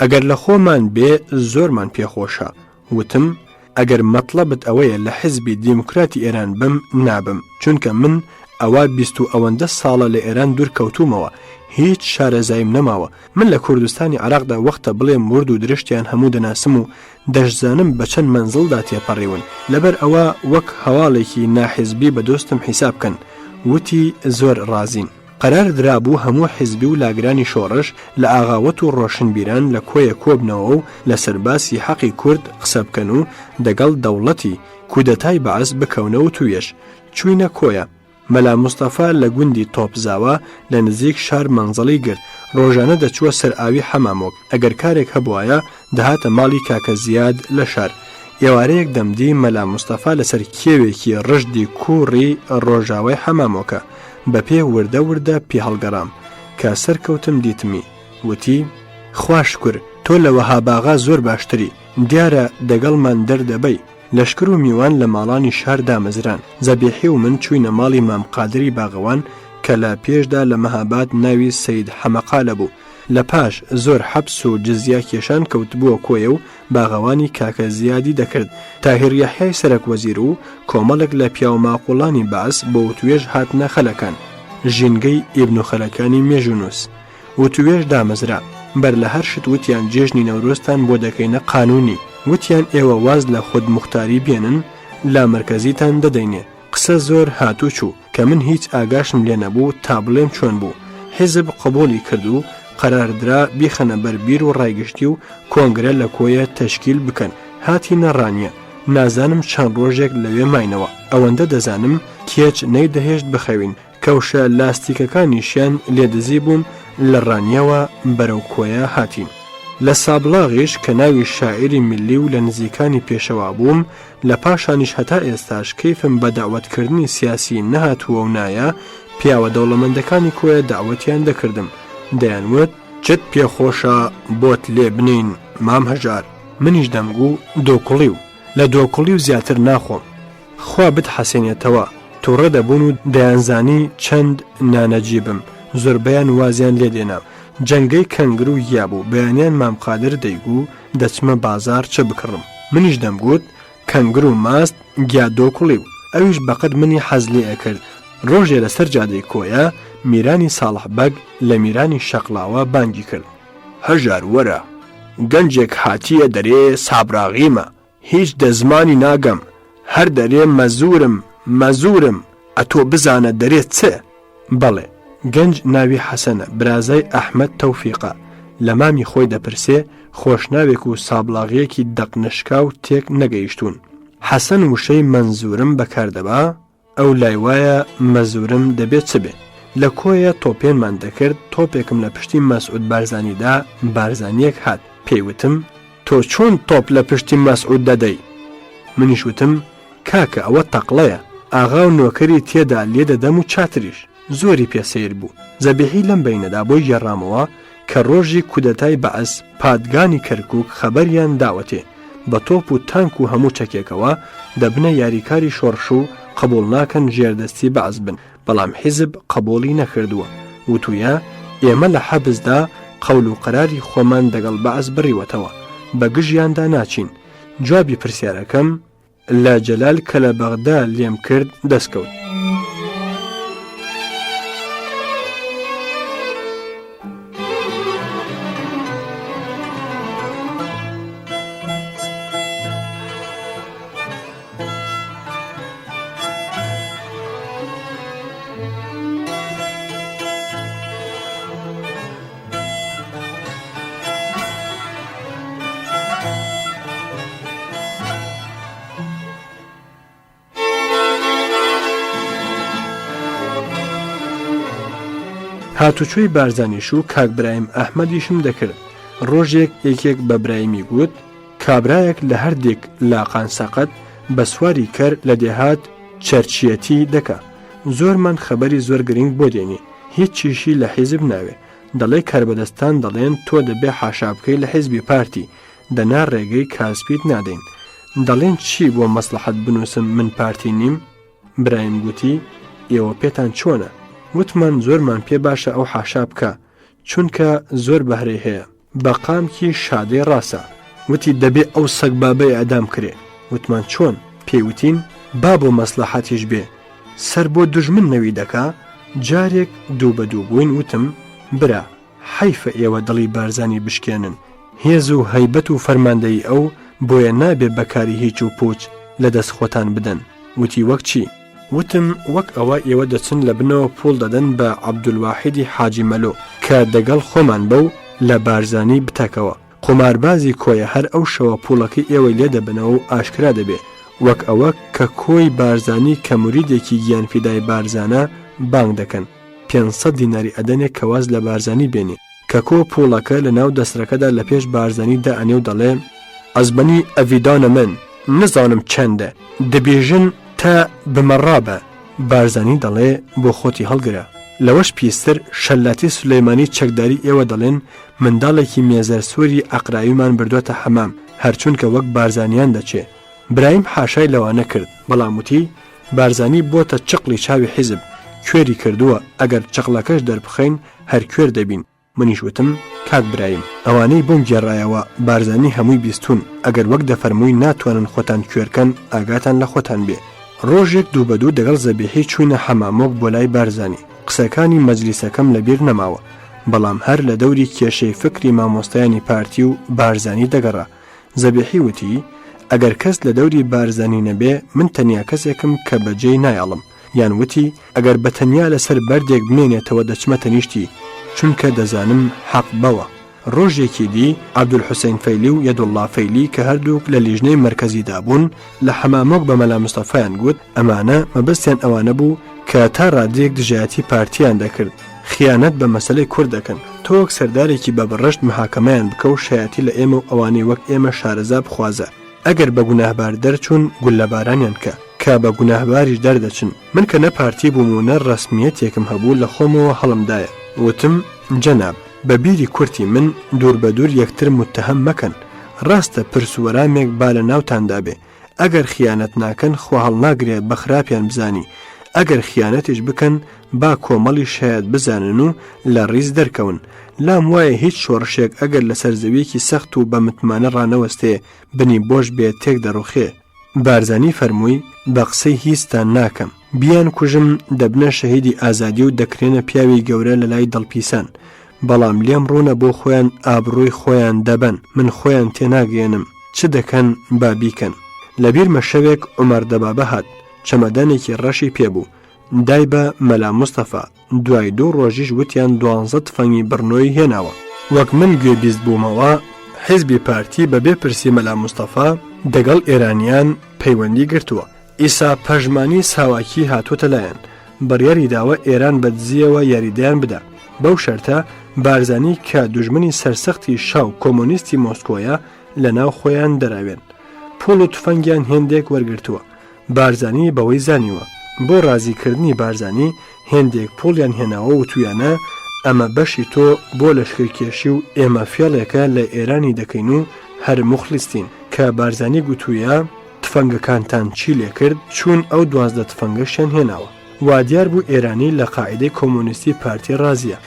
ئەگەر لە خۆمان بێ زۆرمان پێخۆشە. وتم ئەگەر مەطلبت ئەوەیە لە حیزبی دیموکراتی ئێران بم نابم، چونکە من ئەوە 20 ئەوەندە ساڵە لە ئێران دوور کەوتومەوە، هیچ شارەزایم نەماوە. من لە کوردستانی عراقدا وەختە بڵێم مرد و درشتیان هەموو دەناسم و دەشزانم بە چەند منزڵدا تێپەڕێون، لەبەر ئەوە وەک هەواڵێکی ناحیزبی بە دۆستم حیساب بکەن. وتی زۆر ڕازین. قەرار درابوو هەموو حیزبی و لاگرانی شۆڕش لە ئاغاوەت و ڕۆشنبیران لە کۆیە کۆبنەوە و لە سەرباسی حەقی کورد قسە بکەن و دەگەڵ دەوڵەتی کودەتای بەعەز بکەونەوە توێش. چووینە کۆیە. مەلا مستەفا لە گوندی تۆپزاوە لە نزیک شار مەنزەڵی گرت. ڕۆژانە دەچووە سەر ئاوی حەمامۆک. ئەگەر کارێک هەبوایە دەهاتە ماڵی کاکە زیاد لە شار. ئێوارەیەک دەمدی مەلا مستەفا لەسەر کێوێکی ڕژدی کوڕی ڕۆژاوای حەمامۆکە. بە پێ وردە وردە پێ هەڵگەڕام کە سەرکەوتم دیتمی. وتی خواشکر تۆ لە وەهاباغا زۆر باشتری، دیارە دەگەڵمان دەردەبەی. لەشکر و میوان لە ماڵانی شار دامەزران. زەبیحی و من چووینە ماڵی مام قادری باغەوان کە لە پێشدا لە مەهاباد ناوی سەید حەمەقالە بوو. لە پاش زۆر حەبس و جزیا کێشان کەوتبووە کۆیە و باغەوانی کاکە زیادی دەکرد. تاهیر یەحیای سەرک وەزیر و کۆمەڵک لە پیاو ماقوڵانی باس بۆ وتوێژ هاتنە خەلەکان. ژینگەی ئیبن و خەلەکانی مێژونوس. وتوێژ دامەزرا. بەر لە هەر شت وتیان جێژنی نەورۆستان بۆ دەکەینە قانونی. وتیان ئێوە واز لە خود مختاری بێنن لا مرکزیتان دەدەینێ. قسە زۆر هاتوو چوو کە من هیچ ئاگاشم لێ نەبوو تا بڵێم چۆن بوو. حیزب قبولی کرد و قەراردرا بیخەنە بەربیر و ڕایگشتی و کۆنگرە لە کۆیە تەشکیل بکەن. هاتی نەڕانیە. نازانم چەند ڕۆژێک لەوێ ماینەوە. ئەوەندە دەزانم کێچ نەیدەهێشت بخەوین. کەوشە لاستیکەکانیشیان لێدزی بووم لە ڕانیەوە بەرەو کۆیە هاتین. لە سابلاغیش کە ناوی شاعری میلی و لە نزیکانی پێشەوا بووم، لە پاشانیش هەتا ئێستاش کەیفم بە داوەتکردنی سیاسی نەهاتووە و نایە. پیاوە دەوڵەمەندەکانی کۆیە داوەتیان دەکردم. دەیانوت چت پێخۆشە بۆت لێ بنین مام هەژار. منیش دەمگو دۆکڵی و لە دۆکڵی و زیاتر ناخۆم. خوا بت حەسێنێتەوە. تووڕە دەبوون و دەیانزانی چەند نانەجیبم. زۆربەیان وازیان لێدێنا. جەنگەی کەنگر و یابوو بەیانیان مام قادر دەیگو دەچمە بازار چه بکڕم. منیش دەمگوت کەنگر و ماست گیا دۆکڵی و ئەویش بەقەد منی حەزلی ئەکرد. ڕۆژێ لەسەر جادەی کۆیە میرانی ساڵح بەگ لە میرانی شەقلاوە بانگی کرد. هەژار وەرە، گەنجێک هاتیە دەرێ سابراغیمە، هیچ دەزمانی ناگەم، هەر دەرێ مەزورم، ئەتۆ بزانە دەرێت چێ؟ بەڵێ. گەنج ناوی حەسەنە، برازای ئەحمەد تەوفیقە. لە مامی خۆی دەپرسێ خۆشناوێک و سابلاغیەکی دەقنشکا و تێک نەگەیشتون. حەسەن وشەی منزورم بەکاردەبا، ئەو لای وایە مەزورم دەبێت چ بێ. لە کۆیە تۆپێنمان دەکرد. تۆپێکم لە پشتی مەسعود بارزانیدا بارزانیەک هات. پێیوتم تۆ چۆن تۆپ لە پشتی مەسعود دەدەی؟ منیش وتم کاکە ئەوە تەقڵەیە، ئاغا و نۆکەری تێدا لێ دەدەم و چاتریش. زۆری پێسەیر بوو. زەبیحی لەم بەینەدا بۆی گێڕامەوە کە ڕۆژی کودەتای بەعەز پادگانی کەرکووک خەبەریان داوەتێ. بە تۆپ و تانک و هەموو چەکێکەوە دەبنە یاریکاری شۆڕش و قبول ناکەن ژێردەستی بەعەز بن. بەڵام حیزب قبولی نەکردووە. وتویە ئێمە لە حەبزدا قەول و قەراری خۆمان دەگەڵ بەعەز بڕیوەتەوە، بە گژیاندا ناچین. جوابی پرسیارەکەم لە جەلال کە لە بەغدا لێم کرد دەستکەوت. هاتوچۆی بارزانیش و کاک برایم ئەحمەدیشم دەکرد. ڕۆژێک یەکێک بە برایمی گوت کابرایەک لە هەردێک لاقان سەقەت بە سواری کەر لە دێهات چەرچیەتی دەکا. زۆرمان خەبەری زۆر گرنگ بۆ دێنی هیچ چیشی لە حیزب ناوێ. دەڵێ کاربەدەستان دەڵێن تۆ دەبێ حاشا بکەی لە حیزبی پارتی دەنا ڕێگەی کاسپیت نادەین. دەڵێن چی بۆ مەسلحەت بنووسم من پارتی نیم؟ برایم گوتی ئێوە پێتان چۆنە؟ وتمان زۆرمان پێ باشە ئەو حاشا بکە چونکە زۆر بەهرەی هەیە. بەقامکی شادەی ڕاستە. وتی دەبێ ئەو سەگ بابەی ئەدام کرێ. وتمان چۆن؟ پێیوتین با بۆ مەسلحەتیش بێ سەر بۆ دوژمن نەوی دەکا. جارێک دوو بە دوو بووین وتم برا حیفە ئێوە دڵی بارزانی بشکێنن. هێز و هەیبەت و فەرماندەی ئەو بۆیە نابێ بەکاری هیچ و پوچ لە دەست خۆتان بدەن. وتی وەک چی؟ وتم وەک ئەوە ئێوە دەچن لە بنەوە پوڵ دەدەن بە عەبدولواحیدی حاجی مەلۆ کە دەگەڵ خۆمان بەو لە بارزانی بتەکەوە. قماربازی کۆیە هەر ئەو شەوە پوڵەکەی ئێوەی لێ دەبنەوە و ئاشکرا دەبێ وەک ئەوە کە کۆی بارزانی کە موریدێکی گیانفیدای بارزانە بانگ دەکەن 500 دیناری ئەدەنێک کەواز لە بارزانی بێنی کە کۆ پوڵەکە لە ناو دەستەکەدا لە پێش بارزانی دائەنێ و دەڵێ ئەزبەنی ئەڤیدانە من نزانم چەندە دەبێژن تا بمەڕابە. بارزانی دەڵێ بۆ خۆتی هەڵگرە. لەوەش پیستر شەلاتی سولەیمانی چەکداری ئێوە دەڵێن منداڵێکی مێزەر سووری ئەقراییمان بردووەتە حەمام هەرچونکە وەک بارزانیان دەچێ. برایم حاشای لەوانە کرد بەڵام وتی بارزانی بۆتە چقلی چاوی حیزب کوێری کردووە ئەگەر چقلەکەش دەربخەین هەر کوێر دەبین. منیش وتم کاک برایم ئەوانەی بۆم گێڕایەوە بارزانی هەمووی بیستون ئەگەر وەک دەفەرمووی ناتوانن خۆتان کوێرکەن ئاگاتان لە خۆتان بێ. ڕۆژێک دوو بە دوو دەگەڵ زەبیحی چووینە حەمامۆک بۆ لای بارزانی. قسەکانی مەجلیسەکەم لەبیر نەماوە بەڵام هەر لە دەوری کێشەی فکری مامۆستایانی پارتی و بارزانی دەگەڕا. زەبیحی وتی ئەگەر کەس لە دەوری بارزانی نەبێ من تەنیا کەسێکم کە بەجێی نایەڵم. یان وتی ئەگەر بەتەنیا لەسەر بەردێک بمێنێتەوە دەچمەتە نیشتی چونکە دەزانم حەق بەوە. ڕۆژێکی دی عەبدولحوسین فەیلی و یەدوڵڵا فەیلی کە هەردووک لە لیژنەی مەرکەزیدا بوون لە حەمامۆک بە مەلا مستەفایان گوت ئەمانە مەبەستیان ئەوانە بوو کە تا ڕادەیەک دژایەتی پارتیان دەکرد خیانەت بە مەسەلەی کوورد دەکەن. تۆ وەک سەردارێکی بە بەڕەشت محاکەمەیان بکە و شایەتی لە ئێمە و ئەوانەی وەک ئێمە شارەزا بخوازە. ئەگەر بە گوناهبار دەرچوون گول لە بارانیان کە بە گوناهباریش دەردەچن. من کە نە پارتی بووم و نە ڕەسمیەتێکم هەبوو لە خۆمەوە هەڵمدایە. وتم جەناب بە بیری کورتی من دوور بە دوور یەکتر متتەهم مەکەن. ڕاستە پرسوەرامێک با لە ناوتاندا بێ ئەگەر خیانەت ناکەن خوا هەڵناگرێت بە خراپیان بزانی ئەگەر خیانەتیش بکەن با کۆمەڵی شاید بزانن و لە ڕیز دەرکەون. لام وایە هیچ شۆڕشێک ئەگەر لەسەر زەویەکی سەخت و بە متمانە ڕانەوەستێ بنی بۆش بێت تێک دەڕوخێ. بارزانی فەرمووی بە قسەی هیچتان ناکەم بیان کوژم دەبنە شەهیدی ئازادی و دەکرێنە پیاوی گەورە لە لای دڵپیسان بەڵام لێم ڕوونە بۆ خۆیان ئابڕووی خۆیان دەبەن من خۆیان تێناگەێنم چ دەکەن با بیکەن. لەبیرمە شەوێک عومەر دەبابە هات چەمەدانێکی ڕەشی پێبوو دای بە مەلا مستەفا دوای 2 ڕۆژیش وتیان 12 تفەنگی بڕنۆی هێناوە. وەک من گوێبیست بوومەوە حیزبی پارتی بەبێ پرسی مەلا مستەفا دەگەڵ ئێرانیان پەیوەندی گرتووە. ئیسا پەژمانی ساواکی هاتووەتە لایەن بڕیاری داوە ئێران بە دزیەوە یاریدەیان بدا بەو شەرتە بارزانی کە دوژمنی سەرسەختی شاو کۆمۆنیستی مۆسکۆیە لە ناو خۆیان دەراوێن. پوڵ و تفەنگیان هێندێک وەرگرتووە. بارزانی بەوەی زانیوە بۆ ڕازیکردنی بارزانی هێندێک پۆڵیان هێناوە و تویانە ئەمە بەشی تۆ بۆ لەشکرکێشی و ئێمە فێڵێکە لە ئێرانی دەکەین و هەر مخلیستین کە بارزانی گوتوویە تفەنگەکانتان چی لێ کرد چون ئەو 12 تفەنگەشیان هێناوە. وا دیار بوو ئێرانی لە قاعدەی کۆمۆنیستی پارتی ڕازیە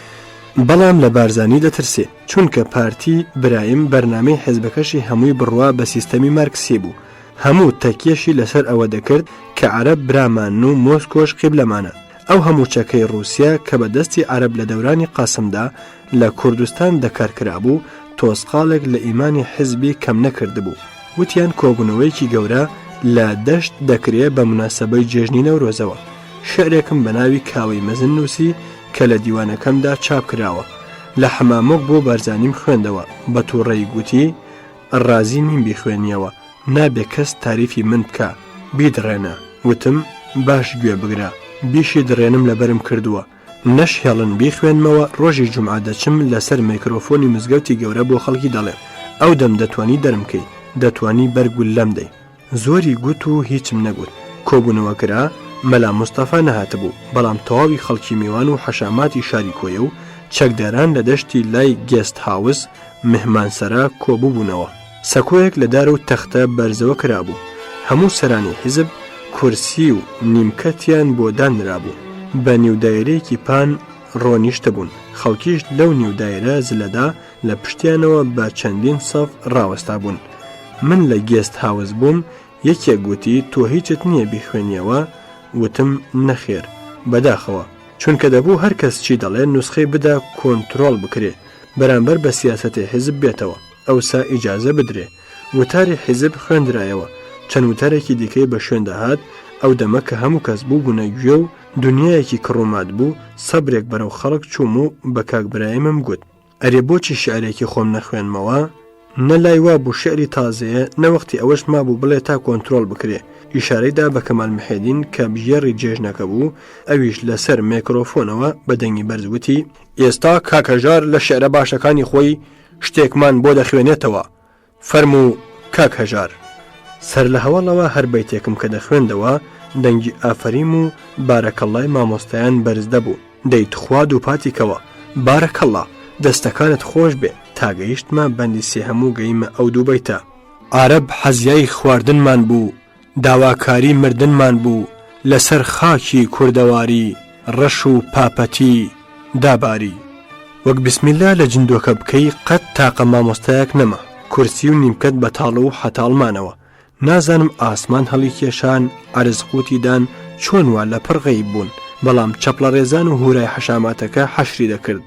بەڵام لە بارزانی دەترسێ چونکە پارتی برایم بەرنامەی حیزبەکەشی هەمووی بڕوا بە سیستەمی مارکسی بوو. هەموو تەکیەشی لەسەر ئەوە دەکرد کە عەرەب برامان و مۆسکۆش قیبلەمانە. ئەو هەموو چەکەی رووسیا کە بە دەستی عەرەب لە دەورانی قاسمدا لە کوردستان دەکارکرا بوو تۆسقالێک لە ئیمانی حیزبی کەم نەکردبوو. وتیان کۆبوونەوەیکی گەورە لە دەشت دەکرێت بە مناسبەی جێژنی نەورۆزەوە. شعرێکم بە ناوی کاوەی مەزن نووسی کە لە دیوانەکەمدا چاپ کراوە لە حەمامۆک بۆ بارزانیم خوێندەوە بە تووڕێی گوتی ڕازی نیم بیخوێنیەوە نابێ کەس تاریفی من بکە بیدڕێنە. وتم باش گوێ بگرە بیشی درێنم لەبەرم کردووە نەش هێڵن بیخوێنمەوە ڕۆژی جومعە دەچم لەسەر میکرۆفۆنی مزگەوتی گەورە بۆ خەڵکی دەڵێم ئەو دەم دەتوانی دەرمکەی دەتوانی بەرگول لەم دەی زۆری گوت و هیچم نەگوت کۆبوونەوە کرا مەلا مستەفا نەهاتبوو بەڵام تەواوی خەڵکی میوان و حەشاماتی شاری کۆیە و چەکداران لە دەشتی لای گێست هاوس مهمانسەرا کۆبوو بوونەوە سەکۆیەک لە دار و تەختە بەرزەوە کرابوو هەموو سەرانی حیزب کورسی و نیمکەتیان بۆ دانرابوو بە نیودایرەیەکی پان ڕۆنیشتە بوون خەڵکیش لەو نیودایرە زلەدا لە پشتیانەوە بە چەندین سەف ڕاوەستا بوون من لە گێست هاوس بووم یەکێک گوتی تۆ هیچت نییە بیخوێنیەوە وتم نەخێر بەداخەوە چونکە دەبوو هەر کەس چی دەڵێ نوسخەی بدا کۆنتڕۆڵ بکرێ بەرامبەر بە سیاسەتی حیزب بێتەوە ئەوسا ئیجازە بدرێ وتاری حیزب خوێندرایەوە چەند وتارێکی دیکەی بە شوێن دەهات ئەو دەمە کە هەموو کەس بوو بوونە گوێ و دنیایەکی کڕومات بوو سەبرێک بەرەو خەڵک چووم و بە کاکبرایمم گوت ئەرێ بۆچی شعرێکی خۆم نەخوێنمەوە نەلای وا بوو شعری تازەیە نەوەختی ئەوەش مابوو بڵێ تا کۆنتڕۆڵ بکرێ ئیشارەیدا بە کەمال محێدین کە بژێڕی جێژنەکە بوو ئەویش لەسەر میکرۆفۆنەوە بە دەنگی بەرزوتی ئێستا کاکەژار لە شعرە باشەکانی خۆی شتێکمان بۆ دەخوێنێتەوە فەرموو کاکەژار سەر لە هەواڵەوە هەر بەیتێکم کە دەخوێندەوە دەنگی ئافەریم و بارەکەڵای مامۆستایان بەرز دەبوو دەیت خوا دووپاتیکەوە بارەکەڵا دەستەکانت خۆش بێ تاگەیشتمە بەندی سێ هەموو گەیمە ئەو دوو بەیتە عارەب حەزیای خواردنمان بوو داواکاری مردنمان بوو لەسەر خاکی کوردەواری ڕەش و پاپەتی داباری وەک بسمیلا لە جندۆکە بکەی قەت تاقە مامۆستایەک نەما کورسی و نیمکەت بەتاڵ و حەتاڵمانەوە نازانم ئاسمان هەڵی کێشان عرزقوتیدان چۆن وا لە پڕغەی بوون بەڵام چەپڵە ڕێزان و هورای حەشاماتەکە حەشری دەکرد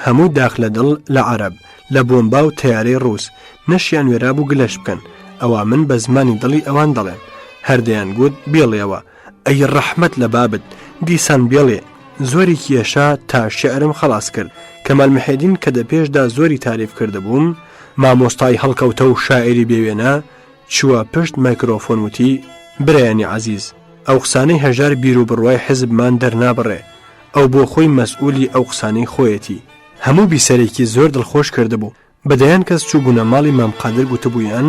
هەموو داخ لە دڵ لە عەرەب لە بۆمبا و تەیارەی ڕووس نەشیان وێرا بوو گلەش بکەن ئەوە من بە زمانی دڵی ئەوان دەڵێن هەردەیان گوت بێڵێەوە ئەی ڕەحمەت لە بابت دیسان بێڵێ زۆری کێشا تا شعرم خلاص کرد کەمال محێدین کە دەپێشدا زۆری تاریف کرده بووم مامۆستای هەڵکەوتە و شاعری بێوێنە چووە پشت میکرۆفۆن وتی برایانی عەزیز ئەو قسانەی هەژار بیر و بڕوای حیزبمان دەرنابڕێ ئەو بۆ خۆی مەسئولی ئەو قسانەی خۆیەتی هەموو بیسەرێکی زۆر دڵخۆش کرده بوو بەدەیان کەس چوو بوونە ماڵی مام قادر گوتبوویان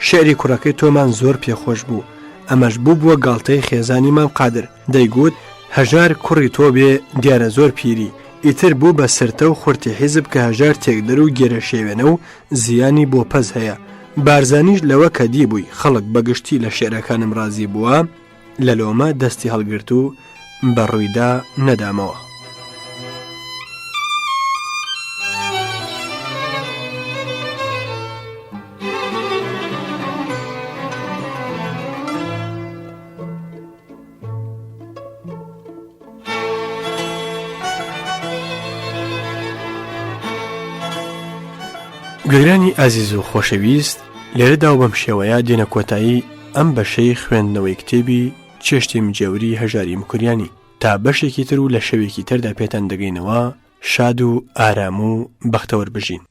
شعری کوڕەکەی تۆمان زۆر پێخۆش بوو ئەمەش بوو بووە گاڵتەی خێزانی مام قادر دەیگوت هەژار کوڕی تۆ بێ دیارە زۆر پیری ئیتر بوو بە سرتە و خورتی حیزب کە هەژار تێکدەر و گێرە شێوێنە و زیانی بۆ پەز هەیە بارزانیش لەوە کە دیبووی خەڵک بەگشتی لە شێعرەکانم رازی بووە لە لۆمە دەستی هەڵگرت و بەڕوویدا نەدامەوە گوێرانی ئازیز و خۆشەویست لێرەدا و بەم شێوەیە دێنە کۆتایی ئەم بەشەی خوێندنەوەی کتێبی چێشتی مجێوری هەژاری مکوریانی تا بەشێکی تر و لە شەوێکی تردا پێتان دەگەینەوە شاد و ئارام و بەختەوەربژین.